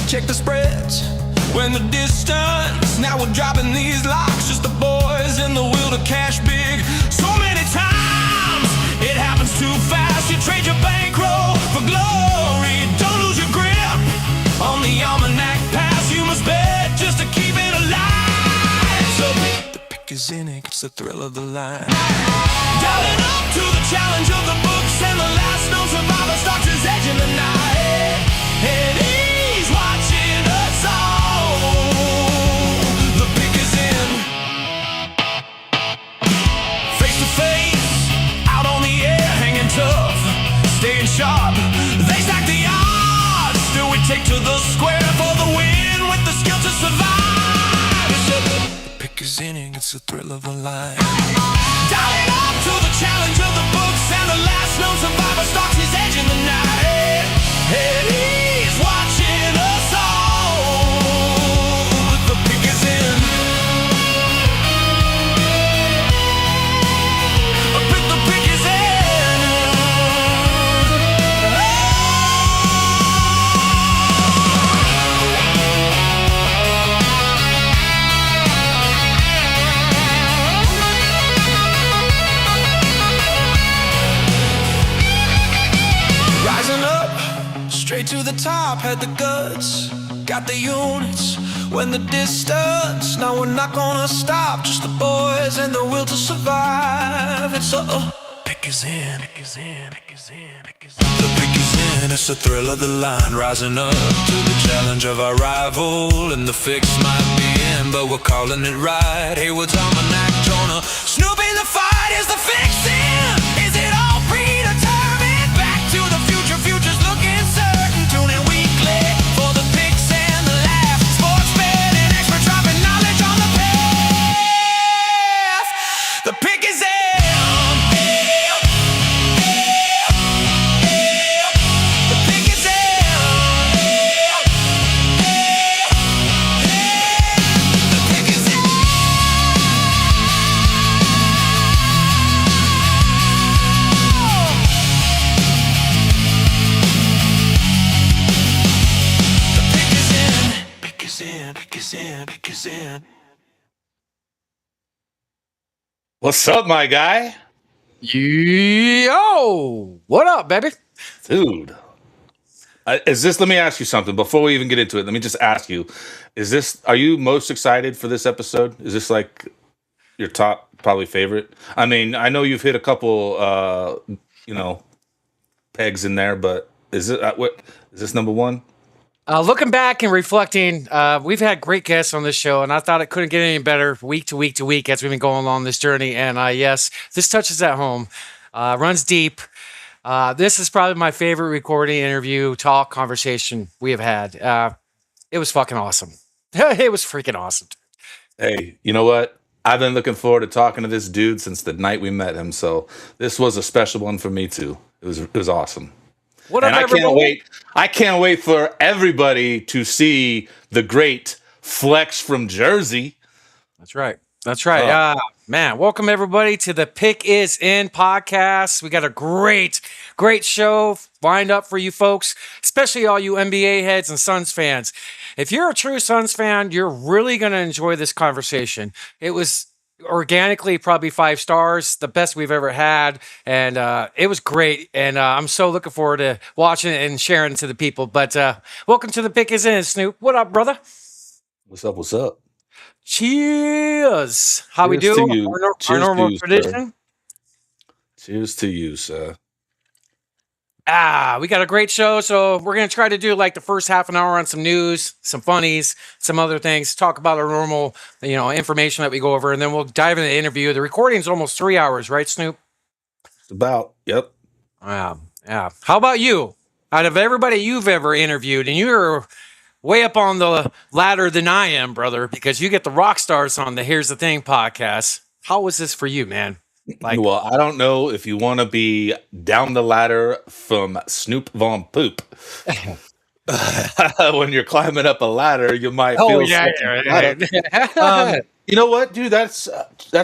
Check the spreads when the distance. Now we're dropping these locks, just the boys in the will to cash big. So many times it happens too fast. You trade your bankroll for glory. Don't lose your grip on the almanac pass. You must bet just to keep it alive. So the pick is in it, it's the thrill of the line. Dialing up to the challenge of the books, and the last known survivor starts his edge in the night. And he's watching us all. The pick is in. Face to face, out on the air, hanging tough, staying sharp. They stack the odds, still we take to the square for the win with the skill to survive. The pick is in, it's the thrill of a line. Dialing up to the challenge of the books, and the last known survivor starts his edge in the night. And he's watching us all. The pick is in. The pick is in. Rising up, straight to the top, had the guts, got the units, when the distance. Now we're not gonna stop, just the boys and the will to survive. It's pick is in, pick is in, pick is in, pick is in. The pick is in, it's the thrill of the line. Rising up to the challenge of our rival, and the fix might be in, but we're calling it right. Heywood's almanac, Jonah, Snoop in the fight. Is the fix in? Is it all predetermined? Back to the future, future's looking certain. Tune in weekly for the picks and the laughs. Sports betting expert dropping knowledge on the path. The pick is in. The pick is in. The pick is in. Pick is in. What's up, my guy? Yo, what up, baby? Dude. Is this, let me ask you something before we even get into it. Let me just ask you, are you most excited for this episode? Is this like your top, probably favorite? I mean, I know you've hit a couple, pegs in there, but is this number one? Looking back and reflecting, we've had great guests on this show, and I thought it couldn't get any better week to week to week as we've been going along this journey. And yes, this touches at home, runs deep. This is probably my favorite recording, interview, talk, conversation we have had. It was fucking awesome. It was freaking awesome. Hey, you know what? I've been looking forward to talking to this dude since the night we met him. So this was a special one for me too. It was awesome. What up, everybody? I can't wait for everybody to see the great Flex from Jersey. That's right. Man, welcome everybody to the Pick Is In podcast. We got a great show lined up for you folks, especially all you NBA heads and Suns fans. If you're a true Suns fan, you're really going to enjoy this conversation. It was organically probably 5 stars, the best we've ever had, and it was great, and I'm so looking forward to watching it and sharing it to the people. But welcome to the Pick Is In, Snoop. What up, brother? What's up? Cheers. How we Cheers do? to you. Our Cheers normal to you, tradition. Cheers to you, sir. We got a great show, so we're going to try to do like the first half an hour on some news, some funnies, some other things, talk about our normal, information that we go over, and then we'll dive into the interview. The recording's almost 3 hours, right, Snoop? It's about, yep. Yeah. How about you? Out of everybody you've ever interviewed, and you're way up on the ladder than I am, brother, because you get the rock stars on the Here's the Thing podcast. How was this for you, man? Like, well, I don't know if you want to be down the ladder from Snoop Von Poop. When you're climbing up a ladder, you might feel you know what, dude? That's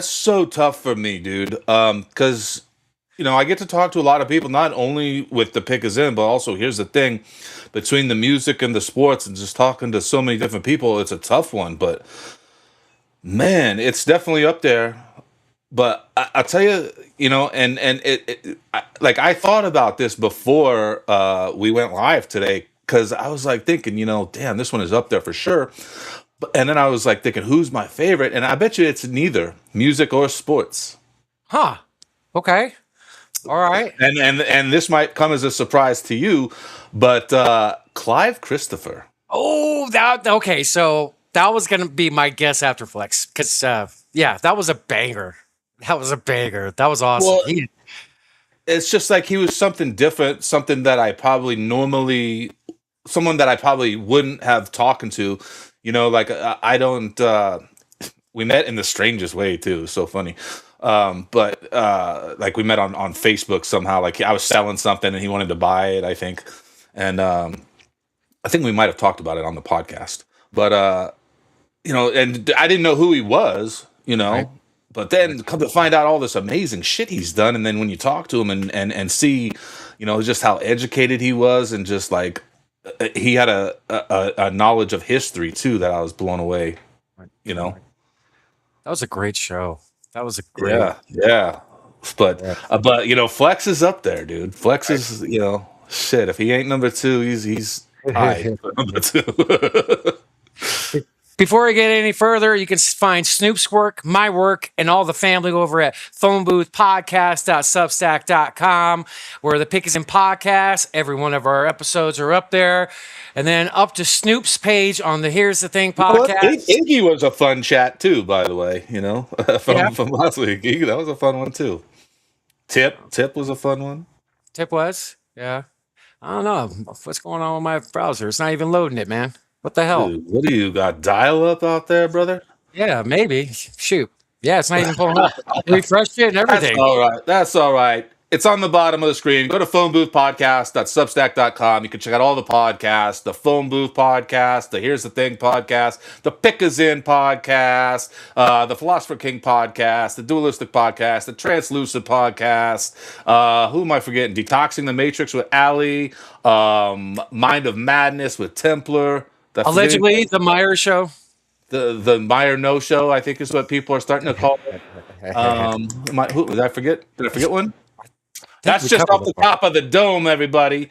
so tough for me, dude. Because I get to talk to a lot of people, not only with the Pick Is In, but also here's the thing: between the music and the sports, and just talking to so many different people, it's a tough one. But man, it's definitely up there. But I'll tell you, I thought about this before we went live today, because I was like thinking, damn, this one is up there for sure. And then I was like thinking, who's my favorite? And I bet you it's neither music or sports. Huh. Okay. All right. And this might come as a surprise to you, but Clive Christopher. Oh, okay. So that was gonna be my guess after Flex, because that was a banger. That was a banger. That was awesome. Well, it's just like he was something different, something that someone that I probably wouldn't have talking to. I don't. We met in the strangest way too. So funny. But we met on Facebook somehow. Like I was selling something and he wanted to buy it, I think. And I think we might have talked about it on the podcast. But and I didn't know who he was, Right. But then come to find out all this amazing shit he's done, and then when you talk to him and see, just how educated he was, and just like he had a knowledge of history too that I was blown away. That was a great show. That was a great. Yeah. But Flex is up there, dude. Flex is shit. If he ain't number 2, he's high for number 2. Before we get any further, you can find Snoop's work, my work, and all the family over at phoneboothpodcast.substack.com, where the Pick Is In podcast. Every one of our episodes are up there. And then up to Snoop's page on the Here's the Thing podcast. Iggy was a fun chat too, by the way, from last week. Iggy, that was a fun one too. Tip was a fun one. Tip was? Yeah. I don't know. What's going on with my browser? It's not even loading it, man. What the hell? Dude, what do you got? Dial up out there, brother? Yeah, maybe. Shoot. Yeah, it's not even pulling up. Refreshed it and everything. That's all right. It's on the bottom of the screen. Go to phoneboothpodcast.substack.com. You can check out all the podcasts, the Phone Booth podcast, the Here's the Thing podcast, the Pick Is In podcast, the Philosopher King podcast, the Dualistic podcast, the Translucid podcast. Who am I forgetting? Detoxing the Matrix with Ali, Mind of Madness with Templar. Allegedly, the Meyer Show. The Meyer No Show, I think, is what people are starting to call it. Did I forget? Did I forget one? That's just off the top of the dome, everybody.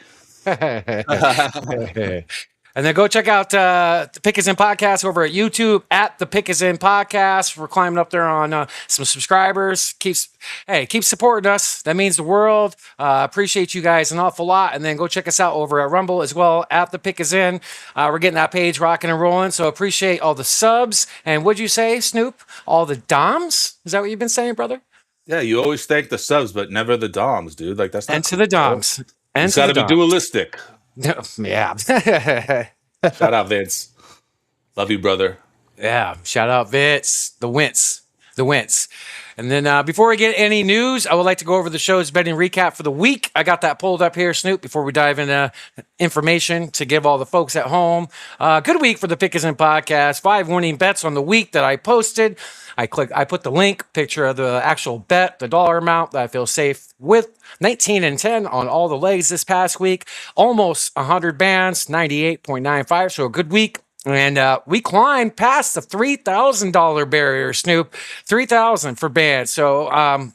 And then go check out the Pick Is In podcast over at YouTube at the Pick Is In podcast. We're climbing up there on some subscribers. Keep supporting us. That means the world. Appreciate you guys an awful lot. And then go check us out over at Rumble as well at the Pick Is In. We're getting that page rocking and rolling. So appreciate all the subs. And what'd you say, Snoop? All the DOMs? Is that what you've been saying, brother? Yeah, you always thank the subs, but never the DOMs, dude. Like that's not and cool. To the DOMs. And it's got to be dualistic. Yeah. Shout out Vince. Love you, brother. Yeah. Shout out Vince. The Wince. And then before we get any news, I would like to go over the show's betting recap for the week. I got that pulled up here, Snoop, before we dive into information to give all the folks at home. Good week for the Pick Is In podcast. 5 winning bets on the week that I posted. I put the link, picture of the actual bet, the dollar amount that I feel safe with. 19 and 10 on all the legs this past week. Almost 100 bands, 98.95. So a good week. And we climbed past the $3,000 barrier, Snoop. $3,000 for bands. So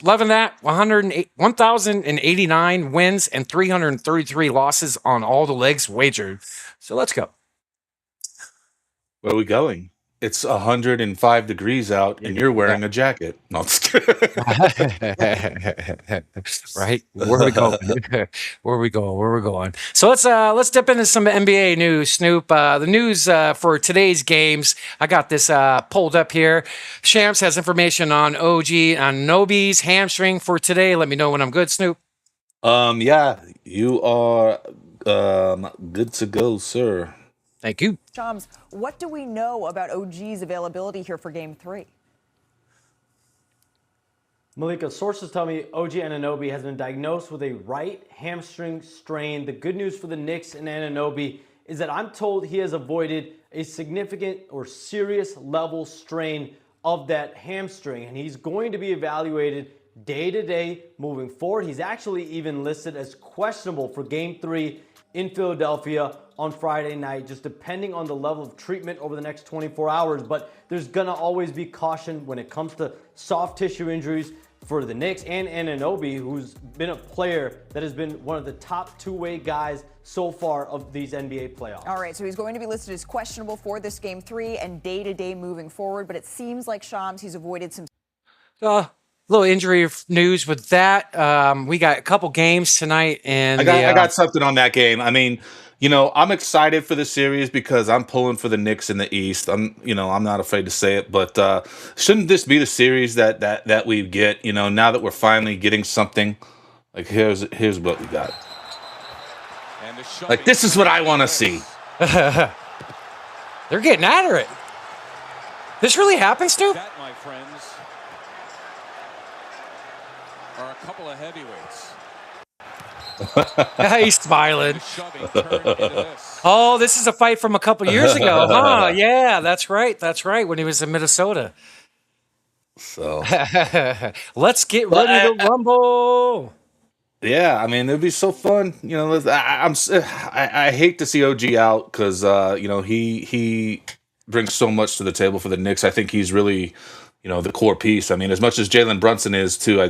loving that. 1,089 wins and 333 losses on all the legs wagered. So let's go. Where are we going? It's 105 degrees out, and you're wearing a jacket. No, I'm just kidding. Right? Where are we going? Where are we going? So let's dip into some NBA news, Snoop. The news for today's games. I got this pulled up here. Shams has information on OG Anunoby's hamstring for today. Let me know when I'm good, Snoop. Yeah, you are good to go, sir. Thank you. Shams, what do we know about OG's availability here for Game 3? Malika, sources tell me OG Anunoby has been diagnosed with a right hamstring strain. The good news for the Knicks and Anunoby is that I'm told he has avoided a significant or serious level strain of that hamstring, and he's going to be evaluated day to day moving forward. He's actually even listed as questionable for Game 3 in Philadelphia on Friday night, just depending on the level of treatment over the next 24 hours. But there's gonna always be caution when it comes to soft tissue injuries for the Knicks and Anunoby, who's been a player that has been one of the top two-way guys so far of these NBA playoffs. All right, so he's going to be listed as questionable for this Game 3 and day-to-day moving forward, but it seems like Shams, he's avoided some... Little injury news with that. We got a couple games tonight, and I got something on that game. I mean, you know, I'm excited for the series because I'm pulling for the Knicks in the East. I'm not afraid to say it, but shouldn't this be the series that we get? You know, now that we're finally getting something, like here's what we got. Like, this is what I want to see. They're getting after it. This really happened, Snoop? That, my friends, are a couple of heavyweights. He's smiling. Oh, this is a fight from a couple years ago, huh? Yeah, that's right. That's right. When he was in Minnesota. So let's get ready to rumble. Yeah, I mean, it'd be so fun. You know, I hate to see OG out because you know, he brings so much to the table for the Knicks. I think he's really, you know, the core piece. I mean, as much as Jalen Brunson is too, I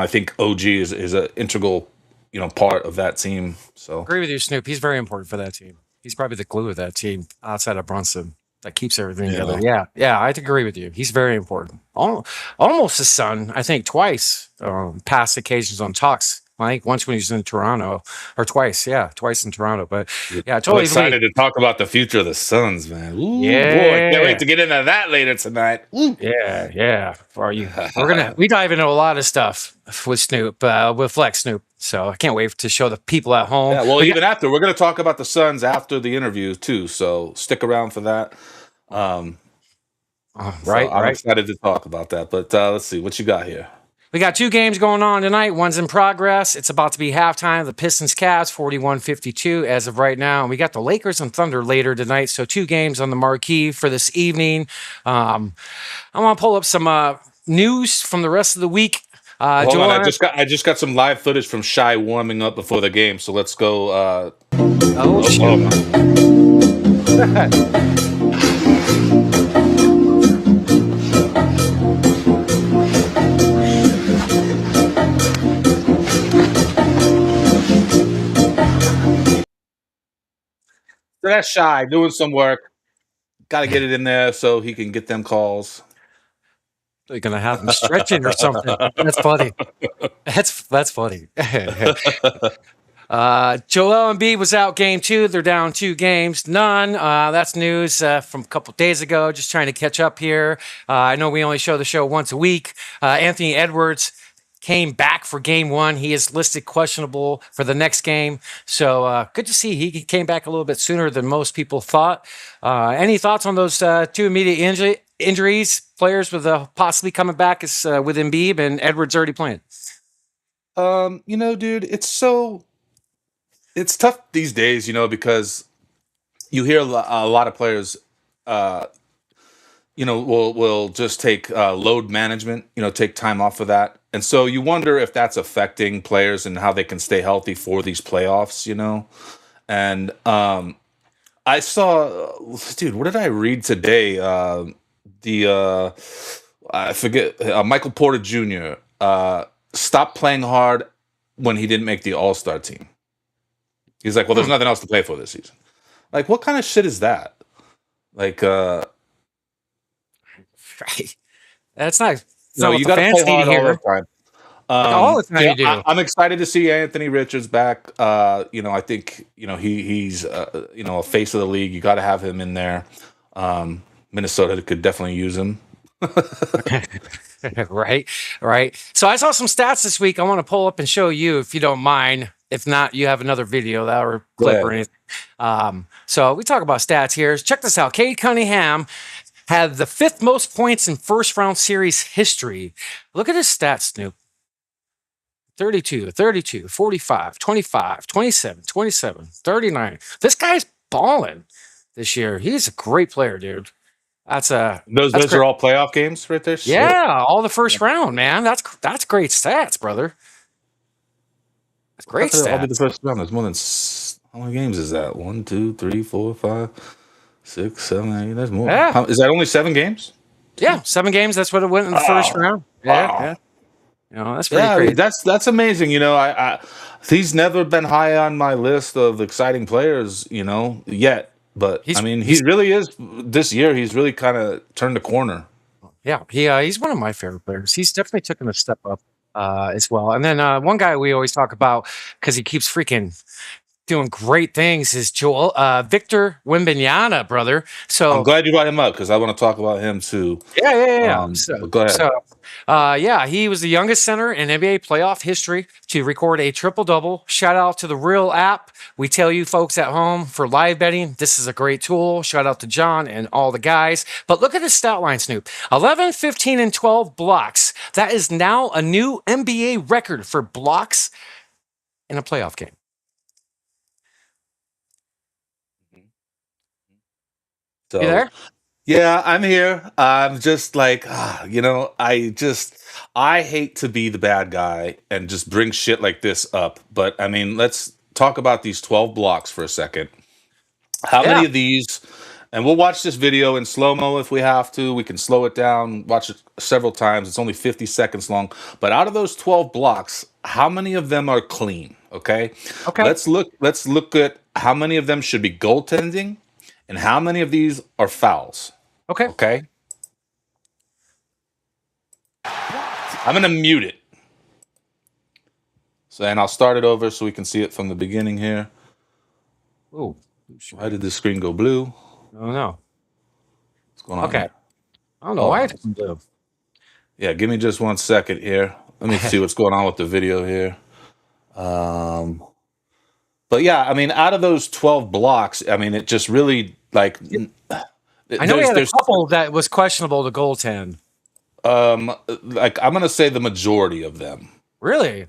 think OG is an integral, you know, part of that team. So agree with you, Snoop. He's very important for that team. He's probably the glue of that team outside of Brunson that keeps everything together. Yeah, I'd agree with you. He's very important. Almost his son, I think, twice past occasions on talks. I think once when he was in Toronto, or twice in Toronto. But yeah, totally. I'm excited to talk about the future of the Suns, man. Ooh, yeah, boy, can't wait to get into that later tonight. Ooh. Yeah. We dive into a lot of stuff with Snoop, with Flex Snoop. So I can't wait to show the people at home. Yeah, well, even after, we're going to talk about the Suns after the interview too. So stick around for that. I'm excited to talk about that. But let's see what you got here. We got two games going on tonight. One's in progress. It's about to be halftime. The Pistons-Cavs, 41-52 as of right now. And we got the Lakers and Thunder later tonight. So two games on the marquee for this evening. I want to pull up some news from the rest of the week. Hold on, I just got some live footage from Shai warming up before the game. So let's go. So that's Shai doing some work. Got to get it in there so he can get them calls. They're gonna have him stretching or something. That's funny. That's funny. Joel Embiid was out game 2. They're down 2 games. None. That's news from a couple days ago. Just trying to catch up here. I know we only show the show once a week. Anthony Edwards came back for game 1. He is listed questionable for the next game. So good to see he came back a little bit sooner than most people thought. Any thoughts on those 2 immediate injuries? Players with possibly coming back is with Embiid and Edwards already playing. You know, dude, it's tough these days, you know, because you hear a lot of players, you know, will just take load management, you know, take time off of that. And so you wonder if that's affecting players and how they can stay healthy for these playoffs, you know. And I saw, dude, what did I read today? I forget, Michael Porter Jr. Stopped playing hard when he didn't make the All-Star team. He's like, well, there's nothing else to play for this season. Like, what kind of shit is that? Like, right. That's not. No, you got to play hard all the time. All the time you do. I'm excited to see Anthony Richards back. You know, I think, you know, he's you know, a face of the league. You got to have him in there. Minnesota could definitely use him. Right. So I saw some stats this week. I want to pull up and show you if you don't mind. If not, you have another video that or clip or anything. So we talk about stats here. Check this out. Cade Cunningham had the 5th most points in first round series history. Look at his stats, Snoop. 32, 32, 45, 25, 27, 27, 39. This guy's balling this year. He's a great player, dude. Those great. Are all playoff games right there? Yeah, all the first round, man. That's great stats, brother. That's great stats. I'll be the first round. There's more than how many games is that? 1, 2, 3, 4, 5, 6, 7, 8. That's more. Yeah. Is that only 7 games? Yeah, 7 games. That's what it went in the first round. Yeah. That's pretty crazy. That's amazing. He's never been high on my list of exciting players, yet. But he really is. This year, he's really kind of turned a corner. Yeah, he's one of my favorite players. He's definitely taken a step up as well. And then one guy we always talk about because he keeps freaking doing great things is Victor Wembanyama, brother. So I'm glad you brought him up because I want to talk about him too. Yeah. Go ahead. He was the youngest center in NBA playoff history to record a triple-double. Shout out to the Real app. We tell you folks at home for live betting, this is a great tool. Shout out to John and all the guys. But look at his stat line, Snoop. 11, 15, and 12 blocks. That is now a new NBA record for blocks in a playoff game. So, you there? Yeah, I'm here. I'm just like, I hate to be the bad guy and just bring shit like this up. But let's talk about these 12 blocks for a second. How many of these, and we'll watch this video in slow-mo if we have to. We can slow it down, watch it several times. It's only 50 seconds long. But out of those 12 blocks, how many of them are clean? Okay. Let's look at how many of them should be goaltending. And how many of these are fouls? Okay. I'm going to mute it. And I'll start it over so we can see it from the beginning here. Oh. Why did this screen go blue? I don't know. What's going on? Okay. Here? I don't know why it's blue. Yeah, give me just 1 second here. Let me see what's going on with the video here. But yeah, out of those 12 blocks, it just really like. I know we had a couple that was questionable to goaltend. I'm gonna say the majority of them. Really?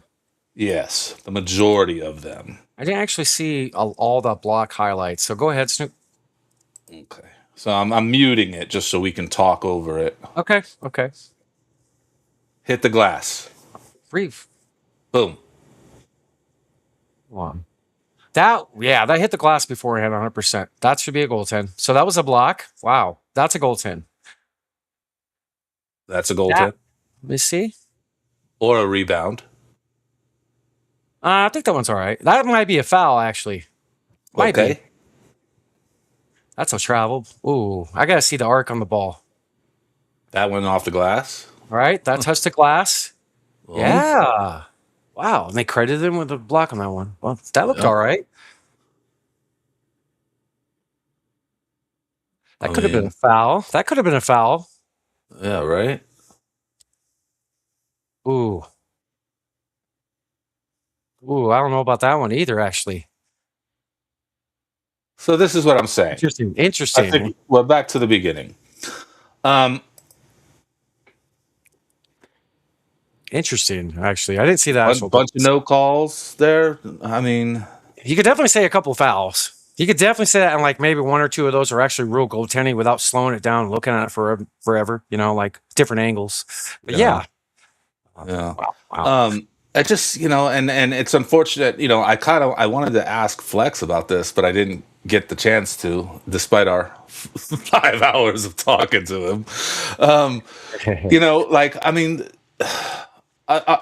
Yes, the majority of them. I didn't actually see all the block highlights. So go ahead, Snoop. Okay. So I'm muting it just so we can talk over it. Okay. Hit the glass. Brief. Boom. One. That hit the glass beforehand 100%. That should be a goaltend. So that was a block. Wow. That's a goaltend. That's a goaltend. Let me see. Or a rebound. I think that one's all right. That might be a foul, actually. Might be. That's a travel. Ooh, I got to see the arc on the ball. That went off the glass? All right. That touched the glass. Oh. Yeah. Wow. And they credited him with a block on that one. Well, that looked all right. That could have been a foul. Yeah, right? Ooh, I don't know about that one either, actually. So this is what I'm saying. Interesting. Back to the beginning. Interesting, actually. I didn't see that. A bunch of no calls there. You could definitely say a couple of fouls. You could definitely say that, and like maybe 1 or 2 of those are actually real goaltending without slowing it down and looking at it forever, like different angles. But yeah. Wow. I just, and it's unfortunate, I wanted to ask Flex about this, but I didn't get the chance to, despite our 5 hours of talking to him.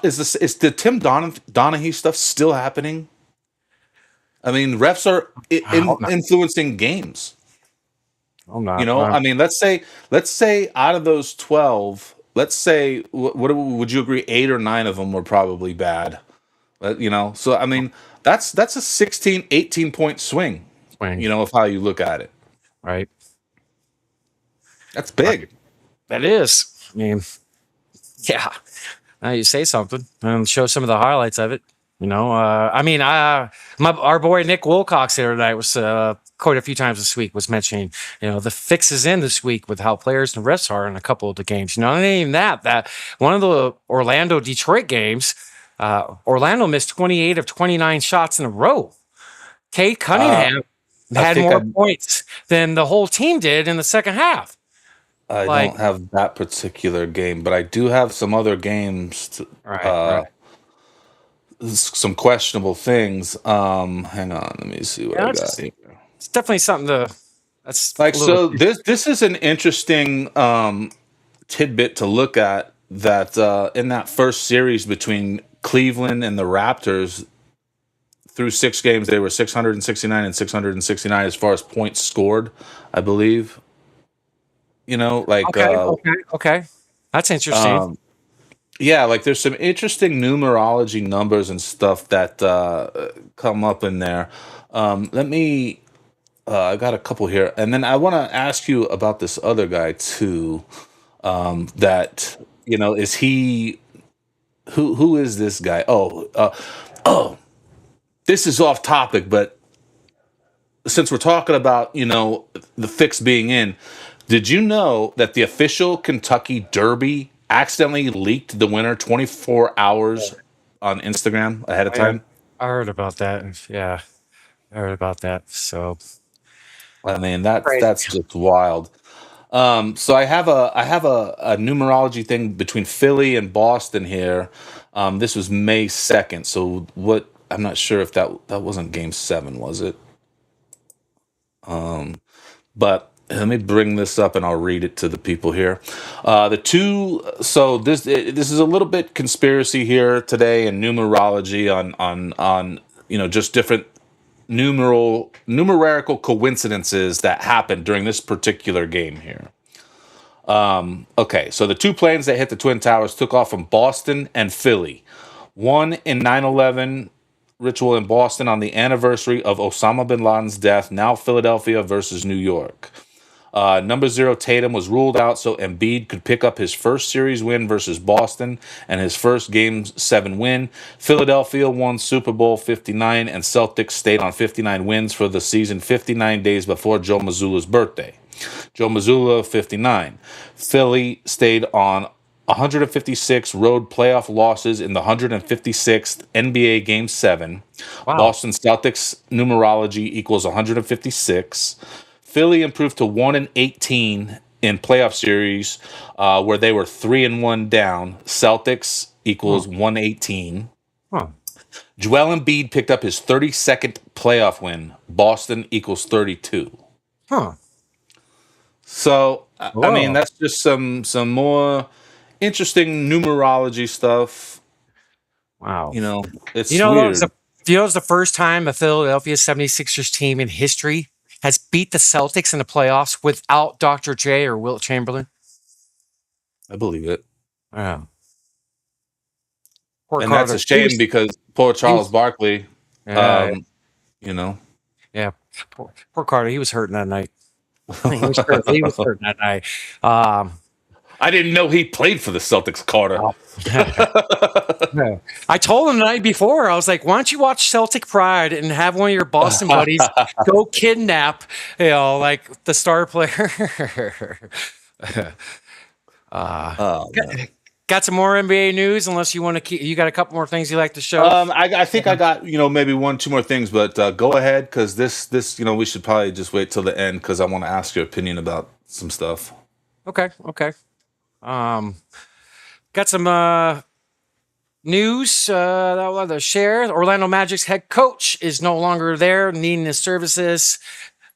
Is the Tim Donahue stuff still happening? Refs are influencing games. Oh, no. Let's say out of those 12, let's say, what would you agree? 8 or 9 of them were probably bad. So that's a 16, 18 point swing. Of how you look at it. Right. That's big. That is. Yeah. Now you say something and show some of the highlights of it. Our boy Nick Wilcox the other night was quite a few times this week was mentioning, the fix is in this week with how players and refs are in a couple of the games. Not even that one of the Orlando Detroit games, Orlando missed 28 of 29 shots in a row. Kate Cunningham had more points than the whole team did in the second half. I don't have that particular game, but I do have some other games. Right. Some questionable things. Hang on, let me see what I got here. It's definitely something that's like so. This is an interesting tidbit to look at. That in that first series between Cleveland and the Raptors, through 6 games, they were 669 and 669 as far as points scored, I believe. Okay. That's interesting. Yeah, like there's some interesting numerology numbers and stuff that come up in there. Let me. I got a couple here, and then I want to ask you about this other guy too. That is he? Who is this guy? This is off topic, but since we're talking about the fix being in, did you know that the official Kentucky Derby accidentally leaked the winner 24 hours on Instagram ahead of time? I heard about that. Yeah, I heard about that. So, I mean, that's just wild. So I have a numerology thing between Philly and Boston here. This was May 2nd. So what? I'm not sure if that wasn't Game 7, was it? But let me bring this up and I'll read it to the people here. So this is a little bit conspiracy here today and numerology on just different numerical coincidences that happened during this particular game here. Okay, so the 2 planes that hit the Twin Towers took off from Boston and Philly. One in 9/11 ritual in Boston on the anniversary of Osama bin Laden's death. Now Philadelphia versus New York. Number 0 Tatum was ruled out so Embiid could pick up his first series win versus Boston and his first Game 7 win. Philadelphia won Super Bowl 59 and Celtics stayed on 59 wins for the season 59 days before Joe Mazzulla's birthday. Joe Mazzulla, 59. Philly stayed on 156 road playoff losses in the 156th NBA Game 7. Wow. Boston Celtics numerology equals 156. Philly improved to 1-18 in playoff series where they were 3-1 down. Celtics equals 118. Huh. Joel Embiid picked up his 32nd playoff win. Boston equals 32. Huh. So, I mean, that's just some weird interesting numerology stuff. Wow. It's weird. It was the first time a Philadelphia 76ers team in history has beat the Celtics in the playoffs without Dr. J or Wilt Chamberlain. I believe it. Wow. And that's a shame because poor Charles Barkley, Yeah. Poor Carter. He was hurting that night. He was hurting that night. I didn't know he played for the Celtics, Carter. I told him the night before, I was like, why don't you watch Celtic Pride and have one of your Boston buddies go kidnap, like the star player. Got some more NBA news, unless you want to keep, you got a couple more things you like to show? I think I got, maybe 1-2 more things, but go ahead, because this, we should probably just wait till the end, because I want to ask your opinion about some stuff. Okay. Got some news that I want to share. Orlando Magic's head coach is no longer there, needing his services.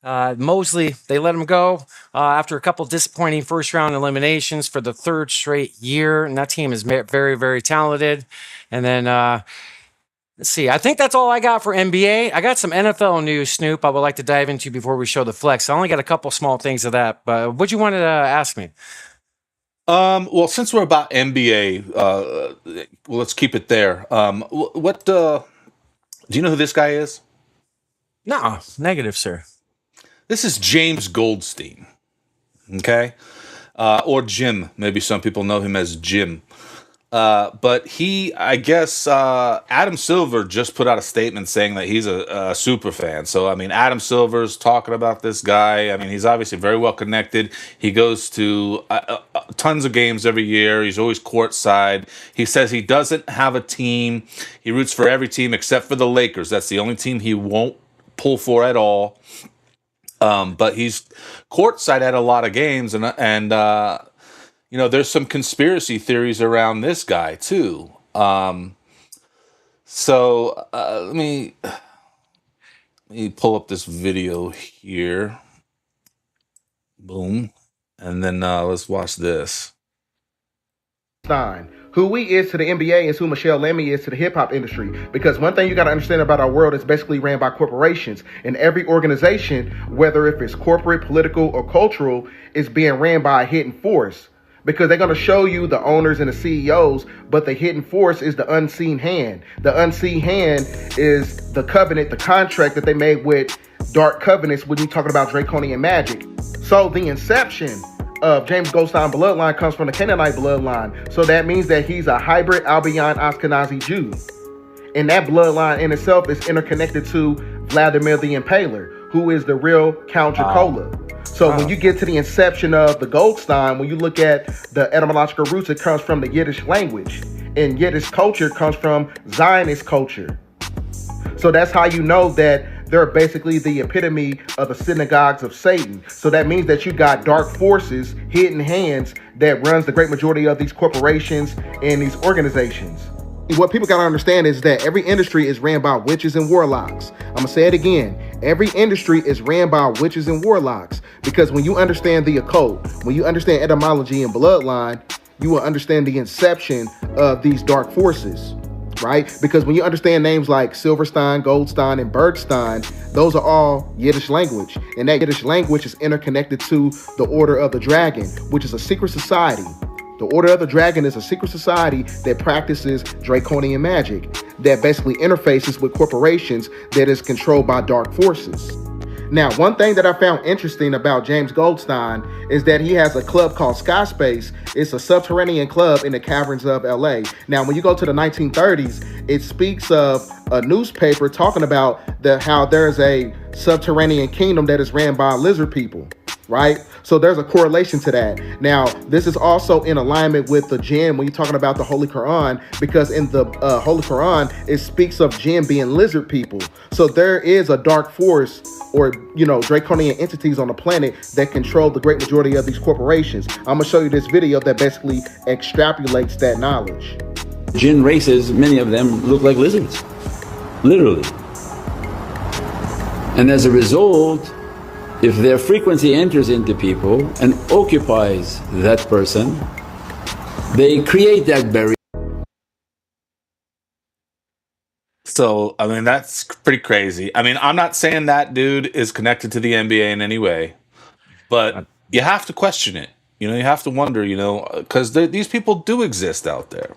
Mosley, they let him go after a couple disappointing first-round eliminations for the 3rd straight year, and that team is very, very talented. And then, let's see. I think that's all I got for NBA. I got some NFL news, Snoop, I would like to dive into before we show the flex. I only got a couple small things of that, but what you wanted to ask me? Well, since we're about NBA, let's keep it there. What do you know who this guy is? No, negative, sir. This is James Goldstein. Okay, or Jim. Maybe some people know him as Jim. But I guess Adam Silver just put out a statement saying that he's a super fan. So, I mean, Adam Silver's talking about this guy. I mean, he's obviously very well connected. He goes to tons of games every year. He's always courtside. He says he doesn't have a team. He roots for every team except for the Lakers. That's the only team he won't pull for at all. But he's courtside at a lot of games, and you know, there's some conspiracy theories around this guy too. So let me pull up this video here. Boom, and then let's watch this. Who we is to the NBA is who Michelle Lemmy is to the hip-hop industry. Because one thing you got to understand about our world is basically ran by corporations. And every organization, whether if it's corporate, political, or cultural, is being ran by a hidden force. Because they're going to show you the owners and the CEOs, but the hidden force is the unseen hand. The unseen hand is the covenant, the contract that they made with dark covenants when you're talking about draconian magic. So the inception of James Goldstein bloodline comes from the Canaanite bloodline. So that means that he's a hybrid Albion Ashkenazi Jew. And that bloodline in itself is interconnected to Vladimir the Impaler, who is the real Count Dracula. So when you get to the inception of the Goldstein, when you look at the etymological roots, it comes from the Yiddish language. And Yiddish culture comes from Zionist culture. So that's how you know that they're basically the epitome of the synagogues of Satan. So that means that you got dark forces, hidden hands that runs the great majority of these corporations and these organizations. What people got to understand is that every industry is ran by witches and warlocks. I'm going to say it again. Every industry is ran by witches and warlocks, because when you understand the occult, when you understand etymology and bloodline, you will understand the inception of these dark forces, right? Because when you understand names like Silverstein, Goldstein, and Bergstein, those are all Yiddish language. And that Yiddish language is interconnected to the Order of the Dragon, which is a secret society. The Order of the Dragon is a secret society that practices draconian magic, that basically interfaces with corporations, that is controlled by dark forces. Now, one thing that I found interesting about James Goldstein is that he has a club called Sky Space. It's a subterranean club in the caverns of LA. Now, when you go to the 1930s, it speaks of a newspaper talking about how there's a subterranean kingdom that is ran by lizard people, right? So there's a correlation to that. Now, this is also in alignment with the jinn when you're talking about the Holy Quran, because in the Holy Quran, it speaks of jinn being lizard people. So there is a dark force, or, you know, draconian entities on the planet that control the great majority of these corporations. I'm going to show you this video that basically extrapolates that knowledge. Jinn races, many of them look like lizards, literally. And as a result, if their frequency enters into people and occupies that person, they create that barrier. So, I mean, that's pretty crazy. I mean, I'm not saying that dude is connected to the NBA in any way, but you have to question it. You know, you have to wonder, you know, because these people do exist out there.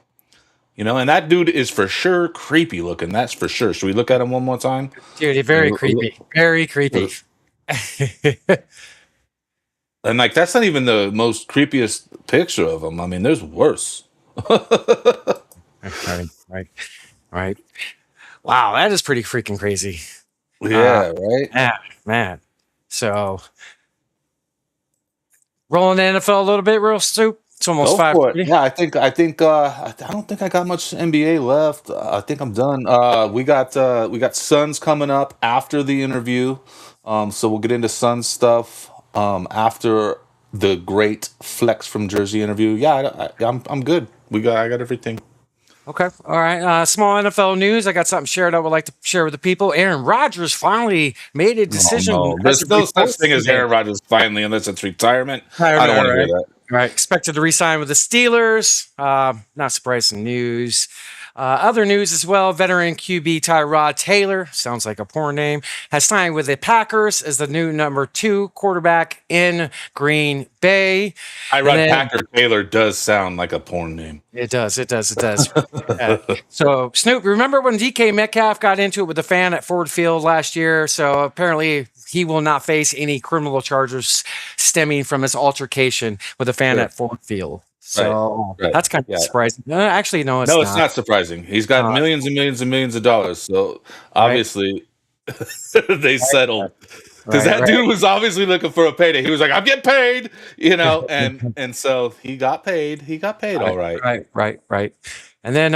You know, and that dude is for sure creepy looking. That's for sure. Should we look at him one more time? Dude, he's very creepy. Very creepy. And like, that's not even the most creepiest picture of him. I mean, there's worse. Right. Wow, that is pretty freaking crazy. Yeah, right? Yeah, man. So, rolling the NFL a little bit, real Snoop. It's almost 5:30. Yeah, I don't think I got much NBA left. I think I'm done. We got Suns coming up after the interview. So we'll get into Suns stuff after the great Flex from Jersey interview. Yeah, I'm good. I got everything. Okay. All right. Small NFL news. I got something shared I would like to share with the people. Aaron Rodgers finally made a decision. No. There's no such thing as Aaron Rodgers finally, unless it's retirement. I don't want to hear that. Right. Expected to re-sign with the Steelers. Not surprising news. Other news as well, veteran QB Tyrod Taylor, sounds like a porn name, has signed with the Packers as the new number 2 quarterback in Green Bay. Packer Taylor does sound like a porn name. It does. So, Snoop, remember when DK Metcalf got into it with a fan at Ford Field last year? So apparently he will not face any criminal charges stemming from his altercation with a fan at Ford Field. So Right. that's kind of surprising. Actually, no, No, it's not surprising. He's got millions and millions and millions of dollars. So obviously they settled. Because that dude was obviously looking for a payday. He was like, I'm getting paid, and so he got paid. He got paid all right. Right. And then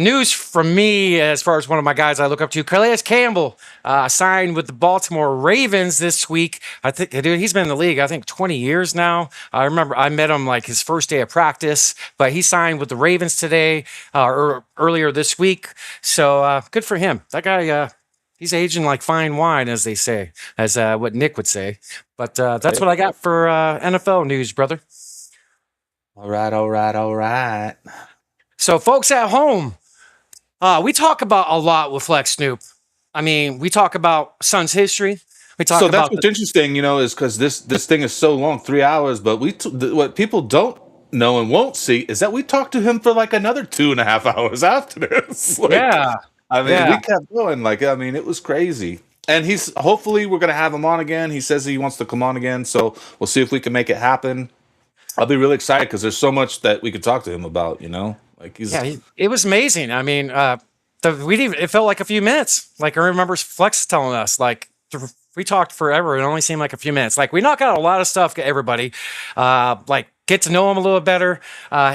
news from me, as far as one of my guys I look up to, Calais Campbell signed with the Baltimore Ravens this week. I think, dude, he's been in the league, I think, 20 years now. I remember I met him like his first day of practice, but he signed with the Ravens today or earlier this week. So good for him. That guy, he's aging like fine wine, as they say, as what Nick would say. But that's what I got for NFL news, brother. All right. So, folks at home, we talk about a lot with Flex Snoop. I mean, we talk about Suns history. We talk about that's what's interesting, is because this thing is so long, 3 hours. But what people don't know and won't see is that we talked to him for like another 2.5 hours after this. We kept going. It was crazy. And hopefully we're gonna have him on again. He says he wants to come on again, so we'll see if we can make it happen. I'll be really excited because there's so much that we could talk to him about. It was amazing. I mean, it felt like a few minutes. Like I remember Flex telling us, we talked forever. It only seemed like a few minutes. Like we knock out a lot of stuff to everybody. Get to know him a little better.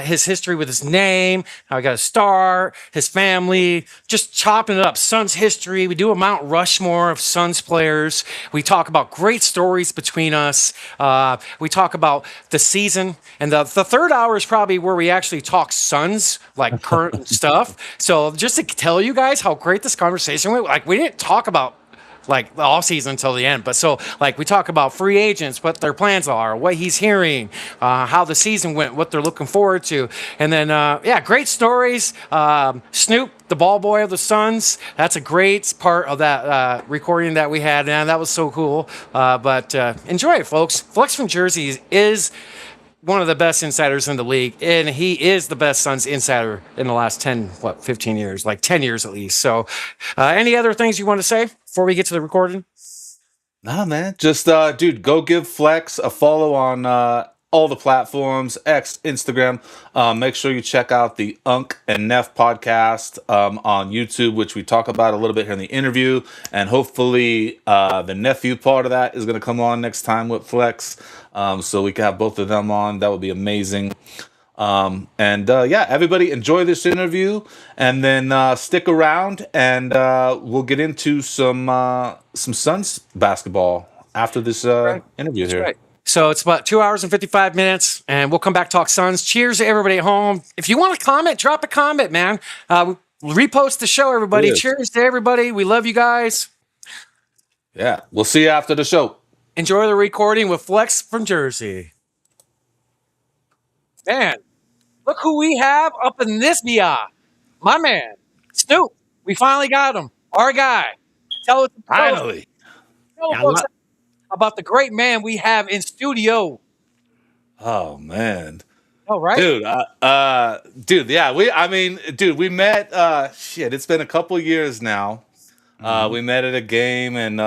His history with his name, how he got a start, his family, just chopping it up. Suns history. We do a Mount Rushmore of Suns players. We talk about great stories between us. We talk about the season. And the third hour is probably where we actually talk Suns, like current stuff. So just to tell you guys how great this conversation went, we didn't talk about the off season until the end. But we talk about free agents, what their plans are, what he's hearing, how the season went, what they're looking forward to. And then, great stories. Snoop, the ball boy of the Suns. That's a great part of that recording that we had. And that was so cool. But enjoy it, folks. Flex from Jersey is one of the best insiders in the league, and he is the best Suns insider in the last 15 years, 10 years at least. So any other things you want to say before we get to the recording? Nah, man. Just, dude, go give Flex a follow on all the platforms, X, Instagram. Make sure you check out the Unc&NefPodcast on YouTube, which we talk about a little bit here in the interview. And hopefully the nephew part of that is going to come on next time with Flex. So we can have both of them on. That would be amazing. Everybody enjoy this interview, and then stick around, and we'll get into some Suns basketball after this interview here. Right. So it's about 2 hours and 55 minutes, and we'll come back talk Suns. Cheers to everybody at home. If you want to comment, drop a comment, man. Repost the show, everybody. Cheers to everybody. We love you guys. Yeah, we'll see you after the show. Enjoy the recording with Flex from Jersey. Man, look who we have up in this BI. My man, Snoop. We finally got him. Our guy. Tell us folks about the great man we have in studio. Oh, man. Oh, right? Dude, we met, it's been a couple years now. We met at a game, and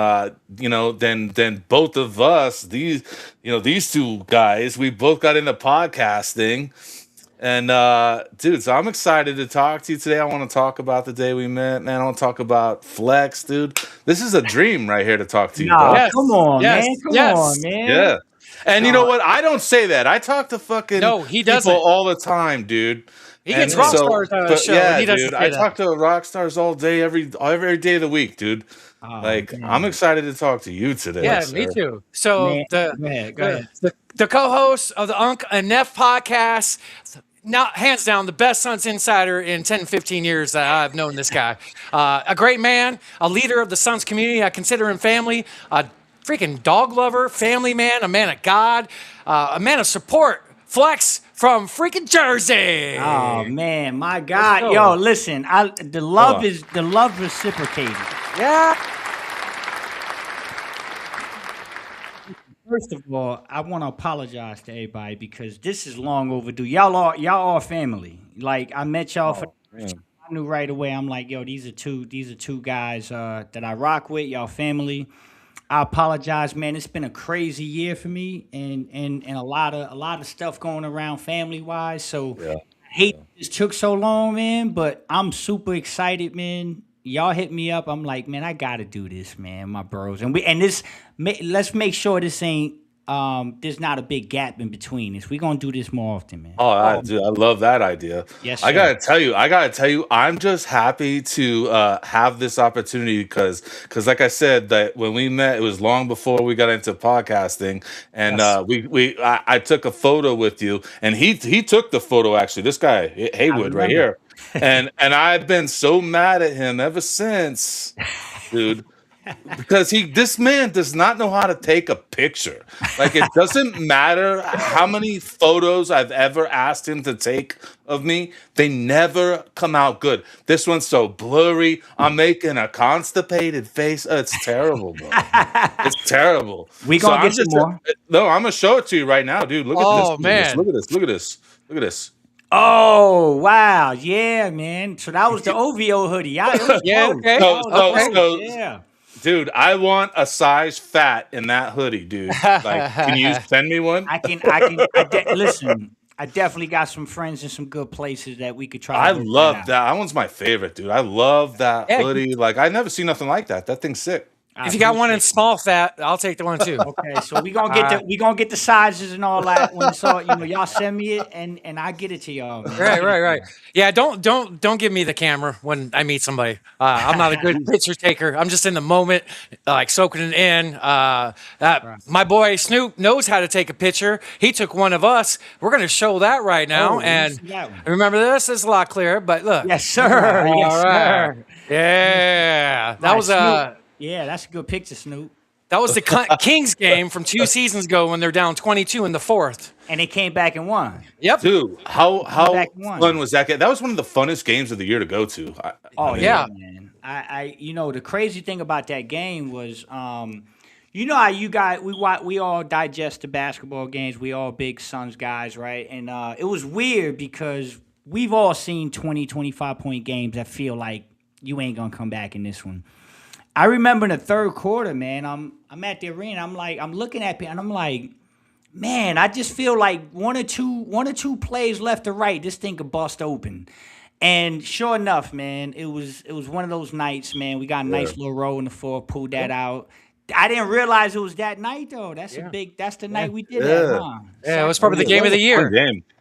then both of us, these two guys, we both got into podcasting, and so I'm excited to talk to you today. I want to talk about the day we met, man. I want to talk about Flex, dude. This is a dream right here to talk to you. Yes. Come on, man. Come on, man. Yeah. And you know what? I don't say that. I talk to fucking people all the time, dude. He gets rock stars on the show. Yeah, he dude. I talk to rock stars all day, every day of the week, dude. I'm excited to talk to you today. Yeah, me too. So go ahead. The co-host of the Unc&NefPodcast, now hands down the best Suns insider in 10, 15 years that I've known this guy. A great man, a leader of the Suns community. I consider him family. A freaking dog lover, family man, a man of God, a man of support. Flex from freaking Jersey. Oh man, my God. Yo, listen, the love reciprocated. Yeah. First of all, I want to apologize to everybody because this is long overdue. Y'all are family. Like I met y'all I knew right away. I'm like, yo, these are two guys that I rock with. Y'all family. I apologize, man. It's been a crazy year for me, and a lot of stuff going around family wise. So Yeah. I hate this took so long, man. But I'm super excited, man. Y'all hit me up. I'm like, man, I gotta do this, man, my bros. Let's make sure this ain't there's not a big gap in between this. We're gonna do this more often, man. Dude, I love that idea. Yes, I sir. gotta tell you, I'm just happy to have this opportunity because like I said, that when we met, it was long before we got into podcasting, and I took a photo with you, and he took the photo actually. This guy Heywood right here, and I've been so mad at him ever since, dude. Because this man does not know how to take a picture. Like, it doesn't matter how many photos I've ever asked him to take of me, they never come out good. This one's so blurry. I'm making a constipated face. It's terrible, bro. It's terrible. We gonna get some more. No, I'm gonna show it to you right now, dude. Look at this. Man. Look at this. Oh wow, yeah, man. So that was the OVO hoodie. Yeah, okay. Yeah. Dude, I want a size fat in that hoodie, dude. Like, can you send me one? Listen, I definitely got some friends in some good places that we could try. I love that. That one's my favorite, dude. I love that hoodie. Like, I never seen nothing like that. That thing's sick. If you got one in small fat, I'll take the one too. Okay, so we gonna get the sizes and all that when it's all, y'all send me it and I get it to y'all. Man. Right. Yeah, don't give me the camera when I meet somebody. I'm not a good picture taker. I'm just in the moment, like soaking it in. My boy Snoop knows how to take a picture. He took one of us. We're gonna show that right now. And remember this? It's a lot clearer. But look, yes, sir. Yes, sir. Yeah, that was Yeah, that's a good picture, Snoop. That was the Kings game from 2 seasons ago when they're down 22 in the fourth. And they came back and won. Yep. Dude, how fun was that game? That was one of the funnest games of the year to go to. Yeah. Man. The crazy thing about that game was, how you guys, we all digest the basketball games. We all big Suns guys, right? And it was weird because we've all seen 20, 25-point games that feel like you ain't going to come back in this one. I remember in the third quarter, man, I'm at the arena. I'm looking at people, and I'm like, man, I just feel like one or two plays left or right, this thing could bust open. And sure enough, man, it was one of those nights, man. We got a nice little roll in the fourth, pulled that out. I didn't realize it was that night though. That's the night we did that, huh? Yeah, it was probably the game of the year.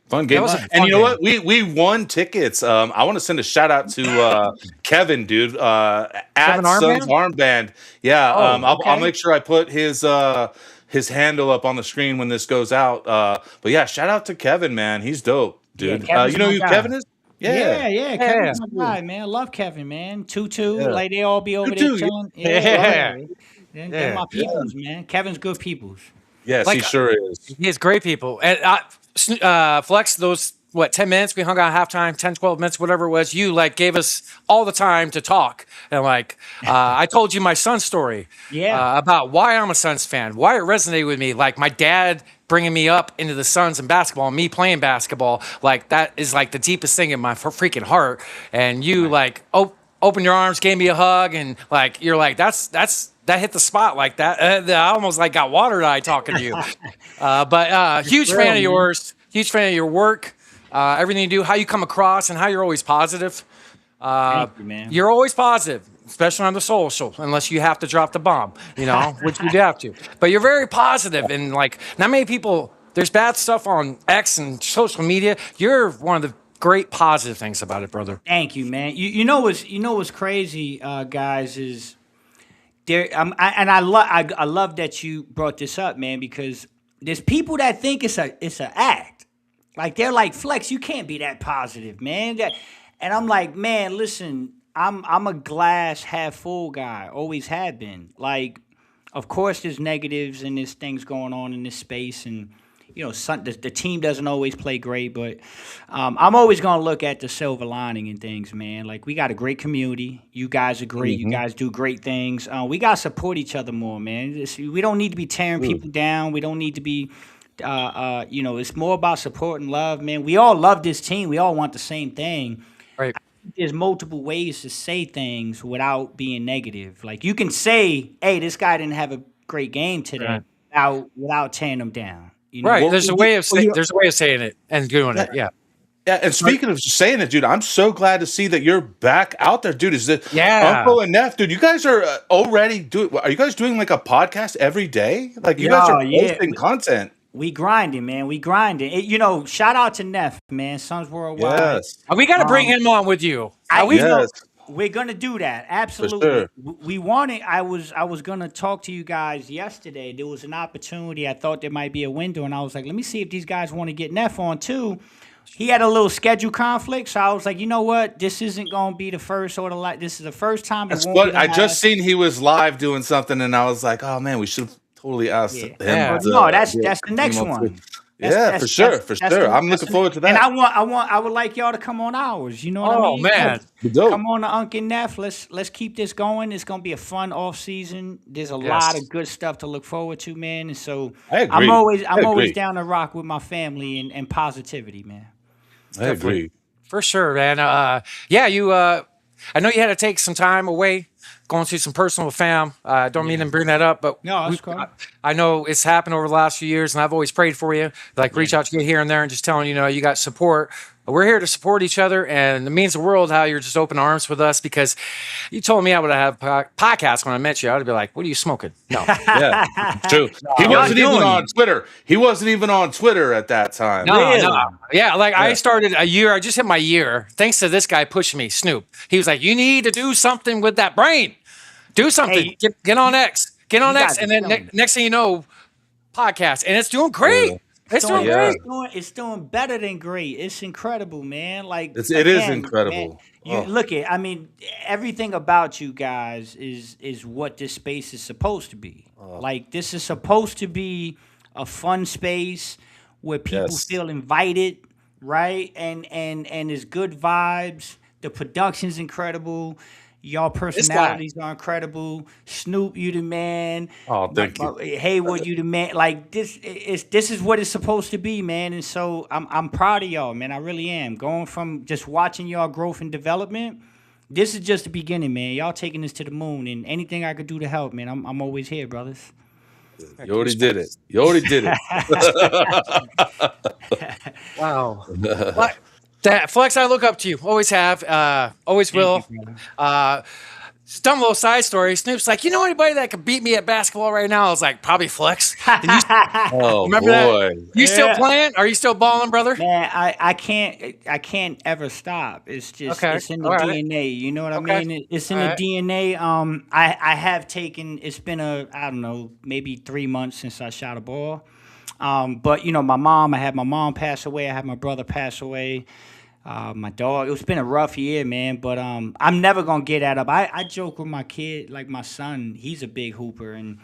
Fun game. And you know what? We won tickets. I want to send a shout out to Kevin, dude. At Suns Armband. Yeah. I'll make sure I put his handle up on the screen when this goes out. But yeah, shout out to Kevin, man. He's dope, dude. You know who Kevin is? Yeah. Kevin's my guy, man. I love Kevin, man. 2-2. Like they all be over there chilling. They're my peoples, man. Kevin's good peoples. Yes, he sure is. He has great people. And Flex, those 10 minutes we hung out halftime, 10, 12 minutes, whatever it was, you gave us all the time to talk. And I told you my Suns story about why I'm a Suns fan, why it resonated with me. Like my dad bringing me up into the Suns and basketball, me playing basketball, that is the deepest thing in my freaking heart. And you opened your arms, gave me a hug, and you're like, that hit the spot like that. I almost got watered-eyed talking to you. But huge fan of yours, huge fan of your work, everything you do, how you come across, and how you're always positive. Thank you, man. You're always positive, especially on the social, unless you have to drop the bomb, which you do have to. But you're very positive, and not many people. There's bad stuff on X and social media. You're one of the great positive things about it, brother. Thank you, man. You know what's crazy, guys, is there. I love that you brought this up, man, because there's people that think it's an act. They're like, Flex, you can't be that positive, man. And I'm like, man, listen, I'm a glass half full guy. Always have been. Of course, there's negatives and there's things going on in this space, and the team doesn't always play great, but I'm always going to look at the silver lining in things, man. We got a great community. You guys are great. Mm-hmm. You guys do great things. We got to support each other more, man. We don't need to be tearing people down. We don't need to be, it's more about support and love, man. We all love this team. We all want the same thing. Right. There's multiple ways to say things without being negative. You can say, hey, this guy didn't have great game today Right. without tearing them down. You know? Right. Well, There's a way of saying it and doing it. Yeah. Yeah, and speaking of saying it, dude, I'm so glad to see that you're back out there, dude. Is it Uncle and Neff, dude? You guys are already doing. Are you guys doing like a podcast every day? Like you guys are posting content. We grinding, man. We grinding. You know, shout out to Neff, man. Suns Worldwide. Yes, we got to bring him on with you. We're gonna do that. Absolutely. For sure. We wanted. I was gonna talk to you guys yesterday. There was an opportunity. I thought there might be a window, and I was like, let me see if these guys want to get Neff on too. He had a little schedule conflict, so I was like, you know what? This isn't gonna be the first or the last. This is the first time. That's what I just seen. He was live doing something, and I was like, oh man, we should totally ask him. No, that's the next one. For sure. I'm looking forward to that. And I would like y'all to come on ours. You know what I mean? Man, come on to Unc&Nef. Let's keep this going. It's gonna be a fun off season. There's a lot of good stuff to look forward to, man. And so I'm always down to rock with my family and positivity, man. I agree. For sure, man. I know you had to take some time away, going through some personal fam. Don't mean to bring that up, but that's cool. I know it's happened over the last few years, and I've always prayed for you. Like, reach out to you here and there and just telling you got support. But we're here to support each other, and it means the world how you're just open arms with us, because you told me I would have podcasts when I met you. I would be like, what are you smoking? No. Yeah, true. He wasn't even on Twitter. He wasn't even on Twitter at that time. No. Yeah, I started a year. I just hit my year thanks to this guy pushing me, Snoop. He was like, you need to do something with that brain. Do something. Hey, get on X. Get on X. And then next thing you know, podcast. And it's doing great. It's doing great. It's doing better than great. It's incredible, man. Like it is incredible. Man, look at. I mean, everything about you guys is what this space is supposed to be. Like, this is supposed to be a fun space where people feel invited, right? And there's good vibes. The production's incredible. Y'all personalities are incredible. Snoop, you the man. Oh, thank you. Heywood, you the man. Like, this is what it's supposed to be, man. And so I'm proud of y'all, man. I really am. Going from just watching y'all growth and development, this is just the beginning, man. Y'all taking this to the moon, and anything I could do to help, man, I'm always here, brothers. You already did it. Wow. That Flex, I look up to you. Always have. Always will. Dumb little side story. Snoop's like, you know anybody that could beat me at basketball right now? I was like, probably Flex. Remember boy. That? You still playing? Are you still balling, brother? Man, I can't ever stop. It's just it's in the DNA. You know what I mean? It's in the DNA. I have taken. It's been I don't know, maybe 3 months since I shot a ball. But I had my mom pass away. I had my brother pass away. My dog. It's been a rough year, man. But I'm never gonna get that up. I joke with my kid, like my son. He's a big hooper, and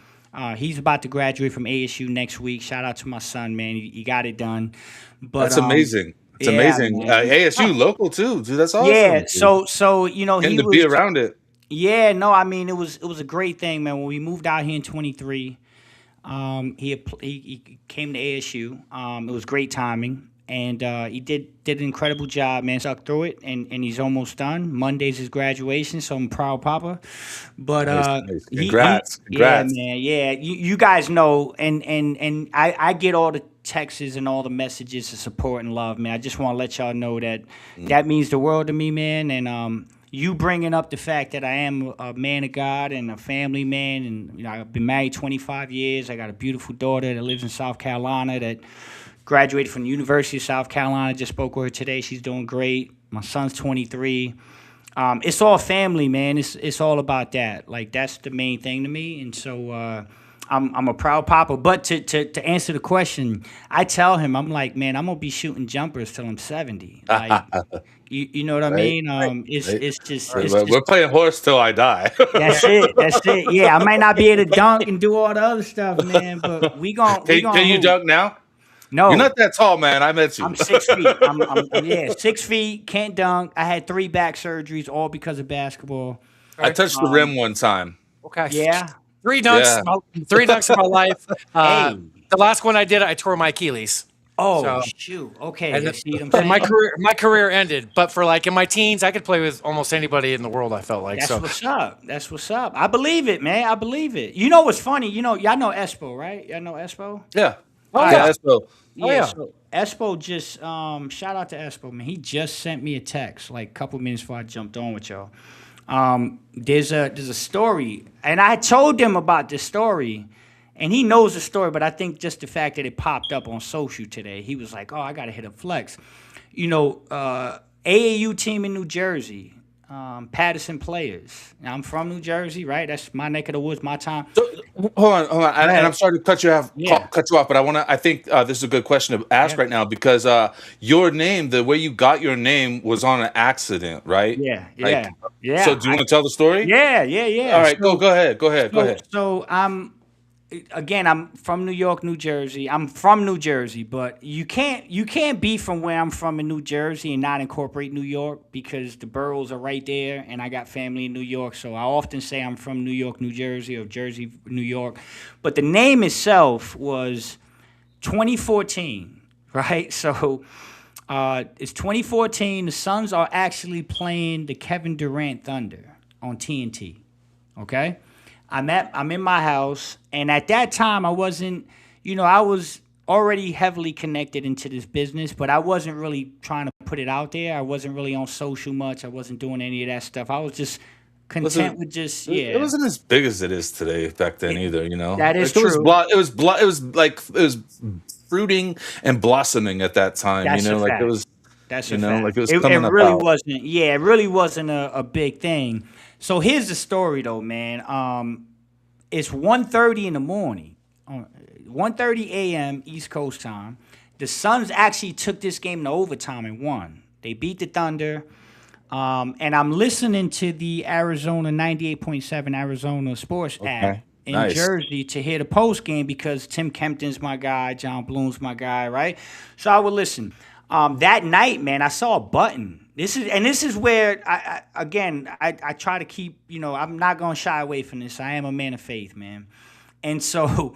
he's about to graduate from ASU next week. Shout out to my son, man. He got it done. But that's amazing. It's amazing. ASU local too, dude. That's awesome. Yeah. So getting to be around it. Yeah. No. I mean, it was a great thing, man. When we moved out here in 23. He came to ASU. It was great timing, and he did an incredible job, man. Stuck through it, and he's almost done. Monday's his graduation, so I'm proud, Papa. But nice. Congrats. Yeah, man. Yeah, you guys know, and I get all the texts and all the messages of support and love, man. I just want to let y'all know that that means the world to me, man. And you bringing up the fact that I am a man of God and a family man, and I've been married 25 years. I got a beautiful daughter that lives in South Carolina that graduated from the University of South Carolina. Just spoke with her today. She's doing great. My son's 23. It's all family, man. It's all about that. Like, that's the main thing to me. And so I'm a proud papa. But to answer the question, I tell him, I'm like, man, I'm gonna be shooting jumpers till I'm 70. Like, you know what I mean? It's just we're playing horse till I die. That's it. Yeah, I might not be able to dunk and do all the other stuff, man. But we gon' Can you dunk now? No, you're not that tall, man. I met you. I'm 6 feet. I'm 6 feet. Can't dunk. I had 3 back surgeries, all because of basketball. I touched the rim one time. Okay. Yeah. 3 dunks. 3 dunks in my life. The last one I did, I tore my Achilles. Oh So, shoot. Okay. and, You see what I'm and saying? my career ended. But for like in my teens, I could play with almost anybody in the world. I felt like That's so. what's up. That's what's up. I believe it, man. I believe it. You know what's funny? You know, y'all know Espo, right? Y'all know Espo? Yeah. Oh, yeah. yeah. That's so. yeah. So Espo just shout out to Espo, man. He just sent me a text like a couple minutes before I jumped on with y'all. There's a story, and I told him about this story, and he knows the story, but I think just the fact that it popped up on social today, he was like, "Oh, I gotta hit up Flex." You know, AAU team in New Jersey, Patterson players. Now, I'm from New Jersey, right? That's my neck of the woods, my time. So, hold on, and I'm sorry to cut you off, but I think this is a good question to ask right now because your name, the way you got your name, was on an accident, right? Yeah. So, do you want to tell the story? Yeah. All right, go ahead. So I'm from New York, New Jersey. I'm from New Jersey, but you can't be from where I'm from in New Jersey and not incorporate New York because the boroughs are right there, and I got family in New York. So I often say I'm from New York, New Jersey, or Jersey, New York. But the name itself was 2014, right? So it's 2014. The Suns are actually playing the KevinDurant Thunder on TNT. Okay. I'm in my house, and at that time I wasn't, I was already heavily connected into this business, but I wasn't really trying to put it out there. I wasn't really on social much. I wasn't doing any of that stuff. I was just content with just It wasn't as big as it is today back then either. That is true. true. It was fruiting and blossoming at that time. That's a fact. It was. That's a fact. like it was It coming really about. wasn't. Yeah, it really wasn't a big thing. So here's the story, though, man. It's 1:30 in the morning, 1:30 a.m. East Coast time. The Suns actually took this game to overtime and won. They beat the Thunder, and I'm listening to the Arizona 98.7 Arizona Sports app in Jersey to hear the post game because Tim Kempton's my guy, John Bloom's my guy, right? So I would listen. That night, man, I saw a button. This is where I try to keep, I'm not going to shy away from this. I am a man of faith, man. And so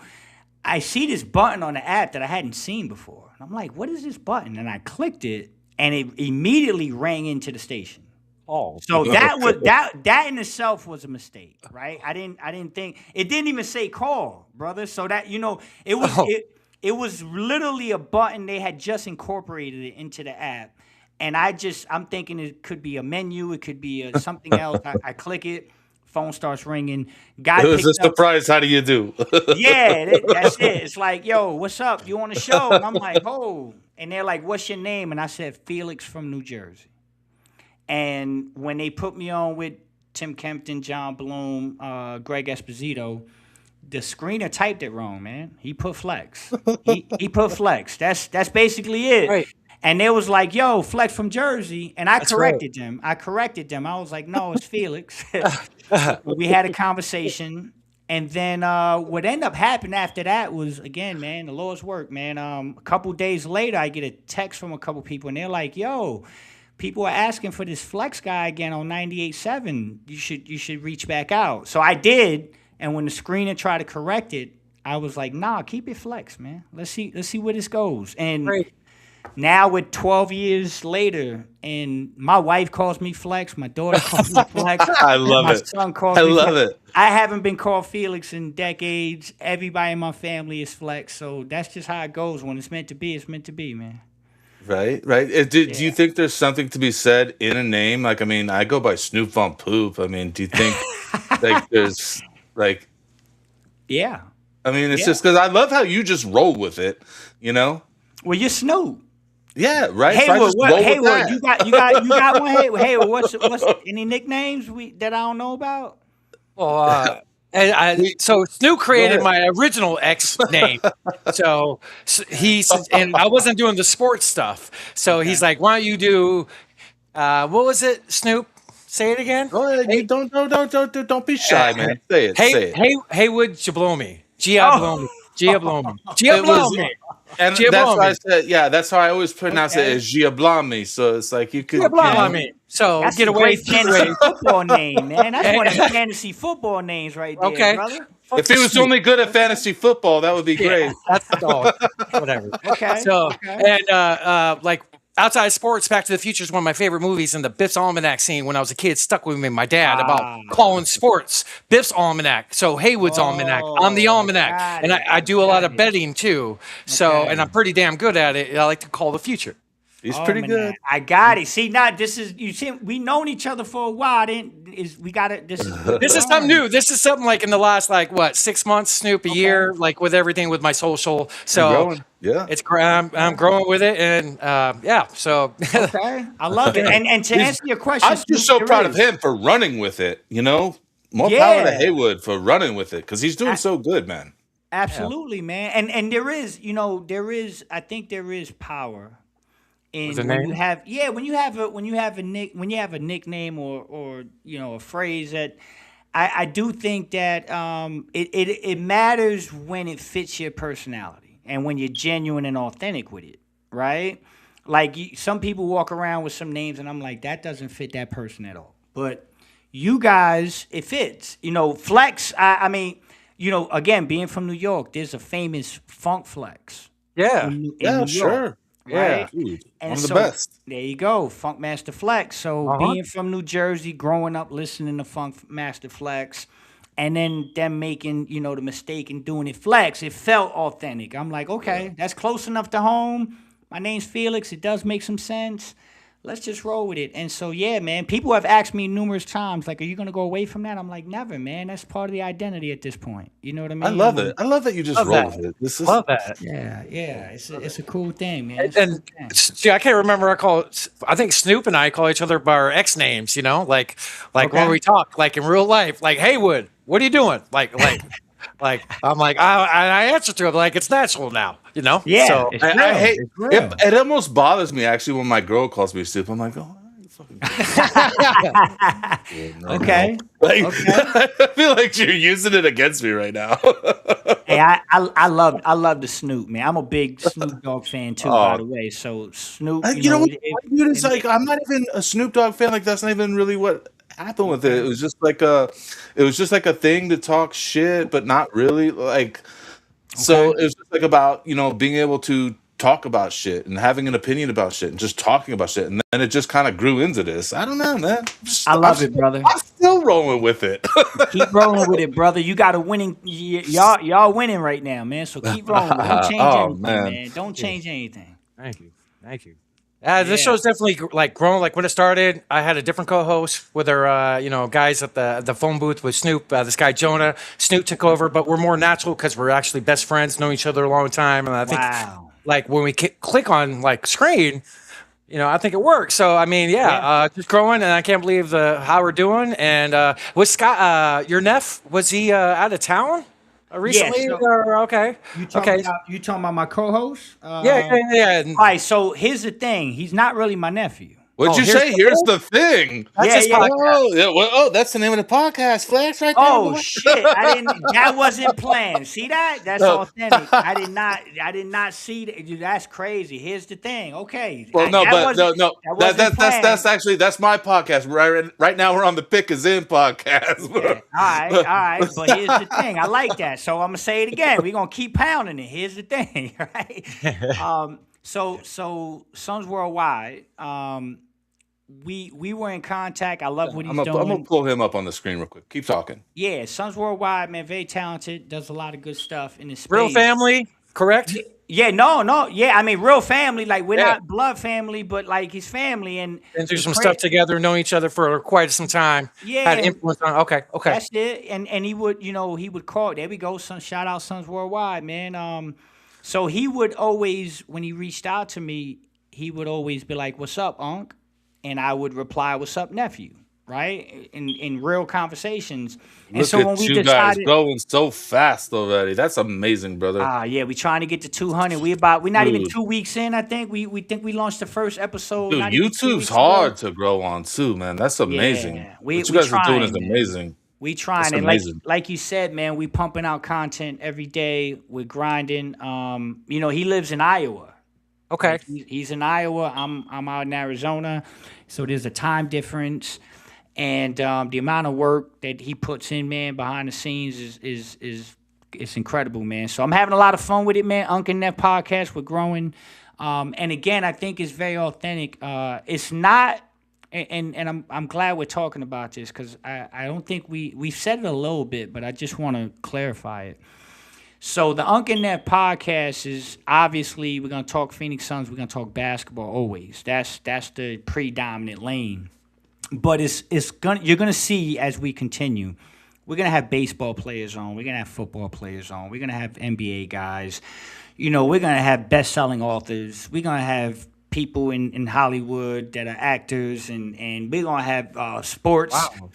I see this button on the app that I hadn't seen before. And I'm like, what is this button? And I clicked it, and it immediately rang into the station. Oh, so that in itself was a mistake, right? I didn't think it didn't even say call, brother. So that it was it was literally a button they had just incorporated it into the app. And I'm thinking it could be a menu. It could be something else. I click it. Phone starts ringing. Guy It was a picks up. surprise. How do you do? Yeah, that's it. It's like, yo, what's up? You on the show? And I'm like, oh. And they're like, what's your name? And I said, Felix from New Jersey. And when they put me on with Tim Kempton, John Bloom, Greg Esposito, the screener typed it wrong, man. He put Flex. He put Flex. That's basically it. Right. And they was like, yo, Flex from Jersey. And I corrected them. I was like, no, it's Felix. We had a conversation. And then what ended up happening after that was, again, man, the Lord's work, man. A couple days later, I get a text from a couple people, and they're like, yo, people are asking for this Flex guy again on 98.7. You should reach back out. So I did. And when the screener tried to correct it, I was like, nah, keep it Flex, man. Let's see where this goes. And now we're 12 years later, and my wife calls me Flex. My daughter calls me Flex. I love my it. son calls me love Flex. it. I haven't been called Felix in decades. Everybody in my family is Flex. So that's just how it goes. When it's meant to be, it's meant to be, man. Right. Do you think there's something to be said in a name? Like, I mean, I go by Snoop on Poop. I mean, do you think like there's like... Yeah. I mean, it's just because I love how you just roll with it, Well, you're Snoop. Yeah, right. Heywood, so Heywood, you got one. Heywood, what's any nicknames that I don't know about? Well, so Snoop created my original X name. So and I wasn't doing the sports stuff. So he's like, why don't you do, what was it, Snoop? Say it again. Go ahead. Hey, don't be shy, man. Say it. Heywood Jablomi. Giablomi. And that's why I said, that's how I always pronounce it as Giablami. So it's like you could. Giablami. So that's get a away great fantasy football name, man. That's one of the fantasy football names right there, brother. If he was only good at fantasy football, that would be great. That's the dog. Whatever. Okay. So okay. and like outside of sports, Back to the Future is one of my favorite movies. And the Biff's Almanac scene when I was a kid stuck with me. My dad about calling sports Biff's Almanac. So Haywood's Almanac. I'm the Almanac, and I do a lot of betting too. So and I'm pretty damn good at it. I like to call the future. He's pretty good. I got it. See, now this is you see, we known each other for a while. We got it. This is something new. This is something like in the last 6 months, Snoop, a year, like with everything with my social. So yeah, it's I'm growing with it, and So okay, I love it. And to answer your question, I'm just so proud of him for running with it. More power to Heywood for running with it because he's doing so good, man. Absolutely, man. And there is, I think there is power. And when you have a nickname or a phrase that I do think that it matters when it fits your personality and when you're genuine and authentic with it, right? Like some people walk around with some names and I'm like, that doesn't fit that person at all. But you guys, it fits. Flex. I mean, again, being from New York, there's a famous Funk Flex. Yeah. In New sure. York. Right? Yeah, one of the best. There you go, Funk Master Flex. So being from New Jersey, growing up listening to Funk Master Flex, and then them making the mistake and doing it Flex, it felt authentic. I'm like, okay, that's close enough to home. My name's Felix. It does make some sense. Let's just roll with it. And so, yeah, man, people have asked me numerous times, like, are you going to go away from that? I'm like, never, man. That's part of the identity at this point. You know what I mean? I love it. I love that you just roll with it. Love that. Yeah. It's a cool thing, man. And see, I can't remember. I think Snoop and I call each other by our ex names. Like when we talk, like in real life, like Heywood, what are you doing? Like I'm like I answer to him like it's natural now. Yeah. So I hate it. Almost bothers me actually when my girl calls me Snoop. I'm like, oh. Okay. I feel like you're using it against me right now. Hey, I love the Snoop, man. I'm a big Snoop Dogg fan too, by the way. So Snoop, it's like I'm not even a Snoop Dogg fan. Like that's not even really what happened with it. It was just like a thing to talk shit, but not really. Like, so it was just like about being able to talk about shit and having an opinion about shit and just talking about shit, and then it just kind of grew into this. I don't know, man. I love it, brother. I'm still rolling with it. Keep rolling with it, brother. You got a winning. Y'all winning right now, man. So keep rolling. Don't change anything, man. Don't change anything. Thank you. This show's definitely like grown. Like when it started, I had a different co-host with our, guys at the phone booth with Snoop. This guy Jonah. Snoop took over, but we're more natural because we're actually best friends, know each other a long time, and I think. Wow. Like when we click on like screen, I think it works. So I mean, just growing, and I can't believe how we're doing. And was Scott, your nephew, was he out of town recently? Okay. You talking about my co-host? Yeah. All right. So here's the thing. He's not really my nephew. What'd you say? Here's the thing. That's That's the name of the podcast, Flex, right there. Oh shit! That wasn't planned. See that? That's authentic. I did not see that. Dude, that's crazy. Here's the thing. Okay. Well, that's my podcast. Right now we're on the Pick Is In podcast. Yeah. All right. But here's the thing. I like that. So I'm gonna say it again. We're gonna keep pounding it. Here's the thing. Right. So Suns Worldwide. We were in contact. I love what he's doing. I'm gonna pull him up on the screen real quick. Keep talking. Yeah, Suns Worldwide, man, very talented. Does a lot of good stuff in this space. Real family, correct? Yeah, no. Yeah, I mean, real family. Like we're not blood family, but like his family and do some stuff together, know each other for quite some time. Yeah, had influence on. Okay. That's it. And he would, he would call. There we go. Shout out Suns Worldwide, man. So he would always, when he reached out to me, he would always be like, "What's up, Unc?" And I would reply, "What's up, nephew?" Right? In real conversations. And Look so at when we you decided, guys going so fast already. That's amazing, brother. Yeah, we trying to get to 200. We're not even 2 weeks in. I think we think we launched the first episode. Dude, YouTube's hard to grow on too, man. That's amazing. Yeah, what you guys are doing is amazing. We trying, and like you said, man, we pumping out content every day. We're grinding. He lives in Iowa. Okay. He's in Iowa. I'm out in Arizona, so there's a time difference. And the amount of work that he puts in, man, behind the scenes is it's incredible, man. So I'm having a lot of fun with it, man. Unc&NefPodcast, we're growing. And again, I think it's very authentic. It's not, and I'm glad we're talking about this because I don't think we've said it a little bit, but I just want to clarify it. So the Unc&Nef podcast is obviously we're gonna talk Phoenix Suns, we're gonna talk basketball always. That's the predominant lane. But you're gonna see as we continue, we're gonna have baseball players on, we're gonna have football players on, we're gonna have NBA guys, we're gonna have best-selling authors, we're gonna have people in Hollywood that are actors, and we're gonna have sports. Wow.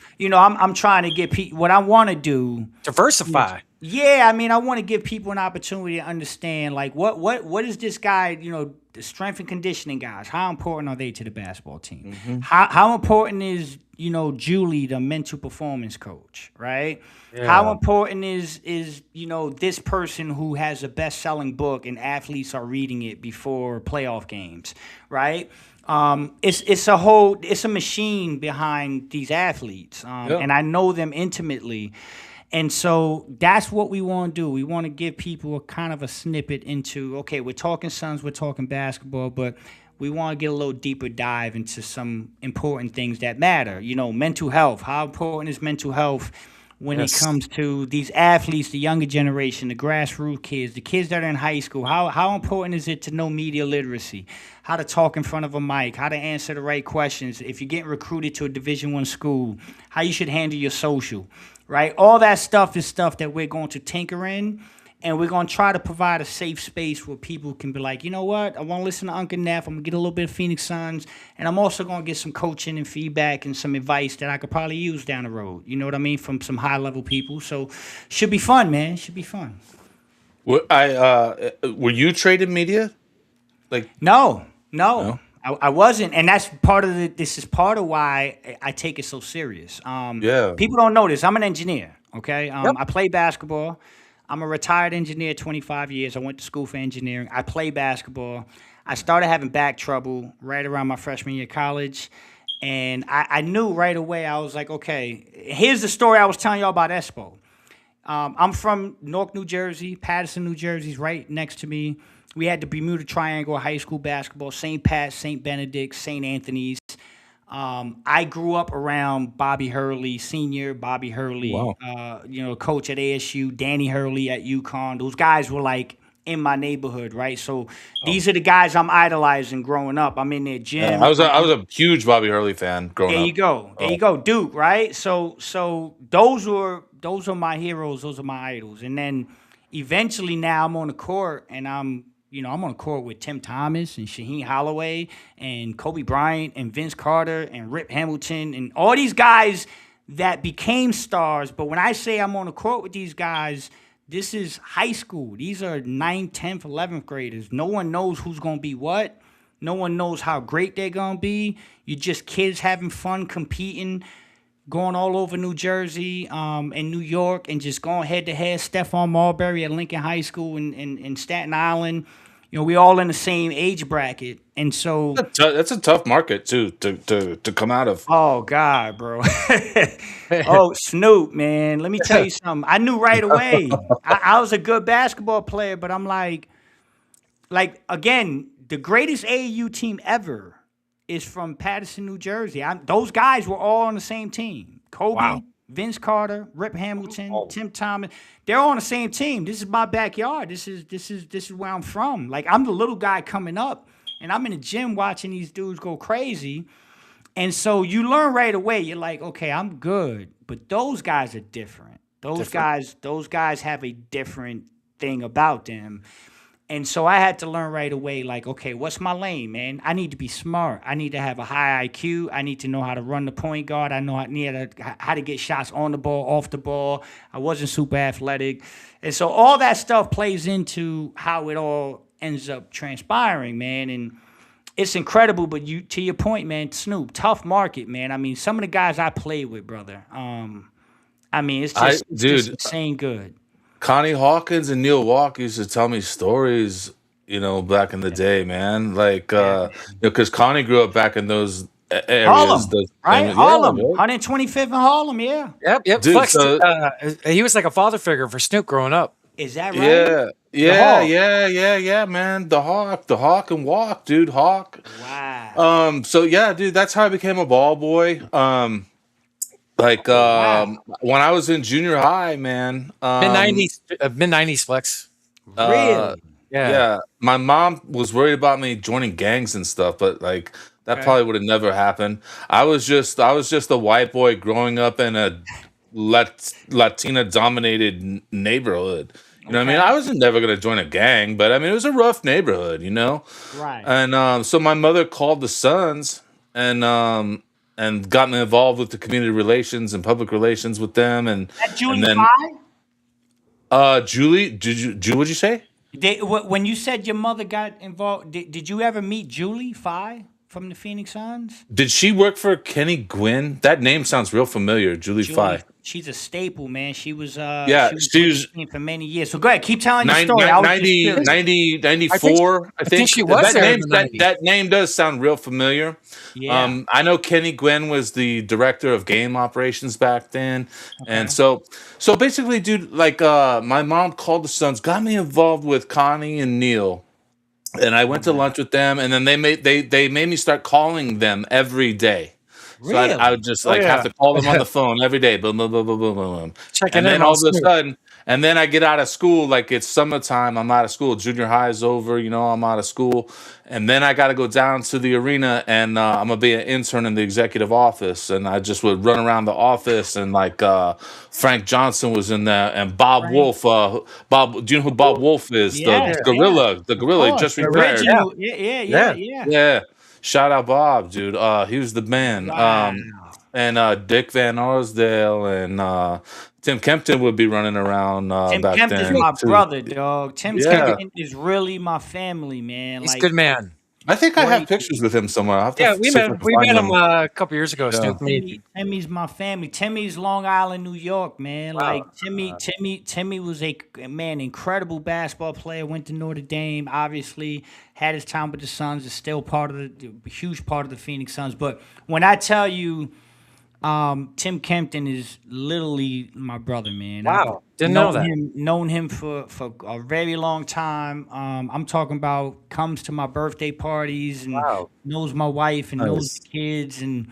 I'm trying to get people. What I want to do, diversify. Yeah, I mean, I want to give people an opportunity to understand, like, what is this guy, the strength and conditioning guys, how important are they to the basketball team? Mm-hmm. How important is, Julie, the mental performance coach, right? Yeah. How important is this person who has a best-selling book and athletes are reading it before playoff games, right? It's a machine behind these athletes, and I know them intimately. And so that's what we want to do. We want to give people a kind of a snippet into, okay, we're talking Suns, we're talking basketball, but we want to get a little deeper dive into some important things that matter. Mental health. How important is mental health when it comes to these athletes, the younger generation, the grassroots kids, the kids that are in high school? How important is it to know media literacy? How to talk in front of a mic, how to answer the right questions. If you're getting recruited to a Division I school, how you should handle your social. Right? All that stuff is stuff that we're going to tinker in, and we're going to try to provide a safe space where people can be like, you know what? I want to listen to Unc&Nef. I'm going to get a little bit of Phoenix Suns, and I'm also going to get some coaching and feedback and some advice that I could probably use down the road. You know what I mean? From some high-level people. So should be fun, man. Should be fun. Were you trading media? No. I wasn't, and that's this is part of why I take it so serious. People don't know this. I'm an engineer, okay? I play basketball. I'm a retired engineer, 25 years. I went to school for engineering. I play basketball. I started having back trouble right around my freshman year of college, and I knew right away. I was like, okay, here's the story I was telling y'all about Espo. I'm from Newark, New Jersey. Paterson, New Jersey's right next to me. We had the Bermuda Triangle high school basketball, St. Pat's, St. Benedict's, St. Anthony's. I grew up around Bobby Hurley, senior Bobby Hurley, coach at ASU, Danny Hurley at UConn. Those guys were like in my neighborhood, right? So these are the guys I'm idolizing growing up. I'm in their gym. Yeah, I was a huge Bobby Hurley fan growing up. There you go, Duke, right? So those are my heroes, those are my idols. And then eventually now I'm on the court, and I'm on the court with Tim Thomas and Shaheen Holloway and Kobe Bryant and Vince Carter and Rip Hamilton and all these guys that became stars. But when I say I'm on the court with these guys, this is high school. These are 9th, 10th, 11th graders. No one knows who's going to be what. No one knows how great they're going to be. You're just kids having fun, competing, going all over New Jersey and New York, and just going head-to-head. Stephon Marbury at Lincoln High School in Staten Island. We all in the same age bracket. And so that's a tough market, too, to come out of. Oh, God, bro. Oh, Snoop, man. Let me tell you something. I knew right away. I was a good basketball player, but I'm like, again, the greatest AAU team ever is from Paterson, New Jersey. Those guys were all on the same team. Kobe, Vince Carter, Rip Hamilton, Tim Thomas. They're all on the same team. This is my backyard. This is where I'm from. Like, I'm the little guy coming up, and I'm in the gym watching these dudes go crazy. And so you learn right away. You're like, okay, I'm good, but those guys are different. Those guys have a different thing about them. And so I had to learn right away, like, okay, what's my lane, man? I need to be smart. I need to have a high IQ. I need to know how to run the point guard. I know how to get shots on the ball, off the ball. I wasn't super athletic. And so all that stuff plays into how it all ends up transpiring, man. And it's incredible. But to your point, man, Snoop, tough market, man. I mean, some of the guys I played with, brother. It's just insane good. ConnieHawkins and NeilWalk used to tell me stories, back in the day, man. Like, because Connie grew up back in those areas. Harlem, right? Yeah, Harlem, bro. 125th in Harlem. Yeah. Yep. Dude, Flex. so He was like a father figure for Snoop growing up. Is that right? yeah, The Hawk. yeah, man. The Hawk and Walk, dude. Hawk. Wow. So yeah, dude, that's how I became a ball boy. When I was in junior high, man. Mid-90s Flex. Really? Yeah. My mom was worried about me joining gangs and stuff, but like that probably would have never happened. I was just a white boy growing up in a Latina dominated neighborhood. You know what I mean? I was never gonna join a gang, but I mean it was a rough neighborhood, you know? Right. And so my mother called the Suns and got me involved with the community relations and public relations with them and Julie then Julie, what'd you say? When you said your mother got involved, did you ever meet Julie Phi from the Phoenix Suns? Did she work for Kenny Gwynn? That name sounds real familiar. Julie Phi. She's a staple, man. She was she was for many years. So go ahead, keep telling your story. 94, I think she was there in the 90s. That name does sound real familiar. Yeah. I know Kenny Gwynn was the director of game operations back then. And so basically, dude, like my mom called the Suns, got me involved with Connie and Neil. And I went to lunch with them, and then they made me start calling them every day. Really? So I would just have to call them on the phone every day. Boom, boom, boom, boom, boom, boom. Checking And then in all on of a Snoop. sudden, and then I get out of school, like it's summertime, I'm out of school. Junior high is over, you know, I'm out of school. And then I got to go down to the arena, and I'm going to be an intern in the executive office. And I just would run around the office, and like Frank Johnson was in there, and Bob Wolf. Bob, do you know who Bob Wolf is? Yeah, the gorilla. The gorilla just retired. Original. Yeah. Shout out Bob, dude. He was the man. Wow. And Dick Van Arsdale and Tim Kempton would be running around Tim back Kempton's then. my too. brother, dog. Tim Yeah. Kempton is really my family, man. He's a Like, good man. I think I have pictures with him somewhere. I'll have to Yeah, we see if I met can find him a couple years ago. Yeah. Snoop. Me. Timmy's my family. Timmy's Long Island, New York, man. Wow. Like Timmy was a incredible basketball player. Went to Notre Dame. Obviously, had his time with the Suns. Is still part of the huge part of the Phoenix Suns. But when I tell you, Tim Kempton is literally my brother, man. Wow, didn't know that. Known him for a very long time. I'm talking about comes to my birthday parties and knows my wife and knows the kids, and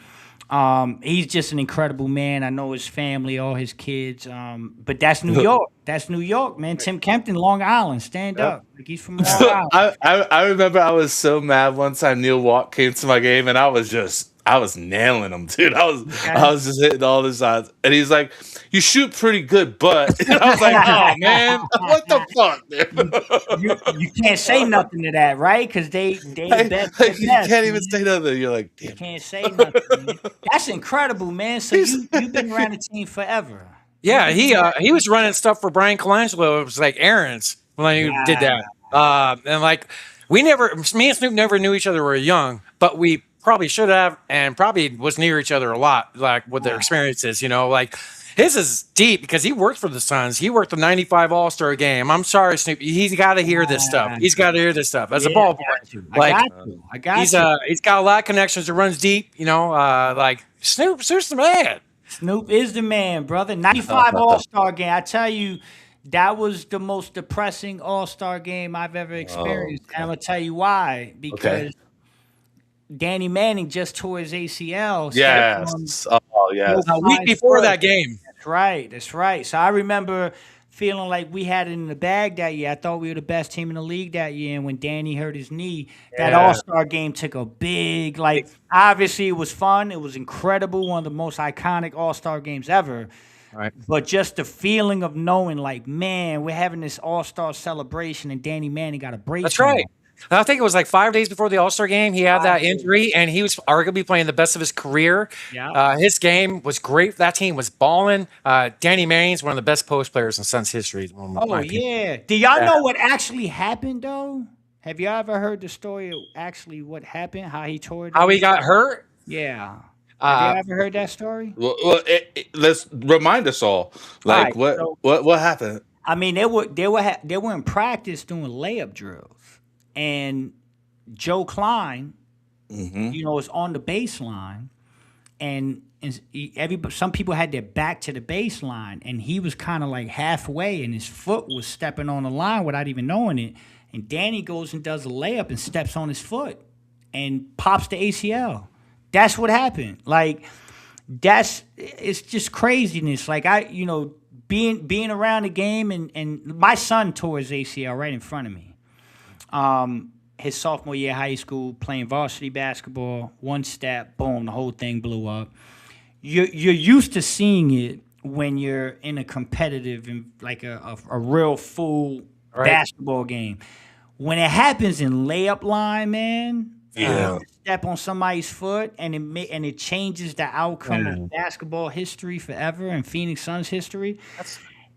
he's just an incredible man. I know his family, all his kids. But that's New York. That's New York, man. Tim Kempton, Long Island, stand up. Like he's from Long Island. I remember I was so mad one time NeilWalk came to my game, and I was nailing him, dude. I was just hitting all the shots. And he's like, "You shoot pretty good, but," and I was like, "Oh man, what the fuck, dude?" You can't say nothing to that, right? Because they bet Like, you can't even say nothing. You're like, You damn. can't say nothing. Man. That's incredible, man. So you've been around the team forever. Yeah, he was running stuff for Brian Colangelo. It was like errands when he did that. And like me and Snoop never knew each other when we were young, but we probably should have, and probably was near each other a lot, like with their experiences, you know, like his is deep because he worked for the Suns. He worked the 95 All-Star game. I'm sorry, Snoop. He's got to hear this stuff. He's got to hear this stuff as a ball boy. I got you. He's got a lot of connections. It runs deep, you know, like Snoop's the man. Snoop is the man, brother. 95 All-Star game. I tell you, that was the most depressing All-Star game I've ever experienced. And I'm going to tell you why. Because Danny Manning just tore his ACL. Yes. Oh, yes. A week before that game. That's right. So I remember feeling like we had it in the bag that year. I thought we were the best team in the league that year. And when Danny hurt his knee, that All-Star game took a big, like, obviously it was fun. It was incredible. One of the most iconic All-Star games ever. Right. But just the feeling of knowing, like, man, we're having this All-Star celebration and Danny Manning got a break. That's right. I think it was like 5 days before the All-Star game. He had that injury, and he was arguably playing the best of his career. Yeah. His game was great. That team was balling. Danny Manning's one of the best post players in Suns history. Oh, yeah. Do y'all know what actually happened, though? Have y'all ever heard the story of actually what happened, how he tore it? How he got hurt? Yeah. Have you ever heard that story? Well, let's remind us all. Like, what happened? I mean, they were in practice doing layup drills, and Joe Klein It's on the baseline, and some people had their back to the baseline, and he was kind of like halfway, and his foot was stepping on the line without even knowing it. And Danny goes and does a layup and steps on his foot and pops the ACL. That's what happened. Like, it's just craziness. Like, being around the game, and my son tore his ACL right in front of me. His sophomore year of high school, playing varsity basketball, one step, boom, the whole thing blew up. You're used to seeing it when you're in a competitive, like a real full basketball game. When it happens in layup line, man, step on somebody's foot and it changes the outcome of basketball history forever and Phoenix Suns history.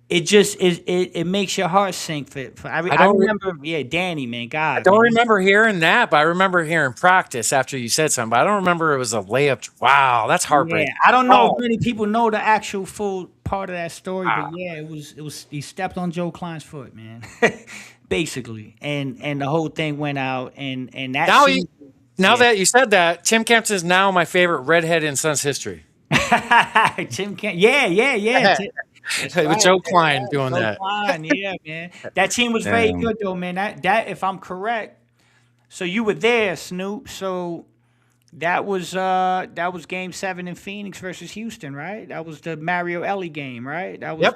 It makes your heart sink. I remember, Danny, man, God. I don't remember hearing that, but I remember hearing practice after you said something. But I don't remember it was a layup. Wow, that's heartbreaking. Yeah, I don't know if many people know the actual full part of that story, but it was he stepped on Joe Klein's foot, man, basically, and the whole thing went out, and that. Now that you said that, Tim Kemp is now my favorite redhead in Suns history. Tim Kemp, yeah. With Joe Klein doing that. Klein, yeah, man. That team was very good, though, man. That, if I'm correct, so you were there, Snoop. So that was Game 7 in Phoenix versus Houston, right? That was the Mario Ellie game, right? That was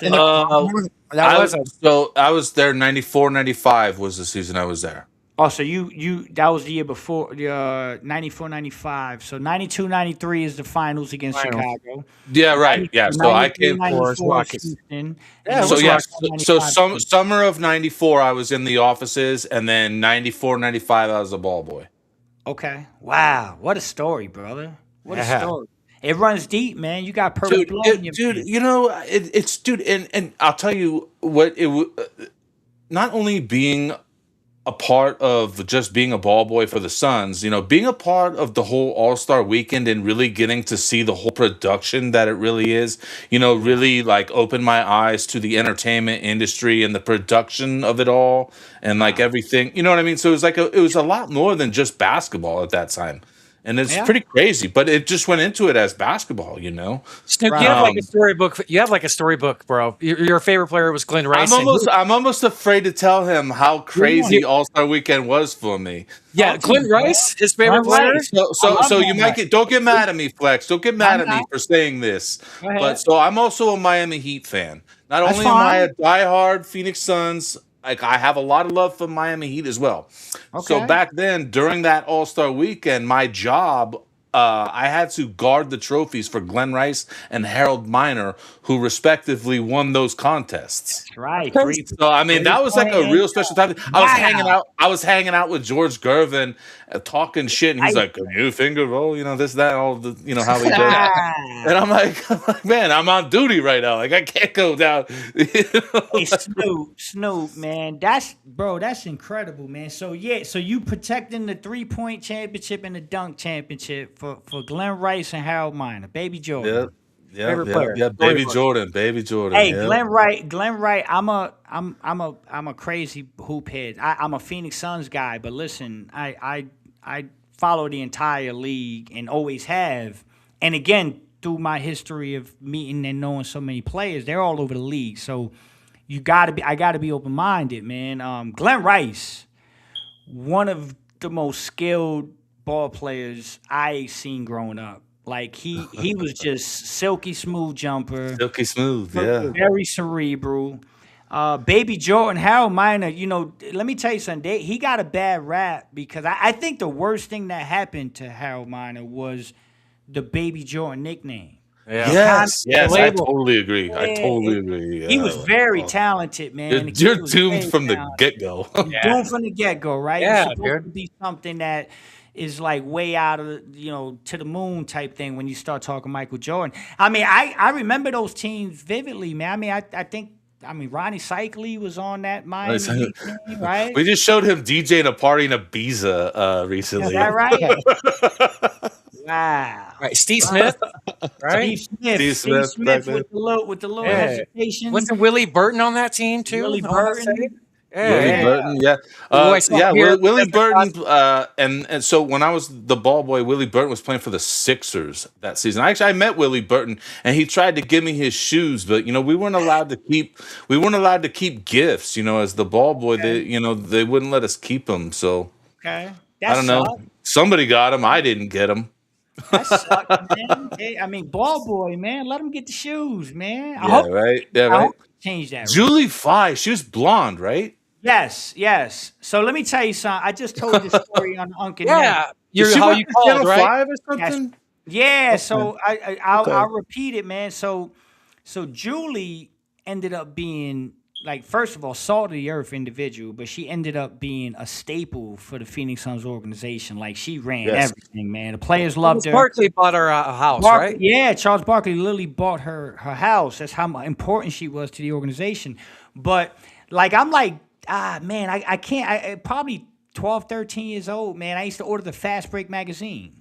So I was there 94-95 was the season I was there. Oh, so you that was the year before, 94-95. So 92-93 is the finals against Chicago. Yeah, right. Yeah, so I came for Houston. So summer of 94 I was in the offices, and then 94-95 I was a ball boy. Okay. Wow. What a story, brother. What a story. It runs deep, man. You got purple blood in your dude, and I'll tell you what, not only being a part of just being a ball boy for the Suns, being a part of the whole All-Star weekend and really getting to see the whole production that it really is, really like opened my eyes to the entertainment industry and the production of it all and like everything, you know what I mean? So it was a lot more than just basketball at that time. And it's pretty crazy, but it just went into it as basketball, Snoop, you have like a storybook. You have like a storybook, bro. Your favorite player was Glenn Rice. I'm almost afraid to tell him how crazy All-Star Weekend was for me. Yeah, Glenn Rice, his favorite player. So you might don't get mad at me, Flex. Don't get mad at me for saying this. But so I'm also a Miami Heat fan. Not only am I a diehard Phoenix Suns, like I have a lot of love for Miami Heat as well. Okay. So back then, during that All-Star weekend, my job, I had to guard the trophies for Glenn Rice and Harold Miner, who respectively won those contests. That's right. So I mean, that was like a real special time. I was hanging out with George Gervin, talking shit, and he's like, "Can you finger roll? This, that, all the, how he does." And I'm like, man, I'm on duty right now. Like I can't go down. Hey, Snoop, man, that's incredible, man. So you protecting the 3-point championship and the dunk championship for Glenn Rice and Harold Miner, Baby Jordan. Yeah, Baby Jordan. Hey, Glenn Wright. I'm a crazy hoop head. I'm a Phoenix Suns guy, but listen, I follow the entire league and always have. And again, through my history of meeting and knowing so many players, they're all over the league. So I gotta be open minded, man. Glenn Rice, one of the most skilled ball players I seen growing up. Like he was just silky smooth jumper. Silky smooth, yeah. Very cerebral. Baby Jordan, Harold Miner, let me tell you something. He got a bad rap because I think the worst thing that happened to Harold Miner was the Baby Jordan nickname. Yeah. Yes, I totally agree. Yeah. He was very talented, man. You're doomed from the get-go. Doomed from the get-go, right? Yeah, it's supposed to be something that is like way out of, to the moon type thing when you start talking Michael Jordan. I mean, I remember those teams vividly, man. I mean, I think Ronnie Cycli was on that Miami team, right? We just showed him DJing a party in Ibiza recently. Is that right? Wow. Right, Steve Smith, right? Steve Smith with the little hesitation. Wasn't Willie Burton on that team too? Willie Burton. Willie Burton, yeah, Voice up yeah. here. Willie Burton, and so when I was the ball boy, Willie Burton was playing for the Sixers that season. I met Willie Burton, and he tried to give me his shoes, but we weren't allowed to keep gifts. As the ball boy, they wouldn't let us keep them. So Okay. I don't know. Somebody got them. I didn't get them. That sucks, man. I mean, ball boy, man. Let him get the shoes, man. I Yeah, hope, right. Yeah, I right. hope they change that. Julie Phi, she was blonde, right? Yes. So let me tell you something. I just told this story on Unc&Nef. Yeah, Is she how on you called, Channel right? 5 or something? Yeah. So I'll Okay. repeat it, man. So Julie ended up being, like, first of all, salt of the earth individual, but she ended up being a staple for the Phoenix Suns organization. Like, she ran everything, man. The players loved her. Barkley bought her a house, right? Yeah, Charles Barkley literally bought her house. That's how important she was to the organization. But, like, I'm like, man, I can't. I probably 12, 13 years old, man. I used to order the Fast Break magazine.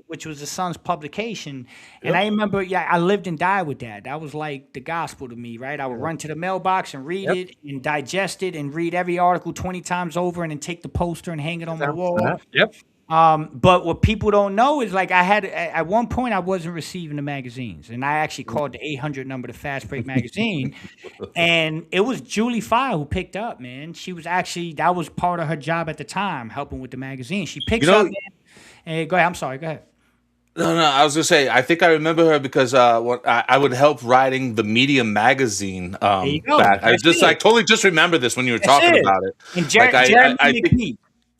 Which was the Sun's publication. And I remember, I lived and died with that. That was like the gospel to me, right? I would run to the mailbox and read it and digest it and read every article 20 times over and then take the poster and hang it on my wall. Yep. But what people don't know is, like, I had, at one point, I wasn't receiving the magazines. And I actually called the 800 number to Fast Break magazine. And it was Julie Phi who picked up, man. She was actually, that was part of her job at the time, helping with the magazine. She picks up, man. Hey, go ahead. I'm sorry. Go ahead. No, I was gonna say. I think I remember her because I would help writing the Media magazine. There you go. Back. I totally just remember this when you were talking about it. And Jeremy McPeak.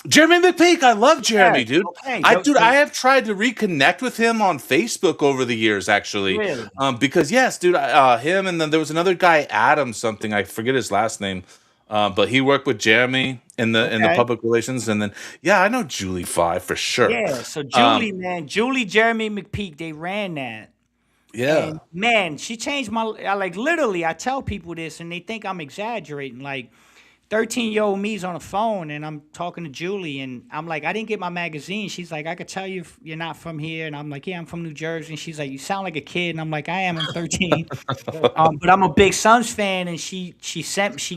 Jeremy McPeak, I love Jeremy, dude. Okay. I have tried to reconnect with him on Facebook over the years, actually. Really? Because yes, dude, him and then there was another guy, Adam something. I forget his last name. But he worked with Jeremy in the public relations, and then I know Julie Phi for sure. Yeah, so Julie, man, Jeremy McPeak, they ran that. Yeah, and, man, she changed my literally. I tell people this, and they think I'm exaggerating. Like, 13-year-old me's on the phone, and I'm talking to Julie, and I'm like, I didn't get my magazine. She's like, I could tell you if you're not from here, and I'm like, yeah, I'm from New Jersey. And she's like, you sound like a kid, and I'm like, I am. I'm 13, but I'm a big Suns fan. And she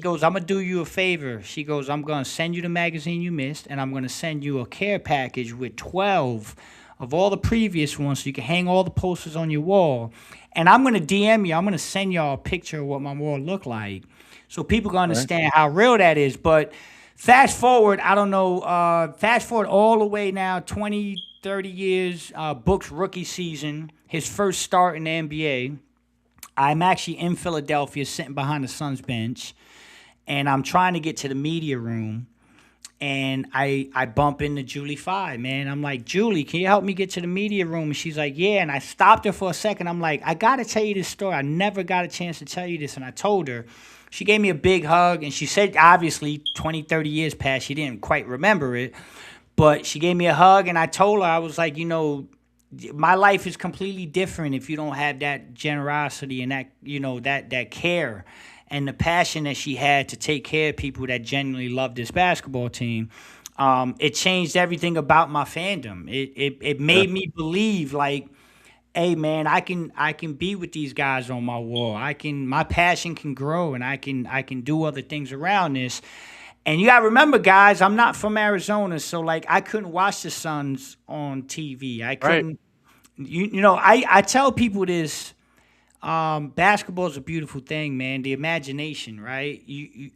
goes, I'm gonna do you a favor. She goes, I'm gonna send you the magazine you missed, and I'm gonna send you a care package with 12 of all the previous ones, so you can hang all the posters on your wall. And I'm gonna DM you. I'm gonna send y'all a picture of what my wall looked like, so people can understand how real that is. But fast forward, I don't know, fast forward all the way now, 20, 30 years, Book's rookie season, his first start in the NBA. I'm actually in Philadelphia sitting behind the Suns bench, and I'm trying to get to the media room, and I bump into Julie Phi, man. I'm like, Julie, can you help me get to the media room? And she's like, yeah. And I stopped her for a second. I'm like, I got to tell you this story. I never got a chance to tell you this. And I told her. She gave me a big hug, and she said, obviously, 20, 30 years passed. She didn't quite remember it, but she gave me a hug, and I told her, I was like, my life is completely different if you don't have that generosity and that, that care and the passion that she had to take care of people that genuinely loved this basketball team. It changed everything about my fandom. It made me believe, like, hey, man, I can be with these guys on my wall. My passion can grow, and I can do other things around this. And you gotta remember, guys, I'm not from Arizona, so, like, I couldn't watch the Suns on TV. I couldn't. Right. I tell people this. Basketball is a beautiful thing, man. The imagination, right?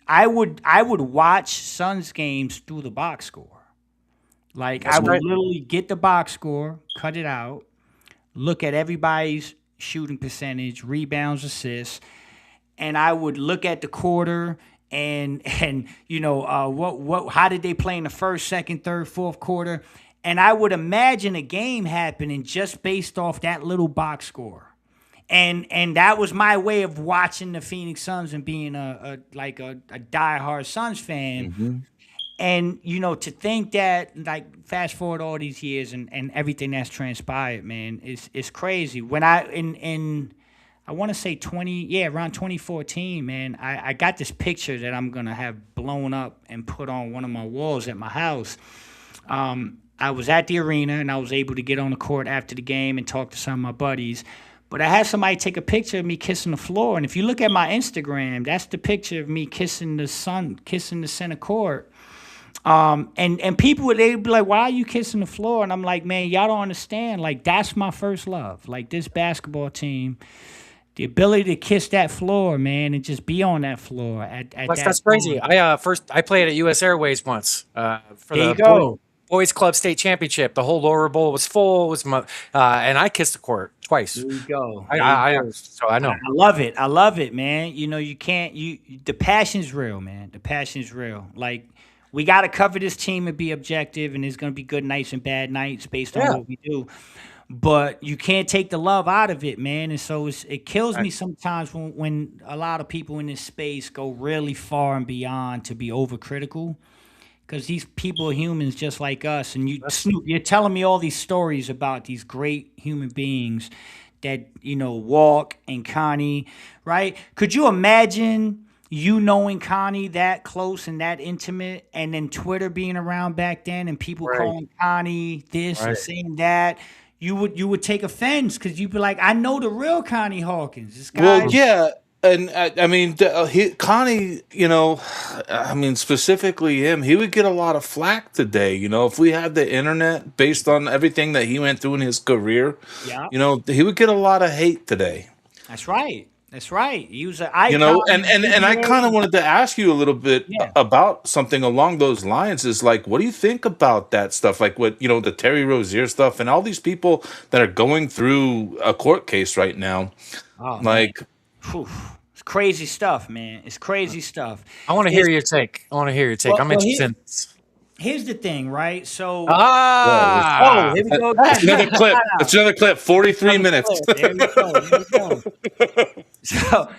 I would watch Suns games through the box score. Like, I would literally get the box score, cut it out, look at everybody's shooting percentage, rebounds, assists, and I would look at the quarter and how did they play in the first, second, third, fourth quarter, and I would imagine a game happening just based off that little box score, and that was my way of watching the Phoenix Suns and being a diehard Suns fan. Mm-hmm. And, to think that, like, fast forward all these years and everything that's transpired, man, is crazy. When I want to say around 2014, man, I got this picture that I'm going to have blown up and put on one of my walls at my house. I was at the arena, and I was able to get on the court after the game and talk to some of my buddies. But I had somebody take a picture of me kissing the floor, and if you look at my Instagram, that's the picture of me kissing the center court. And people, they'd be like, why are you kissing the floor? And I'm like, man, y'all don't understand. Like, that's my first love. Like, this basketball team, the ability to kiss that floor, man, and just be on that floor. That's crazy. I played at US Airways once for there the Boys Club State Championship. The whole lower bowl was full. And I kissed the court twice. There you go. So I know. I love it. I love it, man. You know, the passion's real, man. The passion's real. Like, we got to cover this team and be objective, and there's going to be good nights and bad nights based on what we do. But you can't take the love out of it, man. And so it kills me sometimes when a lot of people in this space go really far and beyond to be overcritical, because these people are humans just like us. And Snoop, you're telling me all these stories about these great human beings that, you know, walk and Connie, right? Could you imagine you knowing Connie that close and that intimate, and then Twitter being around back then and people calling Connie this and saying that? You would take offense because you'd be like, I know the real ConnieHawkins. This guy. Well, yeah. And I mean, Connie, you know, I mean, specifically him, he would get a lot of flack today. You know, if we had the internet based on everything that he went through in his career, you know, he would get a lot of hate today. That's right. That's right. He was an icon. You know, and I kind of wanted to ask you a little bit about something along those lines. Is like, what do you think about that stuff? Like, what, you know, the Terry Rozier stuff and all these people that are going through a court case right now. Oh, like, it's crazy stuff, man. It's crazy stuff. I want to hear your take. I'm interested in this. Here's the thing, right? So, here we go. That's another clip. That's another clip. 43 minutes. There we go. So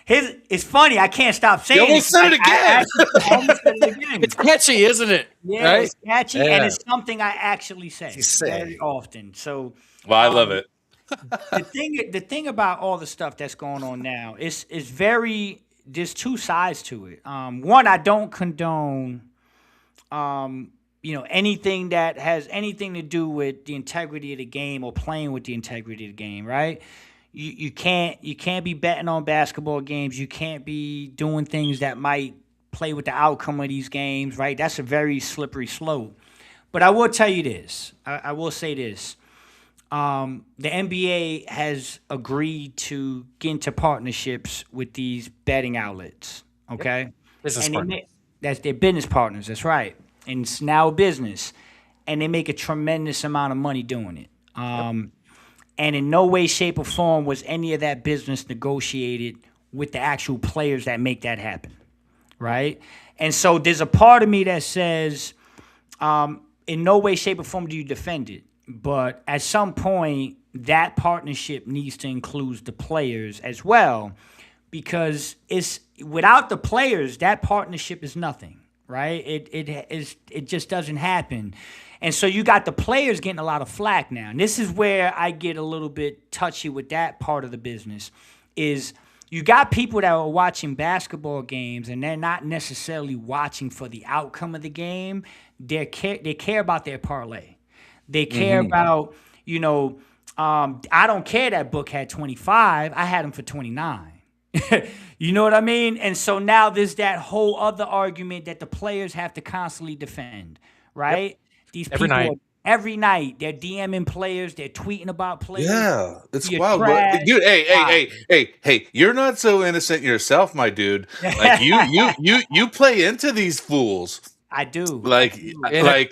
it's funny. I can't stop saying. You almost said it again. I almost said it again. It's catchy, isn't it? Yeah, right? It's catchy, and it's something I actually say very often. So, well, I love it. The thing about all the stuff that's going on now is very. There's two sides to it. One, I don't condone. You know, anything that has anything to do with the integrity of the game or playing with the integrity of the game, right? You can't be betting on basketball games. You can't be doing things that might play with the outcome of these games, right? That's a very slippery slope. But I will tell you this. I will say this. The NBA has agreed to get into partnerships with these betting outlets, okay? That's their business partners. That's right. And it's now a business. And they make a tremendous amount of money doing it. And in no way, shape, or form was any of that business negotiated with the actual players that make that happen, right? And so there's a part of me that says, in no way, shape, or form do you defend it. But at some point, that partnership needs to include the players as well, because it's without the players, that partnership is nothing, right? It just doesn't happen. And so you got the players getting a lot of flack now. And this is where I get a little bit touchy with that part of the business, is you got people that are watching basketball games and they're not necessarily watching for the outcome of the game. They care about their parlay. They care about, you know, I don't care that Book had 25. I had him for 29. You know what I mean? And so now there's that whole other argument that the players have to constantly defend, right? Yep. These people every night they're DMing players, they're tweeting about players. Yeah, it's wild, dude. Hey, you're not so innocent yourself, my dude. Like you play into these fools. I do. Like, I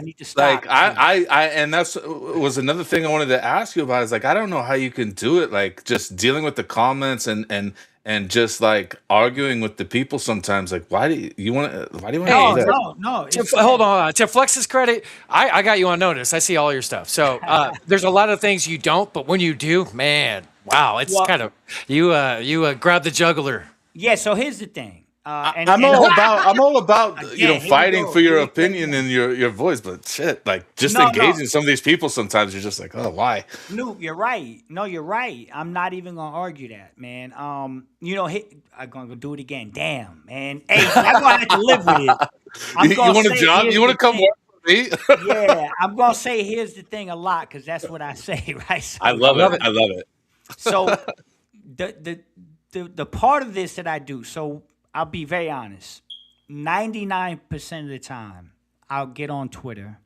need to stop. Like, I and that's was another thing I wanted to ask you about. Is like, I don't know how you can do it. Like, just dealing with the comments and just like arguing with the people sometimes. Like, why do you want to do that? No. Hold on. To Flex's credit, I got you on notice. I see all your stuff. So there's a lot of things you don't, but when you do, man, wow, it's kind of you grab the juggler. Yeah. So here's the thing. I'm all about you know, fighting for your opinion and your voice, but shit, like just engaging some of these people sometimes you're just like, oh, why? No, you're right. No, you're right. I'm not even gonna argue that, man. You know, I'm gonna do it again. Damn, man. Hey, I'm gonna have to live with it. You want to job? You want to come work for See? Yeah, I'm gonna say here's the thing a lot because that's what I say, right? So, I love it. I love it. so the part of this that I do, so I'll be very honest. 99% of the time, I'll get on Twitter.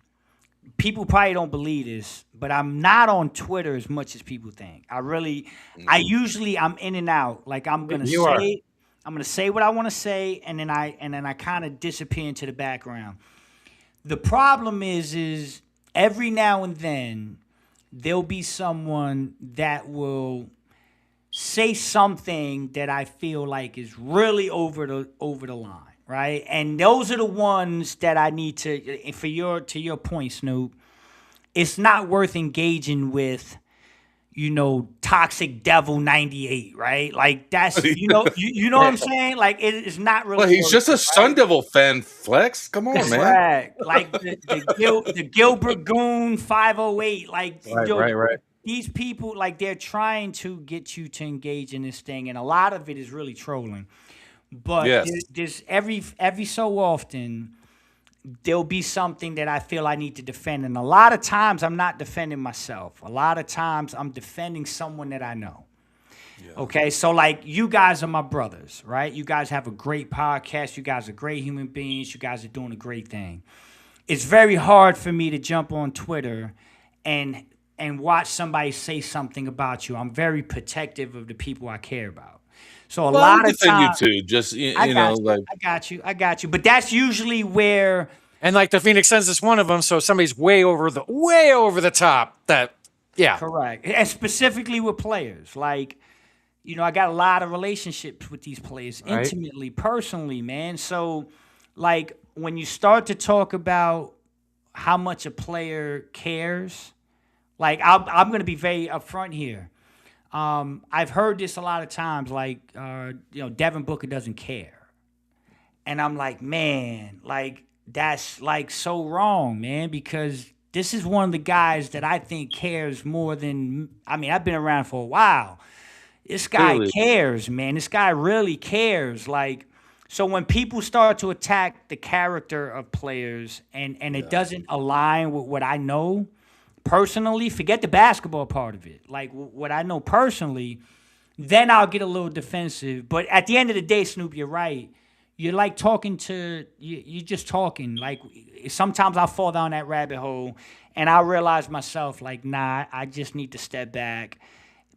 People probably don't believe this, but I'm not on Twitter as much as people think. I'm in and out. Like I'm gonna say what I want to say, and then I kind of disappear into the background. The problem is every now and then there'll be someone that will say something that I feel like is really over the line, right? And those are the ones that I need to. To your point, Snoop, it's not worth engaging with. Toxic Devil 98, right? Like that's you know what I'm saying? Like it's not really. Well, he's just a Sun Devil fan, Flex. Come on, man. Right. Like the Gilbert Goon 508. Like right. These people, like they're trying to get you to engage in this thing, and a lot of it is really trolling. But there's every so often there'll be something that I feel I need to defend. And a lot of times I'm not defending myself. A lot of times I'm defending someone that I know. Yeah. Okay, so like you guys are my brothers, right? You guys have a great podcast. You guys are great human beings. You guys are doing a great thing. It's very hard for me to jump on Twitter and watch somebody say something about you. I'm very protective of the people I care about. So a lot of times, you too. Just I got you. But that's usually where, and like the Phoenix Suns is one of them. So somebody's way over the top. Correct. And specifically with players, like I got a lot of relationships with these players intimately, personally, man. So like when you start to talk about how much a player cares, like I'm going to be very upfront here. I've heard this a lot of times, like, DevinBooker doesn't care. And I'm like, man, like, that's, like, so wrong, man, because this is one of the guys that I think cares more than, I've been around for a while. This guy cares, man. This guy really cares. Like, so when people start to attack the character of players and it doesn't align with what I know, personally, forget the basketball part of it. Like what I know personally, then I'll get a little defensive. But at the end of the day, Snoop, you're right. You're like talking to you're just talking. Like sometimes I'll fall down that rabbit hole, and I'll realize myself like, nah, I just need to step back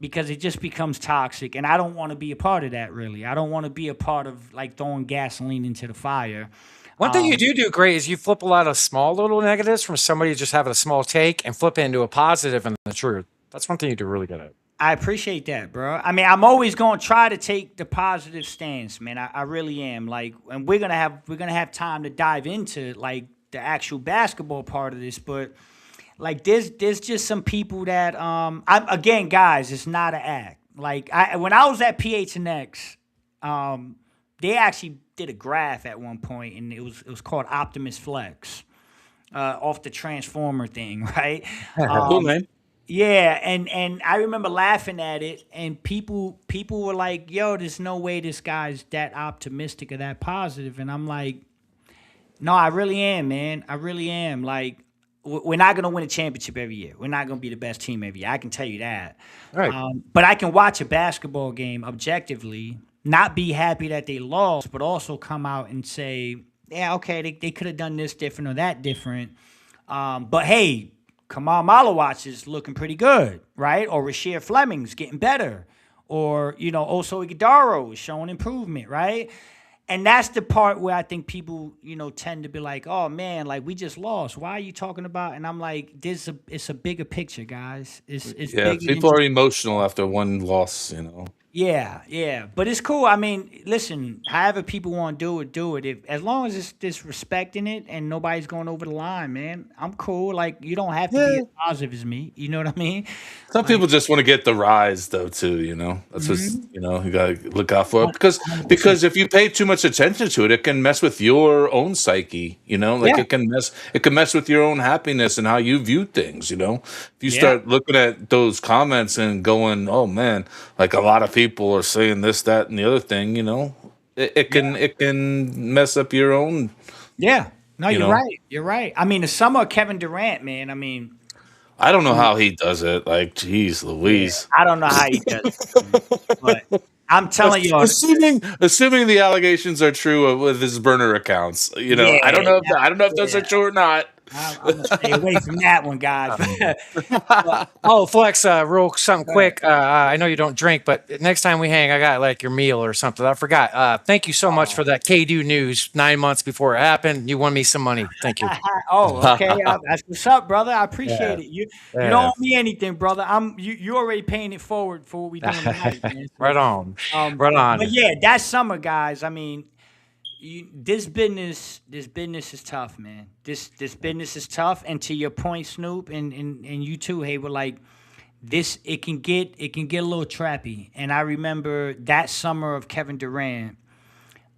because it just becomes toxic, and I don't want to be a part of that. Really, I don't want to be a part of like throwing gasoline into the fire. One thing you do great is you flip a lot of small little negatives from somebody just having a small take and flip it into a positive and the truth. That's one thing you do really good at. I appreciate that, bro. I'm always going to try to take the positive stance, man. I really am. Like, and we're gonna have time to dive into like the actual basketball part of this, but like there's just some people that again, guys, it's not an act. Like when I was at PHNX, they actually did a graph at one point, and it was called Optimus Flex, off the Transformer thing, right? Cool, man. Yeah, and I remember laughing at it, and people were like, "Yo, there's no way this guy's that optimistic or that positive," and I'm like, "No, I really am, man. I really am. Like, we're not gonna win a championship every year. We're not gonna be the best team every year. I can tell you that. Right. But I can watch a basketball game objectively." Not be happy that they lost, but also come out and say, yeah, okay, they could have done this different or that different. But hey, Kamal Malawatch is looking pretty good, right? Or Rasheed Fleming's getting better. Or, Oso Iguodala is showing improvement, right? And that's the part where I think people, tend to be like, oh, man, like, we just lost. Why are you talking about? And I'm like, it's a bigger picture, guys. It's bigger people are emotional after one loss, Yeah, but it's cool. Listen, however people want to do it. As long as it's just respecting it and nobody's going over the line, man, I'm cool. Like, you don't have to be as positive as me. You know what I mean? Some people just want to get the rise, though, too. That's what you gotta look out for it because if you pay too much attention to it, it can mess with your own psyche. It can mess with your own happiness and how you view things. If you start looking at those comments and going, oh man, like a lot of people are saying this, that, and the other thing, it can mess up your own No, you you're know? right. You're right. I mean, the summer of Kevin Durant, man. I mean, I don't know how he does it. Like, geez, yeah, Louise. I don't know how he does it, man. But I'm telling you, Assuming the allegations are true with his burner accounts, yeah, I don't know if those are true or not. I'm gonna stay away from that one, guys. Oh, Flex, real something quick. I know you don't drink, but next time we hang, I got like your meal or something. I forgot. Thank you so much for that KDU news 9 months before it happened. You won me some money. Thank you. Oh, okay. That's what's up, brother. I appreciate it. You Yeah. don't owe me anything, brother. You already paying it forward for what we doing tonight, man. So, Right on. Right on. But yeah, that summer, guys. I mean, this business is tough, man. This business is tough. And to your point, Snoop, and you too, Heywood, like this, it can get a little trappy. And I remember that summer of Kevin Durant,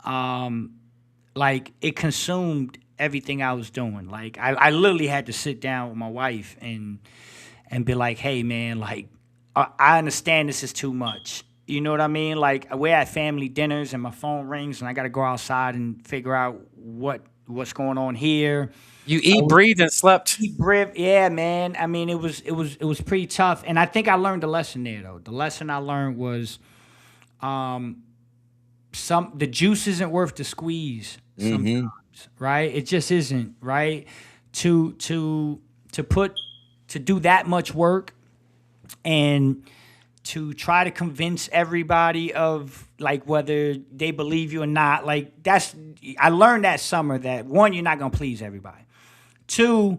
like it consumed everything I was doing. Like I literally had to sit down with my wife and be like, hey man, like I understand this is too much. You know what I mean? Like we're at family dinners and my phone rings and I got to go outside and figure out what's going on here. You eat, breathe, and slept. Yeah, man. I mean, it was pretty tough, and I think I learned a lesson there though. The lesson I learned was, the juice isn't worth the squeeze sometimes, right? It just isn't, right? To do that much work and to try to convince everybody of like whether they believe you or not, like I learned that summer that one, you're not gonna please everybody. Two,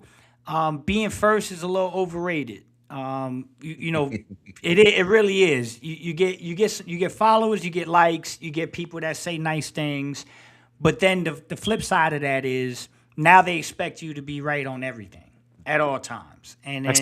being first is a little overrated. It really is. You get followers, you get likes, you get people that say nice things, but then the flip side of that is now they expect you to be right on everything at all times, and then,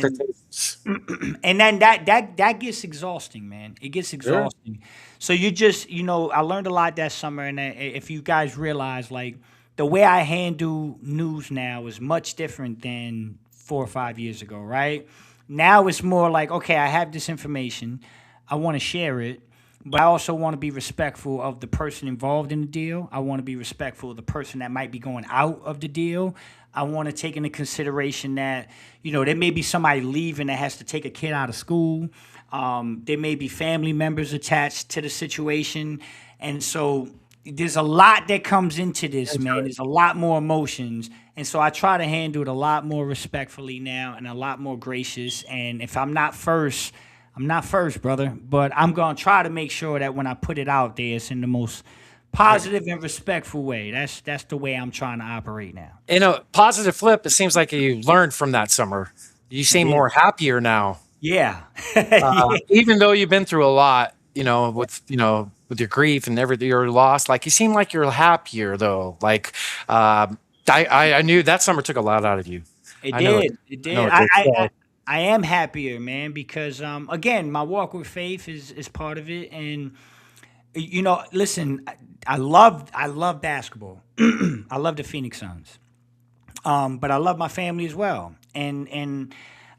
and then that gets exhausting, man. It gets exhausting. Sure. So you just I learned a lot that summer, and if you guys realize, like the way I handle news now is much different than 4 or 5 years ago, right? Now it's more like, okay, I have this information, I want to share it, but I also want to be respectful of the person involved in the deal. I want to be respectful of the person that might be going out of the deal. I want to take into consideration that, there may be somebody leaving that has to take a kid out of school. There may be family members attached to the situation. And so there's a lot that comes into this, man. There's a lot more emotions. And so I try to handle it a lot more respectfully now and a lot more gracious. And if I'm not first, I'm not first, brother. But I'm going to try to make sure that when I put it out there, it's in the most positive and respectful way. That's the way I'm trying to operate now. Positive flip, it seems like you learned from that summer. You seem more happier now. Yeah. Even though you've been through a lot, with your grief and everything, your loss, like you seem like you're happier though. Like I knew that summer took a lot out of you. It did. I am happier, man, because again, my walk with faith is part of it. And listen, I love basketball. I love the Phoenix Suns. But I love my family as well. And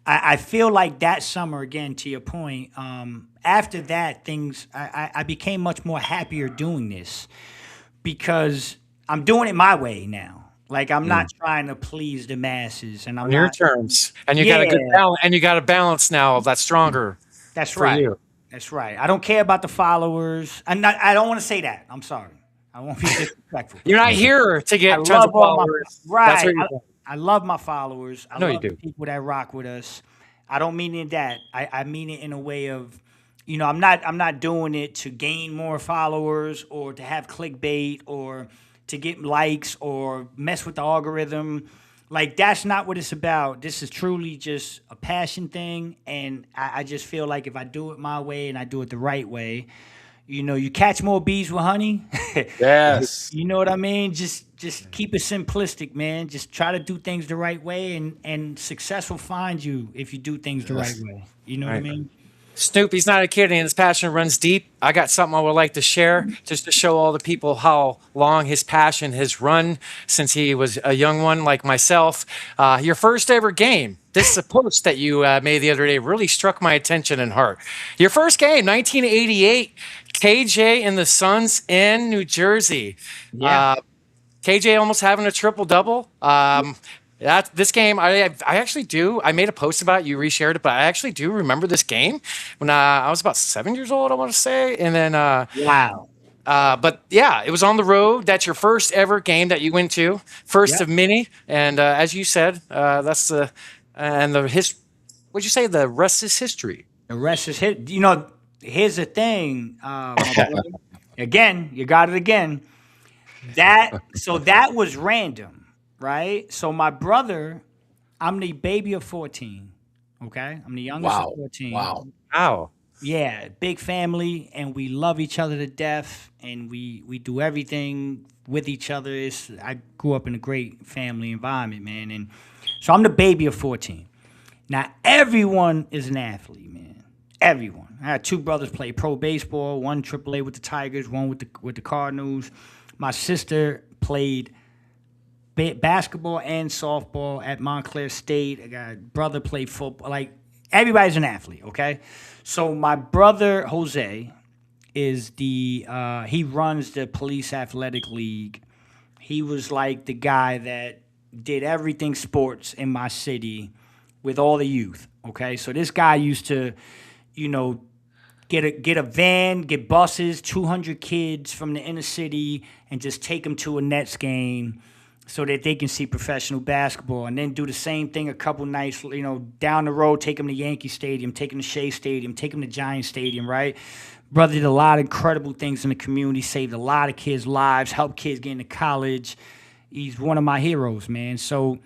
I feel like that summer, again, to your point, after that, I became much more happier doing this because I'm doing it my way now. Like I'm not trying to please the masses, and I'm on your terms. And you got a good balance, and you got a balance now that's stronger. That's right. You. That's right. I don't care about the followers. I don't want to say that. I'm sorry. I won't be disrespectful. You're not here to get tons of followers. Right. I love my followers. I love the people that rock with us. I don't mean it that. I mean it in a way of, I'm not doing it to gain more followers or to have clickbait or to get likes or mess with the algorithm. Like, that's not what it's about. This is truly just a passion thing, and I just feel like if I do it my way and I do it the right way, you catch more bees with honey. Yes. You know what I mean? Just keep it simplistic, man. Just try to do things the right way, and success will find you if you do things the right way. You know what I mean? Snoop, he's not a kid, and his passion runs deep. I got something I would like to share just to show all the people how long his passion has run since he was a young one like myself. Your first ever game. This is a post that you made the other day. Really struck my attention and heart. Your first game, 1988, KJ and the Suns in New Jersey. Yeah. KJ almost having a triple double. This game, I actually do. I made a post about it. You reshared it, but I actually do remember this game when I was about 7 years old, I want to say. And then, Wow. but yeah, it was on the road. That's your first ever game that you went to, first of many. And as you said, that's the what'd you say? The rest is history. The rest is hit. You know, here's the thing. My brother. Again, you got it again. That was random, right? So my brother, I'm the baby of 14. Okay, I'm the youngest of 14. Wow. Yeah, big family, and we love each other to death, and we do everything with each other. I grew up in a great family environment, man, and so I'm the baby of 14. Now everyone is an athlete, man. Everyone. I had two brothers play pro baseball, one AAA with the Tigers, one with the Cardinals. My sister played basketball and softball at Montclair State. I got a brother played football. Like, everybody's an athlete, okay? So my brother, Jose, is he runs the Police Athletic League. He was like the guy that did everything sports in my city with all the youth, okay? So this guy used to, get a van, get buses, 200 kids from the inner city, and just take them to a Nets game so that they can see professional basketball, and then do the same thing a couple nights, down the road, take them to Yankee Stadium, take them to Shea Stadium, take them to Giant Stadium, right? Brother did a lot of incredible things in the community, saved a lot of kids' lives, helped kids get into college. He's one of my heroes, man. So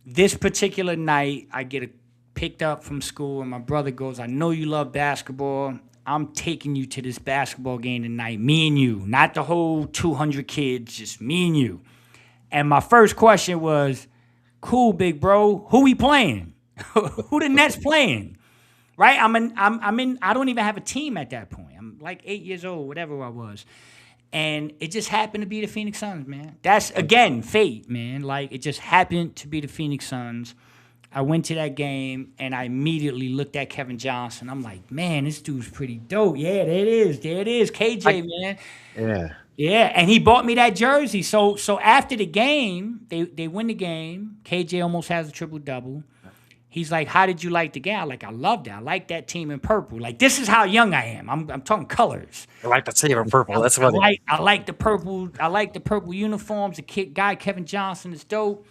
this particular night, I get picked up from school, and my brother goes, I know you love basketball. I'm taking you to this basketball game tonight, me and you, not the whole 200 kids, just me and you. And my first question was, cool, big bro, who we playing? Who the Nets playing? Right? I don't even have a team at that point. I'm like 8 years old, whatever I was. And it just happened to be the Phoenix Suns, man. That's, again, fate, man. Like, it just happened to be the Phoenix Suns. I went to that game, and I immediately looked at Kevin Johnson. I'm like, man, this dude's pretty dope. Yeah, there it is. There it is. KJ, man. Yeah. Yeah, and he bought me that jersey. So after the game, they win the game. KJ almost has a triple-double. He's like, how did you like the game? I'm like, I loved it. I like that team in purple. Like, this is how young I am. I'm talking colors. I like the team in purple. That's what I like the purple. I like the purple uniforms. The guy, Kevin Johnson, is dope.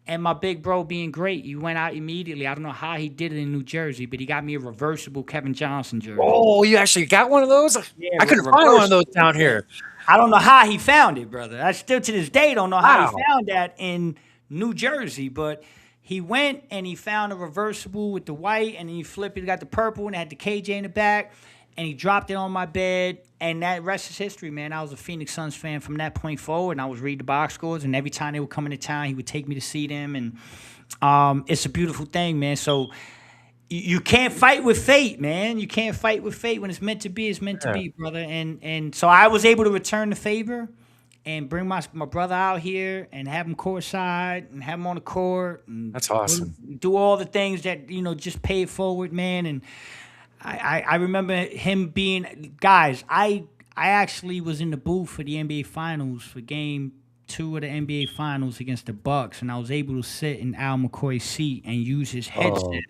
And my big bro being great, he went out immediately. I don't know how he did it in New Jersey, but he got me a reversible Kevin Johnson jersey. Oh, you actually got one of those? Yeah, I couldn't find one of those down here. I don't know how he found it, brother. I still to this day don't know how he found that in New Jersey, but he went and he found a reversible with the white, and then he flipped it, got the purple, and it had the KJ in the back, and he dropped it on my bed, and that rest is history, man. I was a Phoenix Suns fan from that point forward, and I was reading the box scores, and every time they would come into town, he would take me to see them, and it's a beautiful thing, man. So you can't fight with fate, man. You can't fight with fate. When it's meant to be, it's meant to be, brother. And so I was able to return the favor and bring my brother out here and have him courtside and have him on the court. And that's awesome. Do all the things that, just pay it forward, man. And I remember him being, guys, I actually was in the booth for the NBA Finals for Game 2 of the NBA Finals against the Bucks, and I was able to sit in ALMcCoy's seat and use his headset.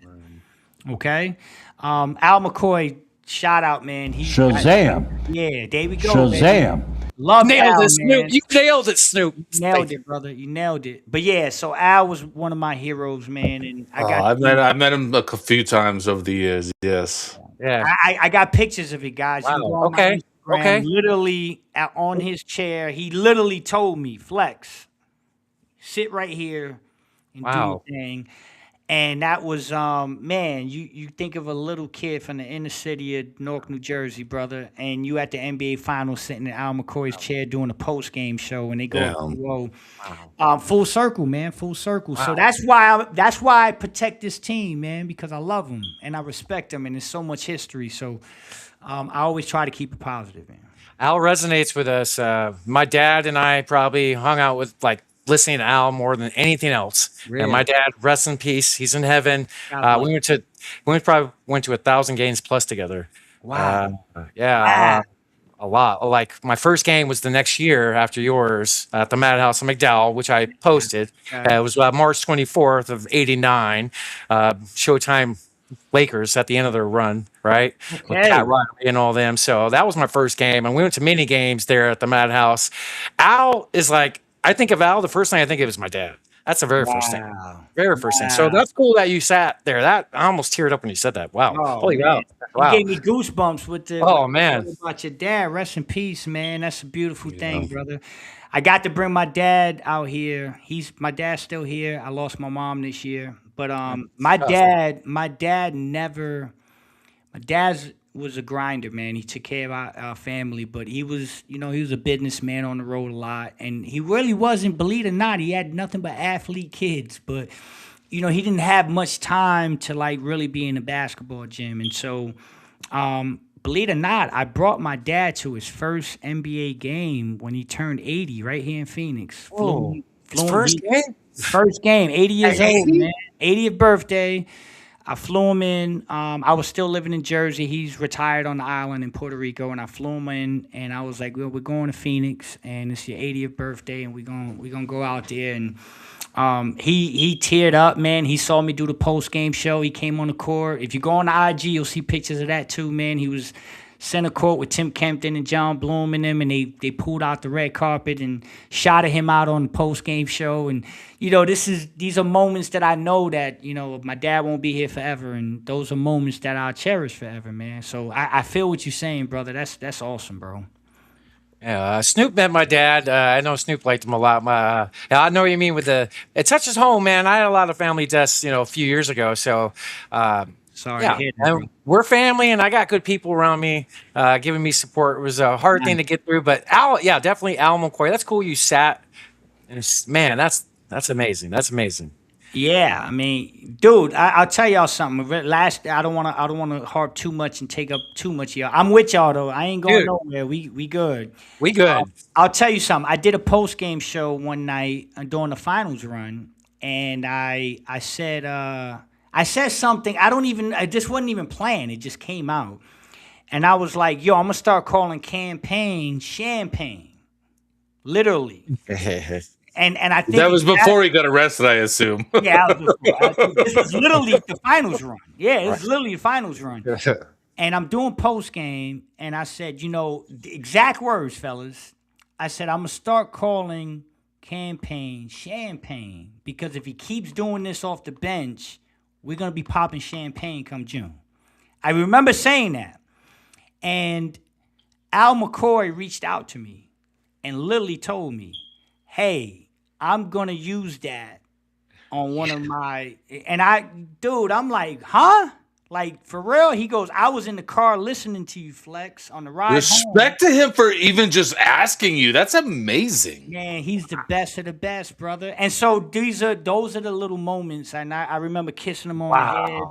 Okay? ALMcCoy, shout out, man. Shazam. Yeah, there we go. Shazam. Man. Love nailed Al, it, Snoop. man. You nailed it, Snoop. You nailed it, brother. You nailed it. But yeah, so Al was one of my heroes, man. And I've met him a few times over the years. Yes. Yeah. I got pictures of it, guys. Wow. You can go on my Instagram, literally on his chair. He literally told me, Flex, sit right here and do your thing. And that was, man, you think of a little kid from the inner city of Newark, New Jersey, brother, and you at the NBA Finals sitting in ALMcCoy's chair doing a post-game show, and they go, whoa. Full circle, man, full circle. Wow. So that's why I protect this team, man, because I love them, and I respect them, and there's so much history. So I always try to keep it positive, man. Al resonates with us. My dad and I probably hung out with, listening to Al more than anything else. Really? And my dad, rest in peace. He's in heaven. We probably went to 1,000 games plus together. Wow. Yeah. a lot. Like my first game was the next year after yours at the MadHouseOnMcDowell, which I posted. It was March 24th of '89. Showtime Lakers at the end of their run, right? With Pat Riley and all them. So that was my first game. And we went to mini games there at the Madhouse. Al is like, I think of Al, the first thing I think of is my dad. That's the very first thing. Very first thing. So that's cool that you sat there. That I almost teared up when you said that. Wow. Holy wow. Wow. You gave me goosebumps with the man. About your dad. Rest in peace, man. That's a beautiful thing, brother. I got to bring my dad out here. My dad's still here. I lost my mom this year. But my dad was a grinder, man. He took care of our family, but he was a businessman on the road a lot. And he really wasn't, believe it or not, he had nothing but athlete kids. But, he didn't have much time to, like, really be in the basketball gym. And so, believe it or not, I brought my dad to his first NBA game when he turned 80 right here in Phoenix. First game? First game, 80 years old, man. 80th birthday. I flew him in. I was still living in Jersey. He's retired on the island in Puerto Rico, and I flew him in. And I was like, "Well, we're going to Phoenix, and it's your 80th birthday, and we're gonna go out there." And he teared up, man. He saw me do the post game show. He came on the court. If you go on the IG, you'll see pictures of that too, man. He was center court with Tim Kempton and John Bloom and them, and they pulled out the red carpet and shouted him out on the post game show. And these are moments that I know that my dad won't be here forever, and those are moments that I'll cherish forever, man. So I feel what you're saying, brother. That's awesome, bro. Yeah, Snoop met my dad. I know Snoop liked him a lot. I know what you mean with it touches home, man. I had a lot of family deaths, a few years ago. So, sorry to hear that, bro. We're family, and I got good people around me, giving me support. It was a hard thing to get through, but definitely ALMcCoy. That's cool. You sat, and man, that's amazing. That's amazing. Yeah, I mean, dude, I'll tell y'all something. I don't want to harp too much and take up too much of y'all. I'm with y'all though. I ain't going nowhere. We good. We good. I'll tell you something. I did a post game show one night during the finals run, and I said something. This wasn't even planned. It just came out, and I was like, "Yo, I'm gonna start calling campaign champagne, literally." And I think that was before he got arrested, I assume. Yeah, this was literally the finals run. Yeah, it was literally the finals run. And I'm doing post game, and I said, the exact words, fellas. I said, I'm gonna start calling campaign champagne, because if he keeps doing this off the bench, we're gonna be popping champagne come June. I remember saying that, and ALMcCoy reached out to me and literally told me, "Hey, I'm gonna use that on one of my," and I'm like, huh? Like, for real? He goes, "I was in the car listening to you, Flex, on the ride Respect home." to him for even just asking you. That's amazing. Man, he's the best of the best, brother. And so those are the little moments, and I remember kissing him on the head.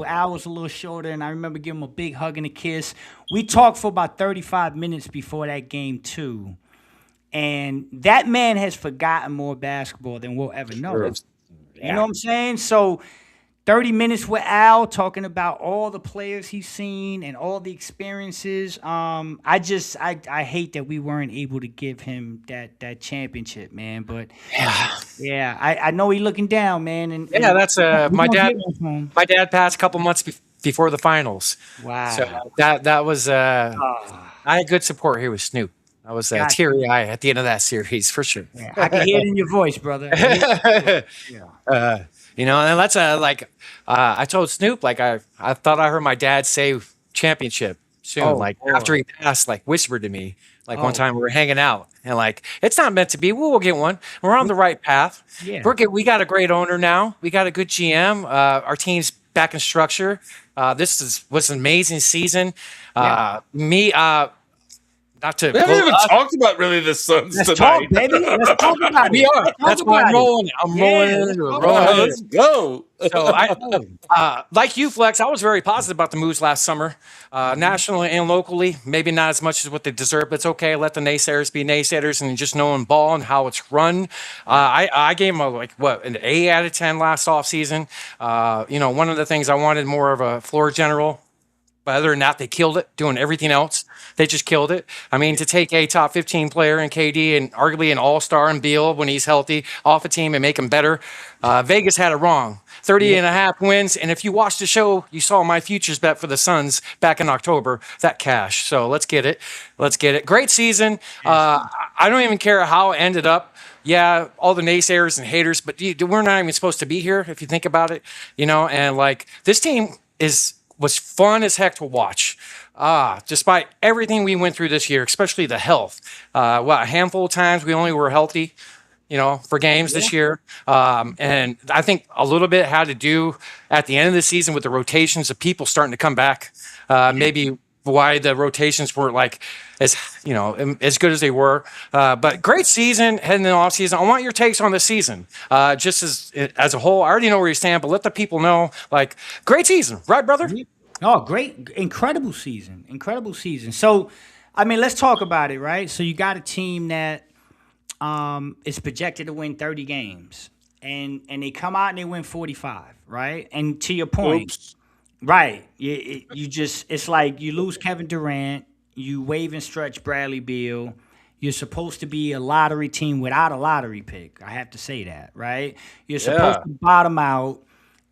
Al was a little shorter, and I remember giving him a big hug and a kiss. We talked for about 35 minutes before that game, too. And that man has forgotten more basketball than we'll ever know. Sure. You know what I'm saying? So 30 minutes with Al talking about all the players he's seen and all the experiences. I hate that we weren't able to give him that championship, man. But yeah, I know he's looking down, man. And that's my dad. My dad passed a couple months before the finals. Wow. So that was I had good support here with Snoop. I was teary-eyed at the end of that series, for sure. Yeah, I can hear it in your voice, brother. And that's I told Snoop, like, I thought I heard my dad say championship soon. After he passed, whispered to me, one time we were hanging out, and it's not meant to be. We'll get one. We're on the right path. Yeah. We got a great owner now. We got a good GM. Our team's back in structure. This was an amazing season. Not to we haven't even talked about really the Suns Let's tonight. talk, baby. Let's talk about it. We are. That's why I'm rolling. Let's go. So like you, Flex, I was very positive about the moves last summer, nationally and locally. Maybe not as much as what they deserve, but it's okay. Let the naysayers be naysayers, and just knowing ball and how it's run. I gave them an 8 out of 10 last offseason. One of the things I wanted more of a floor general. But other than that, they killed it. Doing everything else, they just killed it. I mean, to take a top 15 player in KD and arguably an all-star in Beal when he's healthy off a team and make him better, Vegas had it wrong. 30.5 wins. And if you watched the show, you saw my futures bet for the Suns back in October, that cash. So let's get it. Let's get it. Great season. I don't even care how it ended up. Yeah, all the naysayers and haters, but we're not even supposed to be here if you think about it, and like this team was fun as heck to watch. Despite everything we went through this year, especially the health. A handful of times we only were healthy, for games this year. And I think a little bit had to do at the end of the season with the rotations of people starting to come back. Maybe why the rotations weren't like as good as they were. But great season heading in the off season. I want your takes on the season, just as a whole. I already know where you stand, but let the people know. Like, great season, right, brother? Oh, great, incredible season. So, I mean, let's talk about it, right? So you got a team that is projected to win 30 games, and they come out and they win 45, right? And to your point. Oops. Right. It's like you lose Kevin Durant, you waive and stretch Bradley Beal. You're supposed to be a lottery team without a lottery pick. I have to say that, right? You're supposed to bottom out,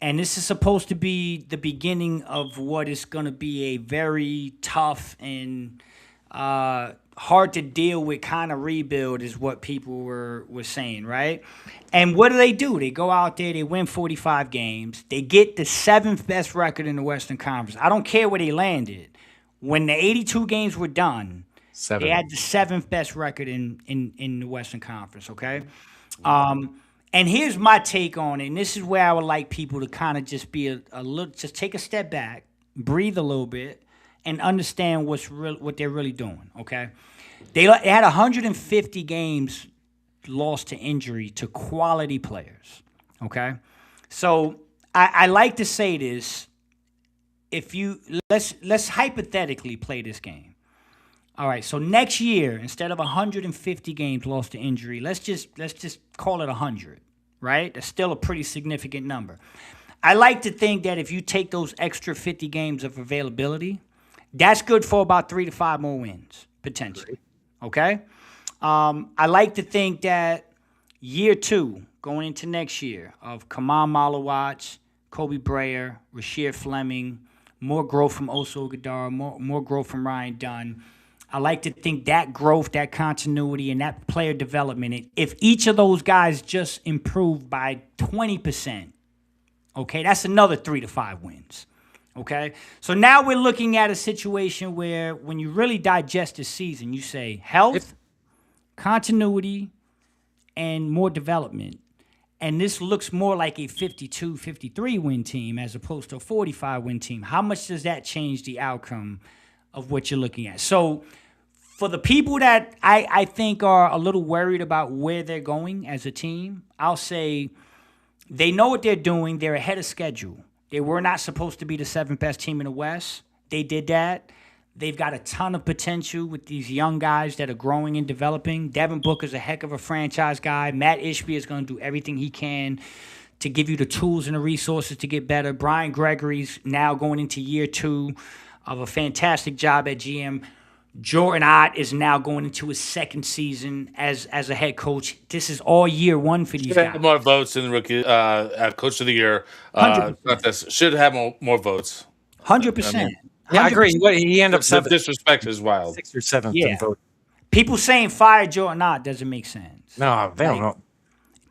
and this is supposed to be the beginning of what is going to be a very tough and hard to deal with kind of rebuild is what people were saying, right? And what do? They go out there, they win 45 games. They get the 7th best record in the Western Conference. I don't care where they landed. When the 82 games were done, they had the 7th best record in the Western Conference, okay? And here's my take on it, and this is where I would like people to kind of just be a little, just take a step back, breathe a little bit, and understand what they're really doing, okay? They had 150 games lost to injury to quality players, okay? So I like to say this. Let's hypothetically play this game. All right, so next year, instead of 150 games lost to injury, let's just call it 100, right? That's still a pretty significant number. I like to think that if you take those extra 50 games of availability, that's good for about 3 to 5 more wins, potentially. Okay? I like to think that year 2, going into next year, of Kamal Malawatch, Kobe Breyer, Rasheed Fleming, more growth from Oso Gadara, more growth from Ryan Dunn. I like to think that growth, that continuity, and that player development, if each of those guys just improved by 20%, okay, that's another 3 to 5 wins. Okay, so now we're looking at a situation where when you really digest the season, you say health, continuity, and more development. And this looks more like a 52, 53 win team as opposed to a 45 win team. How much does that change the outcome of what you're looking at? So for the people that I think are a little worried about where they're going as a team, I'll say they know what they're doing. They're ahead of schedule. They were not supposed to be the 7th best team in the West. They did that. They've got a ton of potential with these young guys that are growing and developing. DevinBooker's a heck of a franchise guy. Matt Ishbia is going to do everything he can to give you the tools and the resources to get better. Brian Gregory's now going into year 2 of a fantastic job at GM. Jordan Ott is now going into his 2nd season as a head coach. This is all year 1 for these guys. More votes in the rookie coach of the year contest. Should have more votes. 100%. Yeah, I agree. He ended up 7th. The disrespect is wild. 6th or 7th. Yeah. People saying fire Jordan Ott doesn't make sense. No, they don't know.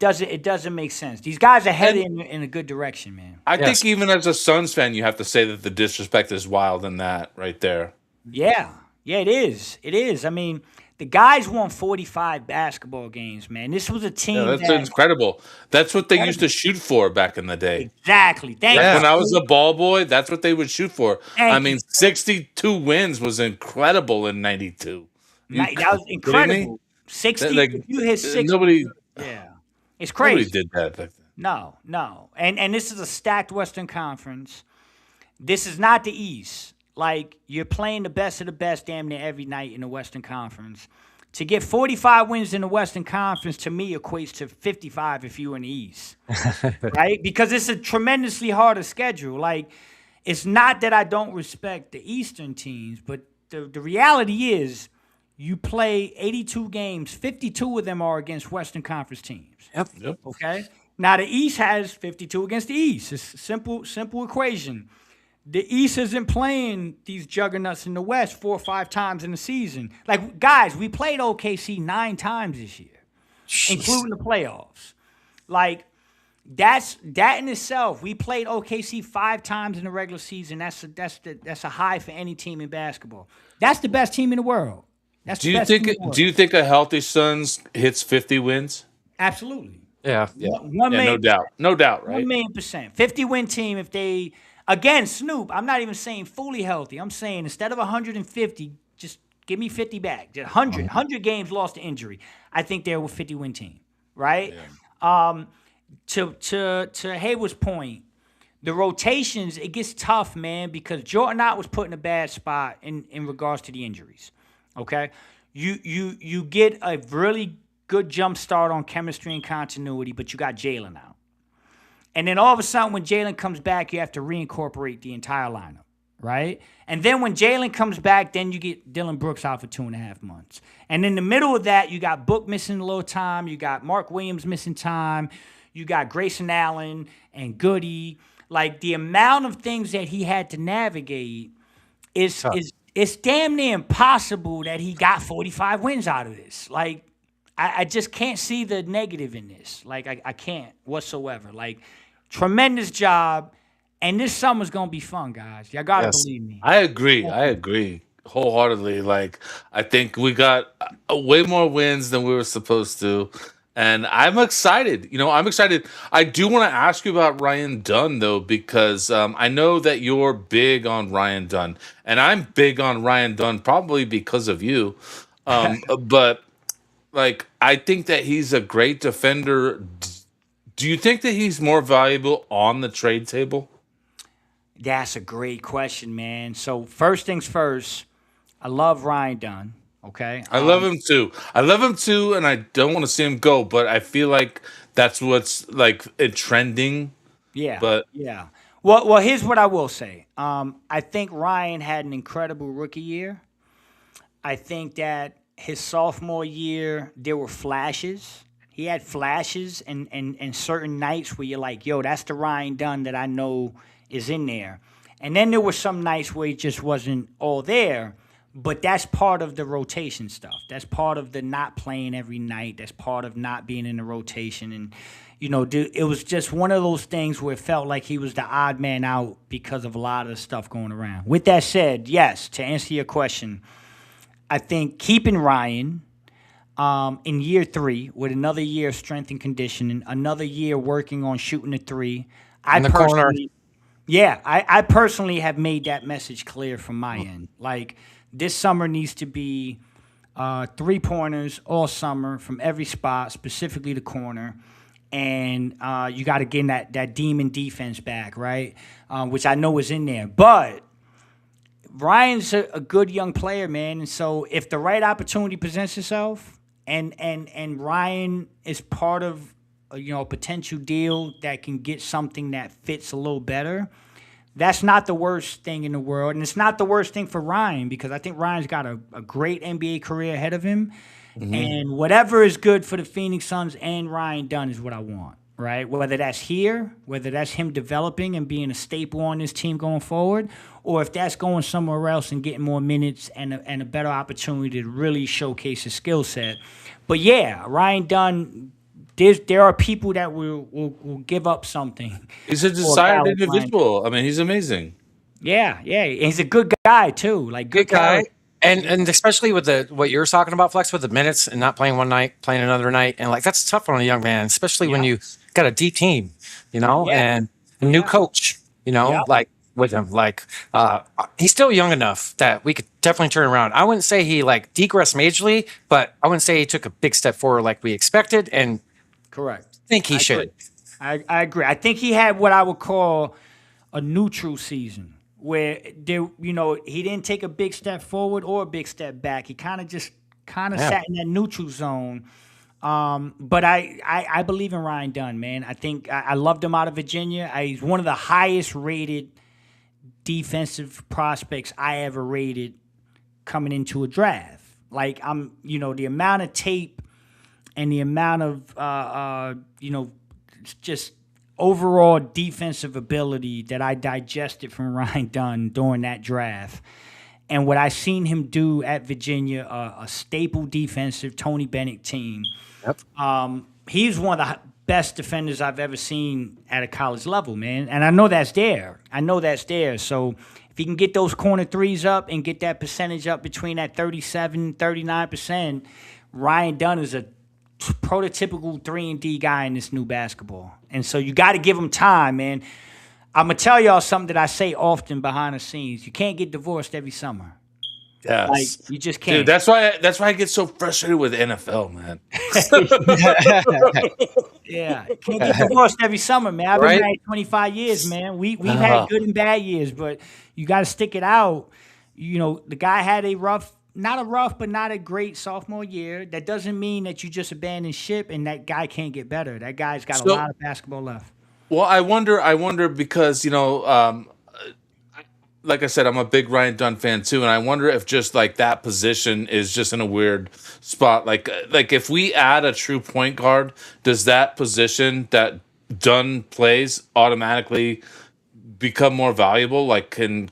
It doesn't make sense. These guys are headed in a good direction, man. I think even as a Suns fan, you have to say that the disrespect is wild in that right there. Yeah. Yeah, it is. It is. I mean, the guys won 45 basketball games, man. This was a team that's incredible. That's what they used to shoot for back in the day. Exactly. Thank you. When I was a ball boy, that's what they would shoot for. 62 wins was incredible in 92. That was incredible. 60, you hit 60. Nobody. Yeah. It's crazy. Nobody did that back then. No. And this is a stacked Western Conference. This is not the East. Like, you're playing the best of the best damn near every night in the Western Conference. To get 45 wins in the Western Conference, to me, equates to 55 if you're in the East. Right? Because it's a tremendously harder schedule. Like, it's not that I don't respect the Eastern teams, but the reality is you play 82 games, 52 of them are against Western Conference teams. Yep. Okay? Now, the East has 52 against the East. It's a simple equation. The East isn't playing these juggernauts in the West 4 or 5 times in the season. Like, guys, we played OKC 9 times this year, including the playoffs. Like, that in itself, we played OKC 5 times in the regular season. That's a high for any team in basketball. That's the best team in the world. Do you think a healthy Suns hits 50 wins? Absolutely. Yeah. No doubt, right? 1,000,000%. 50-win team if they again Snoop. I'm not even saying fully healthy. I'm saying instead of 150, just give me 50 back. 100 games lost to injury. I think they're a 50-win team, right? Yeah. To Heywood's point, the rotations, it gets tough, man, because Jordan Ott was put in a bad spot in regards to the injuries. Okay? You get a really good jump start on chemistry and continuity, but you got Jalen out. And then all of a sudden when Jalen comes back, you have to reincorporate the entire lineup, right? And then when Jalen comes back, then you get Dylan Brooks out for 2.5 months. And in the middle of that, you got Book missing a little time. You got Mark Williams missing time. You got Grayson Allen and Goody. Like, the amount of things that he had to navigate is it's damn near impossible that he got 45 wins out of this. Like, I just can't see the negative in this. Like, I can't whatsoever. Like, tremendous job. And this summer's going to be fun, guys. Y'all got to believe me. I agree wholeheartedly. Like, I think we got way more wins than we were supposed to. And I'm excited. I'm excited. I do want to ask you about Ryan Dunn, though, because I know that you're big on Ryan Dunn. And I'm big on Ryan Dunn probably because of you. But, like, I think that he's a great defender. Do you think that he's more valuable on the trade table? That's a great question, man. So first things first, I love Ryan Dunn. Okay. I love him too. And I don't want to see him go, but I feel like that's what's like trending. Yeah. But yeah. Well, here's what I will say. I think Ryan had an incredible rookie year. I think that his sophomore year, there were flashes. He had flashes and certain nights where you're like, yo, that's the Ryan Dunn that I know is in there. And then there were some nights where he just wasn't all there. But that's part of the rotation stuff. That's part of the not playing every night. That's part of not being in the rotation. And, it was just one of those things where it felt like he was the odd man out because of a lot of the stuff going around. With that said, yes, to answer your question, I think keeping Ryan in year 3 with another year of strength and conditioning, another year working on shooting the 3. I personally have made that message clear from my end. Like, this summer needs to be 3-pointers all summer from every spot, specifically the corner. And you got to get that demon defense back, right? Which I know is in there. But Ryan's a good young player, man. And so if the right opportunity presents itself and Ryan is part of a potential deal that can get something that fits a little better, that's not the worst thing in the world. And it's not the worst thing for Ryan because I think Ryan's got a great NBA career ahead of him. Mm-hmm. And whatever is good for the Phoenix Suns and Ryan Dunn is what I want, right? Whether that's here, whether that's him developing and being a staple on this team going forward, or if that's going somewhere else and getting more minutes and a better opportunity to really showcase his skill set. But yeah, Ryan Dunn, there are people that will give up something. He's a desired individual. I mean, he's amazing. Yeah. He's a good guy too. Like good guy. And especially with what you're talking about, Flex, with the minutes and not playing one night, playing another night, and like that's tough on a young man, especially when you got a deep team, and a new coach, like with him. Like he's still young enough that we could definitely turn around. I wouldn't say he like degressed majorly, but I wouldn't say he took a big step forward like we expected. And correct. I think he should. I agree. I think he had what I would call a neutral season, where he didn't take a big step forward or a big step back. He kind of sat in that neutral zone. But I believe in Ryan Dunn, man. I think I loved him out of Virginia. He's one of the highest rated defensive prospects I ever rated coming into a draft. Like the amount of tape and the amount of just overall defensive ability that I digested from Ryan Dunn during that draft. And what I seen him do at Virginia, a staple defensive Tony Bennett team. Yep. He's one of the best defenders I've ever seen at a college level, man. And I know that's there. So if he can get those corner threes up and get that percentage up between that 37, 39%, Ryan Dunn is a prototypical 3-and-D guy in this new basketball. And so you got to give him time, man. I'm going to tell y'all something that I say often behind the scenes. You can't get divorced every summer. Yes. Like, you just can't. Dude, that's why I get so frustrated with NFL, man. Yeah. Can't get divorced every summer, man. I've been Right? married 25 years, man. We've had good and bad years, but you got to stick it out. The guy had not a great sophomore year. That doesn't mean that you just abandon ship and that guy can't get better. That guy's got a lot of basketball left. Well, I wonder because, like I said, I'm a big Ryan Dunn fan too, and I wonder if just like that position is just in a weird spot. Like if we add a true point guard, does that position that Dunn plays automatically become more valuable? Like can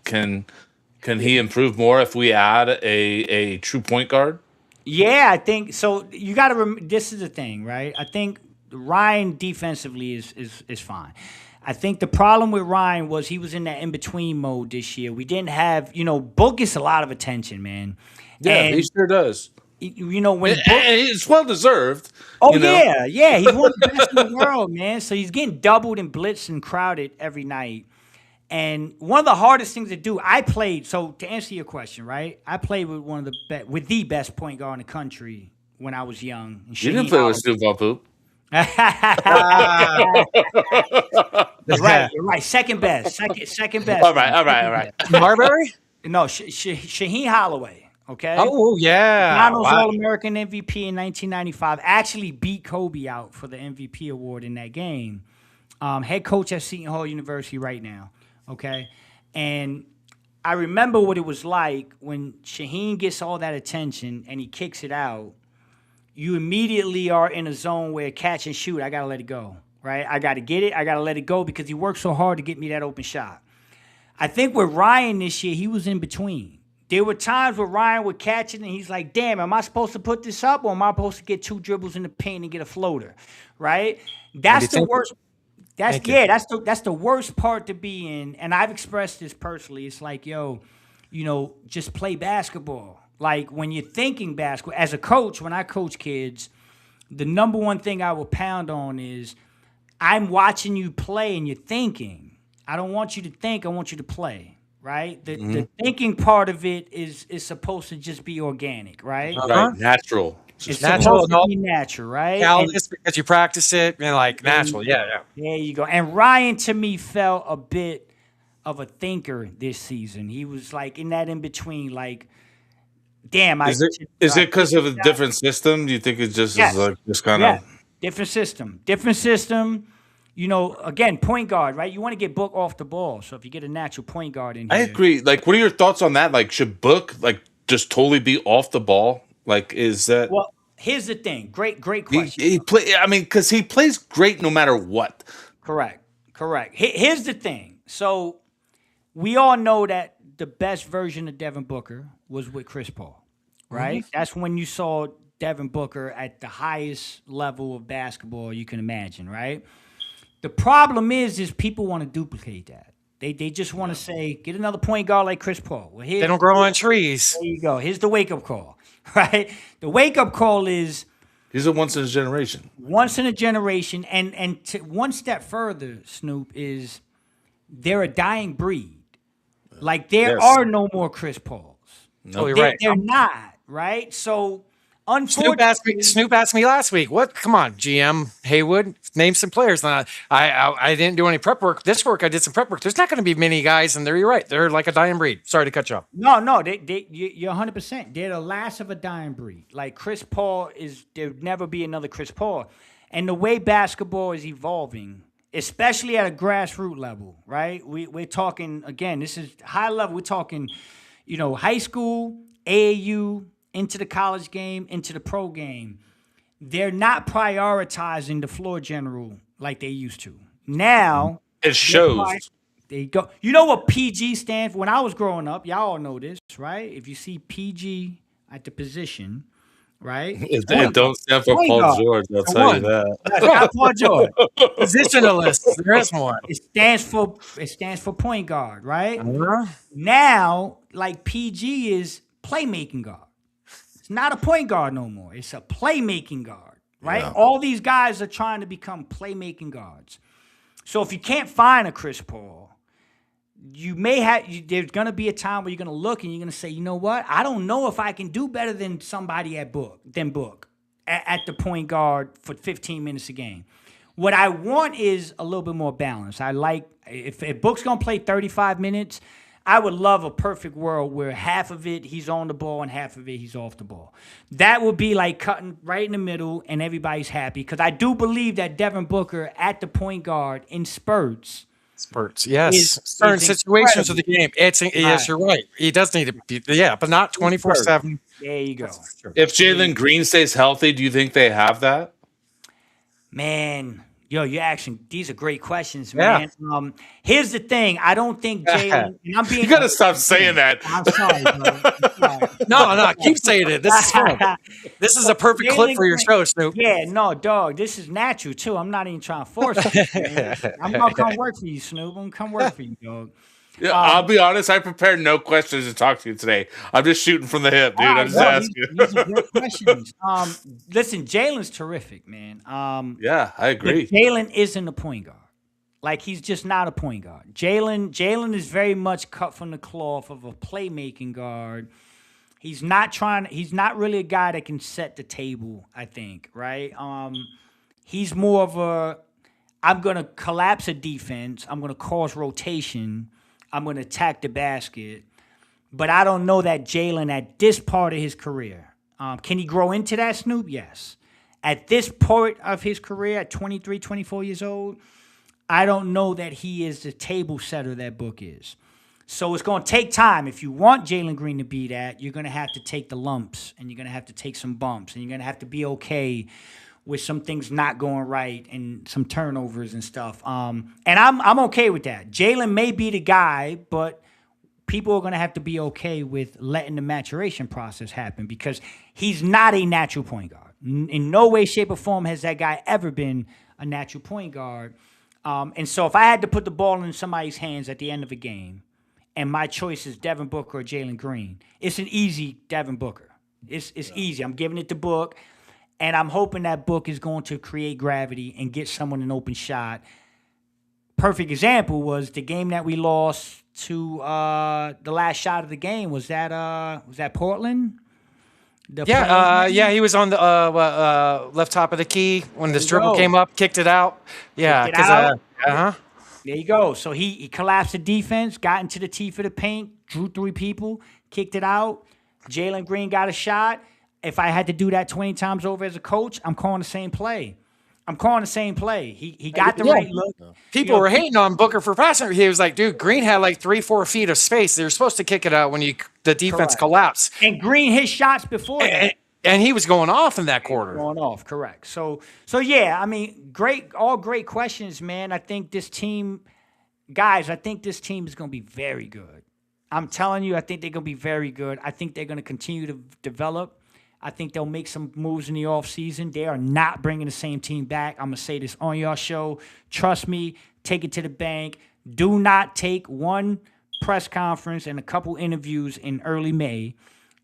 he improve more if we add a true point guard? Yeah, I think so. You got to this is the thing, right? I think Ryan defensively is fine. I think the problem with Ryan was he was in that in-between mode this year. We didn't have, Book gets a lot of attention, man. Yeah, and, he sure does. When Book, it's well deserved. Oh, yeah. He's one of the best in the world, man. So he's getting doubled and blitzed and crowded every night. And one of the hardest things to do, so to answer your question, right? I played with with the best point guard in the country when I was young. You didn't play with Snoop Flex. You're right. Second best. Second best. All right. Marbury? No, Shaheen Holloway. Okay. Oh yeah. Finals All-American MVP in 1995. Actually beat Kobe out for the MVP award in that game. Head coach at Seton Hall University right now. Okay, and I remember what it was like when Shaheen gets all that attention and he kicks it out. You immediately are in a zone where catch and shoot, I got to let it go, right? I got to get it. I got to let it go because he worked so hard to get me that open shot. I think with Ryan this year, he was in between. There were times where Ryan would catch it and he's like, damn, am I supposed to put this up or am I supposed to get 2 dribbles in the paint and get a floater, right? That's the worst. That's the worst part to be in. And I've expressed this personally. It's like, just play basketball. Like when you're thinking basketball, as a coach, when I coach kids, the number one thing I will pound on is I'm watching you play and you're thinking. I don't want you to think, I want you to play, right? The thinking part of it is supposed to just be organic, right? Right, natural. It's supposed to be natural, right? Just because you practice it and like natural. Yeah. There you go. And Ryan, to me, felt a bit of a thinker this season. He was like in that in-between, like, damn. Is it because of a different system? Do you think it's just is like this kind of different system? Again, point guard, right? You want to get Book off the ball. So if you get a natural point guard in here. I agree. Like, what are your thoughts on that? Like, should Book like just totally be off the ball? Like, is that? Well, here's the thing. Great question. Because he plays great no matter what. Correct. Here's the thing. So we all know that the best version of DevinBooker was with Chris Paul, right? Mm-hmm. That's when you saw DevinBooker at the highest level of basketball you can imagine, right? The problem is people want to duplicate that. They just want to say, get another point guard like Chris Paul. Well, they don't grow on trees. There you go. Here's the wake-up call, right? The wake-up call is... He's a once in a generation. Once in a generation. And to one step further, Snoop, is they're a dying breed. Like, there are no more Chris Pauls. No, you're right. They're not, right? So... Snoop asked me last week, what? Come on, GM Heywood, name some players. And I didn't do any prep work. This work, I did some prep work. There's not going to be many guys, and you're right. They're like a dying breed. Sorry to cut you off. No, you're 100%. They're the last of a dying breed. Like Chris Paul there'll never be another Chris Paul. And the way basketball is evolving, especially at a grassroots level, right? We're talking, again, this is high level. We're talking, high school, AAU, into the college game, into the pro game. They're not prioritizing the floor general like they used to. Now, it shows. There you go. You know what PG stands for? When I was growing up, y'all all know this, right? If you see PG at the position, right? It don't stand for Paul George, I'll tell you that. That's not Paul George. Positionalist. There is one. It stands for point guard, right? Uh-huh. Now, like PG is playmaking guard. It's not a point guard no more. It's a playmaking guard, right? Yeah. All these guys are trying to become playmaking guards. So if you can't find a Chris Paul, there's going to be a time where you're going to look and you're going to say, you know what? I don't know if I can do better than somebody at Book at the point guard for 15 minutes a game. What I want is a little bit more balance. I like, if Book's going to play 35 minutes, I would love a perfect world where half of it he's on the ball and half of it he's off the ball. That would be like cutting right in the middle and everybody's happy, because I do believe that DevinBooker at the point guard in spurts, yes. Certain situations of the game. Yes, you're right. He does need to be, but not 24/7. There you go. If Jalen Green stays healthy, do you think they have that? Man, you're asking, these are great questions, man. Yeah. Here's the thing. I don't think Jalen, and I'm being, you gotta stop saying that. I'm sorry, bro. I'm sorry. No, keep saying it. This is fun. This is a perfect clip for your show, Snoop. Yeah, no, dog. This is natural too. I'm not even trying to force it. I'm gonna come work for you, Snoop. I'm gonna come work for you, dog. Yeah, I'll be honest. I prepared no questions to talk to you today. I'm just shooting from the hip, dude. I'm just asking. These are great questions. Listen, Jalen's terrific, man. Yeah, I agree. Jalen isn't a point guard. Like, he's just not a point guard. Jalen is very much cut from the cloth of a playmaking guard. He's not really a guy that can set the table, I think, right? He's more of a, I'm going to collapse a defense. I'm going to cause rotation. I'm going to attack the basket. But I don't know that Jalen at this part of his career. Can he grow into that, Snoop? Yes. At this part of his career, at 23, 24 years old, I don't know that he is the table setter that Book is. So it's going to take time. If you want Jalen Green to be that, you're going to have to take the lumps, and you're going to have to take some bumps, and you're going to have to be okay with some things not going right and some turnovers and stuff. And I'm okay with that. Jalen may be the guy, but people are going to have to be okay with letting the maturation process happen, because he's not a natural point guard. In no way, shape, or form has that guy ever been a natural point guard. And so if I had to put the ball in somebody's hands at the end of a game, and my choice is DevinBooker or Jalen Green, it's an easy DevinBooker. It's easy. I'm giving it to Book. And I'm hoping that Book is going to create gravity and get someone an open shot. Perfect example was the game that we lost to the last shot of the game. Was that Portland? He was on the left top of the key when the dribble came up, kicked it out. Yeah, there you go. So he collapsed the defense, got into the teeth of the paint, drew 3 people, kicked it out. Jalen Green got a shot. If I had to do that 20 times over as a coach, I'm calling the same play. He got the right look. People were hating on Booker for passing. He was like, dude, Green had like 3-4 feet of space. They were supposed to kick it out when the defense collapsed. And Green hit shots before that. And he was going off in that quarter. Going off, correct. So yeah, I mean, all great questions, man. I think this team is going to be very good. I'm telling you, I think they're going to be very good. I think they're going to continue to develop. I think they'll make some moves in the offseason. They are not bringing the same team back. I'm going to say this on your show. Trust me, take it to the bank. Do not take one press conference and a couple interviews in early May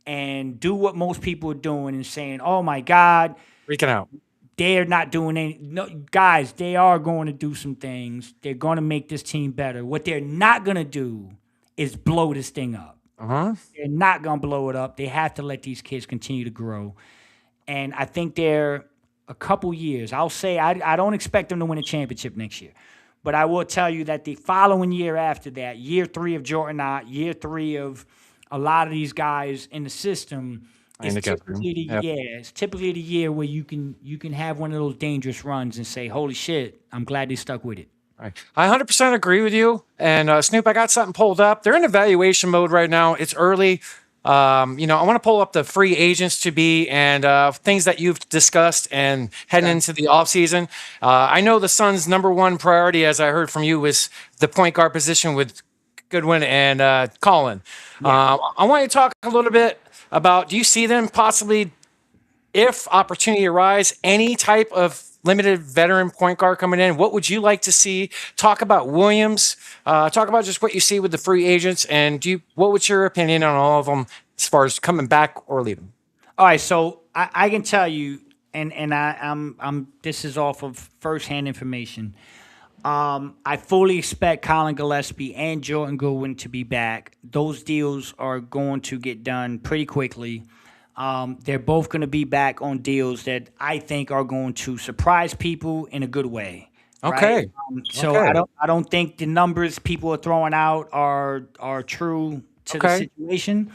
and do what most people are doing and saying, oh, my God. Freaking out. They're not doing any. No, guys, they are going to do some things. They're going to make this team better. What they're not going to do is blow this thing up. They're not going to blow it up. They have to let these kids continue to grow. And I think they're a couple years. I'll say I don't expect them to win a championship next year. But I will tell you that the following year after that, year 3 of Jordan Ott, year 3 of a lot of these guys in the system, it's typically the year where you can have one of those dangerous runs and say, holy shit, I'm glad they stuck with it. Right. I 100% agree with you. And Snoop, I got something pulled up. They're in evaluation mode right now. It's early. I want to pull up the free agents to be and things that you've discussed and heading into the offseason. I know the Suns' number one priority, as I heard from you, was the point guard position with Goodwin and Colin. I want you to talk a little bit about, do you see them possibly, if opportunity arise, any type of limited veteran point guard coming in? What would you like to see? Talk about Williams. Talk about just what you see with the free agents, and what was your opinion on all of them as far as coming back or leaving? All right, so I can tell you, and I'm this is off of firsthand information. I fully expect Colin Gillespie and Jordan Goodwin to be back. Those deals are going to get done pretty quickly. They're both going to be back on deals that I think are going to surprise people in a good way. Okay. Right? So I don't think the numbers people are throwing out are true to the situation.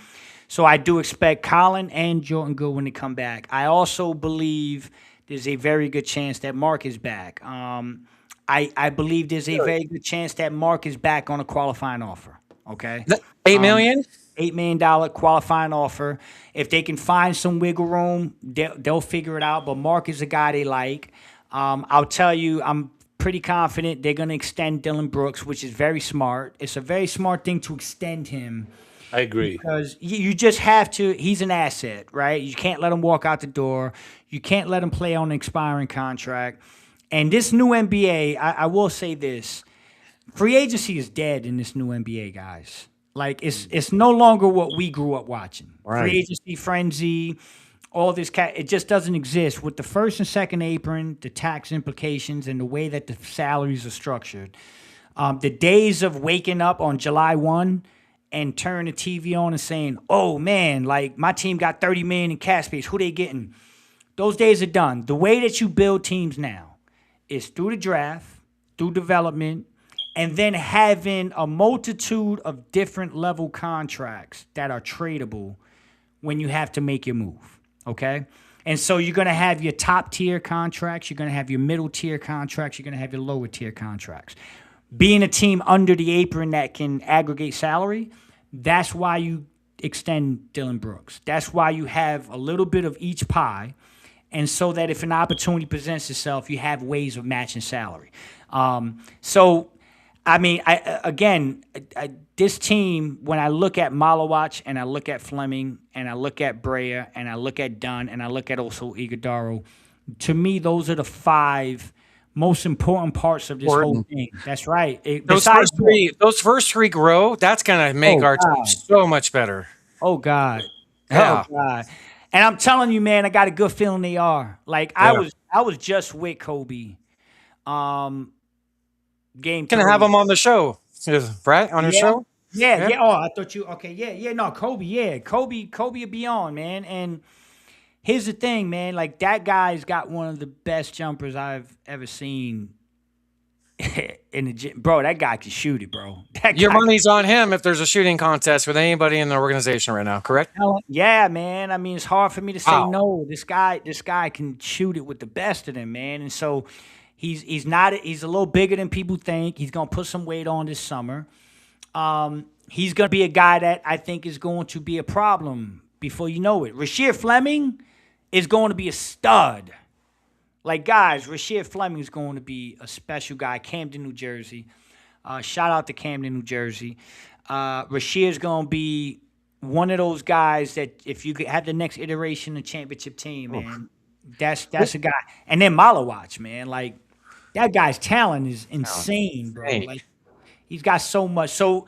So I do expect Colin and Jordan Goodwin to come back. I also believe there's a very good chance that Mark is back. I believe there's a very good chance that Mark is back on a qualifying offer. Okay. $8 million? $8 million qualifying offer. If they can find some wiggle room, they'll figure it out. But Mark is a guy they like. I'll tell you, I'm pretty confident they're going to extend Dylan Brooks, which is very smart. It's a very smart thing to extend him. I agree. Because you just have to. He's an asset, right? You can't let him walk out the door. You can't let him play on an expiring contract. And this new NBA, I will say this. Free agency is dead in this new NBA, guys. Like, it's no longer what we grew up watching. Right. Free agency frenzy, all this it just doesn't exist. With the first and second apron, the tax implications, and the way that the salaries are structured. The days of waking up on July 1 and turning the TV on and saying, oh, man, like, my team got $30 million in cap space. Who they getting? Those days are done. The way that you build teams now is through the draft, through development, and then having a multitude of different level contracts that are tradable when you have to make your move, okay? And so you're going to have your top tier contracts, you're going to have your middle tier contracts, you're going to have your lower tier contracts. Being a team under the apron that can aggregate salary, that's why you extend Dylan Brooks. That's why you have a little bit of each pie, and so that if an opportunity presents itself, you have ways of matching salary. This team, when I look at Malawach and I look at Fleming and I look at Brea and I look at Dunn and I look at also Iguodaro, to me, those are the 5 most important parts of this whole thing. That's right. Those first three grow, that's going to make our team so much better. Oh, God. Yeah. Oh, God. And I'm telling you, man, I got a good feeling they are. Like, I was just with Kobe. Game 3. Can I have him on the show? Right? On your show? Yeah. Oh, I thought you. Okay. Yeah. No, Kobe. Yeah. Kobe will be on, man. And here's the thing, man. Like, that guy's got one of the best jumpers I've ever seen in the gym. Bro, that guy can shoot it, bro. Your money's on him if there's a shooting contest with anybody in the organization right now, correct? Yeah, man. I mean, it's hard for me to say no. This guy can shoot it with the best of them, man. And so he's a little bigger than people think. He's gonna put some weight on this summer. He's gonna be a guy that I think is going to be a problem before you know it. Rasheed Fleming is going to be a stud. Like, guys, Rasheed Fleming is going to be a special guy. Camden, New Jersey. Shout out to Camden, New Jersey. Rasheed is going to be one of those guys that if you could have the next iteration of championship team, man, that's a guy. And then Malawach, man. Like, that guy's talent is insane, bro. Like, he's got so much. So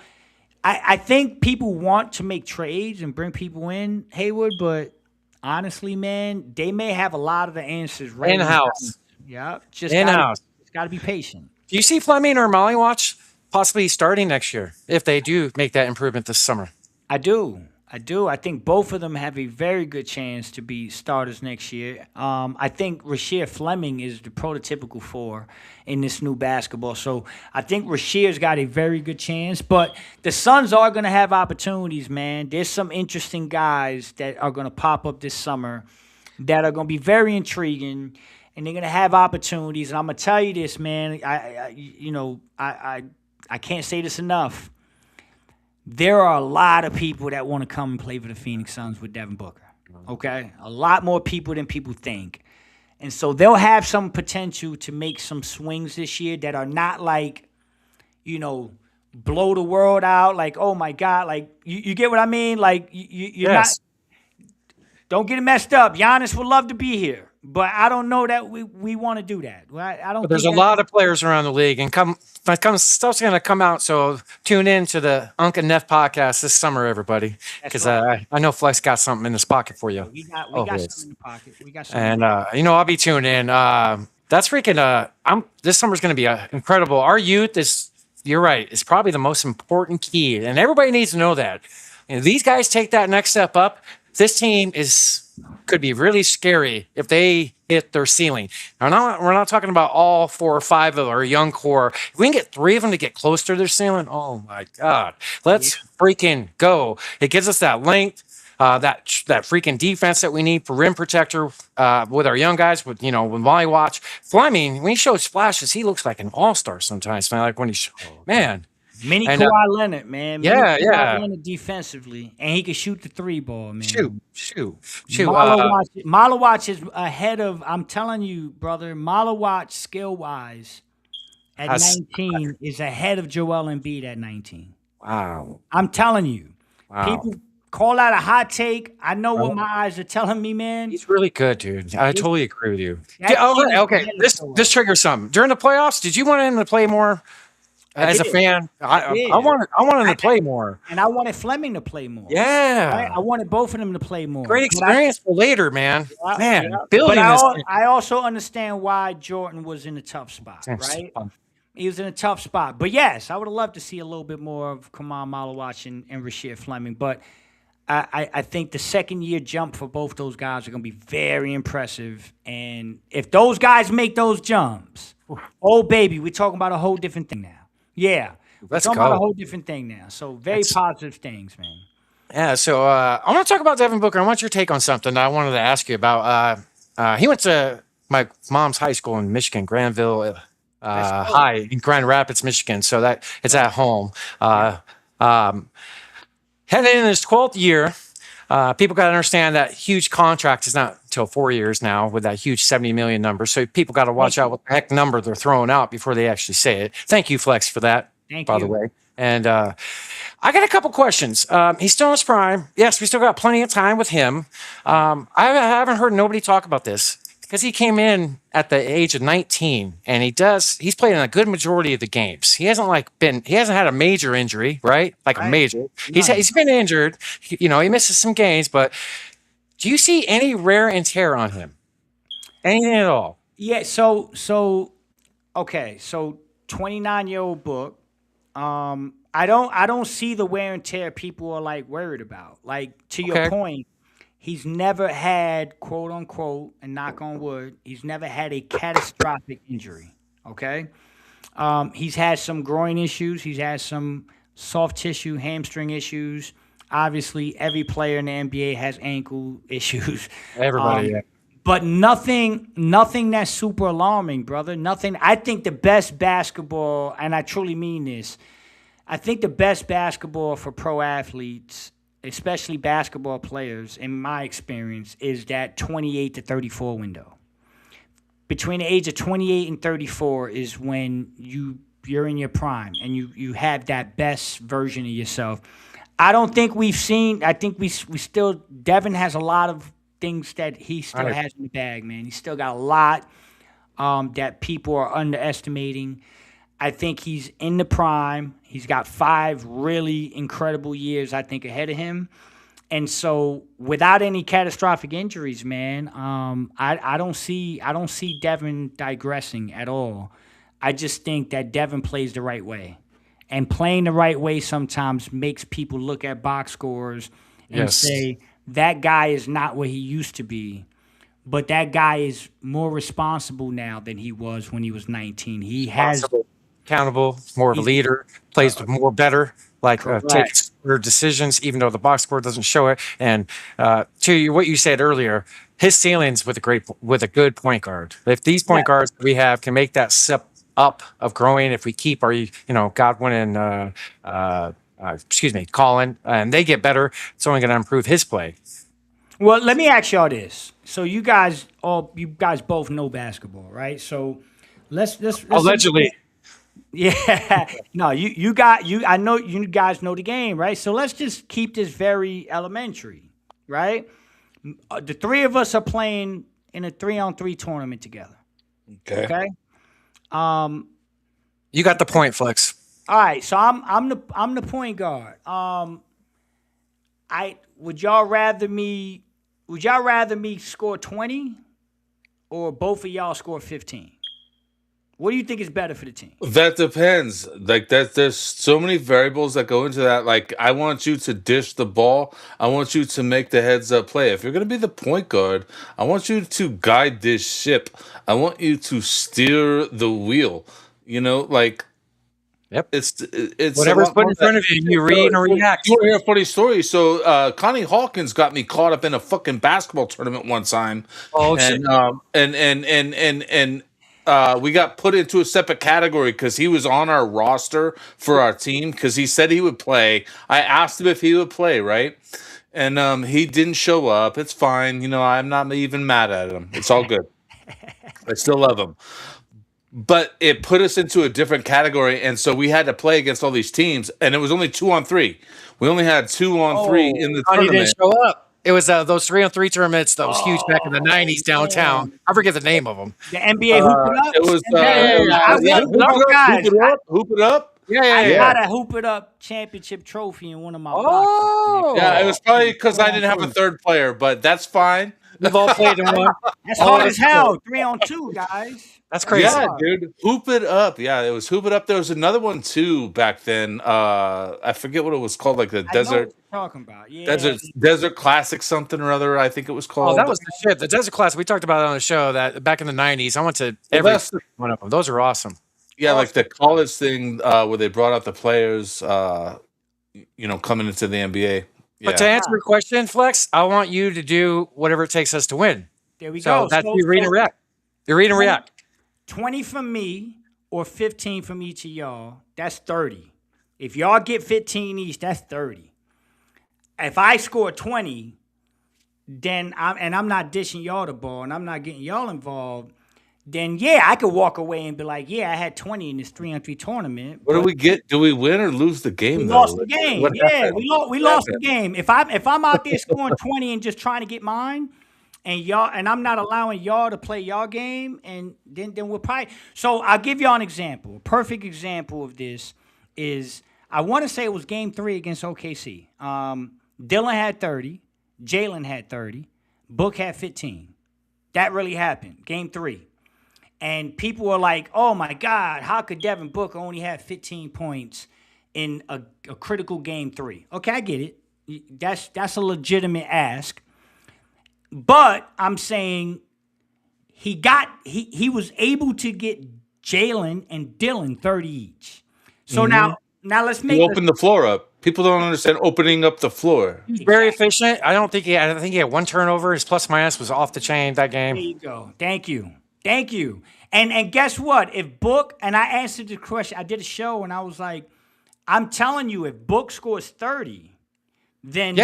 I think people want to make trades and bring people in, Heywood, but honestly, man, they may have a lot of the answers right in-house. Yeah, just in-house. It's got to be patient. Do you see Fleming or Malawach possibly starting next year if they do make that improvement this summer? I do. I think both of them have a very good chance to be starters next year. I think Rasheed Fleming is the prototypical 4 in this new basketball. So I think Rasheed's got a very good chance. But the Suns are going to have opportunities, man. There's some interesting guys that are going to pop up this summer that are going to be very intriguing. and they're gonna have opportunities. And I'm gonna tell you this, man. I can't say this enough. There are a lot of people that want to come and play for the Phoenix Suns with DevinBooker. Okay, a lot more people than people think, and so they'll have some potential to make some swings this year that are not like, blow the world out. Like, oh my God, like you get what I mean? Like you're not. Don't get it messed up. Giannis would love to be here, but I don't know that we want to do that. I don't. But there's a lot of players around the league, and stuff's going to come out. So tune in to the Unc&NefPodcast this summer, everybody, because I know Flex got something in his pocket for you. We got something in the pocket. We got something. And I'll be tuned in. That's freaking. This summer's going to be incredible. Our youth is. You're right. It's probably the most important key, and everybody needs to know that. These guys take that next step up. This team could be really scary if they hit their ceiling. We're not talking about all 4 or 5 of our young core. If we can get 3 of them to get close to their ceiling, oh my God, let's freaking go. It gives us that length, that freaking defense that we need for rim protector with our young guys. With Molly Watch Fleming, when he shows splashes, he looks like an all-star sometimes. Man, like when Mini Kawhi Leonard, man. Yeah. Kawhi Leonard defensively, and he can shoot the 3-ball, man. Shoot. Malawatch is ahead of. I'm telling you, brother. Malawatch skill-wise at 19 is ahead of Joel Embiid at 19. Wow. I'm telling you. Wow. People call that a hot take. I know what my eyes are telling me, man. He's really good, dude. I totally agree with you. Okay. This triggers something. During the playoffs, did you want him to play more? As a fan, I wanted him to play more. And I wanted Fleming to play more. Yeah. Right? I wanted both of them to play more. Great experience for later, man. Building this. I also understand why Jordan was in a tough spot, right? He was in a tough spot. But yes, I would have loved to see a little bit more of Kamal Malawatch and Rasheed Fleming. But I think the second-year jump for both those guys are going to be very impressive. And if those guys make those jumps, oh, baby, we're talking about a whole different thing now. Yeah. Let's go. About a whole different thing now. So very positive things, man. Yeah. So I want to talk about DevinBooker. I want your take on something I wanted to ask you about. He went to my mom's high school in Michigan, Granville High in Grand Rapids, Michigan. So that it's at home. Heading in his 12th year. People got to understand that huge contract is not until 4 years now with that huge 70 million number. So people got to watch out what the heck number they're throwing out before they actually say it. Thank you, Flex, for that, by the way. And I got a couple questions. He's still in his prime. Yes, we still got plenty of time with him. I haven't heard nobody talk about this because he came in at the age of 19 and he's played in a good majority of the games. He hasn't had a major injury, right? Like a major. He's been injured. He misses some games, but do you see any wear and tear on him? Anything at all? Yeah. So 29-year-old book. I don't see the wear and tear people are like worried about. Like to your point, he's never had, quote unquote, and knock on wood, he's never had a catastrophic injury. Okay. He's had some groin issues. He's had some soft tissue hamstring issues. Obviously, every player in the NBA has ankle issues. Everybody, yeah. But nothing that's super alarming, brother. Nothing. I think the best basketball, and I truly mean this, I think the best basketball for pro athletes, especially basketball players, in my experience, is that 28 to 34 window. Between the age of 28 and 34 is when you're in your prime and you have that best version of yourself. I don't think we've seen. I think we still. Devin has a lot of things that he still has in the bag, man. He's still got a lot that people are underestimating. I think he's in the prime. He's got 5 really incredible years, I think, ahead of him. And so, without any catastrophic injuries, man, I don't see Devin digressing at all. I just think that Devin plays the right way. And playing the right way sometimes makes people look at box scores and say, that guy is not what he used to be. But that guy is more responsible now than he was when he was 19. He has... Accountable, more of a leader, plays more better. like take smarter decisions, even though the box score doesn't show it. And what you said earlier, his ceiling's with a good point guard. If these point guards we have can make that step up of growing, if we keep our Godwin and Colin, and they get better, it's only going to improve his play. Well, let me ask y'all this. So you guys both know basketball, right? So let's allegedly. Yeah. No, I know you guys know the game, right? So let's just keep this very elementary, right? The three of us are playing in a 3-on-3 tournament together. Okay. You got the point, Flex. All right, so I'm the point guard. Would y'all rather me score 20 or both of y'all score 15? What do you think is better for the team? That depends. Like there's so many variables that go into that. Like I want you to dish the ball. I want you to make the heads up play. If you're gonna be the point guard, I want you to guide this ship. I want you to steer the wheel. Like. Yep. It's whatever's put in front of you, you read and react. You want to hear a funny story? So ConnieHawkins got me caught up in a fucking basketball tournament one time. Oh, and we got put into a separate category because he was on our roster for our team because he said he would play. I asked him if he would play, right? And he didn't show up. It's fine. I'm not even mad at him. It's all good. I still love him. But it put us into a different category, and so we had to play against all these teams, and it was only 2-on-3. We only had 2-on-3 in the tournament. Didn't show up. It was those 3-on-3 tournaments that was huge back in the 90s downtown. I forget the name of them. The NBA Hoop It Up? It was Hoop It Up. I got a Hoop It Up championship trophy in one of my boxes. Yeah, it was probably because I didn't have a third player, but that's fine. We've all played in one. That's hard as hell. 3-on-2, guys. That's crazy. Yeah, dude. Hoop It Up. Yeah, it was Hoop It Up. There was another one too back then. I forget what it was called, like the Desert. I know what you're talking about. Yeah. Desert Classic something or other, I think it was called. Oh, that was the shit. The Desert Classic. We talked about it on the show that back in the 90s. I went to every one of them. Those are awesome. Yeah, like the college thing where they brought out the players, coming into the NBA. But to answer your question, Flex, I want you to do whatever it takes us to win. There we go. That's you read and react. You read and react. 20 from me or 15 from each of y'all, that's 30. If y'all get 15 each, that's 30. If I score 20, then I'm not dishing y'all the ball and I'm not getting y'all involved, then I could walk away and be like, I had 20 in this 3-on-3 tournament. What do we get? Do we win or lose the game? We lost the game. We lost the game. If I'm out there scoring 20 and just trying to get mine, and I'm not allowing y'all to play y'all game, and then we'll probably. So I'll give y'all an example. A perfect example of this is I want to say it was Game 3 against OKC. Dylan had 30, Jalen had 30, Book had 15. That really happened. Game 3. And people were like, oh, my God, how could DevinBooker only have 15 points in a critical Game 3? Okay, I get it. That's a legitimate ask. But I'm saying he was able to get Jalen and Dylan 30 each. So now let's make open the floor up. People don't understand opening up the floor. He's very efficient. I think he had one turnover. His plus minus was off the chain that game. There you go. Thank you. And guess what? If Book, and I answered the question, I did a show and I was like, I'm telling you, if Book scores 30, then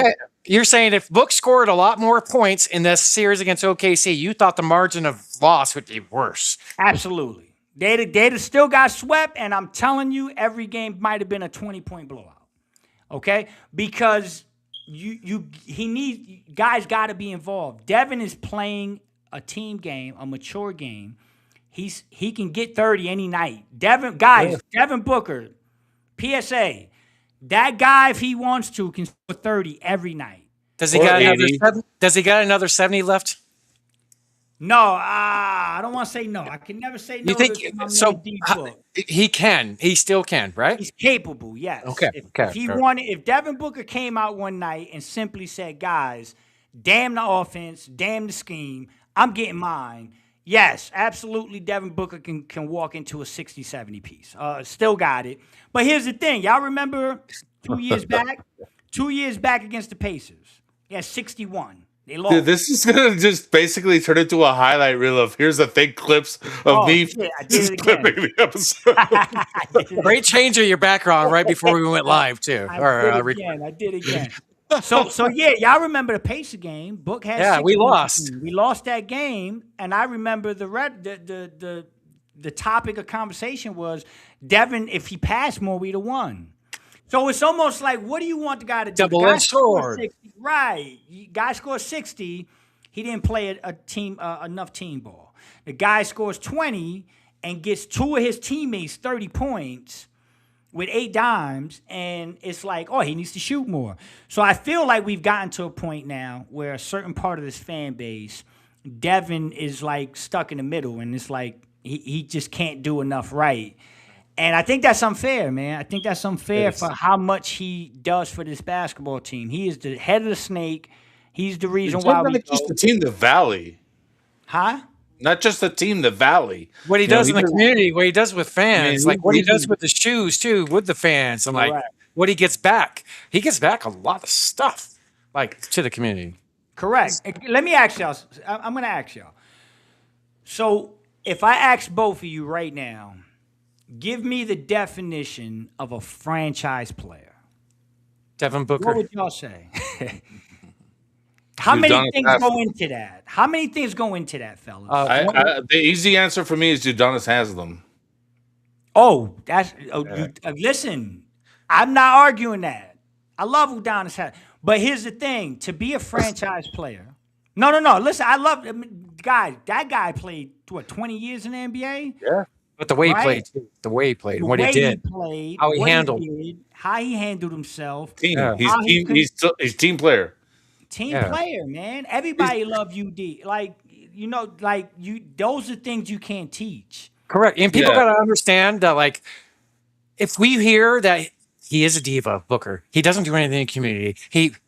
you're saying if Book scored a lot more points in this series against OKC, you thought the margin of loss would be worse. Absolutely. They'd have still got swept, and I'm telling you, every game might have been a 20-point blowout. Okay? Because guys got to be involved. Devin is playing a team game, a mature game. He can get 30 any night. DevinBooker, PSA. That guy, if he wants to, can score 30 every night. Does he got another 70 left? No, I don't want to say no. I can never say no. You think so? He can. He still can, right? He's capable. Yes. Okay. If DevinBooker came out one night and simply said, "Guys, damn the offense, damn the scheme, I'm getting mine," Yes, absolutely. Devin Booker can walk into a 60, 70 piece. Still got it. But here's the thing. Y'all remember 2 years back? 2 years back against the Pacers. Yeah, 61. They lost. Dude, this is gonna just basically turn into a highlight reel of here's the thick clips of me shit, I did just it again. clipping the episode. Great change of your background right before we went live too. I did again. So yeah, y'all remember the Pacer game? Book had Yeah, we 16. lost. We lost that game, and I remember the topic of conversation was Devin. If he passed more, we'd have won. So it's almost like, what do you want the guy to do? Double-edged The guy scored sword. 60, right? Guy scores 60. He didn't play a team enough team ball. The guy scores 20 and gets 2 of his teammates 30 points with 8 dimes, and it's like, oh, he needs to shoot more. So I feel like we've gotten to a point now where a certain part of this fan base, Devin is like stuck in the middle, and it's like he just can't do enough right. And I think that's unfair, man. I think that's unfair for how much he does for this basketball team. He is the head of the snake. He's the reason why we not just the team, the Valley. Huh? Not just the team, the Valley. What he does in the community, what he does with fans, like what he does with the shoes too, with the fans. I'm like, what he gets back. He gets back a lot of stuff, like to the community. Correct. Let me ask y'all. I'm going to ask y'all. So if I ask both of you right now, give me the definition of a franchise player. Devin Booker. What would y'all say? How many things go into that? How many things go into that, fellas? The easy answer for me is Udonis Haslam. Listen, I'm not arguing that. I love Udonis Haslam. But here's the thing. To be a franchise player. No. Listen, that guy played, 20 years in the NBA? Yeah. But the way he played, too. The way he played, what he did, how he handled. How he handled himself. He's team player. Team player, man. Everybody love UD. Those are things you can't teach. Correct. And people got to understand that, like, if we hear that he is a diva, Booker, he doesn't do anything in the community.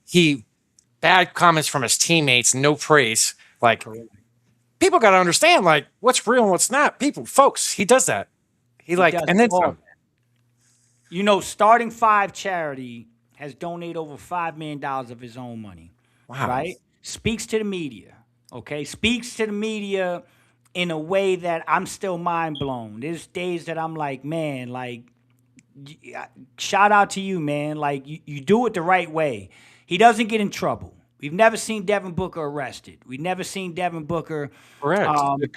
He bad comments from his teammates, no praise. Like, people got to understand, like, what's real and what's not. Folks, he does that. He and then some. Starting 5 charity has donated over $5 million of his own money. Wow. Right? Speaks to the media. Okay? Speaks to the media in a way that I'm still mind blown. There's days that I'm like, man, like, shout out to you, man. Like, you do it the right way. He doesn't get in trouble. We've never seen Devin Booker arrested. We've never seen Devin Booker. Correct. The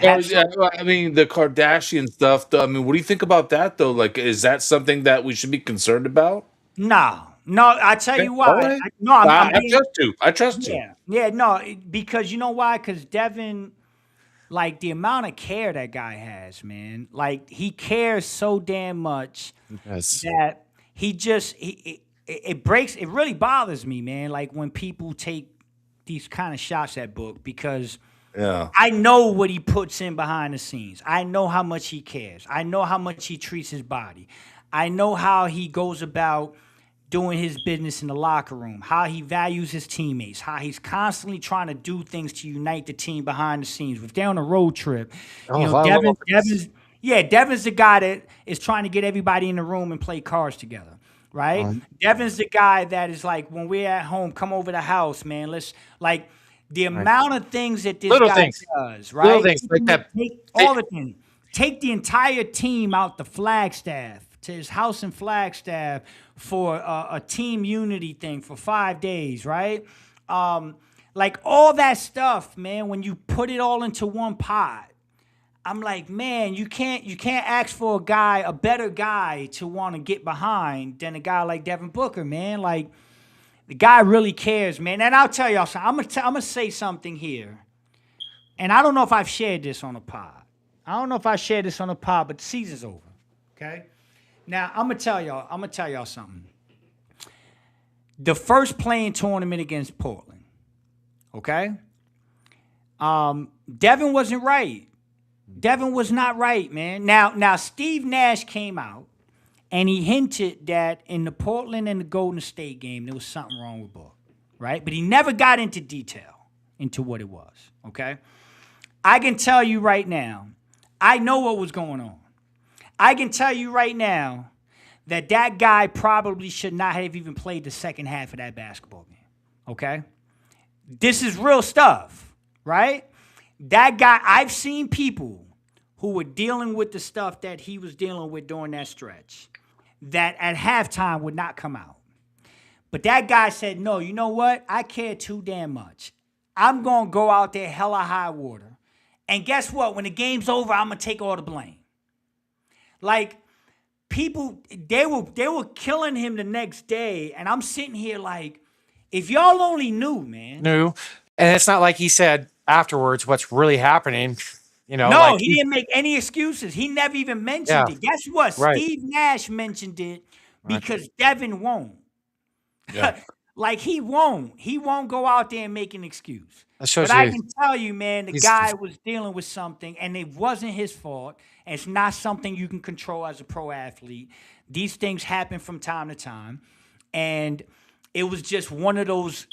Kardashian stuff. What do you think about that, though? Like, is that something that we should be concerned about? No. I tell you why. I trust you. Yeah. No, because you know why? Because Devin, like, the amount of care that guy has, man. Like, he cares so damn much that it really bothers me, man. Like, when people take these kind of shots at Book, because I know what he puts in behind the scenes. I know how much he cares. I know how much he treats his body. I know how he goes about doing his business in the locker room, how he values his teammates, how he's constantly trying to do things to unite the team behind the scenes. If they're on a road trip, Devin's the guy that is trying to get everybody in the room and play cards together. Right? Devin's the guy that is like, when we're at home, come over the house, man. Let's, like, the amount of things that this guy does, right? Little things like that. All the things. Take the entire team out to Flagstaff, to his house in Flagstaff for a team unity thing for 5 days, right? Like, all that stuff, man, when you put it all into one pot, I'm like, man, you can't ask for a better guy to want to get behind than a guy like Devin Booker, man. Like, the guy really cares, man. And I'll tell y'all something. I'm gonna say something here, and I don't know if I've shared this on a pod. but the season's over. Okay. Now I'm gonna tell y'all something. The first playing tournament against Portland. Okay. Devin wasn't right. Devin was not right, man. Now Steve Nash came out and he hinted that in the Portland and the Golden State game, there was something wrong with Book, right? But he never got into detail into what it was, okay? I can tell you right now, I know what was going on. I can tell you right now that guy probably should not have even played the second half of that basketball game. Okay? This is real stuff, right? That guy, I've seen people who were dealing with the stuff that he was dealing with during that stretch that at halftime would not come out. But that guy said, no, you know what? I care too damn much. I'm going to go out there hella high water. And guess what? When the game's over, I'm going to take all the blame. Like, people, they were killing him the next day. And I'm sitting here like, if y'all only knew, man. Knew. And it's not like he said afterwards what's really happening. You know, no, like he didn't make any excuses. He never even mentioned it. Guess what? Right. Steve Nash mentioned it because Devin won't. Yeah. Like, he won't. He won't go out there and make an excuse. But I can tell you, man, the guy was dealing with something, and it wasn't his fault. And it's not something you can control as a pro athlete. These things happen from time to time. And it was just one of those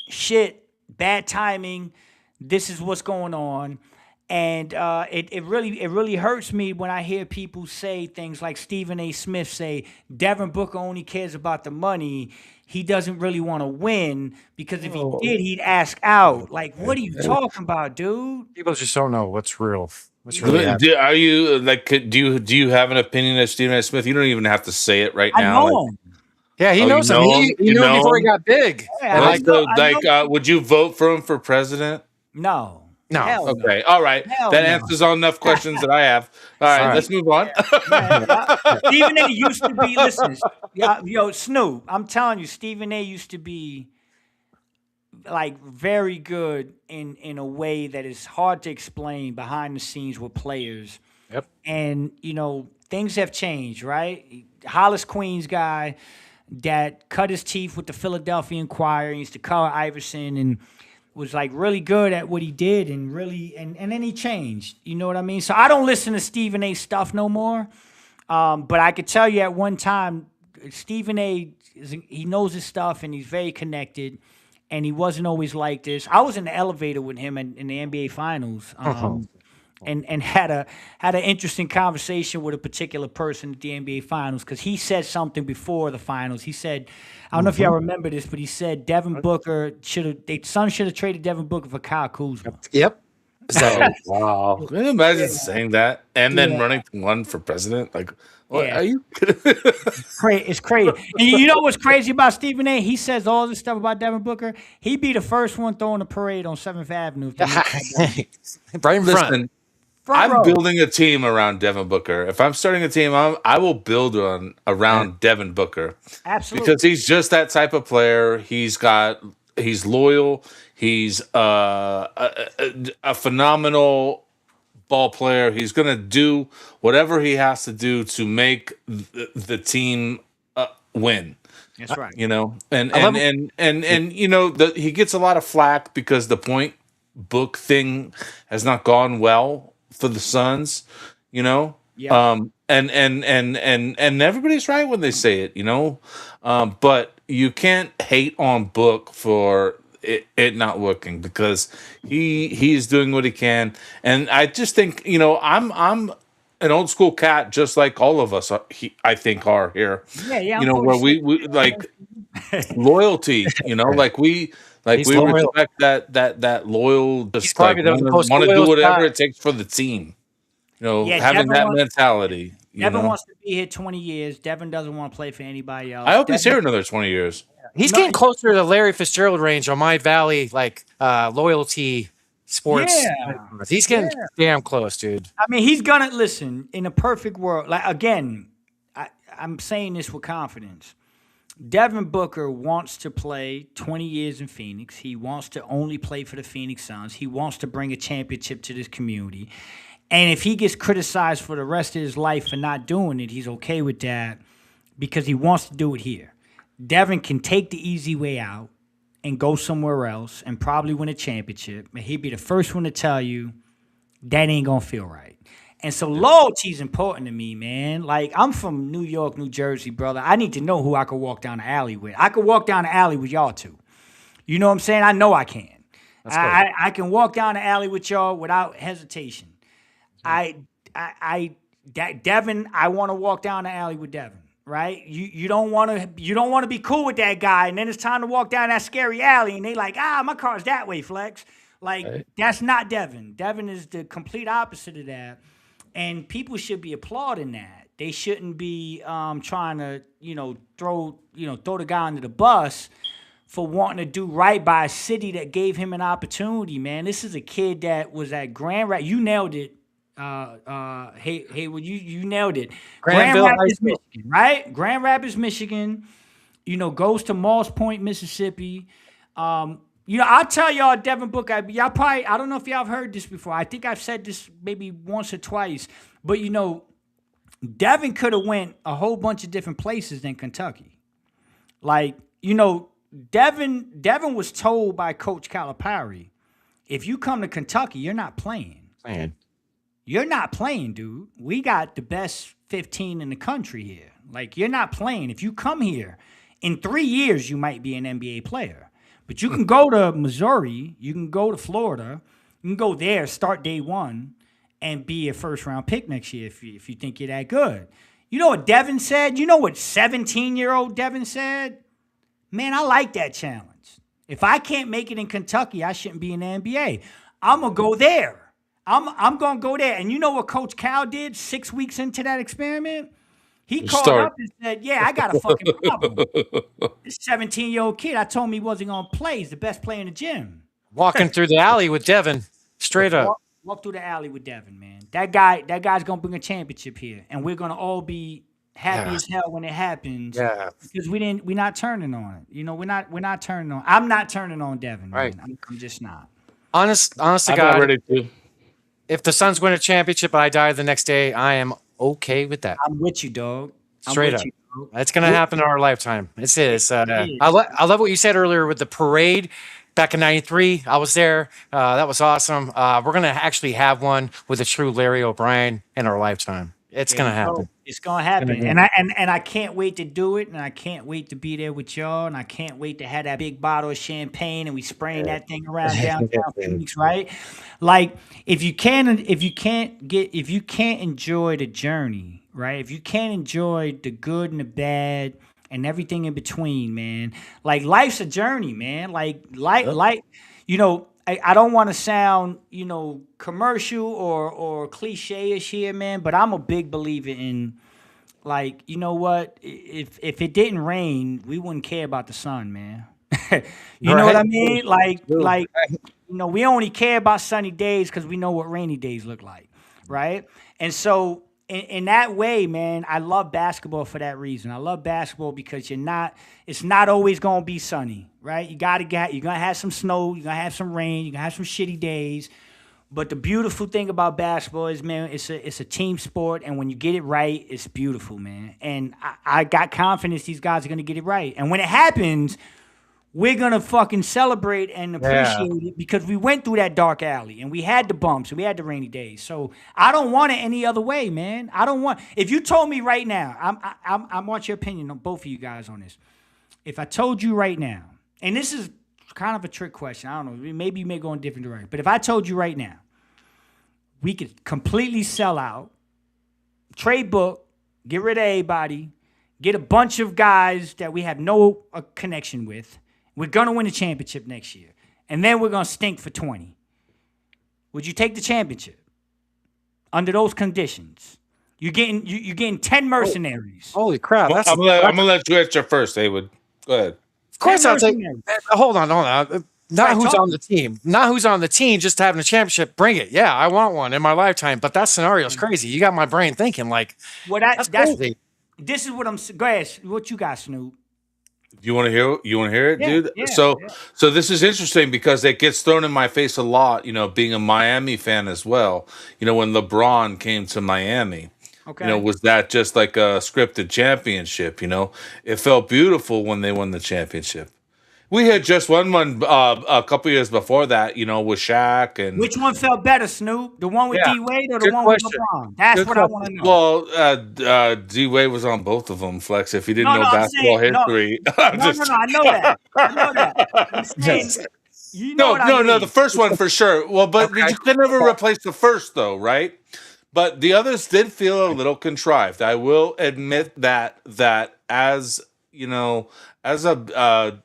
bad timing. This is what's going on. And it really hurts me when I hear people say things like Stephen A. Smith say, Devin Booker only cares about the money. He doesn't really want to win because if he did, he'd ask out. Like, what are you talking about, dude? People just don't know what's real. What's really happening. Are you like? Do you have an opinion of Stephen A. Smith? You don't even have to say it right now. I know him. Yeah, he knows him. He knew him before he got big. Yeah, would you vote for him for president? No. No. Hell Okay. All right. Hell that no. answers all enough questions that I have. All right. Let's move on. Stephen A. used to be, listen, yo, Snoop, I'm telling you, Stephen A. used to be like very good in a way that is hard to explain behind the scenes with players. Yep. And, you know, things have changed, right? Hollis Queens guy that cut his teeth with the Philadelphia Inquirer, used to cover Iverson and was like really good at what he did and really and then he changed. You know what I mean? So I don't listen to Stephen A. stuff no more. But I could tell you at one time, Stephen A. He knows his stuff and he's very connected. And he wasn't always like this. I was in the elevator with him in the NBA Finals. And had an interesting conversation with a particular person at the NBA Finals because he said something before the finals. He said, I don't know if y'all remember this, but he said Devin Booker Suns should have traded Devin Booker for Kyle Kuzma. Yep. So, wow. Can you imagine saying that and then running one for president? Like, what are you? It's crazy. And you know what's crazy about Stephen A? He says all this stuff about Devin Booker. He'd be the first one throwing a parade on 7th Avenue. Right in front. Listen, I'm building a team around Devin Booker. If I'm starting a team, I will build around Devin Booker. Absolutely. Because he's just that type of player. He's loyal. He's a phenomenal ball player. He's going to do whatever he has to do to make the team win. That's right. You know, and you know, he gets a lot of flack because the point book thing has not gone well for the Suns, you know. Yeah. And everybody's right when they say it, you know. But you can't hate on Book for it not working because he's doing what he can. And I just think, you know, I'm an old school cat, just like all of us, I think, are here. Yeah. You know, where we like loyalty, you know, we respect that loyal, just like want to do whatever it takes for the team. You know, having that mentality. Devin wants to be here 20 years. Devin doesn't want to play for anybody else. I hope he's here another 20 years. He's getting closer to the Larry Fitzgerald range on my Valley, loyalty sports. Yeah. He's getting damn close, dude. I mean, he's gonna listen in a perfect world. Like, again, I'm saying this with confidence. Devin Booker wants to play 20 years in Phoenix. He wants to only play for the Phoenix Suns. He wants to bring a championship to this community. And if he gets criticized for the rest of his life for not doing it, he's okay with that because he wants to do it here. Devin can take the easy way out and go somewhere else and probably win a championship. And he'd be the first one to tell you that ain't going to feel right. And so loyalty is important to me, man. Like, I'm from New York, New Jersey, brother. I need to know who I could walk down the alley with. I could walk down the alley with y'all two. You know what I'm saying? I know I can. I can walk down the alley with y'all without hesitation. Devin, I want to walk down the alley with Devin, right? You don't want to be cool with that guy, and then it's time to walk down that scary alley, and they like, my car's that way, Flex. Like, that's not Devin. Devin is the complete opposite of that, and people should be applauding that. They shouldn't be trying to, throw the guy under the bus for wanting to do right by a city that gave him an opportunity, man. This is a kid that was at Grand Rapids. You nailed it. Heywood, you nailed it. Grand Rapids, Michigan, right? Grand Rapids, Michigan. Goes to Moss Point, Mississippi. I'll tell y'all, DevinBooker. Y'all probably, I don't know if y'all have heard this before. I think I've said this maybe once or twice, but Devin could have went a whole bunch of different places than Kentucky. Devin was told by Coach Calipari, if you come to Kentucky, you're not playing. You're not playing, dude. We got the best 15 in the country here. You're not playing. If you come here, in 3 years, you might be an NBA player. But you can go to Missouri, you can go to Florida, you can go there, start day one, and be a first-round pick next year if you think you're that good. You know what Devin said? You know what 17-year-old Devin said? Man, I like that challenge. If I can't make it in Kentucky, I shouldn't be in the NBA. I'm going to go there. I'm going to go there. And you know what Coach Cal did 6 weeks into that experiment? He called up and said, I got a fucking problem. This 17-year-old kid, I told him he wasn't going to play. He's the best player in the gym. Walking through the alley with Devin, straight up. Walk through the alley with Devin, man. That guy's going to bring a championship here. And we're going to all be happy as hell when it happens. Yeah. Because we're not turning on it. We're not turning on. I'm not turning on Devin, man. Right. I'm just not. Honest to God. I'm not ready to. If the Suns win a championship and I die the next day, I am okay with that. I'm with you, dog. Straight up. It's going to happen in our lifetime. It is. I love what you said earlier with the parade back in '93. I was there. That was awesome. We're going to actually have one with a true Larry O'Brien in our lifetime. It's going to happen. It's going to happen. And I can't wait to do it. And I can't wait to be there with y'all. And I can't wait to have that big bottle of champagne and we spraying that thing around downtown Phoenix, right? If you can't enjoy the journey, right? If you can't enjoy the good and the bad and everything in between, man, life's a journey, man. I don't want to sound, commercial or cliche-ish here, man, but I'm a big believer in, you know what? If it didn't rain, we wouldn't care about the sun, man. You know what I mean? We only care about sunny days because we know what rainy days look like, right? And so in that way, man, I love basketball for that reason. I love basketball because it's not always going to be sunny, right? You're going to have some snow, you're going to have some rain, you're going to have some shitty days. But the beautiful thing about basketball is, man, it's a team sport, and when you get it right, it's beautiful, man. And I got confidence these guys are going to get it right. And when it happens, we're going to fucking celebrate and appreciate it because we went through that dark alley and we had the bumps and we had the rainy days. So I don't want it any other way, man. If you told me right now, I want your opinion on both of you guys on this. If I told you right now, and this is kind of a trick question, I don't know, maybe you may go in a different direction, but if I told you right now, we could completely sell out, trade book, get rid of everybody, get a bunch of guys that we have no connection with, we're going to win a championship next year. And then we're going to stink for 20. Would you take the championship under those conditions? You're getting 10 mercenaries. Holy crap. I'm going to let you answer first, Heywood. Go ahead. Of course I'll take Hold on. Not who's on the team. Not who's on the team, just having a championship. Bring it. Yeah, I want one in my lifetime. But that scenario is crazy. You got my brain thinking that's crazy. This is what I'm – go ahead. What you got, Snoop? You want to hear it, dude? Yeah, so this is interesting because it gets thrown in my face a lot, being a Miami fan as well. When LeBron came to Miami, was that just like a scripted championship? It felt beautiful when they won the championship. We had just won one a couple years before that, with Shaq and. Which one felt better, Snoop? The one with D Wade or the one with LeBron? That's what I want to know. Well, D Wade was on both of them, Flex. If you didn't know basketball history, I know that. I'm saying You know what I No, mean. the first one for sure. Well, but you can never replace the first, though, right? But the others did feel a little contrived. I will admit that as as a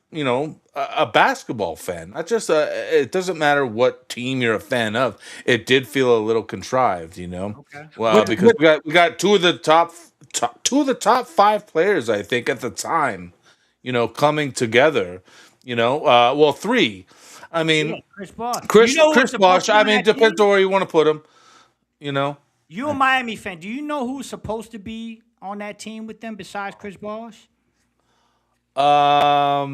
basketball fan, not just it doesn't matter what team you're a fan of. It did feel a little contrived, Okay. Well, because we got two of the top 5 players, I think, at the time, coming together. Well, 3. I mean, Chris Bosh. Chris You know Chris Bosh. I mean, depends on where you want to put him. You a Miami fan. Do you know who's supposed to be on that team with them besides Chris Bosh? Tell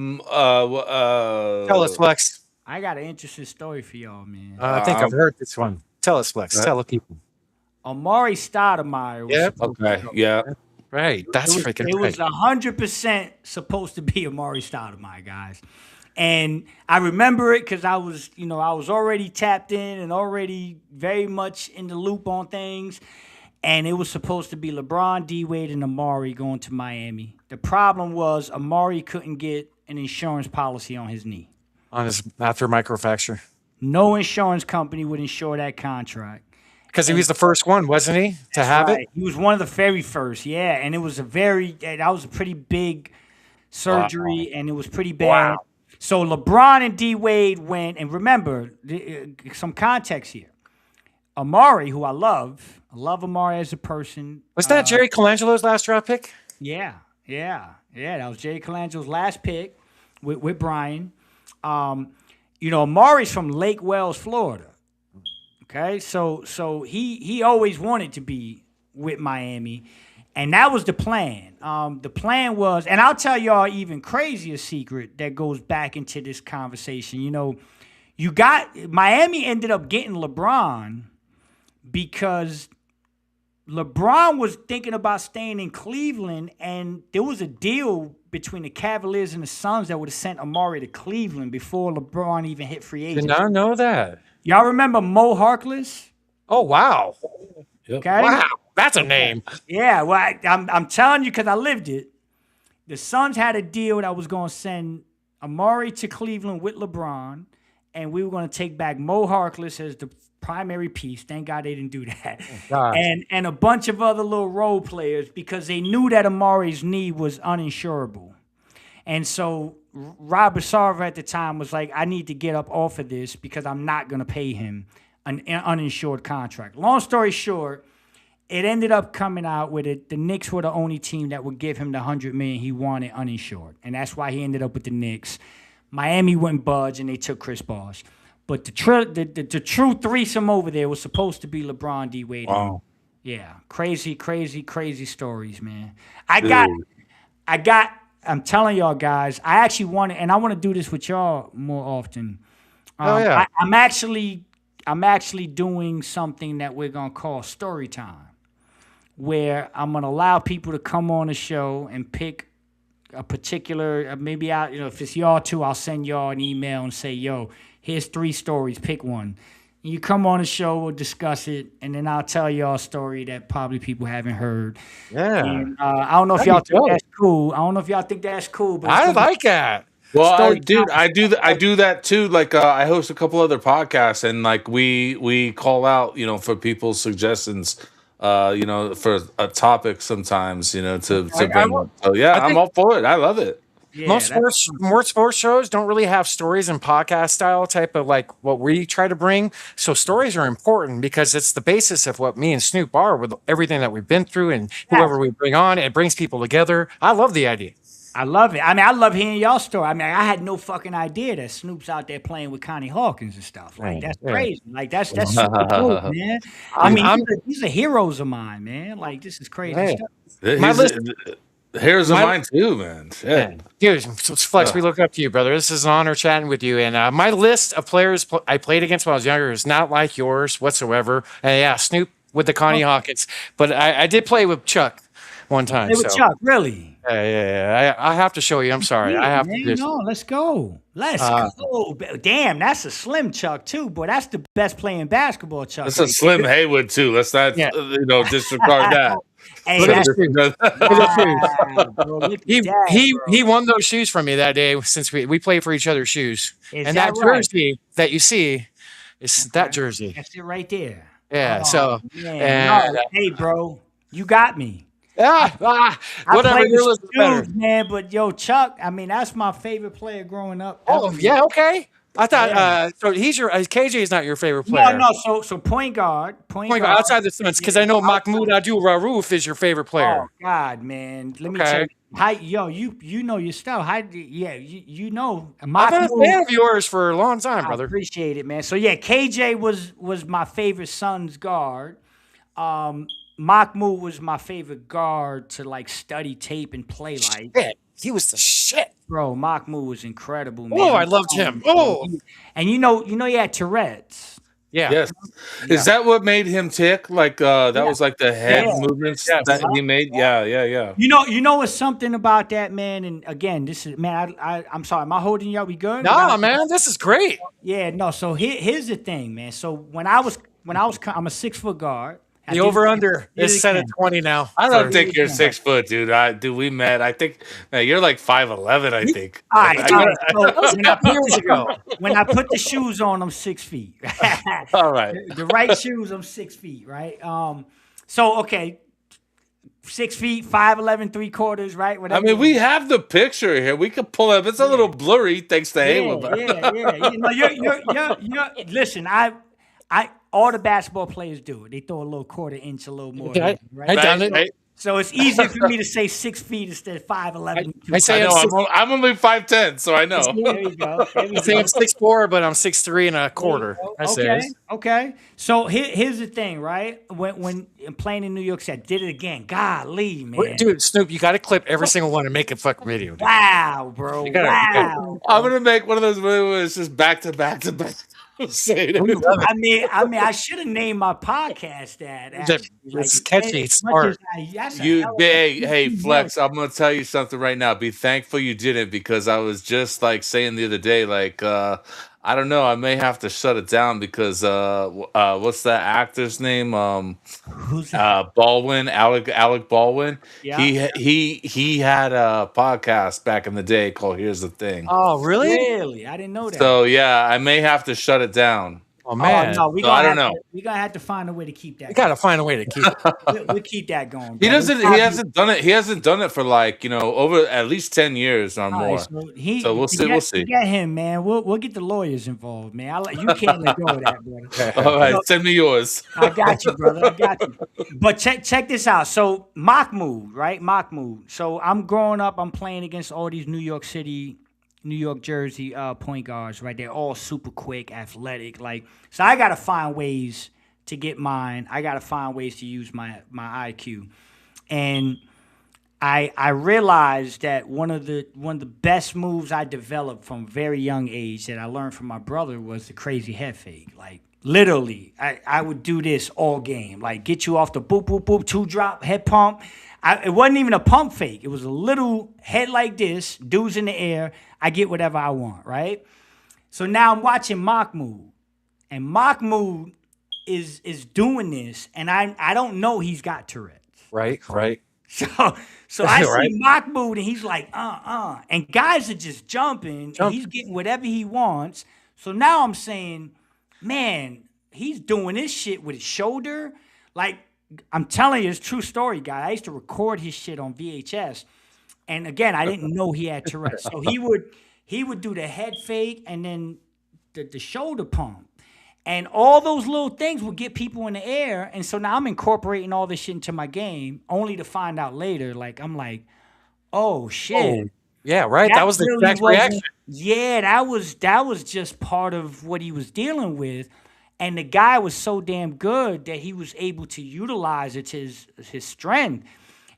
us, Flex. I got an interesting story for y'all, man. I think I've heard this one. Tell us, Flex. Tell the people. Amari Stoudemire was Yep. Okay. Yeah. Right. That's freaking it right. was 100% supposed to be Amari Stoudemire, guys. And I remember it because I was already tapped in and already very much in the loop on things. And it was supposed to be LeBron, D-Wade, and Amari going to Miami. The problem was Amari couldn't get an insurance policy on his knee. After microfracture. No insurance company would insure that contract. Because he was the first one, wasn't he, to have it? He was one of the very first, yeah. And it was that was a pretty big surgery, and it was pretty bad. Wow. So LeBron and D-Wade went, and remember, some context here. Amari, who I love Amari as a person. Was that Jerry Colangelo's last draft pick? Yeah. That was Jerry Colangelo's last pick with Brian. Amari's from Lake Wells, Florida. Okay, so he always wanted to be with Miami, and that was the plan. The plan was, and I'll tell y'all even crazier secret that goes back into this conversation. Miami ended up getting LeBron because LeBron was thinking about staying in Cleveland, and there was a deal between the Cavaliers and the Suns that would have sent Amari to Cleveland before LeBron even hit free agency. Did not know that. Y'all remember Mo Harkless? Oh, wow. Okay. Wow, that's a name. Yeah, well, I'm telling you because I lived it. The Suns had a deal that was going to send Amari to Cleveland with LeBron, and we were going to take back Mo Harkless as the primary piece. Thank God they didn't do that. Oh, and a bunch of other little role players because they knew that Amari's knee was uninsurable. And so Robert Sarver at the time was like, I need to get up off of this because I'm not going to pay him an uninsured contract. Long story short, it ended up coming out with it. The Knicks were the only team that would give him the $100 million he wanted uninsured. And that's why he ended up with the Knicks. Miami wouldn't budge, and they took Chris Bosh. But the true threesome over there was supposed to be LeBron, D-Wade. Wow. Yeah, crazy stories, man. I'm telling y'all guys, I actually want to, and I want to do this with y'all more often. Yeah. I'm actually doing something that we're gonna call story time, where I'm gonna allow people to come on the show and pick a particular, maybe if it's y'all too, I'll send y'all an email and say, yo, here's 3 stories, pick one. You come on the show, we'll discuss it, and then I'll tell y'all a story that probably people haven't heard. Yeah. And, I don't know if y'all think that's cool. But I like that. Well, Story I do that too. Like I host a couple other podcasts, and like we call out, for people's suggestions, for a topic sometimes, to bring up. So yeah, I'm all for it. I love it. Yeah, Most sports shows don't really have stories in podcast style type of like what we try to bring. So stories are important because it's the basis of what me and Snoop are with everything that we've been through and whoever we bring on. It brings people together. I love the idea. I love it. I mean, I love hearing y'all story. I mean, I had no fucking idea that Snoop's out there playing with ConnieHawkins and stuff. Like, that's crazy. Like, that's super cool, man. I mean, these are heroes of mine, man. Like, this is crazy stuff. My list. Here's mine too, man. Shit. Dude, Flex, we look up to you, brother. This is an honor chatting with you. And my list of players I played against when I was younger is not like yours whatsoever. And yeah, Snoop with the ConnieHawkins. But I did play with Chuck one time. Play with Chuck, really? Yeah. I have to show you. I'm sorry. Yeah, I have man, to. No, let's go. Let's go. Damn, that's a slim Chuck too, boy. That's the best playing basketball Chuck. That's a slim Heywood too. Let's not, disregard that. Hey, Look at that's the shoes. That's- Look at the shoes. wow, bro. Look at that, He bro. won those shoes from me that day since we played for each other's shoes. Is And that that right? jersey that you see is that jersey. That's it right there. Yeah. Oh, So man. and No, hey, bro, you got me. I whatever played your with list is better. Snoop, man, but yo, Chuck, I mean, that's my favorite player growing up. Oh ever. yeah, okay. I thought Yeah. so. He's your KJ is not your favorite player. No, so point guard, Point guard outside the Suns because I know Mahmoud Abdul Rauf is your favorite player. Oh God, man, let me Okay. tell you, you know your stuff. You know, I've been a Mahmoud- fan of yours for a long time, I brother. appreciate it, man. So yeah, KJ was my favorite Suns guard. Mahmoud was my favorite guard to like study tape and play like. Shit, he was the shit. Bro, Mahmoud was incredible, man. Oh, I loved him. Oh, And you know he had Tourette's. yeah. Yes. Is that what made him tick? Like that was like the head Yeah. movements Yes. that he made? Yeah. You know what's something about that, man? And again, this is man. I'm sorry. Am I holding you up? We good? Nah, man, this is great. Yeah, no. So here's the thing, man. So when I was, I'm a 6 foot guard. I The did- over under did is it set at again. 20 now. I don't For- think you're 6 foot, dude. Dude, we met. I think man, you're like 5'11", I think. All right. I- So years ago. when I put the shoes on, I'm 6 feet. all right. The right shoes, I'm 6 feet, right? So okay, 6 feet, 5'11", 3/4, right? I Whatever. mean, we have the picture here. We could pull up. It's a little blurry thanks to Heywood. but- Yeah. You know, you're. Listen, I all the basketball players do it. They throw a little 1/4 inch, a little more, Okay. right? I done it. Right? So it's easier for me to say 6 feet instead of 5'11". I say I know. I'm I'm only 5'10", so I know. There you go. I say I'm 6'4", but I'm 6'3 1/4. I say. Okay. So here's the thing, right? When I'm playing in New York City, I did it again. Golly, man. Dude, Snoop, you got to clip every single one and make a fucking video. Dude. Wow, bro. You gotta- Wow. I'm gonna make one of those movies just back to back to back. Say it. I mean, I should have named my podcast that. actually. It's catchy. It's as much smart. as that's a You, hell of a- hey, Flex. I'm gonna tell you something right now. Be thankful you didn't, because I was just like saying the other day, like I don't know, I may have to shut it down because what's that actor's name? Who's that? Baldwin, Alec Baldwin. Yeah. He had a podcast back in the day called "Here's the Thing." Oh, really? Really? I didn't know that. So yeah, I may have to shut it down. Oh, man. no, we So gonna I don't have know. We're gonna have to find a way to keep that. You got to find a way to keep it. We'll keep that going. He bro. doesn't. We He probably- hasn't done it. He hasn't done it for like over at least 10 years or All more. right, so we'll see. We'll see. Get him, man. We'll get the lawyers involved, man. You can't let go of that, brother. All right, send me yours. I got you, brother. I got you. But check this out. So Mahmoud, right? Mahmoud. So I'm growing up. I'm playing against all these New York Jersey point guards, right? They're all super quick, athletic. Like, so I gotta find ways to get mine. I gotta find ways to use my IQ, and I realized that one of the best moves I developed from a very young age that I learned from my brother was the crazy head fake. Like, literally, I would do this all game. Like, get you off the boop, boop, boop, 2-drop, head pump. It wasn't even a pump fake. It was a little head like this, dudes in the air. I get whatever I want, right? So now I'm watching Mahmoud, and Mahmoud is doing this, and I don't know he's got Tourette's. Right. So I Right. see Mahmoud, and he's like, and guys are just jumping, and he's getting whatever he wants. So now I'm saying, man, he's doing this shit with his shoulder. Like, I'm telling you, it's a true story, guy. I used to record his shit on VHS, and again, I didn't know he had Tourette's. So he would do the head fake and then the shoulder pump. And all those little things would get people in the air. And so now I'm incorporating all this shit into my game, only to find out later, like, I'm like, oh, shit. Oh, yeah, right. That was the really exact wasn't- reaction. Yeah, that was just part of what he was dealing with. And the guy was so damn good that he was able to utilize it to his strength.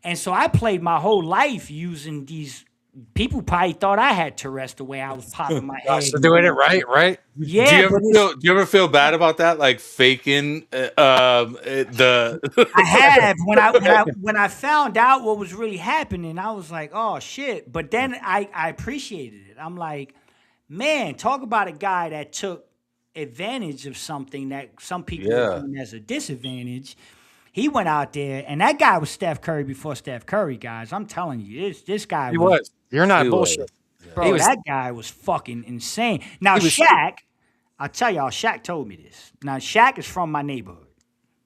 And so I played my whole life using these. People probably thought I had Tourette's the way I was popping my head. So doing it right. Yeah, Do you ever feel bad about that, like faking the? I have. When I found out what was really happening, I was like, oh shit. But then I appreciated it. I'm like, man, talk about a guy that took advantage of something that some people Yeah. are doing as a disadvantage. He went out there, and that guy was Steph Curry before Steph Curry, guys. I'm telling you, this guy He was. You're not He bullshit. was. bro. was- That guy was fucking insane. Now was- Shaq, I'll tell y'all, Shaq told me this. Now Shaq is from my neighborhood.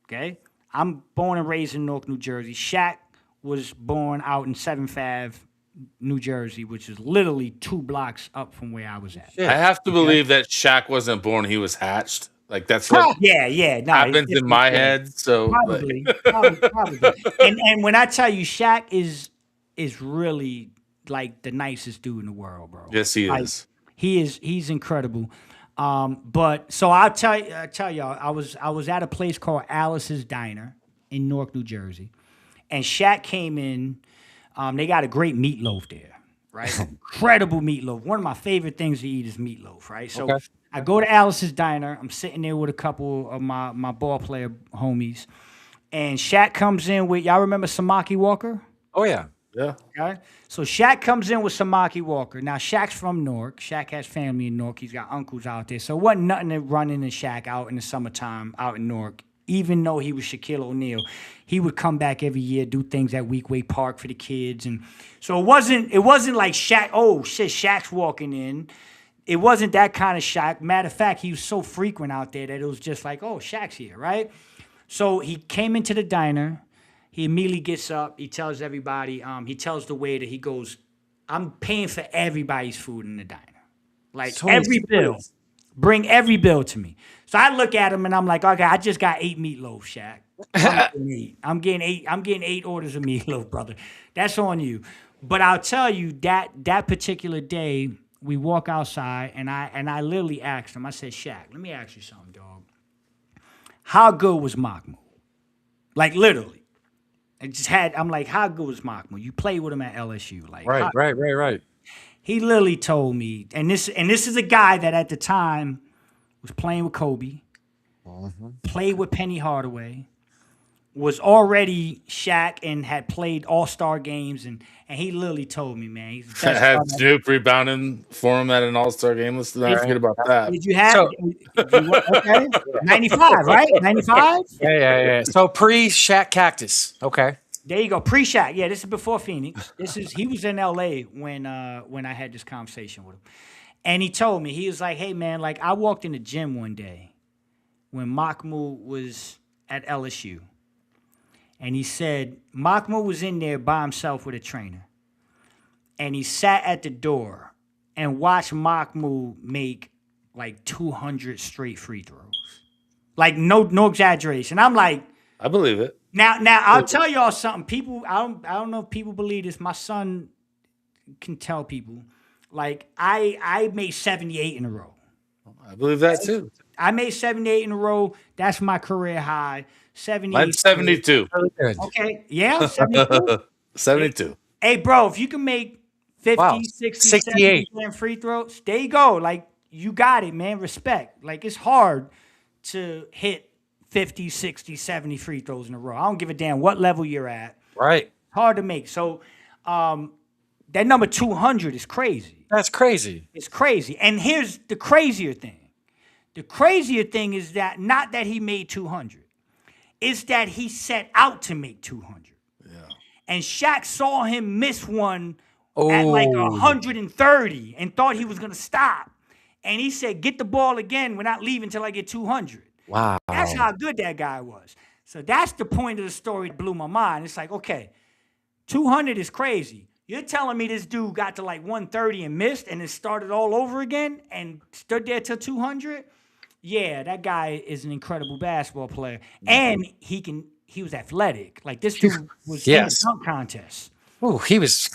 Okay, I'm born and raised in Newark, New Jersey. Shaq was born out in 7th Ave, New Jersey, which is literally 2 blocks up from where I was at. I have to believe that Shaq wasn't born; he was hatched. Like that's what Yeah. No, happens in my yeah. head. So Probably. And when I tell you, Shaq is really like the nicest dude in the world, bro. yes, he Like, is. He's incredible. But so I'll tell y'all, I was at a place called Alice's Diner in Newark, New Jersey, and Shaq came in. They got a great meatloaf there, right? Incredible meatloaf. One of my favorite things to eat is meatloaf, right? So Okay. I go to Alice's Diner. I'm sitting there with a couple of my ball player homies, and Shaq comes in with, y'all remember Samaki Walker? Oh yeah. Yeah. Okay. So Shaq comes in with Samaki Walker. Now Shaq's from Newark. Shaq has family in Newark. He's got uncles out there. So it wasn't nothing to run into Shaq out in the summertime out in Newark. Even though he was Shaquille O'Neal, he would come back every year, do things at Weekway Park for the kids. And so it wasn't like Shaq, oh shit, Shaq's walking in. It wasn't that kind of Shaq. Matter of fact, he was so frequent out there that it was just like, oh, Shaq's here, right? So he came into the diner. He immediately gets up. He tells everybody, he tells the waiter, he goes, I'm paying for everybody's food in the diner. Like So every serious. bill. Bring every bill to me. So I look at him and I'm like, okay, I just got 8 meatloaf, Shaq. I'm getting 8 orders of meatloaf, brother. That's on you. But I'll tell you that particular day, we walk outside and I literally asked him, I said, Shaq, let me ask you something, dog. How good was Mahmoud? Like literally. I'm like, how good was Mahmoud? You played with him at LSU. Like Right. he literally told me, and this is a guy that at the time was playing with Kobe, played with Penny Hardaway, was already Shaq and had played All-Star games, and he literally told me, man, he's the best Had player. Snoop rebounding for him at an All-Star game. Let's not forget about that. Did you have okay 95, right? 95? Yeah. So pre-Shaq Cactus. Okay. There you go, pre-Shaq. Yeah, this is before Phoenix. He was in LA when I had this conversation with him. And he told me, he was like, hey man, like I walked in the gym one day when Mahmoud was at LSU. And he said, Mahmoud was in there by himself with a trainer. And he sat at the door and watched Mahmoud make like 200 straight free throws. Like no exaggeration. I'm like, I believe it. Now I'll tell y'all something. People, I don't know if people believe this. My son can tell people. Like I made 78 in a row. I believe that too. I made 78 in a row. That's my career high. 78. Mine's 72. Okay. Yeah, 72. 72. Hey, bro, if you can make 50, Wow. 60, 68. 70% free throws, there you go. Like, you got it, man. Respect. Like, it's hard to hit 50, 60, 70 free throws in a row. I don't give a damn what level you're at. Right. Hard to make. So, that number 200 is crazy. That's crazy. It's crazy. And here's the crazier thing. The crazier thing is that not that he made 200. It's that he set out to make 200. Yeah. And Shaq saw him miss one at like 130 and thought he was going to stop. And he said, get the ball again. We're not leaving until I get 200. Wow. That's how good that guy was. So that's the point of the story that blew my mind. It's like, okay, 200 is crazy. You're telling me this dude got to like 130 and missed and then started all over again and stood there till 200? Yeah, that guy is an incredible basketball player. And he was athletic. Like this dude was in the dunk contest. Ooh, he was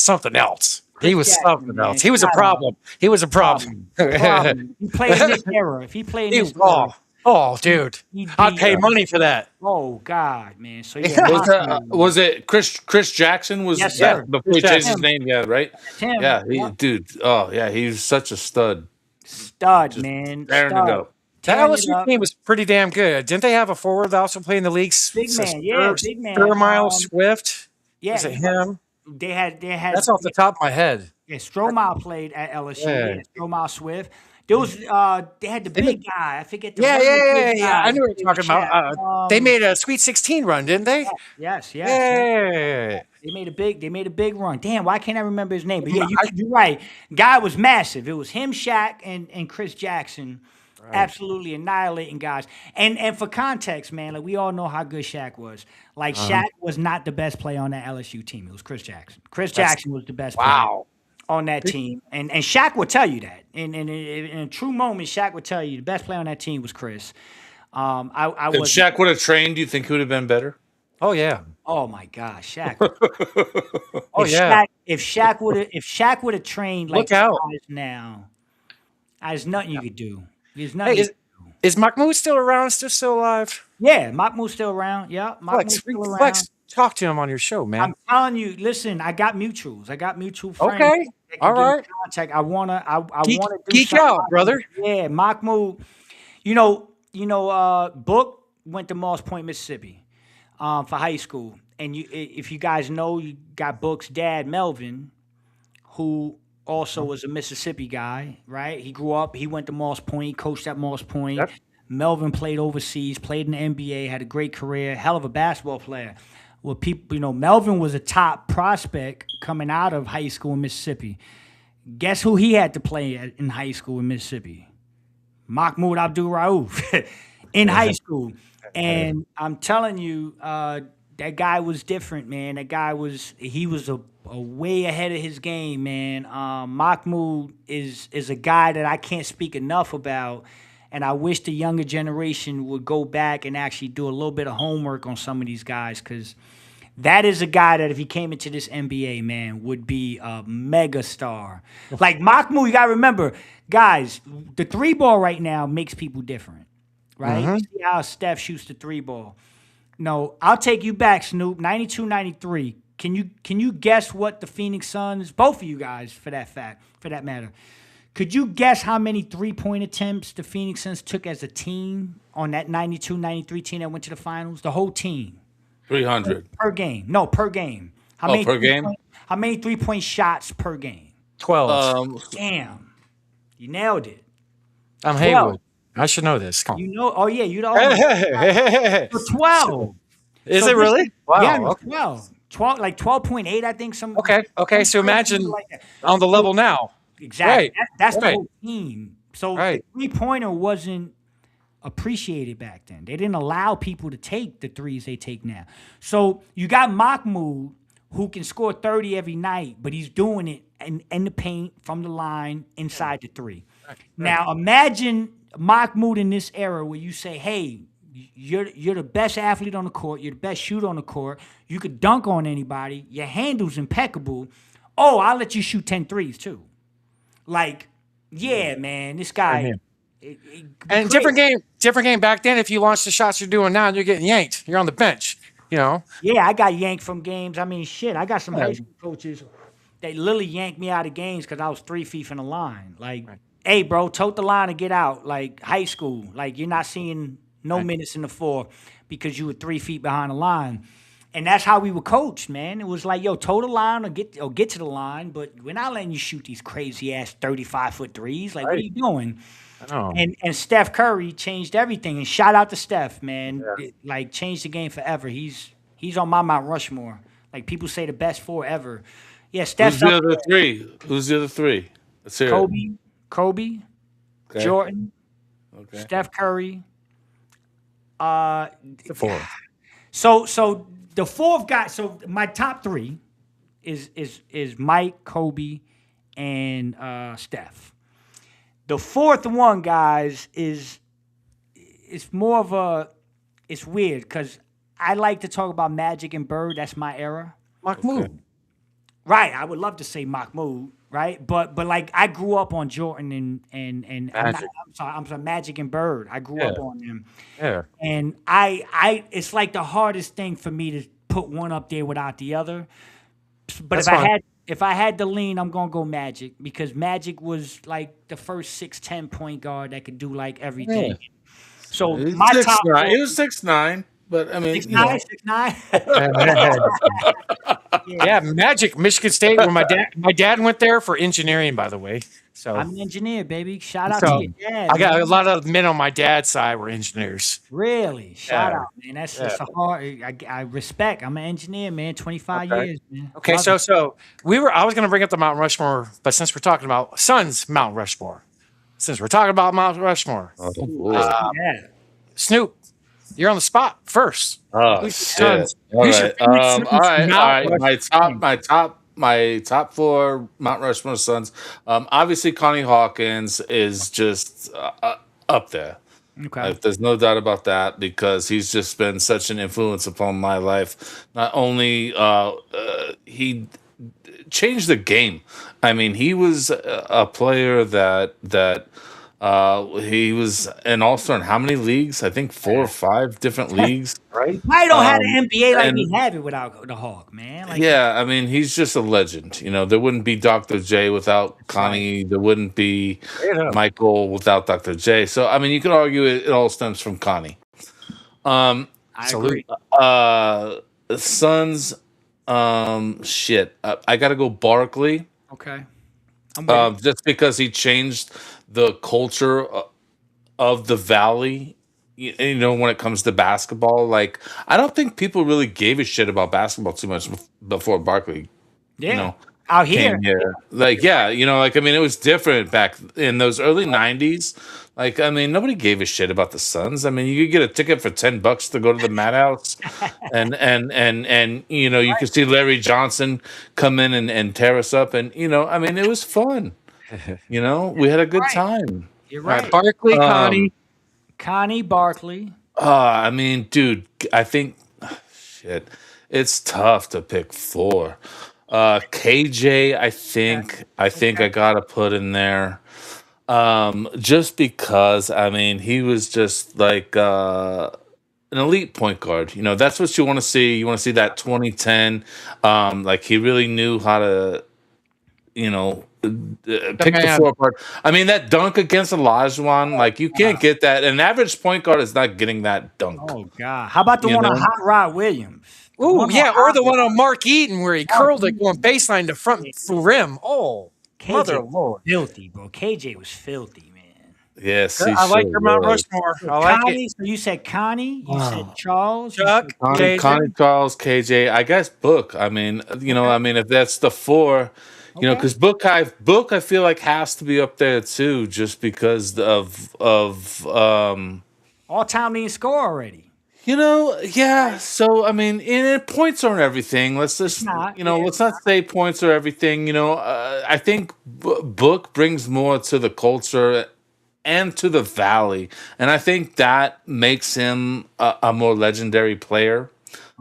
something else. He was Jackson, something man. else. He was a problem. He was a problem. Problem. He played in this era. If he played in this era. Oh, dude. I'd pay money for that. Oh, God, man. So, yeah. Was it Chris Jackson? Yes, sir. Before he changed his name, yeah, right? Him. Yeah, dude. Oh, yeah, he was such a stud. Stud, man. Tearing it up. That LSU team was pretty damn good. Didn't they have a forward that also played in the league? Big man, yeah, big man. Fairmile Swift. Yeah. Was it him? they had That's off the top of my head. yeah, Stromae played at LSU. Yeah. Yeah, Stromae Swift. There was they had the big guy. I forget the Yeah. big guy. I knew what you're talking about. They made a Sweet 16 run, didn't they? Yes. Yeah. They made a big run. Damn, why can't I remember his name? But yeah, you're right. Guy was massive. It was him, Shaq, and Chris Jackson. Absolutely annihilating guys. And for context, man, like we all know how good Shaq was. Like Shaq was not the best player on that LSU team. It was Chris Jackson. Jackson was the best player on that team. And Shaq would tell you that. And in a true moment, Shaq would tell you the best player on that team was Chris. If Shaq would have trained, do you think he would have been better? Oh yeah. Oh my gosh, Shaq. If Shaq would have trained like Look out. guys now, there's nothing you could do. There's nothing. Hey, is Mahmoud still around? Still alive? Yeah, Mahmoud's still around. Yeah, Mahmoud's still around. Flex, talk to him on your show, man. I'm telling you, listen, I got mutuals. I got mutual friends. Okay. that can All give me right. Contact. I wanna Geek do out, something. brother. Yeah, Mahmoud. Book went to Moss Point, Mississippi, for high school. And if you guys know, you got Book's dad, Melvin, who also was a Mississippi guy, right? He grew up, he went to Moss Point, he coached at Moss Point. Yep. Melvin played overseas, played in the NBA, had a great career, hell of a basketball player. Well, people, Melvin was a top prospect coming out of high school in Mississippi. Guess who he had to play in high school in Mississippi? Mahmoud Abdul-Rauf in high school. And I'm telling you, that guy was different, man. He was a way ahead of his game, man. Mahmoud is a guy that I can't speak enough about, and I wish the younger generation would go back and actually do a little bit of homework on some of these guys, because that is a guy that if he came into this NBA, man, would be a mega star. Like Mahmoud, you got to remember, guys, the three ball right now makes people different, right? You see how Steph shoots the three ball. No, I'll take you back, Snoop. 92, 93. Can you guess what the Phoenix Suns, both of you guys for that matter, could you guess how many three-point attempts the Phoenix Suns took as a team on that 92, 93 team that went to the finals? The whole team. 300. Per game. No, per game. Per game? How many three-point shots per game? 12. Damn. You nailed it. I'm Heywood. I should know this. Come on. You know, oh yeah, you know. Hey. So 12. Is So it really? Wow. Yeah, Okay. 12, like 12.8, I think. Okay. So imagine like that. on the level now. Exactly. Right. That's the Right. whole team. So Right. the three-pointer wasn't appreciated back then. They didn't allow people to take the threes they take now. So you got Mahmoud, who can score 30 every night, but he's doing it in the paint, from the line, inside the three. Now imagine Mahmoud in this era where you say, hey, you're the best athlete on the court, you're the best shooter on the court, you could dunk on anybody, your handle's impeccable. Oh, I'll let you shoot 10 threes too. Like, yeah, man, this guy. And different game back then. If you launched the shots you're doing now, you're getting yanked. You're on the bench. Yeah, I got yanked from games. I mean, shit, I got some high school coaches that literally yanked me out of games because I was 3 feet from the line. Like, hey, bro, tote the line and get out. Like, high school. Like, you're not seeing no minutes in the four because you were 3 feet behind the line. And that's how we were coached, man. It was like, yo, toe the line or get to the line, but we're not letting you shoot these crazy-ass 35-foot threes. Like, what are you doing? And Steph Curry changed everything. And shout out to Steph, man. It, changed the game forever. He's on my Mount Rushmore. Like, people say the best four ever. Yeah, Steph's Who's the other three? Let's hear it. Kobe, Jordan, Steph Curry. The four. So the fourth guy. So my top three is Mike, Kobe, and Steph. The fourth one, guys, it's more of a. It's weird because I like to talk about Magic and Bird. That's my era. Mahmoud. Right. I would love to say Mahmoud. Right. But like I grew up on Jordan and I'm sorry, Magic and Bird. I grew up on them. Yeah. And I it's like the hardest thing for me to put one up there without the other. But if I had to lean, I'm gonna go Magic because Magic was like the first 6'10" point guard that could do like everything. Yeah. So my top 6'9". He was 6'9", but I mean 6'9", 6'9". Yeah, Magic, Michigan State, where my dad went there for engineering, by the way. So I'm an engineer, baby. Shout out to your dad. I got man. a lot of men on my dad's side were engineers. Really? Shout Yeah. out, man. That's a hard. I respect. I'm an engineer, man. 25 Okay. years, man. Okay, Love it. so I was going to bring up the Mount Rushmore, but since we're talking about Suns Mount Rushmore, since we're talking about Mount Rushmore, Yeah. Snoop, you're on the spot first. Oh Who's shit! your Suns? All Who's your right, Phoenix Suns all right, Mount all right. Rushmore? My top 4 Mount Rushmore Suns. Obviously, ConnieHawkins is just up there. Okay. There's no doubt about that because he's just been such an influence upon my life. Not only he changed the game. I mean, he was a player that he was an all-star in how many leagues? I think 4 or 5 different leagues. Right? Why don't have an NBA like and- we have it without the Hawk, man? Like, Yeah, I mean, he's just a legend. You know, there wouldn't be Dr. J without Connie. There wouldn't be Michael without Dr. J. So, I mean, you could argue it all stems from Connie. I agree. Suns, shit. I got to go Barkley. Okay. I'm with you. Just because he changed the culture of the Valley. You know, when it comes to basketball, like I don't think people really gave a shit about basketball too much before Barkley. Yeah. You know, Out here. came here. Like, yeah, you know, like I mean, it was different back in those early '90s. Like, I mean, nobody gave a shit about the Suns. I mean, you could get a ticket for $10 to go to the Madhouse, and you know, you could see Larry Johnson come in and tear us up, and you know, I mean, it was fun. You know, we had a good time. You're All right, right. Barkley, Connie. Connie Barkley. I mean, dude, I think shit. It's tough to pick 4. KJ, I think I gotta put in there. Just because I mean he was just like an elite point guard. You know, that's what you want to see. You want to see that 2010. Like he really knew how to, you know, pick the 4 apart. I mean, that dunk against Olajuwon, like you can't get that. An average point guard is not getting that dunk. Oh God! How about the You one on know? Hot Rod Williams? Ooh, yeah, or the one on Mark Eaton where he curled it going baseline to front rim. Oh, mother of Lord. Filthy, bro. KJ was filthy, man. Yes, I like your Mount Rushmore. I like Connie, it. so you said Connie, you said Charles, you Chuck, said- Connie, Charles, KJ. I guess Book. I mean, you know, I mean, if that's the 4, you know, because Book, I feel like has to be up there too, just because of all-time leading scorer already. you know, yeah. So I mean, points aren't everything. Let's just not, you know, yeah, let's not say points are everything. You know, I think Book brings more to the culture and to the Valley, and I think that makes him a more legendary player.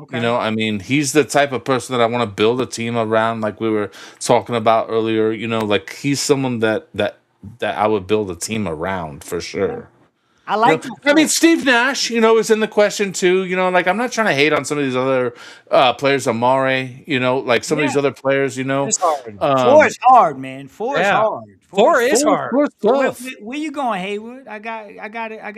Okay. You know, I mean, he's the type of person that I want to build a team around, like we were talking about earlier. You know, like he's someone that I would build a team around for sure. I like. I mean, Steve Nash, you know, is in the question too. You know, like I'm not trying to hate on some of these other players, Amare. You know, like some of these other players. You know, It's hard. 4 is hard, man. 4 is hard. 4 is hard. Where you going, Heywood? I got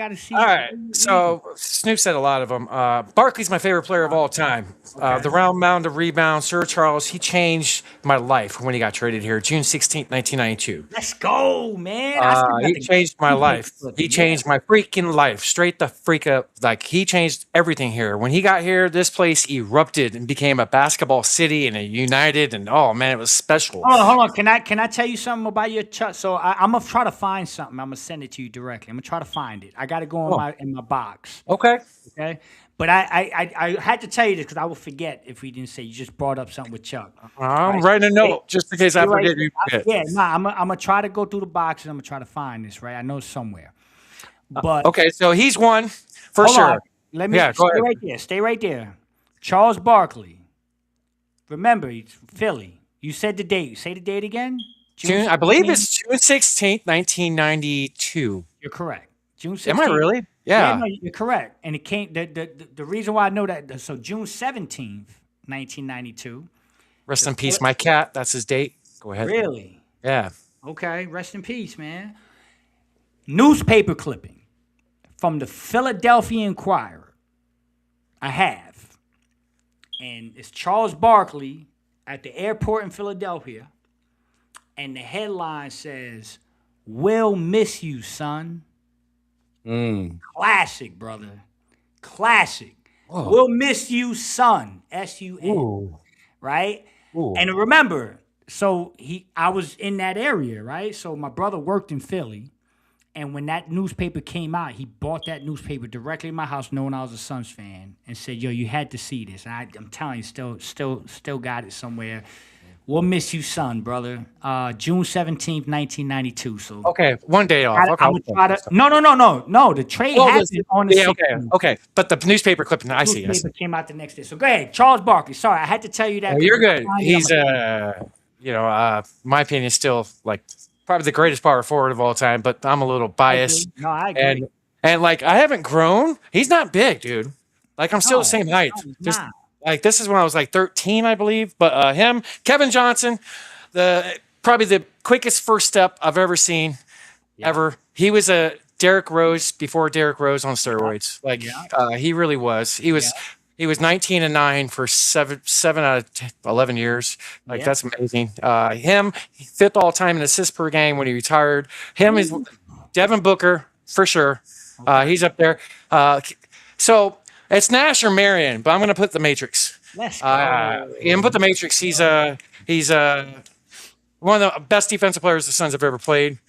to see. All right. So Snoop said a lot of them. Barkley's my favorite player of all time. The round mound of rebounds, Sir Charles, he changed my life when he got traded here, June 16th, 1992. Let's go, man. He changed my life. He changed my freaking life. Straight the freak up. Like, he changed everything here. When he got here, this place erupted and became a basketball city and a united. And, oh, man, it was special. Hold on. Can I tell you something about your Chuck? So I'm going to try to find something. I'm going to send it to you directly. I'm going to try to find it. I got to go in my box. Okay. Okay. But I had to tell you this because I will forget if we didn't say you just brought up something with Chuck. I'm writing a note just in case I forget. You forget. Yeah, I'm gonna try to go through the box and I'm gonna try to find this. Right, I know it's somewhere. But Okay, so he's one for hold sure. on. Let me go stay ahead. right there. Stay right there. Charles Barkley. Remember, he's Philly. You said the date. Say the date again. June, I believe 16th? it's June 16th, 1992. You're correct. June 16th. Am I really? Yeah. No, you're correct. And it came. The reason why I know that. So June 17th, 1992. Rest in peace, my cat. That's his date. Go ahead. Really? Yeah. Okay. Rest in peace, man. Newspaper clipping from the Philadelphia Inquirer. I have. And it's Charles Barkley at the airport in Philadelphia, and the headline says, "We'll miss you, son." Classic, brother. Classic. Whoa. We'll miss you, son. S-U-N. Right? And remember, so I was in that area, right? So my brother worked in Philly. And when that newspaper came out, he bought that newspaper directly in my house, knowing I was a Suns fan, and said, "Yo, you had to see this." And I'm telling you, still got it somewhere. We'll miss you, son, brother. June 17th, 1992. So Okay, one day off. Okay. I would try to. No. The trade happened on the 16th. Okay. But the newspaper clipping, I see. Newspaper came out the next day. So go ahead, Charles Barkley. Sorry, I had to tell you that. Oh, you're good. He's, my opinion, still like probably the greatest power forward of all time. But I'm a little biased. No, I agree. And like I haven't grown. He's not big, dude. Like I'm still the same height. he's not. Like this is when I was like 13, I believe. But him, Kevin Johnson, probably the quickest first step I've ever seen, ever. He was a Derrick Rose before Derrick Rose on steroids. Like he really was. He was 19-9 for seven out of 11 years. Like that's amazing. Him, fifth all time in assists per game when he retired. Him is Devin Booker for sure. He's up there. So. It's Nash or Marion, but I'm going to put the Matrix. Let's go. I'm going to put the Matrix. He's one of the best defensive players the Suns have ever played.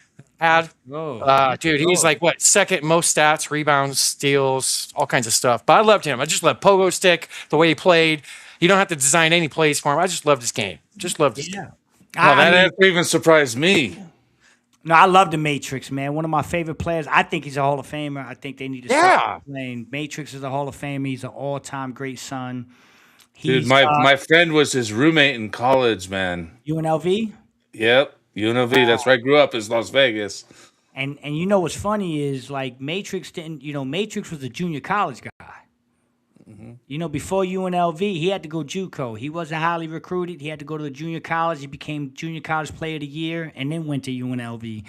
Dude, he's like second most stats, rebounds, steals, all kinds of stuff. But I loved him. I just loved pogo stick, the way he played. You don't have to design any plays for him. I just loved his game. Just loved his game. That even surprised me. No, I love the Matrix, man. One of my favorite players. I think he's a Hall of Famer. I think they need to start playing. Matrix is a Hall of Famer. He's an all-time great son. Dude, my friend was his roommate in college, man. UNLV? Yep, UNLV. That's where I grew up, is Las Vegas. And you know what's funny is like Matrix Matrix was a junior college guy. Before UNLV, he had to go JUCO. He wasn't highly recruited. He had to go to the junior college. He became junior college player of the year and then went to UNLV.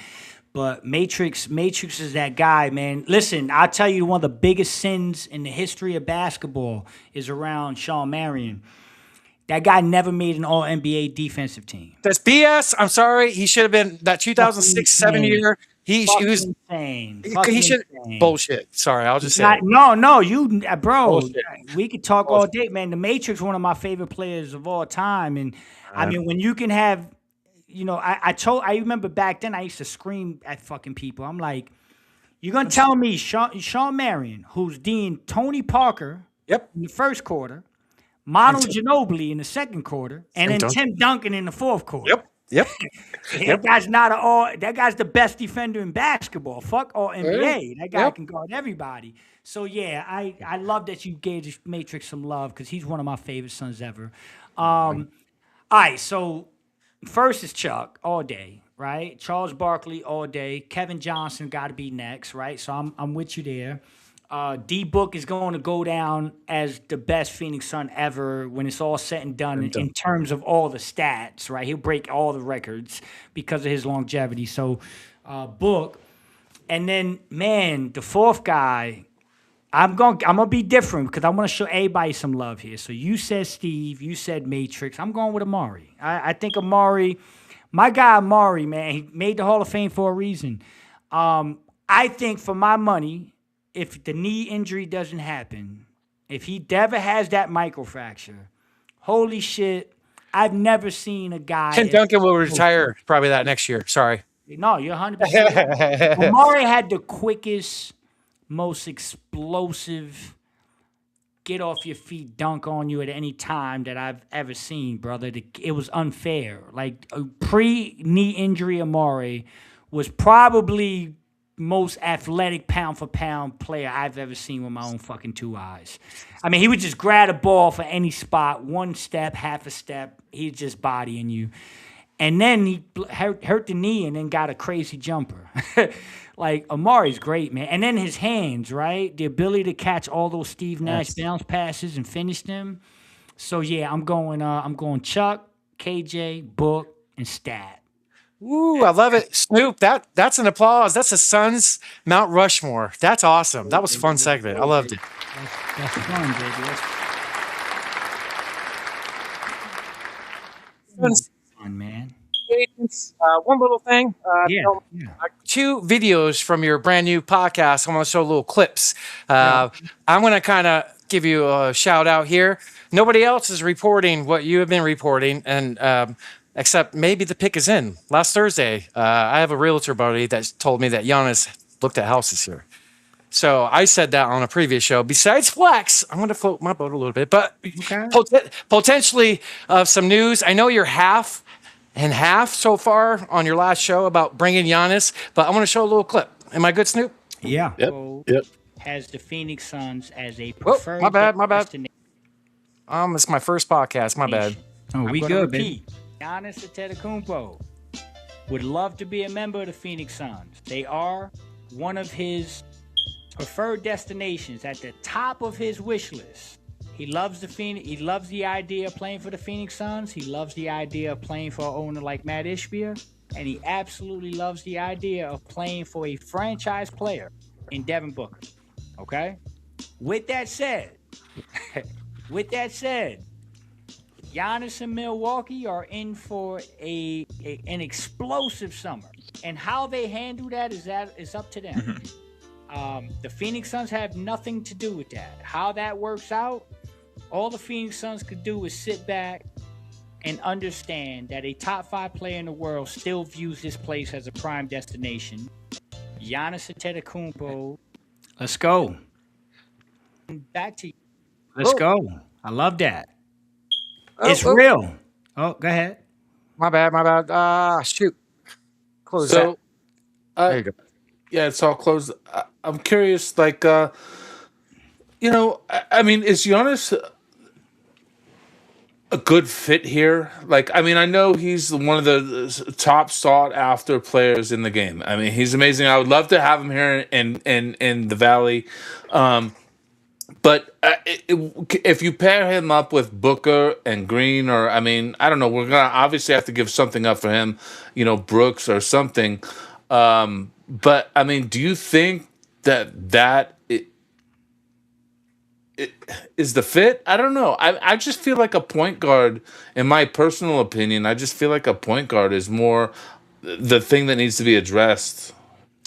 But Matrix is that guy, man. Listen, I'll tell you, one of the biggest sins in the history of basketball is around Shawn Marion. That guy never made an All-NBA defensive team. That's BS. I'm sorry. He should have been that 2006-7 year. He was insane. He should bullshit. Sorry, I'll just say it. No, you, bro. Bullshit. We could talk all day, man. The Matrix, one of my favorite players of all time, and I mean, when you can have, I remember back then I used to scream at fucking people. I'm like, you're gonna tell me Shawn Marion, who's Dean Tony Parker, in the first quarter, Manu Ginobili in the second quarter, and then Tim Duncan in the fourth quarter. Yep. That guy's that guy's the best defender in basketball. Fuck all NBA. That guy can guard everybody. So yeah, I love that you gave the Matrix some love because he's one of my favorite sons ever. All right, so first is Chuck all day, right? CharlesBarkley all day. Kevin Johnson got to be next, right? So I'm with you there. D-Book is going to go down as the best Phoenix Sun ever when it's all said and done in terms of all the stats, right? He'll break all the records because of his longevity. So, Book. And then, man, the fourth guy, I'm gonna be different because I want to show everybody some love here. So you said Steve, you said Matrix. I'm going with Amari. I think Amari, my guy Amari, man, he made the Hall of Fame for a reason. I think for my money, if the knee injury doesn't happen, if he never has that microfracture, holy shit, I've never seen a guy. Tim Duncan will retire probably that next year. Sorry. No, you're 100%. Amari had the quickest, most explosive, get off your feet, dunk on you at any time that I've ever seen, brother. It was unfair. Like a pre-knee injury Amari was probably most athletic pound for pound player I've ever seen with my own fucking two eyes. I mean, he would just grab a ball for any spot, one step, half a step. He's just bodying you. And then he hurt the knee and then got a crazy jumper. Like, Amari's great, man. And then his hands, right? The ability to catch all those Steve Nash bounce passes and finish them. So, yeah, I'm going Chuck, KJ, Book, and Stat. Ooh, I love it. Snoop, that's an applause. That's a Suns Mount Rushmore. That's awesome. That was a fun segment. I loved it. That's fun, baby. agents. One little thing. Yeah. So, 2 videos from your brand new podcast. I want to show little clips. I'm going to kind of give you a shout out here. Nobody else is reporting what you have been reporting, and except maybe the pick is in. Last Thursday, I have a realtor buddy that told me that Giannis looked at houses here. So I said that on a previous show. Besides Flex, I'm going to float my boat a little bit, but potentially some news. I know you're half and half so far on your last show about bringing Giannis, but I want to show a little clip. Am I good, Snoop? Yeah. Yep. Has the Phoenix Suns as a preferred my bad. destination. It's my first podcast. My bad. Oh, we gonna good, repeat. baby. GiannisAntetokounmpo would love to be a member of the Phoenix Suns. They are one of his preferred destinations at the top of his wish list. He loves the Phoenix. He loves the idea of playing for the Phoenix Suns. He loves the idea of playing for an owner like Matt Ishbia, and he absolutely loves the idea of playing for a franchise player in DevinBooker. Okay. With that said, Giannis and Milwaukee are in for an explosive summer, and how they handle that is up to them. The Phoenix Suns have nothing to do with that. How that works out, all the Phoenix Suns could do is sit back and understand that a top 5 player in the world still views this place as a prime destination. Giannis Antetokounmpo. Let's go. Back to you. Let's go. I love that. It's real. Oh, go ahead. My bad. Shoot. Close So, that. There you go. yeah, it's all closed. I'm curious, like, I mean, is Giannis a good fit here? Like, I mean, I know he's one of the top sought after players in the game. I mean, he's amazing. I would love to have him here in the Valley. But if you pair him up with Booker and Green, or, I mean, I don't know, we're going to obviously have to give something up for him, Brooks or something. But, I mean, do you think that it is the fit? I don't know. I just feel like a point guard, in my personal opinion, I just feel like a point guard is more the thing that needs to be addressed.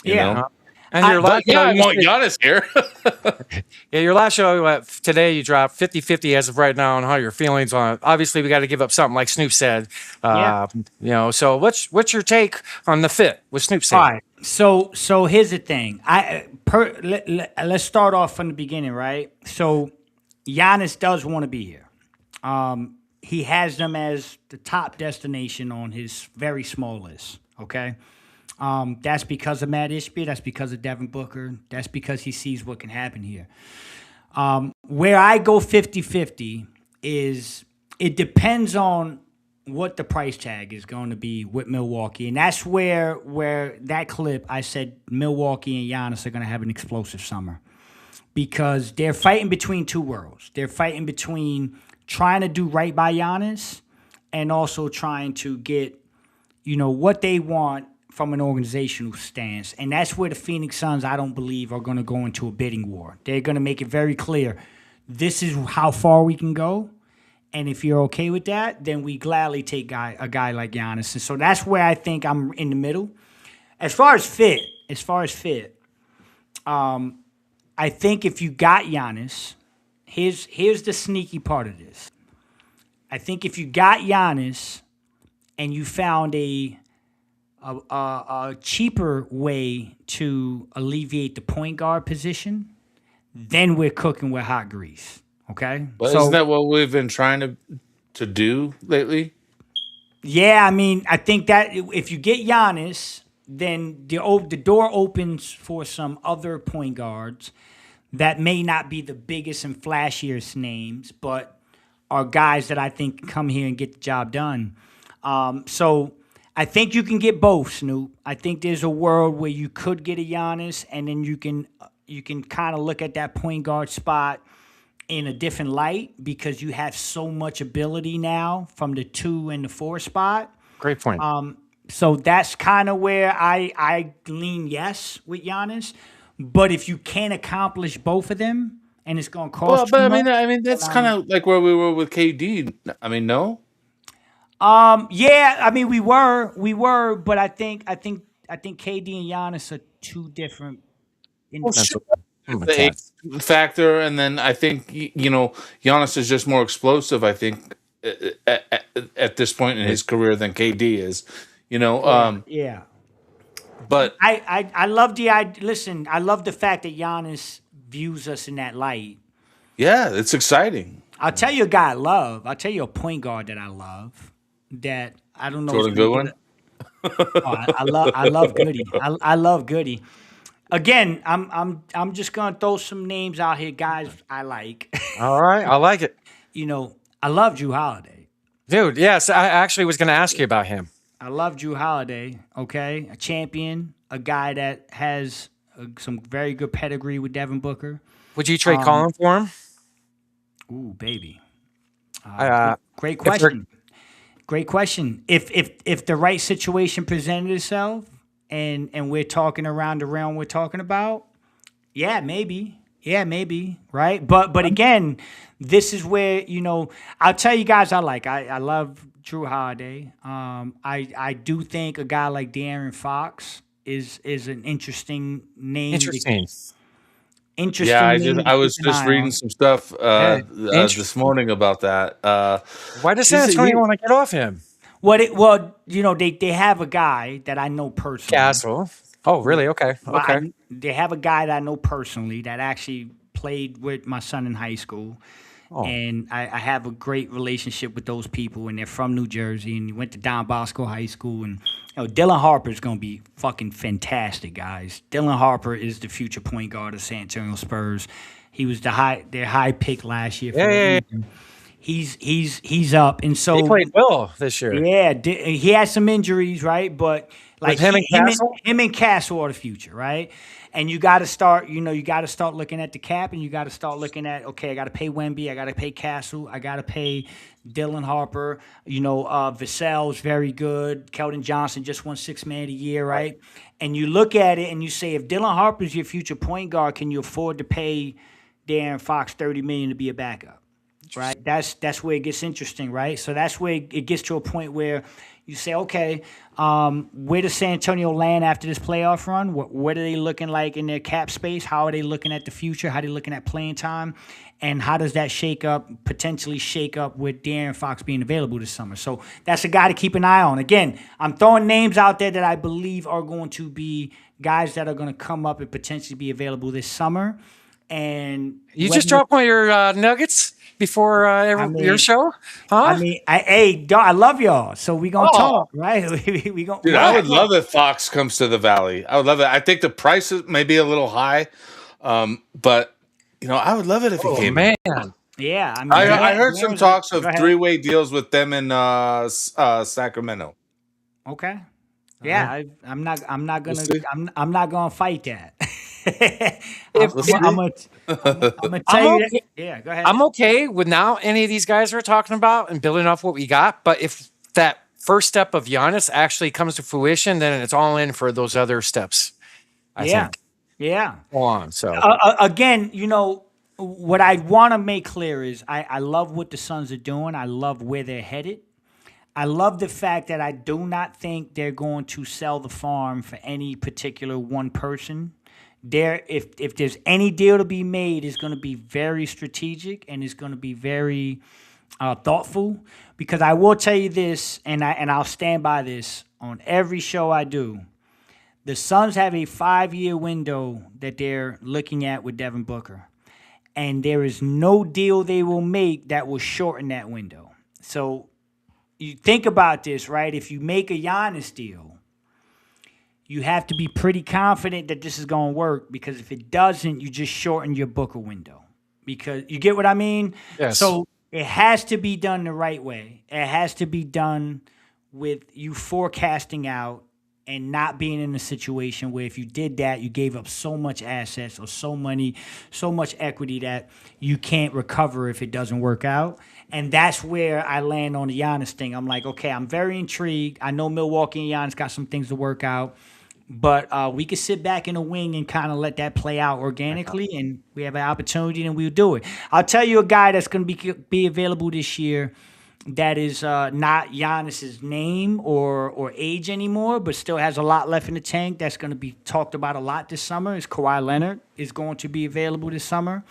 You know? And your last show, I want Giannis here. your last show today, you dropped 50-50 as of right now on how your feelings on it. Obviously, we got to give up something like Snoop said. So what's your take on the fit with Snoop saying? All right. So here's the thing. Let's start off from the beginning, right? So Giannis does want to be here. He has them as the top destination on his very small list. Okay. That's because of Matt Ishbia. That's because of DevinBooker. That's because he sees what can happen here. Where I go 50-50 is it depends on what the price tag is going to be with Milwaukee. And that's where that clip, I said Milwaukee and Giannis are going to have an explosive summer. Because they're fighting between two worlds. They're fighting between trying to do right by Giannis and also trying to get, what they want from an organizational stance. And that's where the Phoenix Suns, I don't believe, are going to go into a bidding war. They're going to make it very clear, this is how far we can go. And if you're okay with that, then we gladly take a guy like Giannis. And so that's where I think I'm in the middle. As far as fit, I think if you got Giannis, here's the sneaky part of this. I think if you got Giannis and you found a cheaper way to alleviate the point guard position, then we're cooking with hot grease. Okay? But isn't that what we've been trying to do lately? Yeah, I mean, I think that if you get Giannis, then the door opens for some other point guards that may not be the biggest and flashiest names, but are guys that I think can come here and get the job done. So I think you can get both, Snoop. I think there's a world where you could get a Giannis, and then you can kind of look at that point guard spot in a different light because you have so much ability now from the 2 and the 4 spot. Great point. So that's kind of where I lean yes with Giannis. But if you can't accomplish both of them, and it's going to cost Well, but too much, I mean that's kind of like where we were with KD. I mean, no. Yeah, I mean we were, but I think KD and Giannis are two different individuals. The age factor, and then I think Giannis is just more explosive. I think at this point in his career than KD is. Yeah. But I love listen, I love the fact that Giannis views us in that light. yeah, it's exciting. I'll tell you a guy I love. I'll tell you a point guard that I love. That I don't know. Jordan Goodwin. I love Goody. I love Goody. Again, I'm just gonna throw some names out here, guys. I like. All right, I like it. I love Drew Holiday. Dude, yes, I actually was going to ask you about him. I love Drew Holiday. Okay, a champion, a guy that has some very good pedigree with DevinBooker. Would you trade Colin for him? Ooh, baby. Great question. Great question. If the right situation presented itself and we're talking around the realm we're talking about, yeah, maybe. Yeah, maybe. Right. But again, this is where, I'll tell you guys I love Drew Holiday. I do think a guy like De'Aaron Fox is an interesting name. Interesting. Yeah, I was just reading some stuff this morning about that. Why does San Antonio want to get off him? They have a guy that I know personally. Castle. Oh, really? Okay. Okay. They have a guy that I know personally that actually played with my son in high school. Oh. And I have a great relationship with those people, and they're from New Jersey, and he went to Don Bosco High School. And Dylan Harper is going to be fucking fantastic, guys. Dylan Harper is the future point guard of San Antonio Spurs. He was their high pick last year. Yeah. He's up, and so he played well this year. Yeah, he had some injuries, right? But like him and Castle are the future, right? And you got to start, looking at the cap, and you got to start looking at, okay, I got to pay Wemby, I got to pay Castle, I got to pay Dylan Harper. Vassell's very good. Keldon Johnson just won Sixth Man of the Year, right? And you look at it and you say, if Dylan Harper's your future point guard, can you afford to pay De'Aaron Fox $30 million to be a backup? Right? That's where it gets interesting, right? So that's where it gets to a point where you say, okay, where does San Antonio land after this playoff run? What are they looking like in their cap space? How are they looking at the future? How are they looking at playing time? And how does that potentially shake up with De'Aaron Fox being available this summer? So that's a guy to keep an eye on. Again, I'm throwing names out there that I believe are going to be guys that are going to come up and potentially be available this summer. And you just dropped one of your nuggets before your show, huh? I love y'all, so we gonna talk, right? we gonna. Dude, I would love if Fox comes to the Valley. I would love it. I think the price may be a little high, but I would love it if he came. Man, yeah, I heard some talks of three-way deals with them in Sacramento. Okay. Yeah, I'm not gonna fight that. I'm gonna tell you that. Yeah, go ahead. I'm okay with now any of these guys we're talking about and building off what we got. But if that first step of Giannis actually comes to fruition, then it's all in for those other steps. I think. Yeah. Go on. So again, what I want to make clear is I love what the Suns are doing. I love where they're headed. I love the fact that I do not think they're going to sell the farm for any particular one person. If there's any deal to be made, it's going to be very strategic and it's going to be very thoughtful. Because I will tell you this, and I'll stand by this on every show I do. The Suns have a 5-year window that they're looking at with DevinBooker, and there is no deal they will make that will shorten that window. So you think about this, right? If you make a Giannis deal, you have to be pretty confident that this is going to work, because if it doesn't, you just shorten your Booker window. Because you get what I mean? Yes. So it has to be done the right way. It has to be done with you forecasting out and not being in a situation where if you did that, you gave up so much assets or so much equity that you can't recover if it doesn't work out. And that's where I land on the Giannis thing. I'm like, okay, I'm very intrigued. I know Milwaukee and Giannis got some things to work out, but we could sit back in the wing and kind of let that play out organically, and we have an opportunity, and we'll do it. I'll tell you a guy that's going to be available this year that is not Giannis's name or age anymore, but still has a lot left in the tank. That's going to be talked about a lot this summer. Is Kawhi Leonard is going to be available this summer?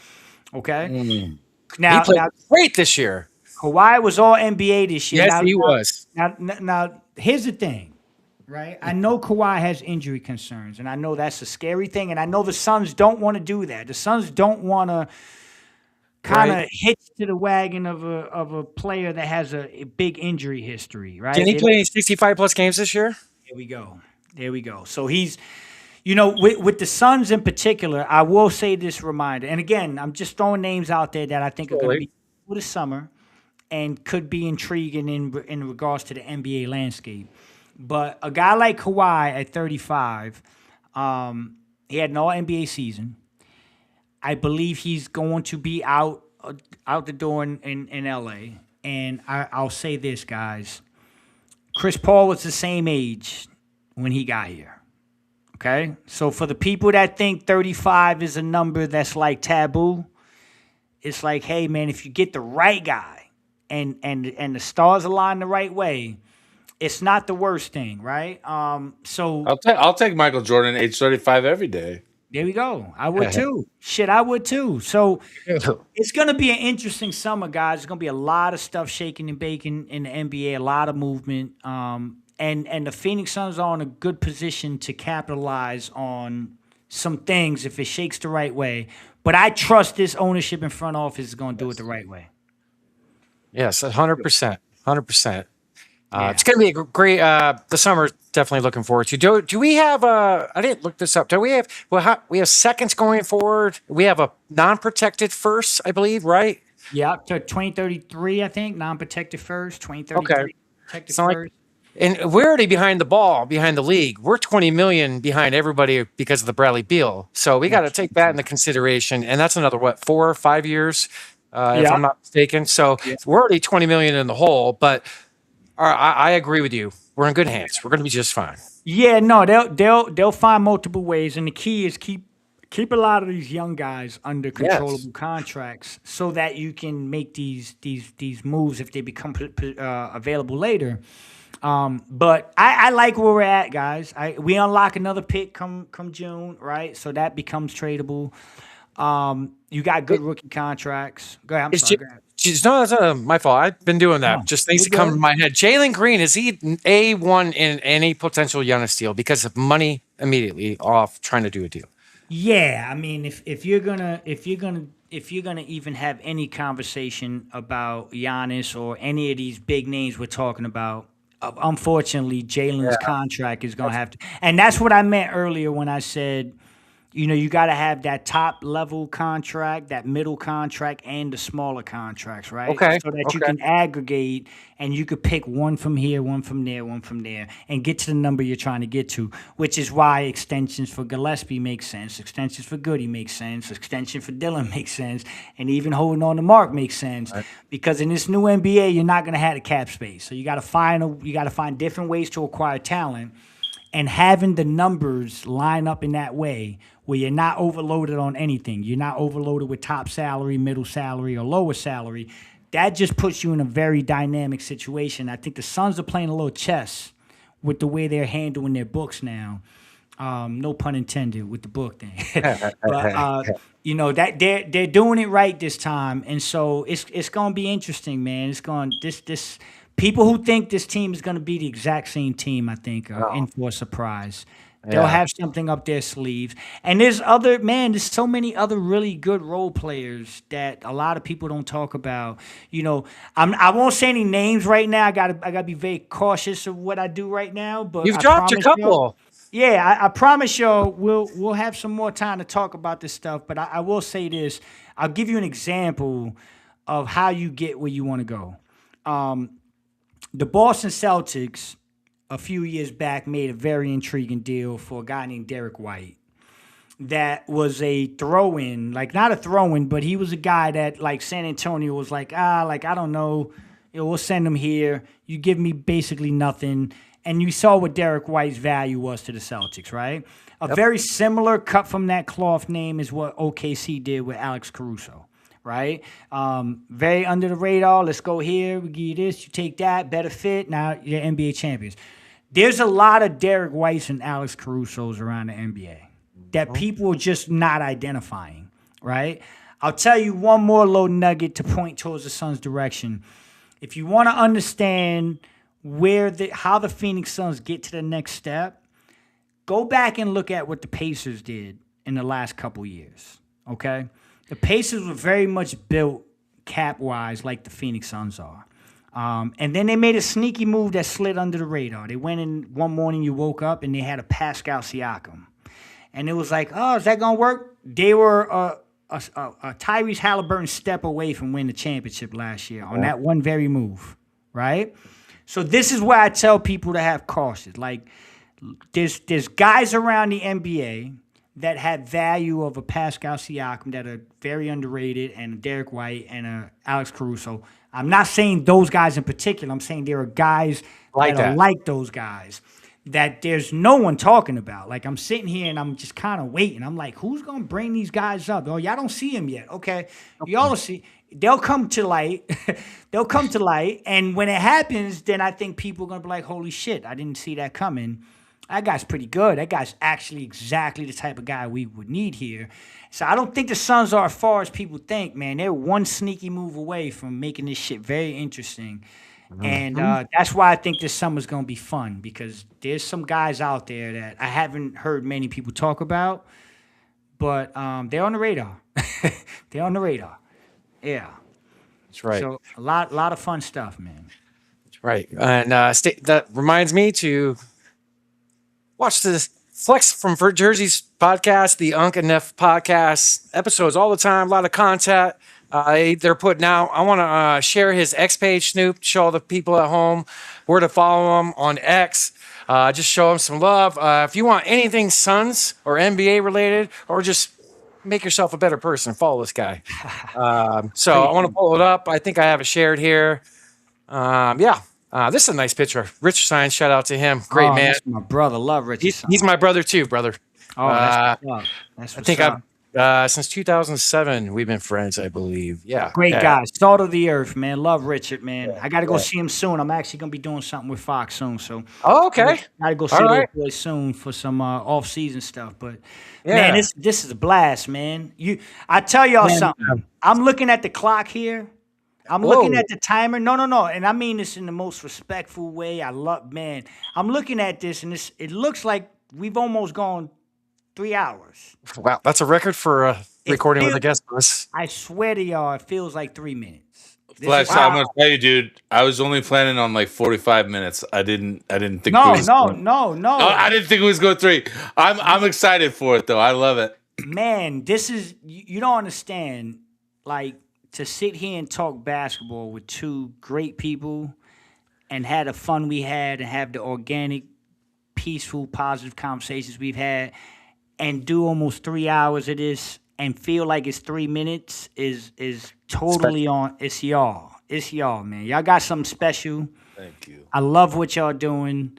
Okay. He played great this year. Kawhi was all NBA this year. Yes, he was. Now, here's the thing, right? I know Kawhi has injury concerns, and I know that's a scary thing, and I know the Suns don't want to do that. The Suns don't want to kind of hitch to the wagon of a player that has a big injury history, right? Did he play 65-plus games this year? There we go. So he's, with the Suns in particular, I will say this reminder, and again, I'm just throwing names out there that I think are going to be for the summer and could be intriguing in regards to the NBA landscape. But a guy like Kawhi at 35, he had an all-NBA season. I believe he's going to be out the door in LA. And I'll say this, guys. Chris Paul was the same age when he got here. Okay? So for the people that think 35 is a number that's like taboo, it's like, hey, man, if you get the right guy and the stars align the right way, it's not the worst thing, right? So I'll take Michael Jordan age 35 every day. There we go. I would too. Shit, I would too. So it's going to be an interesting summer, guys. There's going to be a lot of stuff shaking and baking in the NBA, a lot of movement. And the Phoenix Suns are in a good position to capitalize on some things if it shakes the right way. But I trust this ownership and front office is going to do it the right way. Yes, 100%. 100%. It's going to be a great the summer. Definitely looking forward to. Do we have I didn't look this up. Do we have we have seconds going forward? We have a non-protected first, I believe, right? Yeah, to 2033, I think. Non-protected first, 2033. Okay. Protected So first. And we're already behind the ball, behind the league. We're 20 million behind everybody because of the Bradley Beal. So we got to take that into consideration. And that's another 4 or 5 years, if I'm not mistaken. So we're already 20 million in the hole. But I agree with you. We're in good hands. We're going to be just fine. Yeah, no, they'll find multiple ways, and the key is keep a lot of these young guys under controllable contracts so that you can make these moves if they become available later. But I like where we're at, guys. We unlock another pick come June, right? So that becomes tradable. You got good rookie contracts. Go ahead. I'm sorry. Go ahead. No, that's my fault. I've been doing that. Just things that come to my head. Jalen Green, is he A1 in any potential Giannis deal because of money immediately off trying to do a deal? Yeah, I mean, if you're gonna even have any conversation about Giannis or any of these big names we're talking about, unfortunately, Jalen's contract is gonna have to, and that's what I meant earlier when I said, you got to have that top level contract, that middle contract, and the smaller contracts, right? Okay. So that you can aggregate and you could pick one from here, one from there, one from there, and get to the number you're trying to get to, which is why extensions for Gillespie make sense, extensions for Goody make sense, extension for Dillon makes sense, and even holding on to Mark makes sense. Right. Because in this new NBA, you're not going to have the cap space. So you got to find different ways to acquire talent. And having the numbers line up in that way where you're not overloaded on anything. You're not overloaded with top salary, middle salary, or lower salary. That just puts you in a very dynamic situation. I think the Suns are playing a little chess with the way they're handling their books now. No pun intended with the book thing. But, that they're doing it right this time. And so it's going to be interesting, man. It's going this people who think this team is going to be the exact same team, I think, are in for a surprise. They'll have something up their sleeves. And there's so many other really good role players that a lot of people don't talk about. I won't say any names right now. I gotta be very cautious of what I do right now. But you've dropped a couple. I promise y'all we'll have some more time to talk about this stuff. But I will say this. I'll give you an example of how you get where you want to go. The Boston Celtics, a few years back, made a very intriguing deal for a guy named Derek White. That was a throw-in, not a throw-in, but he was a guy that, San Antonio was I don't know, we'll send him here. You give me basically nothing. And you saw what Derek White's value was to the Celtics, right? A very similar cut from that cloth name is what OKC did with Alex Caruso. right? Very under the radar. Let's go here. We give you this. You take that. Better fit. Now you're NBA champions. There's a lot of Derek Whites and Alex Caruso's around the NBA that people are just not identifying, right? I'll tell you one more little nugget to point towards the Suns' direction. If you want to understand how the Phoenix Suns get to the next step, go back and look at what the Pacers did in the last couple years, okay? The Pacers were very much built cap-wise like the Phoenix Suns are. And then they made a sneaky move that slid under the radar. They went in one morning, you woke up, and they had a Pascal Siakam. And it was like, oh, is that going to work? They were a Tyrese Halliburton step away from winning the championship last year on that one very move, right? So this is where I tell people to have caution. Like, there's guys around the NBA that have value of a Pascal Siakam that are very underrated, and a Derek White and a Alex Caruso. I'm not saying those guys in particular. I'm saying there are guys that are like those guys that there's no one talking about. Like, I'm sitting here and I'm just kind of waiting. I'm like, who's going to bring these guys up? Oh, y'all don't see them yet. Okay. Y'all see. They'll come to light. They'll come to light. And when it happens, then I think people are going to be like, holy shit, I didn't see that coming. That guy's pretty good. That guy's actually exactly the type of guy we would need here. So I don't think the Suns are as far as people think, man. They're one sneaky move away from making this shit very interesting. And that's why I think this summer's going to be fun, because there's some guys out there that I haven't heard many people talk about, but they're on the radar. They're on the radar. Yeah. That's right. So a lot of fun stuff, man. That's right. And that reminds me to watch the Flex from Jersey's podcast, the Unc&NefPodcast episodes all the time. A lot of content they're putting out. I want to share his X page, Snoop, show all the people at home where to follow him on X. Just show him some love. If you want anything Suns or NBA related, or just make yourself a better person, follow this guy. So I want to pull it up. I think I have it shared here. This is a nice picture. Rich Sign, shout out to him. Great man. That's my brother. Love Rich. He's my brother too, brother. Oh, that's what's up. That's I what's think up. since 2007 we've been friends, I believe. Yeah. Great guy. Salt of the earth, man. Love Richard, man. I got to go see him soon. I'm actually going to be doing something with Fox soon. So, okay. I got to go see those boys soon for some off-season stuff. But, man, this is a blast, man. I tell y'all something. I'm looking at the clock here. I'm looking at the timer. No. And I mean this in the most respectful way. I'm looking at this, and it looks like we've almost gone 3 hours. Wow, that's a record for recording with a guest list. I swear to y'all, it feels like 3 minutes. Flex, I'm gonna tell you, dude. I was only planning on like 45 minutes. I didn't think. No. I didn't think it was going 3. I'm excited for it though. I love it. Man, this is you don't understand. Like, to sit here and talk basketball with two great people and have the fun we had and have the organic, peaceful, positive conversations we've had and do almost 3 hours of this and feel like it's 3 minutes is totally on. It's y'all. It's y'all, man. Y'all got something special. Thank you. I love what y'all doing.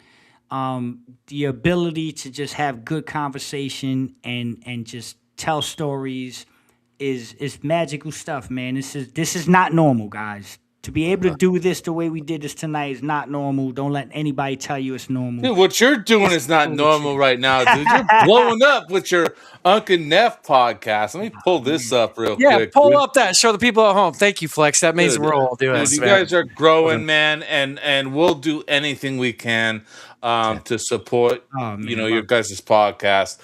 The ability to just have good conversation and just tell stories is magical stuff, man. This is not normal, guys. To be able to do this the way we did this tonight is not normal. Don't let anybody tell you it's normal. Dude, what you're doing is not normal right now, dude. You're blowing up with your Unc&Nef podcast. Let me pull this up real quick. Yeah, pull up that. Show the people at home. Thank you, Flex. That means we're all doing this. You guys are growing, man, and we'll do anything we can to support your guys' podcast.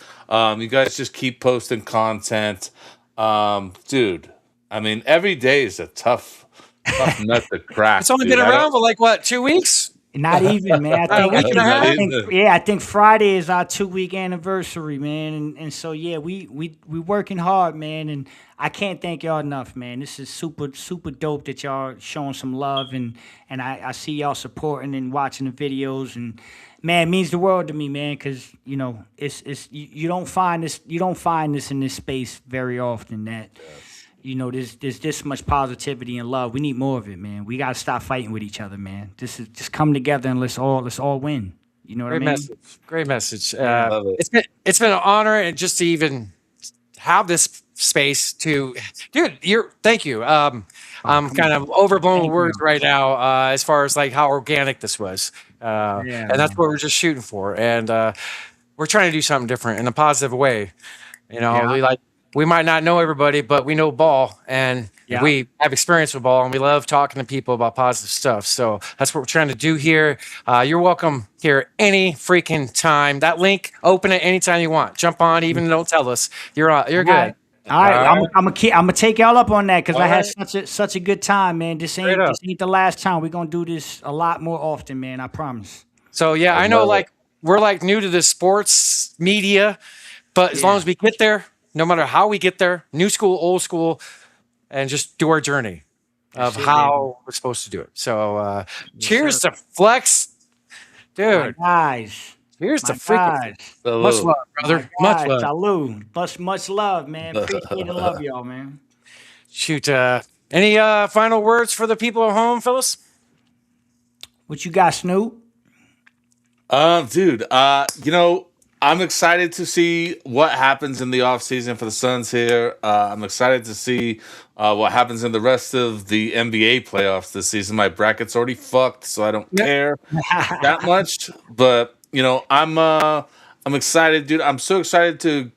You guys just keep posting content. Dude, I mean, every day is a tough nut to crack. It's only been around for like what, 2 weeks? Not even, man. I think Friday is our 2-week anniversary, man. And so we working hard, man. And I can't thank y'all enough, man. This is super, super dope that y'all showing some love and I see y'all supporting and watching the videos, and man, it means the world to me, man, because it's you don't find this in this space very often, that there's this much positivity and love. We need more of it, man. We gotta stop fighting with each other, man. This is just come together and let's all win. You know what I mean? Great message. It's been an honor, and just to even have this space to, dude. Thank you. I'm kind of overblown with words right now as far as like how organic this was, and that's what we're just shooting for, and we're trying to do something different in a positive way. You know, we might not know everybody, but we know ball, and we have experience with ball, and we love talking to people about positive stuff. So that's what we're trying to do here. You're welcome here any freaking time. That link, open it anytime you want. Jump on, even don't tell us. You're good. All right. I'm gonna take y'all up on that because I had such a good time, man. This ain't the last time. We're gonna do this a lot more often, man. I promise. So I know, like we're like new to the sports media, but as long as we get there. No matter how we get there, new school, old school, and just do our journey of how we're supposed to do it. So, cheers to Flex, dude. Guys, cheers to freaking. Much love, brother. Much love. Salud. Much love, man. Appreciate and love y'all, man. Shoot. Any final words for the people at home, Phyllis? What you got, Snoop? Dude. I'm excited to see what happens in the offseason for the Suns here. I'm excited to see what happens in the rest of the NBA playoffs this season. My bracket's already fucked, so I don't care that much. But I'm excited, dude. I'm so excited to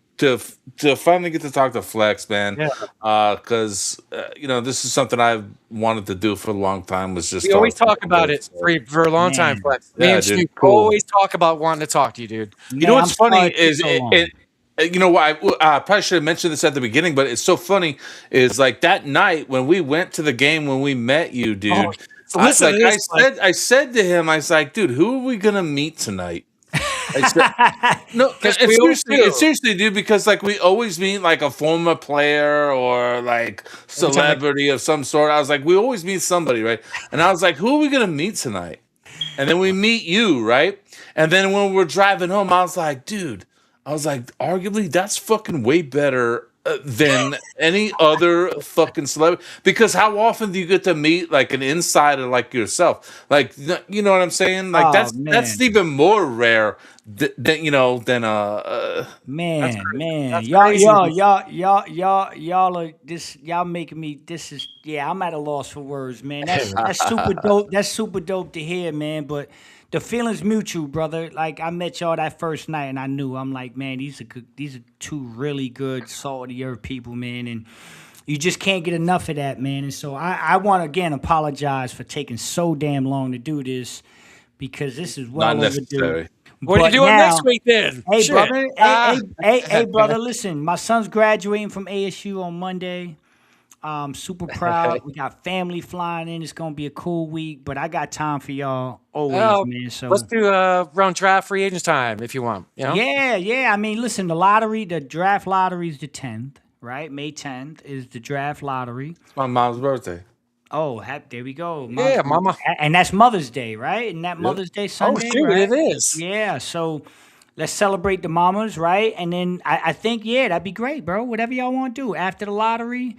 finally get to talk to Flex, man. Because this is something I've wanted to do for a long time. We always talk about it for a long time, Flex. Me and Snoop always talk about wanting to talk to you, dude. You know what's funny is I probably should have mentioned this at the beginning, but it's so funny is like that night when we went to the game when we met you, dude. I said to him, I was like, dude, who are we gonna meet tonight? No, seriously, dude, because like we always meet like a former player or like celebrity of some sort. I was like, we always meet somebody, right? And I was like, who are we gonna meet tonight? And then we meet you, right? And then when we're driving home, I was like, dude, arguably that's fucking way better than any other fucking celebrity. Because how often do you get to meet like an insider like yourself? Like, you know what I'm saying? Like that's even more rare than man. Y'all are this. Y'all making me. This is I'm at a loss for words, man. That's super dope. That's super dope to hear, man. But the feeling's mutual, brother. Like I met y'all that first night, and I knew. I'm like, man, these are two really good, salt of the earth people, man, and you just can't get enough of that, man. And so I want to again apologize for taking so damn long to do this because this is well overdue. What are you doing next week then? Hey, brother. Hey, brother. Listen, my son's graduating from ASU on Monday. I'm super proud. We got family flying in. It's gonna be a cool week, but I got time for y'all always, man. So let's do around draft free agents time if you want. You know? Yeah. I mean, listen, the draft lottery is the 10th, right? May 10th is the draft lottery. It's my mom's birthday. Oh, there we go. Mama. And that's Mother's Day, right? And that Mother's Day Sunday. Oh, shoot, right? it is. Yeah, so let's celebrate the mamas, right? And then I think, that'd be great, bro. Whatever y'all want to do. After the lottery,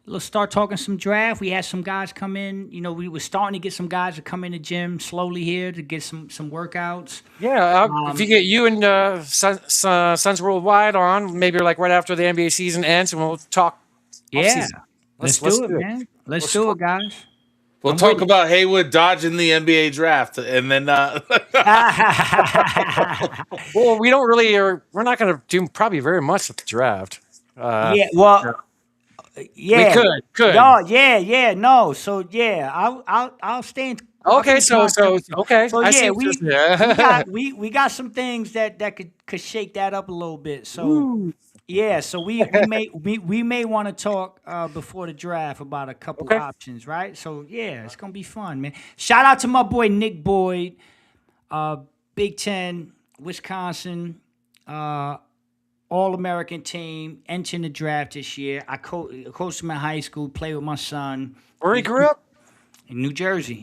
let's start talking some draft. We had some guys come in. You know, we were starting to get some guys to come in the gym slowly here to get some workouts. Yeah, if you get you and Suns Worldwide on, maybe like right after the NBA season ends, and we'll talk. Yeah, let's do it, man. Let's do it, guys. We'll talk about Heywood dodging the NBA draft, and then. Well, we don't really. We're not going to do probably very much with the draft. We could. No. So I'll stay in. Okay, okay. So we got some things that could shake that up a little bit. So. Ooh. Yeah, so we may want to talk before the draft about a couple options, right? So it's gonna be fun, man. Shout out to my boy Nick Boyd, Big Ten, Wisconsin, All-American team, entering the draft this year. I coached him in high school, played with my son. Where he grew up? In New Jersey,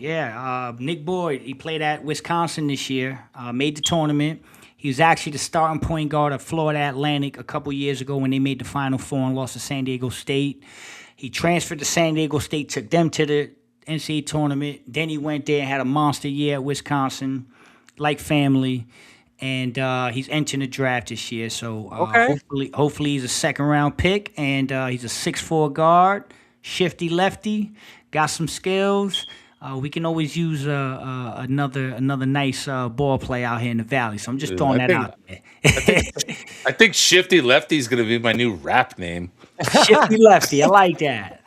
Nick Boyd, he played at Wisconsin this year, made the tournament. He was actually the starting point guard of Florida Atlantic a couple years ago when they made the Final Four and lost to San Diego State. He transferred to San Diego State, took them to the NCAA tournament. Then he went there and had a monster year at Wisconsin, like family. and he's entering the draft this year. So Okay. hopefully he's a second round pick, and he's a 6'4" guard, shifty lefty, got some skills. We can always use another nice ball play out here in the Valley. So I'm just throwing that out there. I think Shifty Lefty is going to be my new rap name. Shifty lefty. I like that.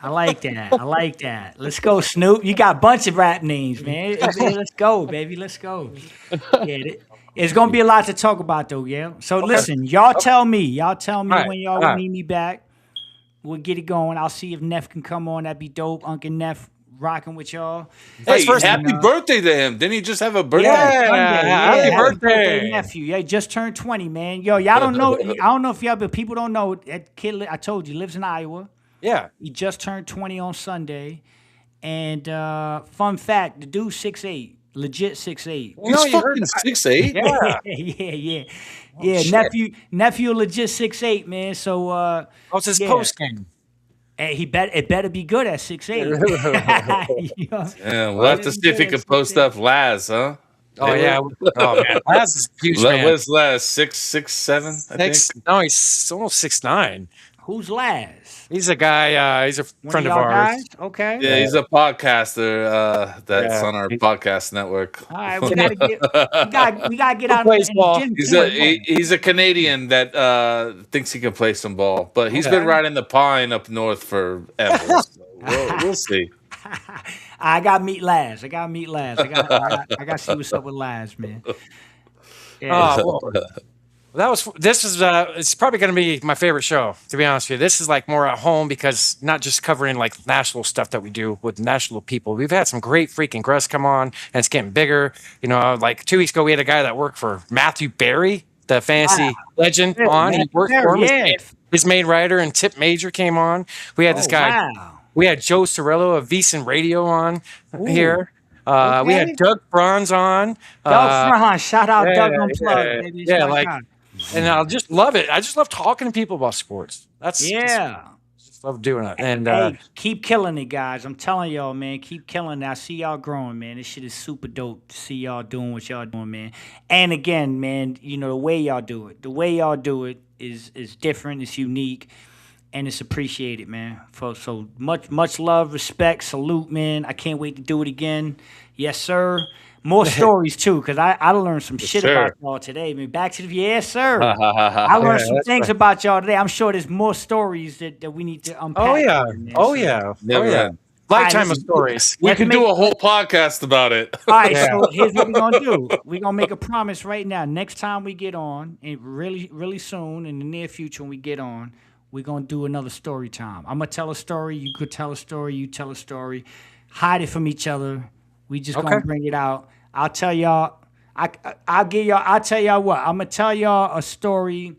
Let's go, Snoop. You got a bunch of rap names, man. Let's go, baby. Let's go. Yeah, it's gonna be a lot to talk about, though. Yeah. So listen, y'all tell me All right, when y'all all will right. need me back. We'll get it going. I'll see if Neff can come on. That'd be dope. Unc&Nef rocking with y'all. Hey, first, happy birthday to him. Didn't he just have a birthday? Happy birthday. nephew. Yeah, just turned 20, man. Yo, y'all don't know. I don't know if y'all, but people don't know. That kid, I told you, lives in Iowa. Yeah. He just turned 20 on Sunday. And fun fact, the dude's 6'8", legit 6'8". He's fucking 6'8". Yeah. Yeah. Nephew legit 6'8", man. So What's his yeah. post game? Hey, it better be good at 6'8". You know? Yeah, we'll have to see if he can post up Laz, huh? Oh yeah. Oh man, Laz is a huge man. What's Laz? 6'7", I think. No, he's almost 6'9". Who's Laz? He's a guy. He's a friend of y'all ours. guys? Okay. Yeah, he's a podcaster that's on our podcast network. All right, we gotta get out plays in ball. the gym. He's a Canadian that thinks he can play some ball, but he's been riding the pine up north forever. So we'll see. I got to meet Laz. I got to see what's up with Laz, man. Yeah. This is it's probably going to be my favorite show, to be honest with you. This is like more at home because not just covering like national stuff that we do with national people. We've had some great freaking guests come on, and it's getting bigger. You know, like 2 weeks ago, we had a guy that worked for Matthew Berry, the fantasy legend, on. He worked for him. Yeah. His main writer and Tip Major came on. We had this guy. Wow. We had Joe Cirillo of VSiN Radio on here. We had Doug Franz on. Doug Franz, shout out Doug Unplugged. Baby. It's my guy. And I just love it. I just love talking to people about sports. Just love doing it. And hey, keep killing it, guys. I'm telling y'all, man, keep killing it. I see y'all growing, man. This shit is super dope to see y'all doing what y'all doing, man. And again, man, you know, the way y'all do it is different, it's unique, and it's appreciated, man. So much love, respect, salute, man. I can't wait to do it again. Yes, sir. More stories too, because I learned some shit about y'all today. I mean, back to the yes, sir. I learned some things about y'all today. I'm sure there's more stories that we need to unpack. Oh yeah. Lifetime of stories. We can do a whole podcast about it. All right, so here's what we're gonna do. We're gonna make a promise right now. Next time we get on, and really, really soon in the near future when we get on, we're gonna do another story time. I'm gonna tell a story. You could tell a story. You tell a story. Hide it from each other. We just gonna bring it out. I'll tell y'all. I'll tell y'all what. I'm gonna tell y'all a story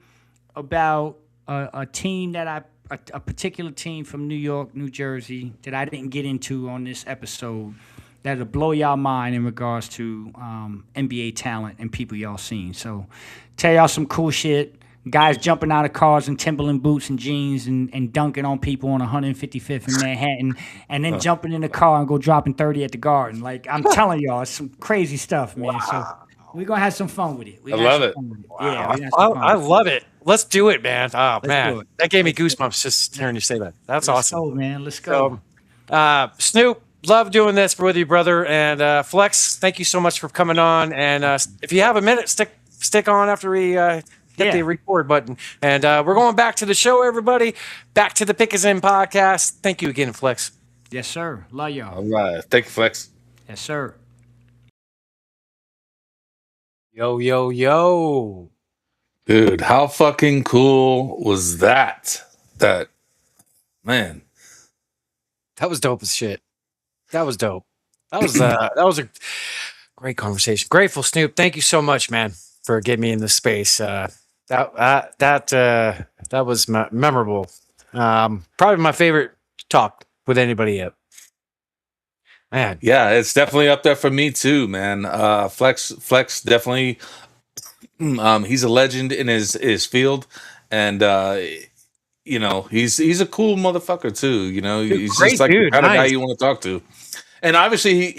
about a team that a particular team from New York, New Jersey that I didn't get into on this episode. That'll blow y'all mind in regards to NBA talent and people y'all seen. So, tell y'all some cool shit. Guys jumping out of cars in Timberland boots and jeans and dunking on people on 155th in Manhattan, and then jumping in the car and go dropping 30 at the Garden. Like, I'm telling y'all, it's some crazy stuff, man. Wow. So we're going to have some fun with it. I love it. Wow. Yeah, I love it. Let's do it, man. Oh, man. That gave me goosebumps just hearing you say that. That's awesome. Let's go, man. Let's go. So, Snoop, love doing this with you, brother. And Flex, thank you so much for coming on. And if you have a minute, stick on after we hit the record button. And we're going back to the show, everybody. Back to the Pick Is In podcast. Thank you again, Flex. Yes, sir. Love y'all. All right. Thank you, Flex. Yes, sir. Yo. Dude, how fucking cool was that? Man. That was dope as shit. That was dope. That was a great conversation. Grateful, Snoop. Thank you so much, man, for getting me in this space. That was memorable. Probably my favorite talk with anybody yet. Man, yeah, it's definitely up there for me too, man. Flex definitely. He's a legend in his field, and you know he's a cool motherfucker too. You know, he's great just like dude, the kind of guy nice. you want to talk to. And obviously,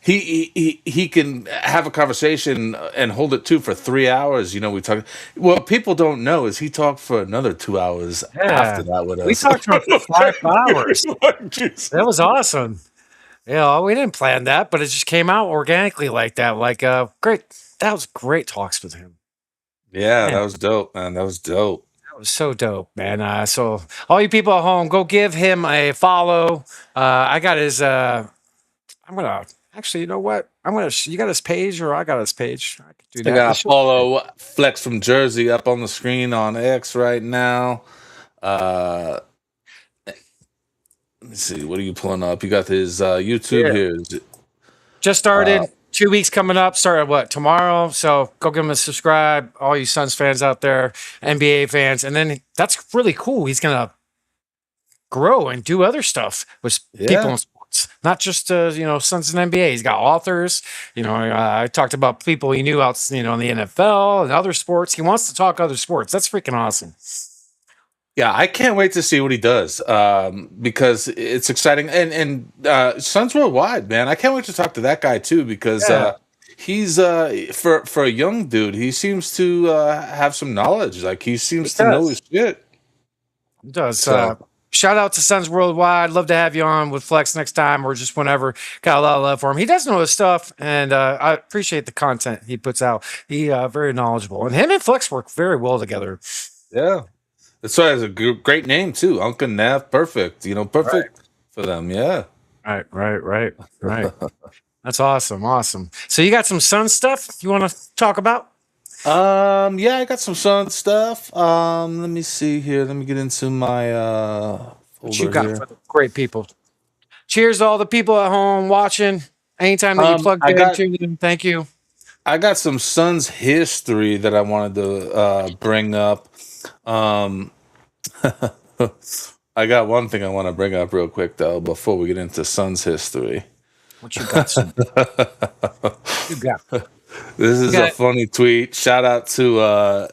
he can have a conversation and hold it too for 3 hours. We talk. What people don't know is he talked for another 2 hours after that with us. We talked for 5 hours. That was awesome. We didn't plan that, but it just came out organically like that. Great. That was great talks with him. Yeah, man. That was dope, man. That was dope. That was so dope, man. So all you people at home, go give him a follow. I got his. I'm gonna actually. You know what? You got his page, or I got his page. I could do that. I got to follow Flex from Jersey up on the screen on X right now. Let me see. What are you pulling up? You got his YouTube here. Just started. 2 weeks coming up. Started tomorrow? So go give him a subscribe. All you Suns fans out there, NBA fans, and then that's really cool. He's gonna grow and do other stuff with people in sports, not just Suns and NBA. He's got authors. I talked about people he knew out in the NFL and other sports. He wants to talk other sports. That's freaking awesome. Yeah, I can't wait to see what he does because it's exciting. And Suns Worldwide, man, I can't wait to talk to that guy too because he's for a young dude, he seems to have some knowledge. Like he seems to know his shit. He does. Shout out to Suns Worldwide. Love to have you on with Flex next time or just whenever. Got a lot of love for him. He does know his stuff, and I appreciate the content he puts out. He very knowledgeable, and him and Flex work very well together. Yeah. That's why it's a great name too, Unc&Nef, perfect. Perfect for them. Yeah. Right. That's awesome. So you got some Sun stuff you want to talk about? Yeah, I got some Sun stuff. Let me see here. Let me get into my what you got for the great people. Cheers to all the people at home watching. Anytime that you plug in, thank you. I got some Suns history that I wanted to bring up. I got one thing I want to bring up real quick though before we get into Suns history. What you got? You got. This is a funny tweet. Shout out to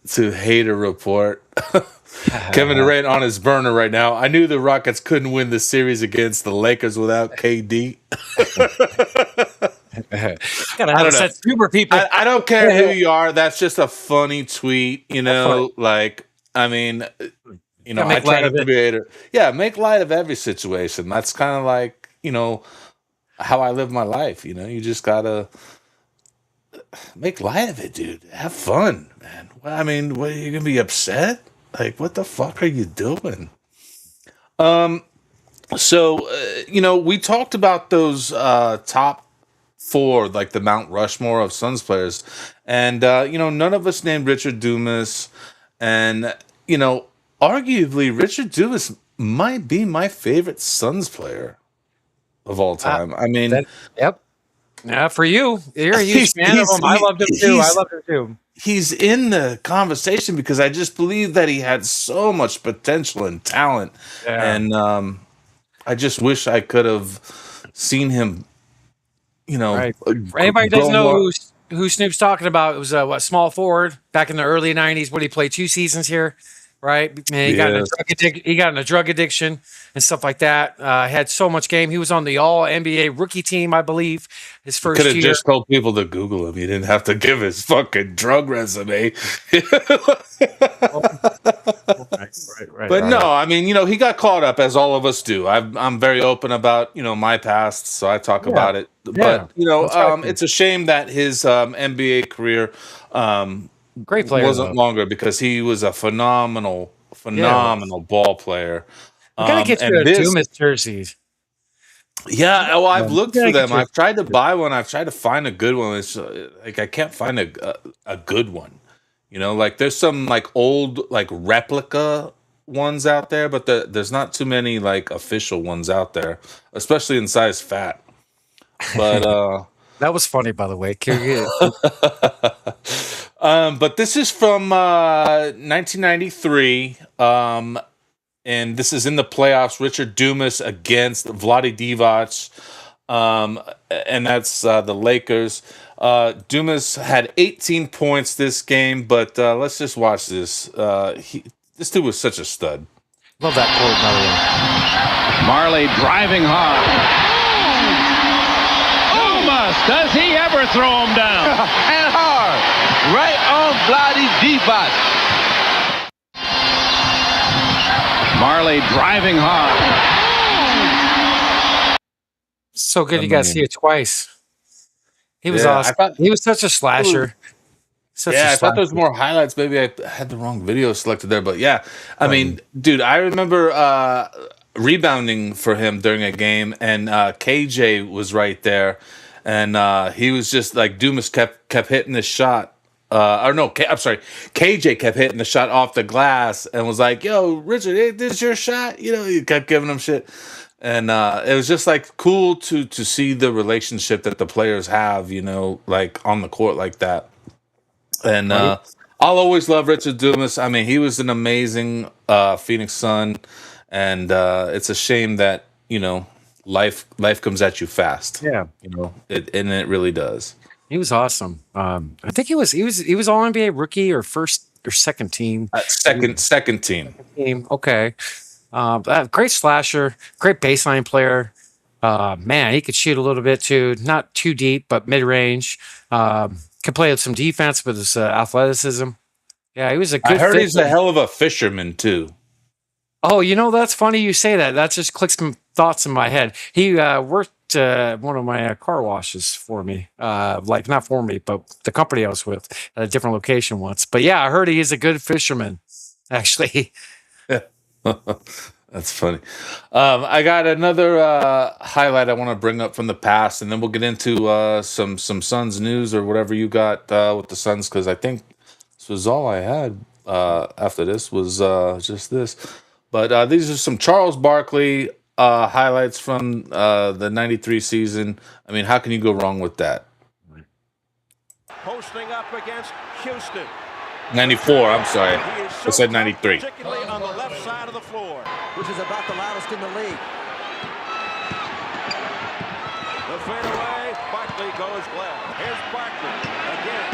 Hater Report. KevinDurant on his burner right now. I knew the Rockets couldn't win the series against the Lakers without KD. Gotta have such super people. I don't care who you are. That's just a funny tweet. I try to create it. Yeah, make light of every situation. That's kind of like how I live my life. You just gotta make light of it, dude. Have fun, man. What are you gonna be upset? Like, what the fuck are you doing? So we talked about those top 4, like the Mount Rushmore of Suns players, and none of us named RichardDumas, and arguably RichardDumas might be my favorite Suns player of all time. Yep. Yeah, for you, you're a huge fan of him. I loved him too. He's in the conversation because I just believe that he had so much potential and talent, and I just wish I could have seen him. For anybody doesn't know who Snoop's talking about, it was small forward back in the early '90s. What he played 2 seasons here, right? Man, he got in a drug addiction and stuff like that. Had so much game. He was on the All NBA rookie team, I believe. His first year. Could have just told people to Google him. He didn't have to give his fucking drug resume. Right. But no, he got caught up, as all of us do. I'm very open about my past, so I talk about it. But it's a shame that his NBA career great player wasn't longer because he was a phenomenal ball player. We gotta get you a Dumas jerseys. Yeah, well, I've looked for them. I've tried to buy one. I've tried to find a good one. It's like I can't find a good one. There's some old replica ones out there, but there's not too many official ones out there, especially in size fat. But that was funny, by the way. But this is from 1993. And this is in the playoffs. RichardDumas against Vlade Divac, and that's the Lakers. Dumas had 18 points this game, but let's just watch this. This dude was such a stud. Love that quote, by the way. Marley driving hard. Dumas. Does he ever throw him down? And hard. Right on bloody D-bot. Marley driving hard. So good you guys see it twice. He was awesome. He was such a slasher. I thought there was more highlights. Maybe I had the wrong video selected there, but yeah. I mean, dude, I remember rebounding for him during a game, and KJ was right there, and he was just like Dumas kept hitting the shot. KJ kept hitting the shot off the glass and was like, "Yo, Richard, hey, this is your shot." You know, he kept giving him shit. And it was just like cool to see the relationship that the players have, you know, like on the court like that. And I'll always love RichardDumas. I mean, he was an amazing Phoenix Sun, and it's a shame that, you know, life comes at you fast. Yeah, you know, and it really does. He was awesome. I think he was all NBA rookie or first or second team. Second team. Okay. Great slasher, great baseline player. Man, he could shoot a little bit too, not too deep, but mid range. Could play with some defense with his athleticism. Yeah, he was a good. I heard he's a hell of a fisherman too. Oh, you know, that's funny you say that. That just clicks some thoughts in my head. He worked one of my car washes for me. Like, not for me, but the company I was with at a different location once. But yeah, I heard he is a good fisherman, actually. That's funny. I got another highlight I want to bring up from the past, and then we'll get into some Suns news or whatever you got with the Suns, because I think this was all I had after this was just this. But these are some CharlesBarkley highlights from the 93 season. I mean, how can you go wrong with that? Posting up against Houston. 94, I'm sorry. I said 93. Particularly on the left side of the floor, which is about the loudest in the league. The fadeaway, Barkley goes left. Here's Barkley again.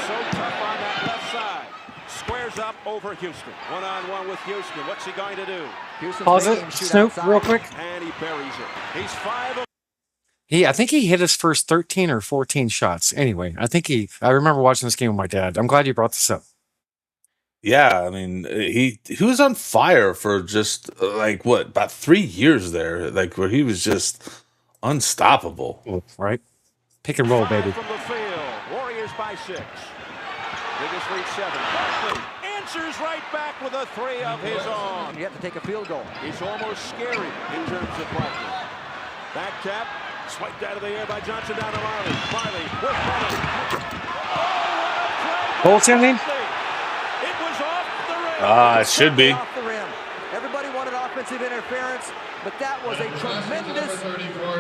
So tough on that left side. Squares up over Houston. One-on-one with Houston. What's he going to do? Pause it, Snoop, real quick. And he buries it. He's 5 of... I think he hit his first 13 or 14 shots. Anyway, I remember watching this game with my dad. I'm glad you brought this up. Yeah, I mean, he was on fire for just about 3 years there, like where he was just unstoppable. Right? Pick and roll, baby. From the field, Warriors by 6. Biggest lead 7. Barkley answers right back with a 3 of his own. You have to take a field goal. He's almost scary in terms of Barkley. Back tap, swiped out of the air by Johnson down to Marley. Marley with Marley. Goaltending? It should be. Everybody wanted offensive interference, but that was a tremendous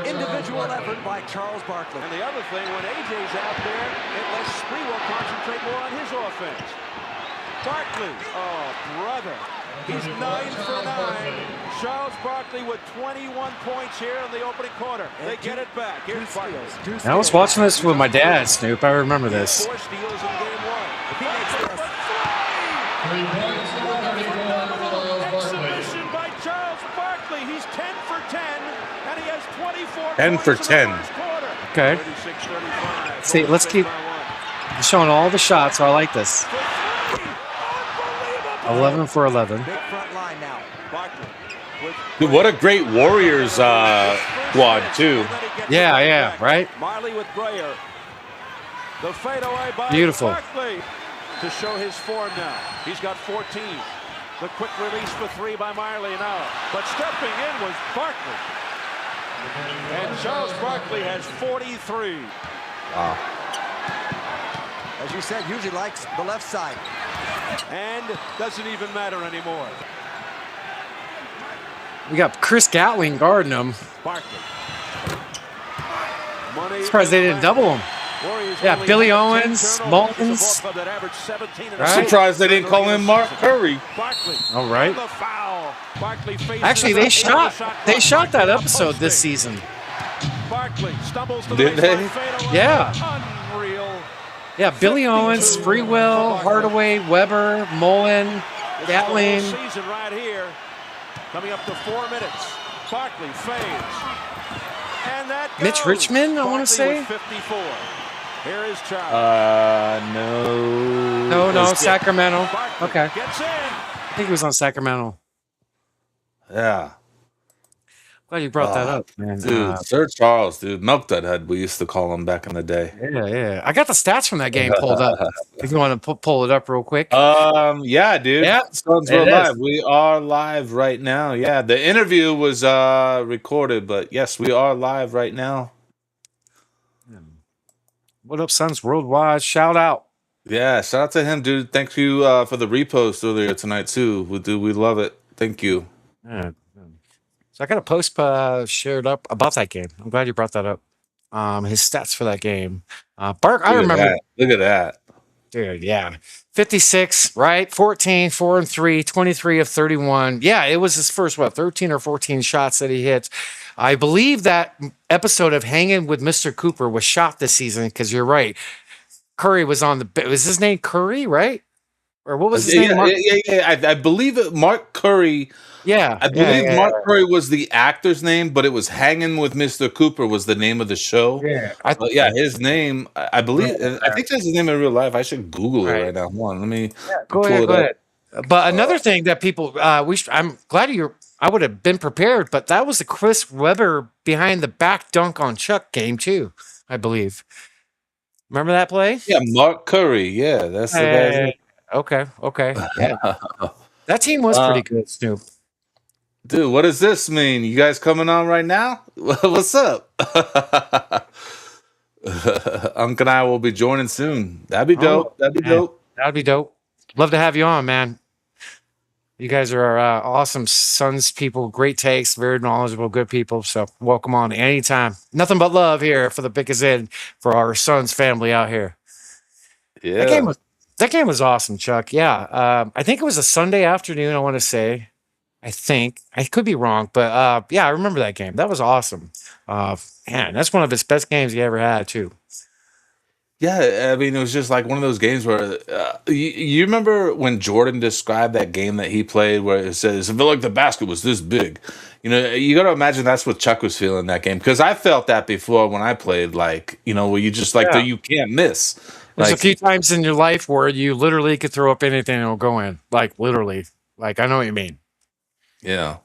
individual effort by CharlesBarkley. And the other thing, when AJ's out there, it lets Sprewell concentrate more on his offense. Barkley, oh brother, he's 9 for 9. CharlesBarkley with 21 points here in the opening quarter. They get it back. Here's Barkley. I was watching this with my dad, Snoop. I remember this. 4 steals in game 1. If he makes this. Exhibition by CharlesBarkley. He's 10 for 10, and he has 24 10 for 10. Okay. See, let's keep showing all the shots. So I like this. 11 for 11. Big front line now. Dude, what a great Warriors squad, too. Yeah, right? Marley with Grayer. The fadeaway by Beautiful. Barkley to show his form now. He's got 14. The quick release for 3 by Marley now. But stepping in was Barkley. And CharlesBarkley has 43. Wow. As you said, usually likes the left side. And doesn't even matter anymore. We got Chris Gatling guarding him. Barkley. Surprised they didn't double him. Yeah, Billy Owens, Mullins. Right? Surprised they didn't call him Mark Curry. All right. Actually, they shot that episode this season. Did they? Yeah. Yeah, Billy Owens, Sprewell, Hardaway, Weber, Mullen, Gatling. Season right here. Coming up to 4 minutes. Barkley fades. And that Mitch goes. Richmond, I want to Barkley say. with 54. Here is Charles. No, Sacramento. Barkley Okay. gets in. I think he was on Sacramento. Yeah. Glad you brought that up, man. Dude, Sir Charles, dude. Milk that head, we used to call him back in the day. Yeah. I got the stats from that game pulled up. If you want to pull it up real quick. Yeah, dude. Yeah, Suns it were is. live. We are live right now. Yeah, the interview was recorded, but yes, we are live right now. What up, Suns Worldwide? Shout out. Yeah, shout out to him, dude. Thank you for the repost earlier tonight too. We love it. Thank you. Yeah. So I got a post shared up about that game. I'm glad you brought that up. His stats for that game. I remember. Look at that. Dude, yeah. 56, right? 14, 4 and 3, 23 of 31. Yeah, it was his first, 13 or 14 shots that he hit. I believe that episode of Hanging with Mr. Cooper was shot this season because you're right. Curry was on the. Was his name Curry, right? Or what was his name? Yeah. I believe it. Mark Curry. Yeah, I believe Mark Curry was the actor's name, but it was Hanging with Mr. Cooper was the name of the show. Yeah, his name. I believe. I think that's his name in real life. I should Google it right now. Hold on, let me go ahead. But another thing that people, I'm glad I would have been prepared, but that was the Chris Webber behind the back dunk on Chuck game too, I believe. Remember that play? Yeah, Mark Curry. Yeah, that's the guy's name. Okay. Yeah. That team was pretty good, Snoop. Dude, what does this mean? You guys coming on right now? What's up? Unc and I will be joining soon. That'd be dope. That'd be dope. Love to have you on, man. You guys are awesome Suns people, great takes, very knowledgeable, good people. So welcome on anytime. Nothing but love here for the Pick Is In for our Suns family out here. Yeah. That game was awesome, Chuck. Yeah. I think it was a Sunday afternoon, I want to say. I think. I could be wrong, but yeah, I remember that game. That was awesome. Man, that's one of his best games he ever had, too. Yeah, I mean, it was just like one of those games where you remember when Jordan described that game that he played where it says, I feel like the basket was this big. You know, you got to imagine that's what Chuck was feeling that game. Because I felt that before when I played, like, you know, where you just like, you can't miss. There's like, a few times in your life where you literally could throw up anything and it'll go in. Like, literally. Like, I know what you mean. Yeah.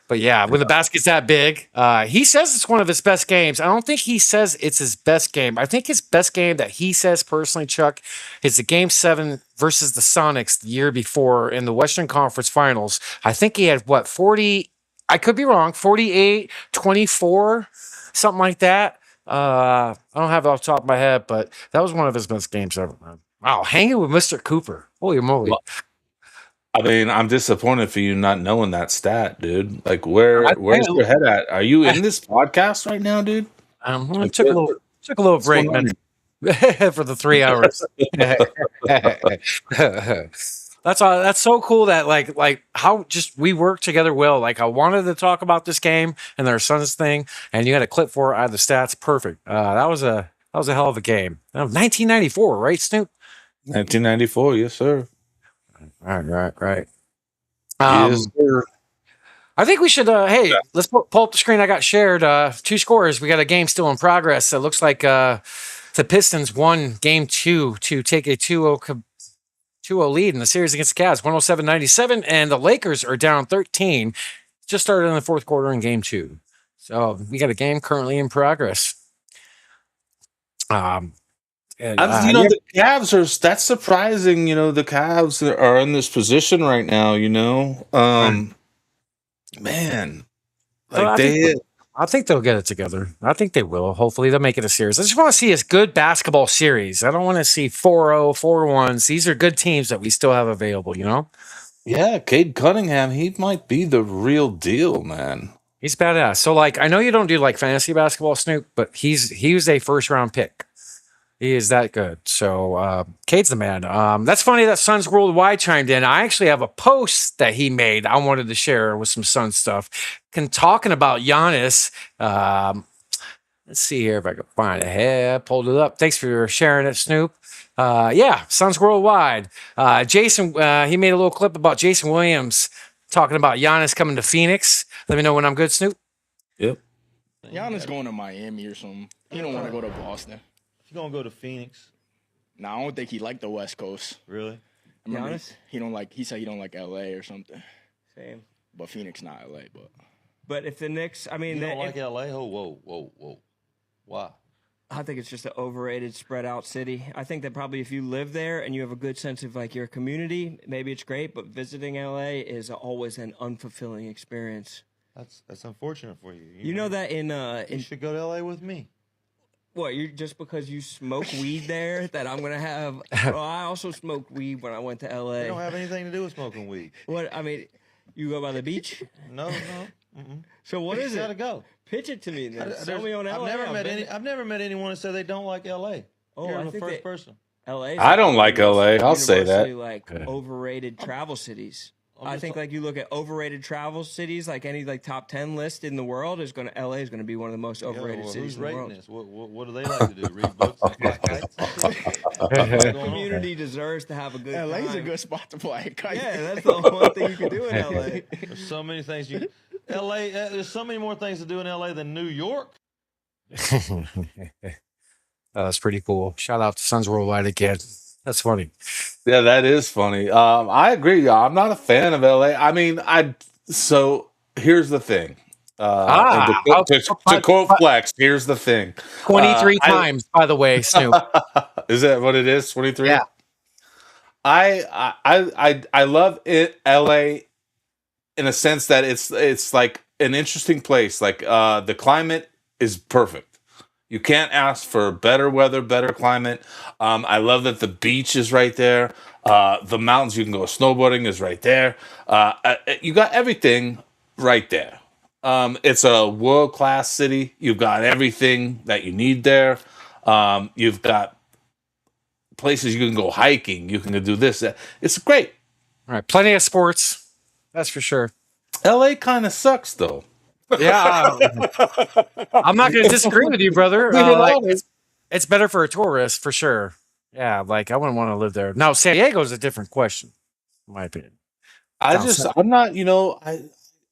But yeah, when the basket's that big, he says it's one of his best games. I don't think he says it's his best game. I think his best game that he says personally, Chuck, is the Game 7 versus the Sonics the year before in the Western Conference Finals. I think he had, 40, I could be wrong, 48, 24, something like that. I don't have it off the top of my head, but that was one of his best games ever. Wow, hanging with Mr. Cooper. Holy moly. Well, I mean, I'm disappointed for you not knowing that stat, dude. Like, where's your head at? Are you in this podcast right now, dude? I took a little break, man, for the 3 hours. That's so cool that like how just we work together well. Like I wanted to talk about this game and their Suns thing, and you had a clip for it. I had the stats perfect. That was a hell of a game. 1994, right, Snoop? 1994, yes, sir. Right. Yes, sir. I think we should. Hey, let's pull up the screen. I got shared 2 scores. We got a game still in progress. It looks like the Pistons won Game 2 to take a 2-0 lead in the series against the Cavs, 107-97, and the Lakers are down 13. Just started in the 4th quarter in Game 2. So we got a game currently in progress. The Cavs are. That's surprising. You know, the Cavs are in this position right now. You know, man, like I think they'll get it together. I think they will. Hopefully, they'll make it a series. I just want to see a good basketball series. I don't want to see 4-0, 4-1s. These are good teams that we still have available. You know. Yeah, Cade Cunningham. He might be the real deal, man. He's badass. So, like, I know you don't do like fantasy basketball, Snoop, but he was a 1st-round pick. He is that good. So Cade's the man. That's funny that Suns Worldwide chimed in. I actually have a post that he made I wanted to share with some Suns stuff. Talking about Giannis. Let's see here if I can find it. Hey, I pulled it up. Thanks for sharing it, Snoop. Yeah, Suns Worldwide. Jason, he made a little clip about Jason Williams talking about Giannis coming to Phoenix. Let me know when I'm good, Snoop. Yep. Giannis going to Miami or something. He don't want to go to Boston. He's gonna go to Phoenix. Nah, I don't think he liked the West Coast. Really? Giannis? He said he don't like LA or something. Same. But Phoenix not LA, but. But if the Knicks, I mean, You don't like LA? Oh, whoa. Why? I think it's just an overrated, spread out city. I think that probably if you live there and you have a good sense of like your community, maybe it's great. But visiting LA is always an unfulfilling experience. That's unfortunate for you. You know that you should go to LA with me. What, you just because you smoke weed there that I'm gonna have? Well, I also smoked weed when I went to LA. It don't have anything to do with smoking weed. What, I mean, you go by the beach? No. Mm-mm. So what is it? Gotta go. Pitch it to me then. Sell me on LA. I've never met anyone that said they don't like LA. Oh, You're I the think first person. LA. I don't like LA. I'll say that. Like overrated travel cities. I think like you look at overrated travel cities, like any like top 10 list in the world is going to LA is going to be one of the most overrated cities in the world. This? What do they like to do? Read books and fly kites? The community deserves to have a good LA's time. a good spot to fly a kite. Yeah, that's the one thing you can do in LA. There's so many things LA. There's so many more things to do in LA than New York. That's pretty cool. Shout out to Suns Worldwide again. That's funny. Yeah, that is funny. I agree. I'm not a fan of LA. I mean, so here's the thing. To quote Flex, here's the thing. 23 times, by the way, Snoop. Is that what it is? 23? Yeah. I love it, LA, in a sense that it's like an interesting place. Like the climate is perfect. You can't ask for better weather, better climate. I love that the beach is right there. The mountains you can go snowboarding is right there. You got everything right there. It's a world-class city. You've got everything that you need there. You've got places you can go hiking. You can go do this. It's great. All right, plenty of sports. That's for sure. LA kind of sucks, though. Yeah, I'm not going to disagree with you, brother. It's better for a tourist for sure. Yeah, like I wouldn't want to live there. Now, San Diego is a different question, in my opinion. I'm not.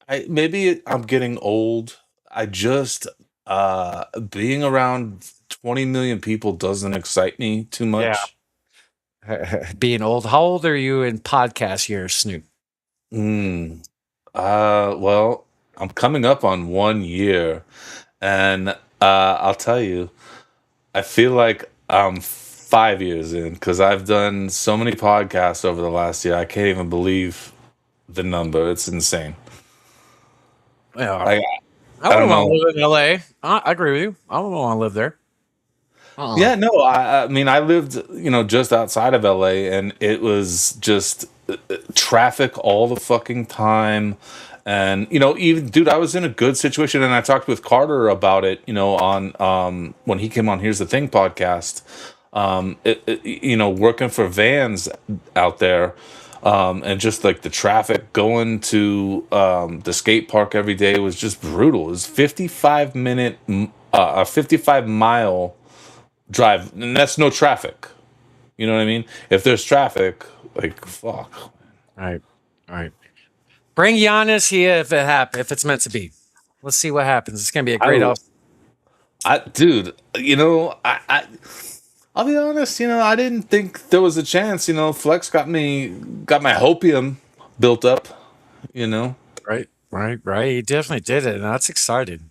I maybe I'm getting old. I just being around 20 million people doesn't excite me too much. Yeah. Being old. How old are you in podcast years, Snoop? Well, I'm coming up on 1 year, and I'll tell you, I feel like I'm 5 years in because I've done so many podcasts over the last year. I can't even believe the number. It's insane. Yeah, I don't don't know. want to live in LA. I agree with you. I don't want to live there. Yeah, no, I mean, I lived, just outside of LA, and it was just traffic all the fucking time. And, even, dude, I was in a good situation, and I talked with Carter about it, on when he came on Here's the Thing podcast, working for vans out there, and just like the traffic going to the skate park every day was just brutal. It was 55 mile drive, and that's no traffic. You know what I mean? If there's traffic, like, fuck. Right. Bring Giannis here if it's meant to be. Let's see what happens. It's gonna be a great off. Dude, I'll be honest. I didn't think there was a chance. Flex got my hopium built up. Right. He definitely did it, and that's exciting.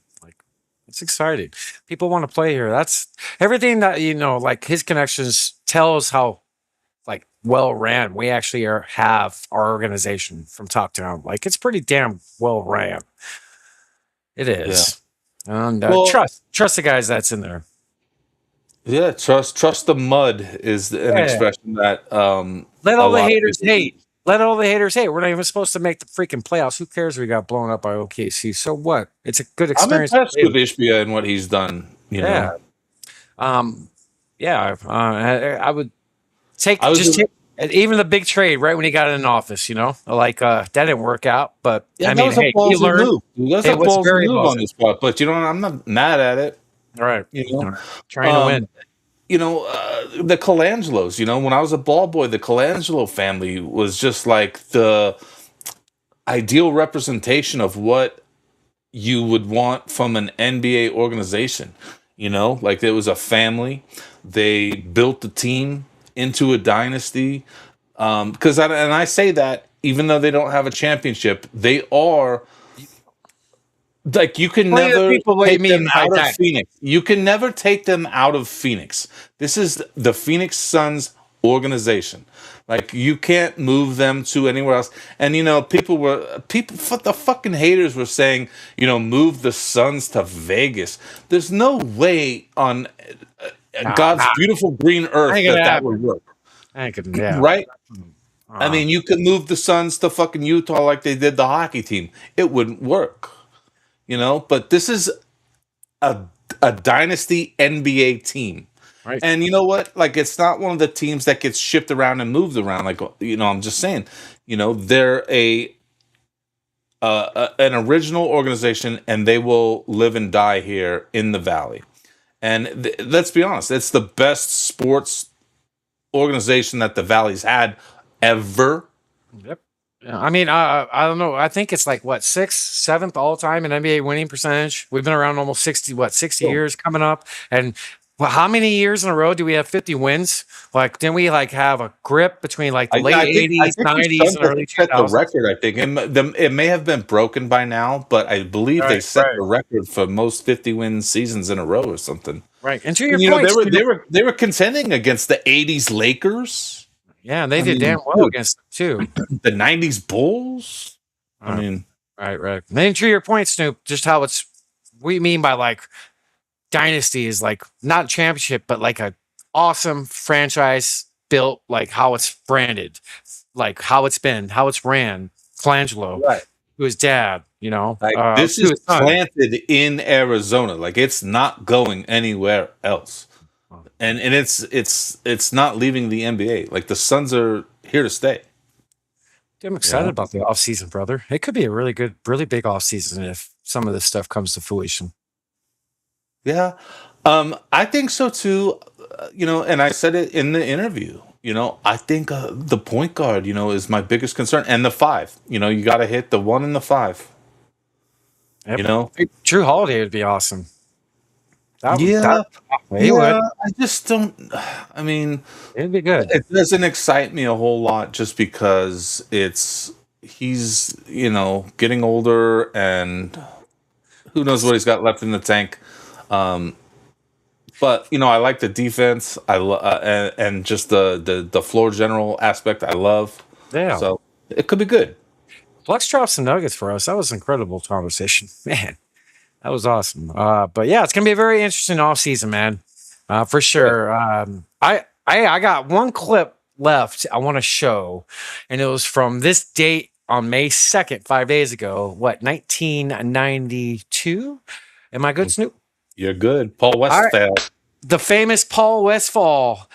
It's exciting. People want to play here. That's everything that like his connections tells how well ran we actually have our organization from top down. Like it's pretty damn well ran. It is. Yeah. And trust the guys that's in there. Yeah, trust the mud is an expression that let all the haters hate. Let all the haters hate. We're not even supposed to make the freaking playoffs. Who cares? We got blown up by OKC. So what? It's a good experience. I'm impressed with Ishbia and what he's done. I would take even the big trade right when he got in office. That didn't work out. But I mean, he learned. That's a ballsy move on this part. But I'm not mad at it. All right, trying to win. The Colangelos, when I was a ball boy, the Colangelo family was just like the ideal representation of what you would want from an NBA organization. Like it was a family. They built the team into a dynasty. Because I say that even though they don't have a championship, they are. Like you can Explain to never people what you take them mean by out of that. Phoenix. You can never take them out of Phoenix. This is the Phoenix Suns organization. Like you can't move them to anywhere else. And people, the fucking haters were saying, move the Suns to Vegas. There's no way on God's beautiful green earth Ain't gonna that would happen. work. Ain't gonna, yeah. Right? I mean, you could move the Suns to fucking Utah like they did the hockey team. It wouldn't work. But this is a dynasty NBA team. Right. And you know what? Like, it's not one of the teams that gets shipped around and moved around. Like, I'm just saying, they're an original organization, and they will live and die here in the Valley. And let's be honest, it's the best sports organization that the Valley's had ever. Yep. Yeah, I mean, I don't know. I think it's like what, 6th, 7th all time in NBA winning percentage. We've been around almost 60 years coming up. And how many years in a row do we have 50 wins? Like, didn't we have a grip between like the late 80s, 90s, and early 2000s? Set the record, I think. It may have been broken by now, but I believe they set the record for most 50-win seasons in a row or something. Right. And to your point, they were contending against the 80s Lakers. Yeah, and they did damn well against them too. The 90s Bulls. I mean, right. And then to your point, Snoop, just how we mean by like dynasty is like not championship, but like a awesome franchise built, like how it's branded, like how it's been, how it's ran. Colangelo, right, who his dad, like this is planted in Arizona. Like it's not going anywhere else. And it's not leaving the NBA. Like the Suns are here to stay. I'm excited about the offseason, brother. It could be a really good, really big offseason if some of this stuff comes to fruition. Yeah. I think so too. And I said it in the interview. I think the point guard, is my biggest concern. And the 5. You got to hit the 1 and the 5. Yep. Drew Holiday would be awesome. I just don't. I mean, it'd be good. It doesn't excite me a whole lot just because he's getting older and who knows what he's got left in the tank. But I like the defense. And just the floor general aspect. I love. Yeah. So it could be good. Flex dropped some nuggets for us. That was an incredible conversation, man. That was awesome. But yeah, it's gonna be a very interesting offseason, man. For sure. I got one clip left I want to show, and it was from this date on May 2nd, 5 days ago. 1992? Am I good, Snoop? You're good. PaulWestphal. Right. The famous PaulWestphal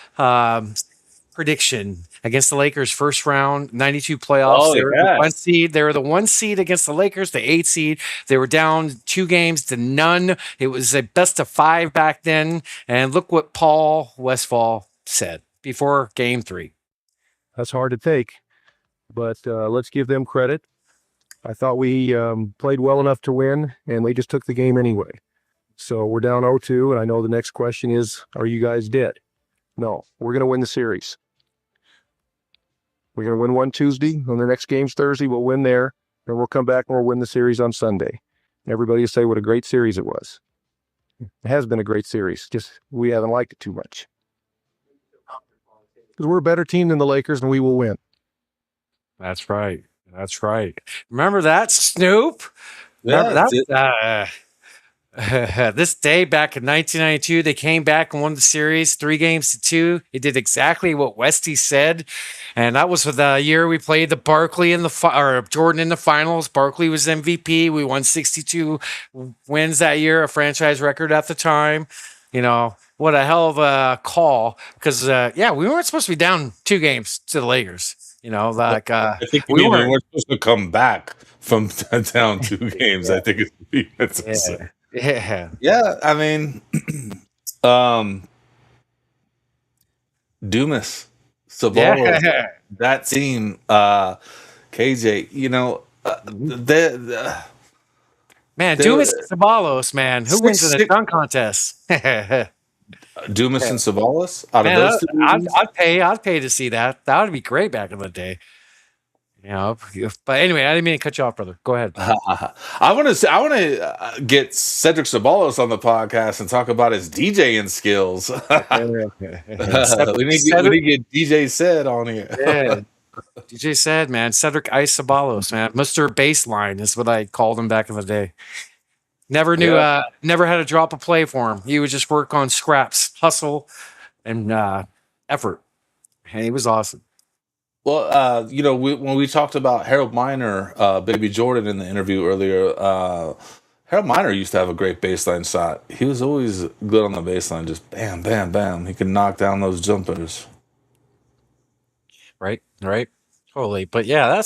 prediction against the Lakers first round 92 playoffs. They were the 1 seed. They were the 1 seed against the Lakers, the 8 seed. They were down 2 games to none. It was a best of 5 back then. And look what PaulWestphal said before game 3. That's hard to take, but let's give them credit. I thought we played well enough to win, and they just took the game anyway. So we're down 0-2, and I know the next question is, are you guys dead? No, we're going to win the series. We're going to win one Tuesday, and the next game's Thursday. We'll win there, and we'll come back and we'll win the series on Sunday. Everybody will say what a great series it was. It has been a great series, just we haven't liked it too much. Because we're a better team than the Lakers, and we will win. That's right. That's right. Remember that, Snoop? Yeah, this day back in 1992, they came back and won the series 3-2. It did exactly what Westy said, and that was the year we played the Barkley or Jordan in the finals. Barkley was MVP. We won 62 wins that year, a franchise record at the time. What a hell of a call, because we weren't supposed to be down 2 games to the Lakers. I think we weren't supposed to come back from down 2 games. I think it's yeah. I mean, Dumas, Sabonis, that team, KJ. Man, Dumas and Sabalos, man. Who wins in the dunk contest? Dumas and Sabalos out of Man, those two. I'd pay to see that. That would be great back in the day. You know, but anyway, I didn't mean to cut you off, brother. Go ahead. I want to get Cedric Sabalos on the podcast and talk about his DJing skills. we need to get DJ Said on here. Yeah. DJ Said, man, Cedric Ice Sabalos, man, Mr. Baseline is what I called him back in the day. Never knew, never had to drop a play for him. He would just work on scraps, hustle, and effort, and he was awesome. Well, you know, when we talked about Harold Miner, Baby Jordan in the interview earlier, Harold Miner used to have a great baseline shot. He was always good on the baseline, just bam, bam, bam. He could knock down those jumpers. Right. Totally. But yeah,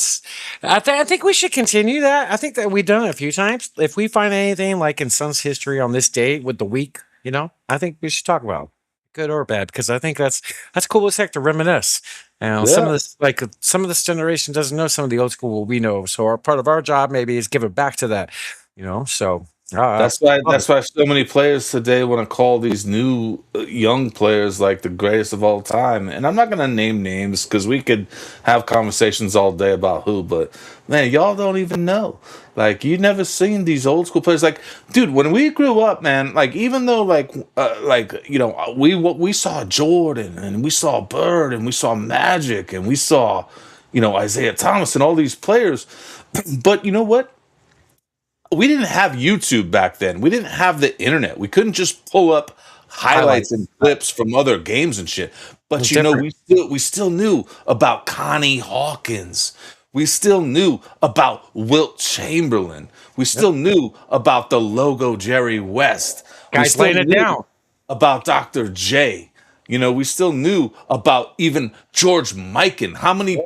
I think we should continue that. I think that we've done it a few times. If we find anything like in Suns history on this date with the week, you know, I think we should talk about it, good or bad, because I think that's cool as heck to reminisce. Some of this generation doesn't know some of the old school we know. So part of our job maybe is give it back to that, you know. So that's why so many players today want to call these new young players like the greatest of all time. And I'm not going to name names because we could have conversations all day about who, but man, y'all don't even know. Like, you never seen these old school players. Like, dude, when we grew up, man, like, even though you know, we saw Jordan and we saw Bird and we saw Magic and we saw, you know, Isaiah Thomas and all these players, but you know what? We didn't have YouTube back then. We didn't have the internet. We couldn't just pull up highlights and clips from other games and shit. But you know, we still knew about Connie Hawkins. We still knew about Wilt Chamberlain. We still knew about the logo Jerry West. Guys laying it down. About Dr. J. You know, we still knew about even George Mikan. How many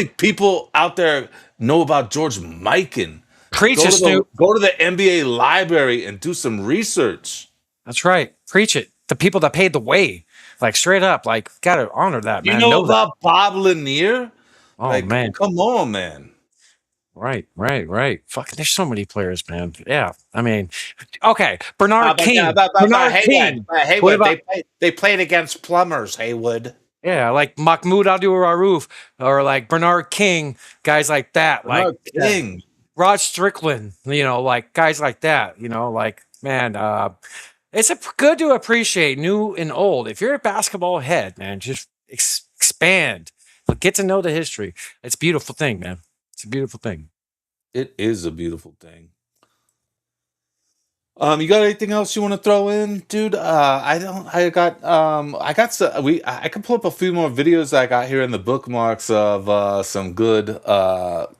people out there know about George Mikan? Preach it, Snoop. Go to the NBA library and do some research. That's right. Preach it. The people that paid the way, like straight up, like gotta honor that, man. You know about Bob Lanier? Oh, like, man. Come on, man. Right. Fucking, there's so many players, man. Yeah. I mean, okay. Bernard King. Bernard King. Haywood. They played against plumbers, Haywood. Yeah, like Mahmoud Abdul-Rauf or like Bernard King, guys like that. Bernard King. Rod Strickland, you know, like guys like that, you know, like, man, it's good to appreciate new and old. If you're a basketball head, man, just expand, get to know the history. It's a beautiful thing, man. It's a beautiful thing. It is a beautiful thing. You got anything else you want to throw in, dude? I can pull up a few more videos I got here in the bookmarks of some good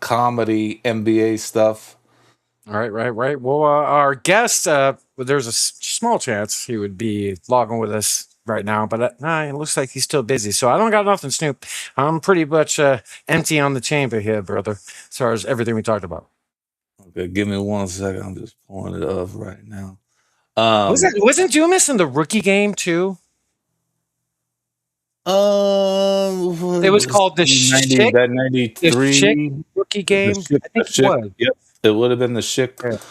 comedy NBA stuff. Right. Well, our guest, there's a small chance he would be logging with us right now, but it looks like he's still busy. So I don't got nothing, Snoop. I'm pretty much empty on the chamber here, brother, as far as everything we talked about. Okay, give me 1 second. I'm just pulling it up right now. Wasn't Dumas in the rookie game too? It was called the 93 rookie game. I think it was. Yep, it would have been the Schick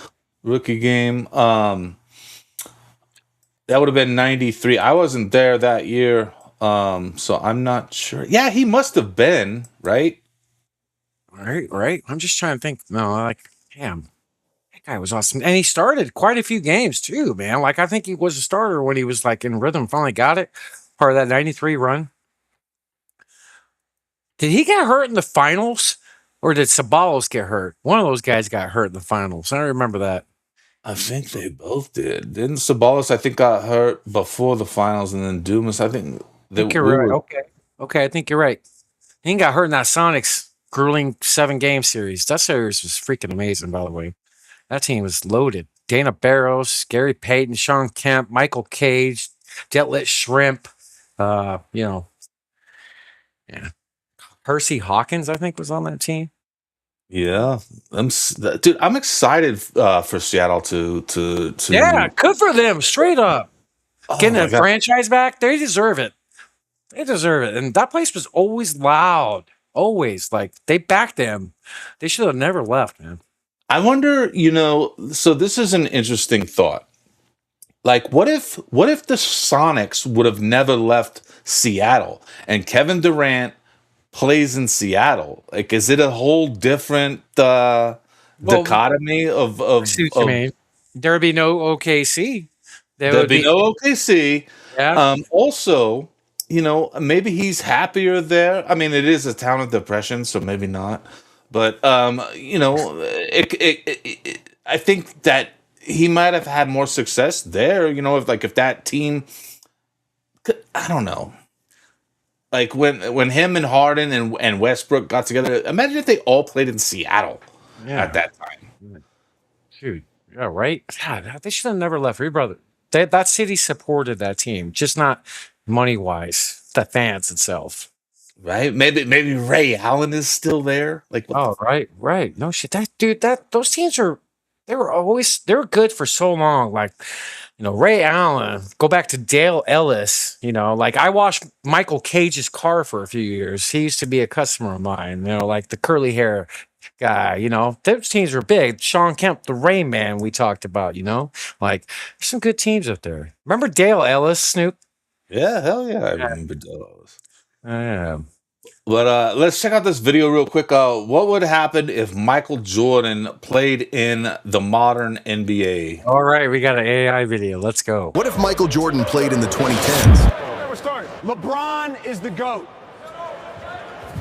rookie game. That would have been 93. I wasn't there that year, so I'm not sure. Yeah, he must have been, right. I'm just trying to think. No, like, damn, that guy was awesome. And he started quite a few games too, man. Like, I think he was a starter when he was like in rhythm, finally got it. Part of that 93 run. Did he get hurt in the finals? Or did Sabalos get hurt? One of those guys got hurt in the finals. I don't remember that. I think they both did. Didn't Sabalos, I think, got hurt before the finals, and then Dumas, I think you're right. Okay, I think you're right. He got hurt in that Sonics grueling 7-game series. That series was freaking amazing, by the way. That team was loaded. Dana Barros, Gary Payton, Sean Kemp, Michael Cage, Detlef Shrimp, yeah. Percy Hawkins, I think, was on that team. Yeah, I'm excited for Seattle to yeah, good for them, straight up. Getting that franchise back, they deserve it. And that place was always loud. Always. Like, they backed them. They should have never left, man. I wonder, so this is an interesting thought. Like, what if the Sonics would have never left Seattle and Kevin Durant plays in Seattle? Like, is it a whole different dichotomy of I see what you mean. There would be no OKC. There'd be no OKC. Yeah. Also, maybe he's happier there. I mean, it is a town of depression, so maybe not. But I think that he might have had more success there. If that team, I don't know. Like when him and Harden and Westbrook got together. Imagine if they all played in Seattle at that time. Dude, yeah, right. God, they should have never left. Brother, that city supported that team, just not money wise. The fans itself, right? Maybe Ray Allen is still there. Like, right. No shit. Those teams they were good for so long. Like, Ray Allen, go back to Dale Ellis, like I washed Michael Cage's car for a few years. He used to be a customer of mine, like the curly hair guy, those teams were big. Sean Kemp, the Rain Man we talked about, like there's some good teams up there. Remember Dale Ellis, Snoop? Yeah, hell yeah. I remember Dale Ellis. Yeah. But let's check out this video real quick. What would happen if Michael Jordan played in the modern NBA? All right, we got an AI video. Let's go. What if Michael Jordan played in the 2010s? We're starting. LeBron is the GOAT.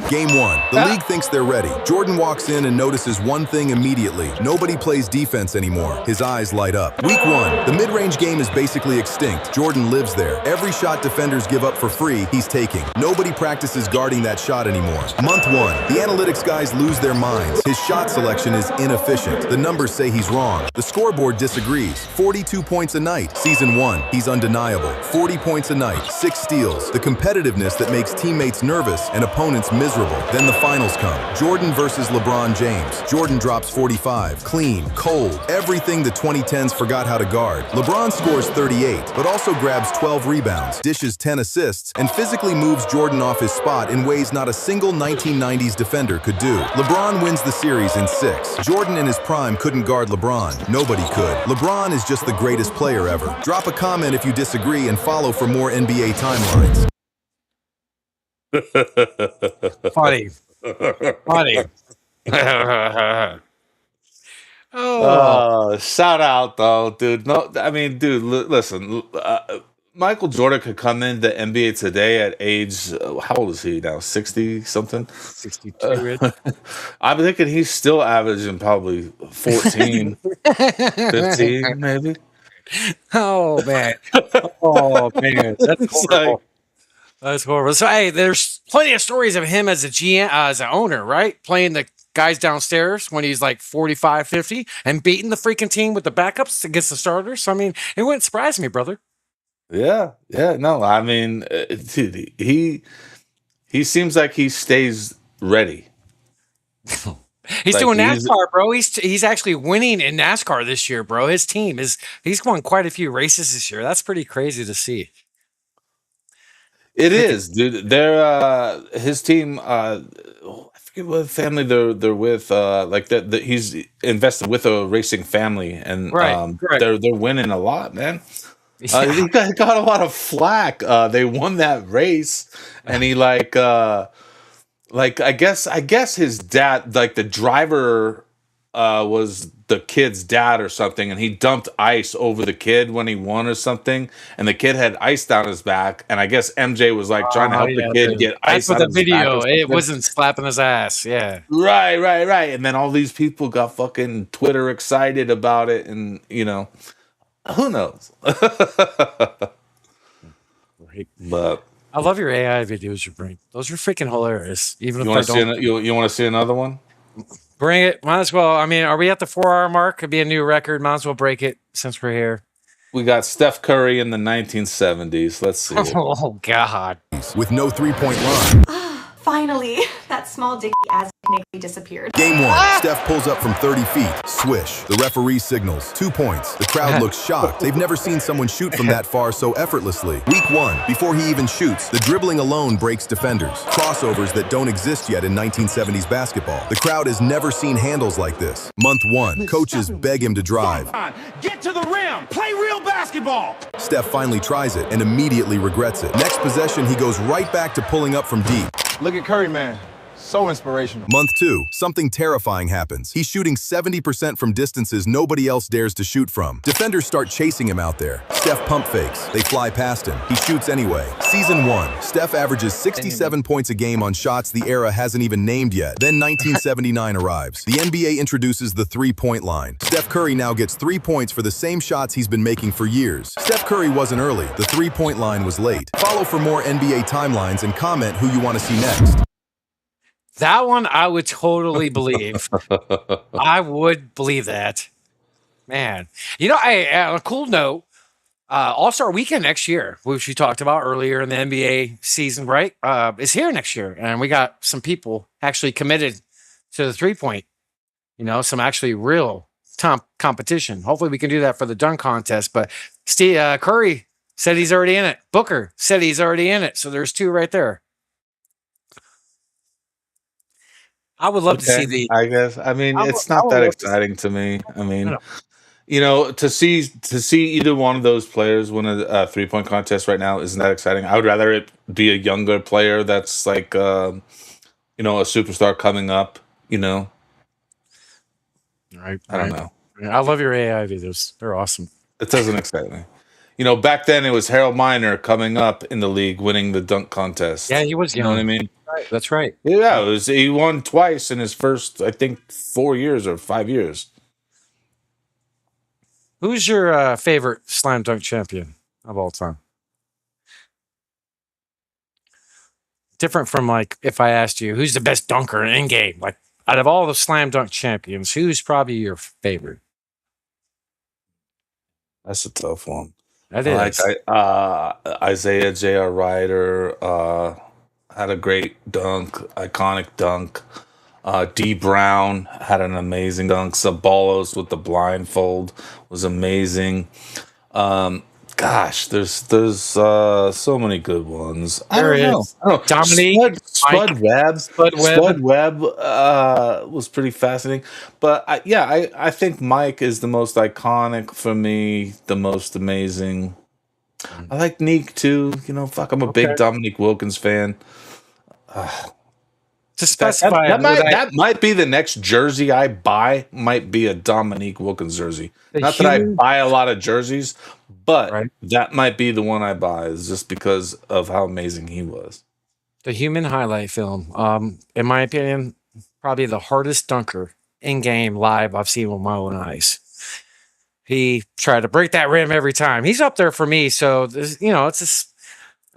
Game 1. The league thinks they're ready. Jordan walks in and notices one thing immediately. Nobody plays defense anymore. His eyes light up. Week 1. The mid-range game is basically extinct. Jordan lives there. Every shot defenders give up for free, he's taking. Nobody practices guarding that shot anymore. Month 1. The analytics guys lose their minds. His shot selection is inefficient. The numbers say he's wrong. The scoreboard disagrees. 42 points a night. Season 1. He's undeniable. 40 points a night. 6 steals. The competitiveness that makes teammates nervous and opponents miserable. Then the finals come. Jordan versus LeBron James. Jordan drops 45. Clean, cold, everything the 2010s forgot how to guard. LeBron scores 38, but also grabs 12 rebounds, dishes 10 assists, and physically moves Jordan off his spot in ways not a single 1990s defender could do. LeBron wins the series in 6. Jordan in his prime couldn't guard LeBron. Nobody could. LeBron is just the greatest player ever. Drop a comment if you disagree and follow for more NBA timelines. Funny. Shout out though, dude. No, I mean, dude, listen. Michael Jordan could come in the NBA today at age, how old is he now? 60 something? 62. I'm thinking he's still averaging probably 14, 15 maybe. Oh man. That's horrible. That's horrible. So hey, there's plenty of stories of him as a GM, as an owner, right? Playing the guys downstairs when he's like 45, 50 and beating the freaking team with the backups against the starters. So, I mean, it wouldn't surprise me, brother. Yeah. No, I mean, dude, he seems like he stays ready. He's Like, doing NASCAR, bro. He's actually winning in NASCAR this year, bro. His team he's won quite a few races this year. That's pretty crazy to see. It is, dude. They're his team. I forget what family they're with. Like that, he's invested with a racing family, and they're winning a lot, man. He got a lot of flack. They won that race, and he I guess his dad, like the driver, was the kid's dad or something, and he dumped ice over the kid when he won or something, and the kid had ice down his back, and I guess MJ was like trying to help the kid get ice. That's what the video. It wasn't slapping his ass. Yeah. Right. And then all these people got fucking Twitter excited about it, and who knows? But I love your AI videos you bring. Those are freaking hilarious. Even you if I don't. You want to see another one? Bring it. Might as well. I mean, are we at the 4-hour mark? Could be a new record. Might as well break it since we're here. We got Steph Curry in the 1970s. Let's see. Oh, God. With no three-point line. Finally. that small dicky ass technically disappeared. Game 1, Steph pulls up from 30 feet. Swish. The referee signals. 2 points. The crowd looks shocked. They've never seen someone shoot from that far so effortlessly. Week 1, before he even shoots, the dribbling alone breaks defenders. Crossovers that don't exist yet in 1970s basketball. The crowd has never seen handles like this. Month 1, coaches beg him to drive. Get to the rim. Play real basketball. Steph finally tries it and immediately regrets it. Next possession, he goes right back to pulling up from deep. Look at Curry, man. So inspirational. Month 2, something terrifying happens. He's shooting 70% from distances nobody else dares to shoot from. Defenders start chasing him out there. Steph pump fakes. They fly past him. He shoots anyway. Season 1, Steph averages 67 points a game on shots the era hasn't even named yet. Then 1979 arrives. The NBA introduces the three-point line. Steph Curry now gets 3 points for the same shots he's been making for years. Steph Curry wasn't early. The three-point line was late. Follow for more NBA timelines and comment who you want to see next. That one I would totally believe. I would believe that. Man. You know, on a cool note, All-Star Weekend next year, which we talked about earlier in the NBA season, right? Is here next year. And we got some people actually committed to the three-point. You know, some actually real competition. Hopefully we can do that for the dunk contest. But Steve Curry said he's already in it. Booker said he's already in it. So there's 2 right there. I would love to see the. I guess. I mean, it's not that exciting to me. I mean, you know, to see either one of those players win a three-point contest right now isn't that exciting. I would rather it be a younger player that's like, you know, a superstar coming up. You know, right? I don't know. I love your AI videos. They're awesome. It doesn't excite me. You know, back then it was Harold Miner coming up in the league, winning the dunk contest. Yeah, he was young. You know what I mean? Right, that's right. Yeah, he won twice in his first, I think, 4 years or 5 years. Who's your favorite slam dunk champion of all time? Different from like if I asked you who's the best dunker in game, like out of all the slam dunk champions, who's probably your favorite? That's a tough one. That is. Isaiah J.R. Ryder had a great dunk, iconic dunk. D. Brown had an amazing dunk. Sabalos with the blindfold was amazing. Gosh, there's so many good ones. I don't know. Dominique, Spud Webb was pretty fascinating. But I think Mike is the most iconic for me, the most amazing. I like Neek too. You know, I'm a big Dominique Wilkins fan. To specify that might be the next jersey I buy. Might be a Dominique Wilkins jersey. Not that I buy a lot of jerseys, but that might be the one I buy. Is just because of how amazing he was. The human highlight film, in my opinion, probably the hardest dunker in game live I've seen with my own eyes. He tried to break that rim every time. He's up there for me. So you know, it's just.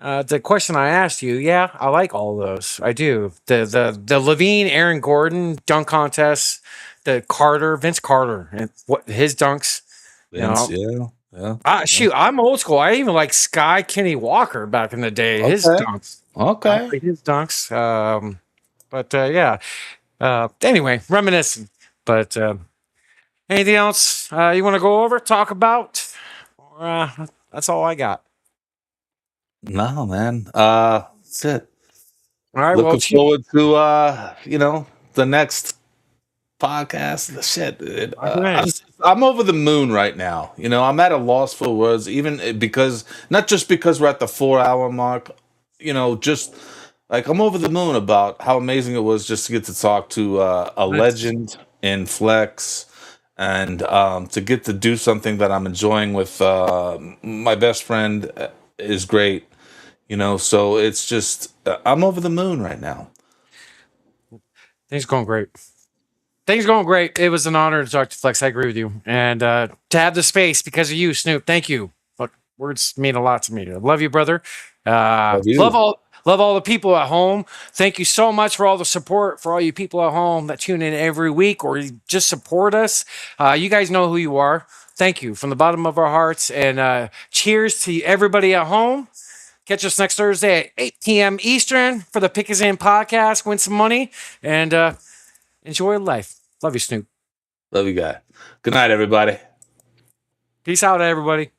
The question I asked you, yeah, I like all those. I do. The Levine, Aaron Gordon dunk contest, the Vince Carter, and what his dunks. Vince, yeah. Shoot, I'm old school. I even like Sky Kenny Walker back in the day. His dunks. Okay. His dunks. Anyway, reminiscing. But anything else you want to go over, talk about? That's all I got. No, man. That's it. All right. Looking forward to the next podcast. I'm over the moon right now. You know, I'm at a loss for words, even because not just because we're at the 4-hour mark. You know, just like I'm over the moon about how amazing it was just to get to talk to a legend in Flex. And to get to do something that I'm enjoying with my best friend is great. You know, so it's just, I'm over the moon right now. Things going great. It was an honor to talk to Flex. I agree with you. And to have the space because of you, Snoop, thank you. But words mean a lot to me. I love you, brother. Love all the people at home. Thank you so much for all the support, for all you people at home that tune in every week or just support us. You guys know who you are. Thank you from the bottom of our hearts. And cheers to everybody at home. Catch us next Thursday at 8 p.m. Eastern for the Pick Is In podcast. Win some money and enjoy life. Love you, Snoop. Love you, guy. Good night, everybody. Peace out, everybody.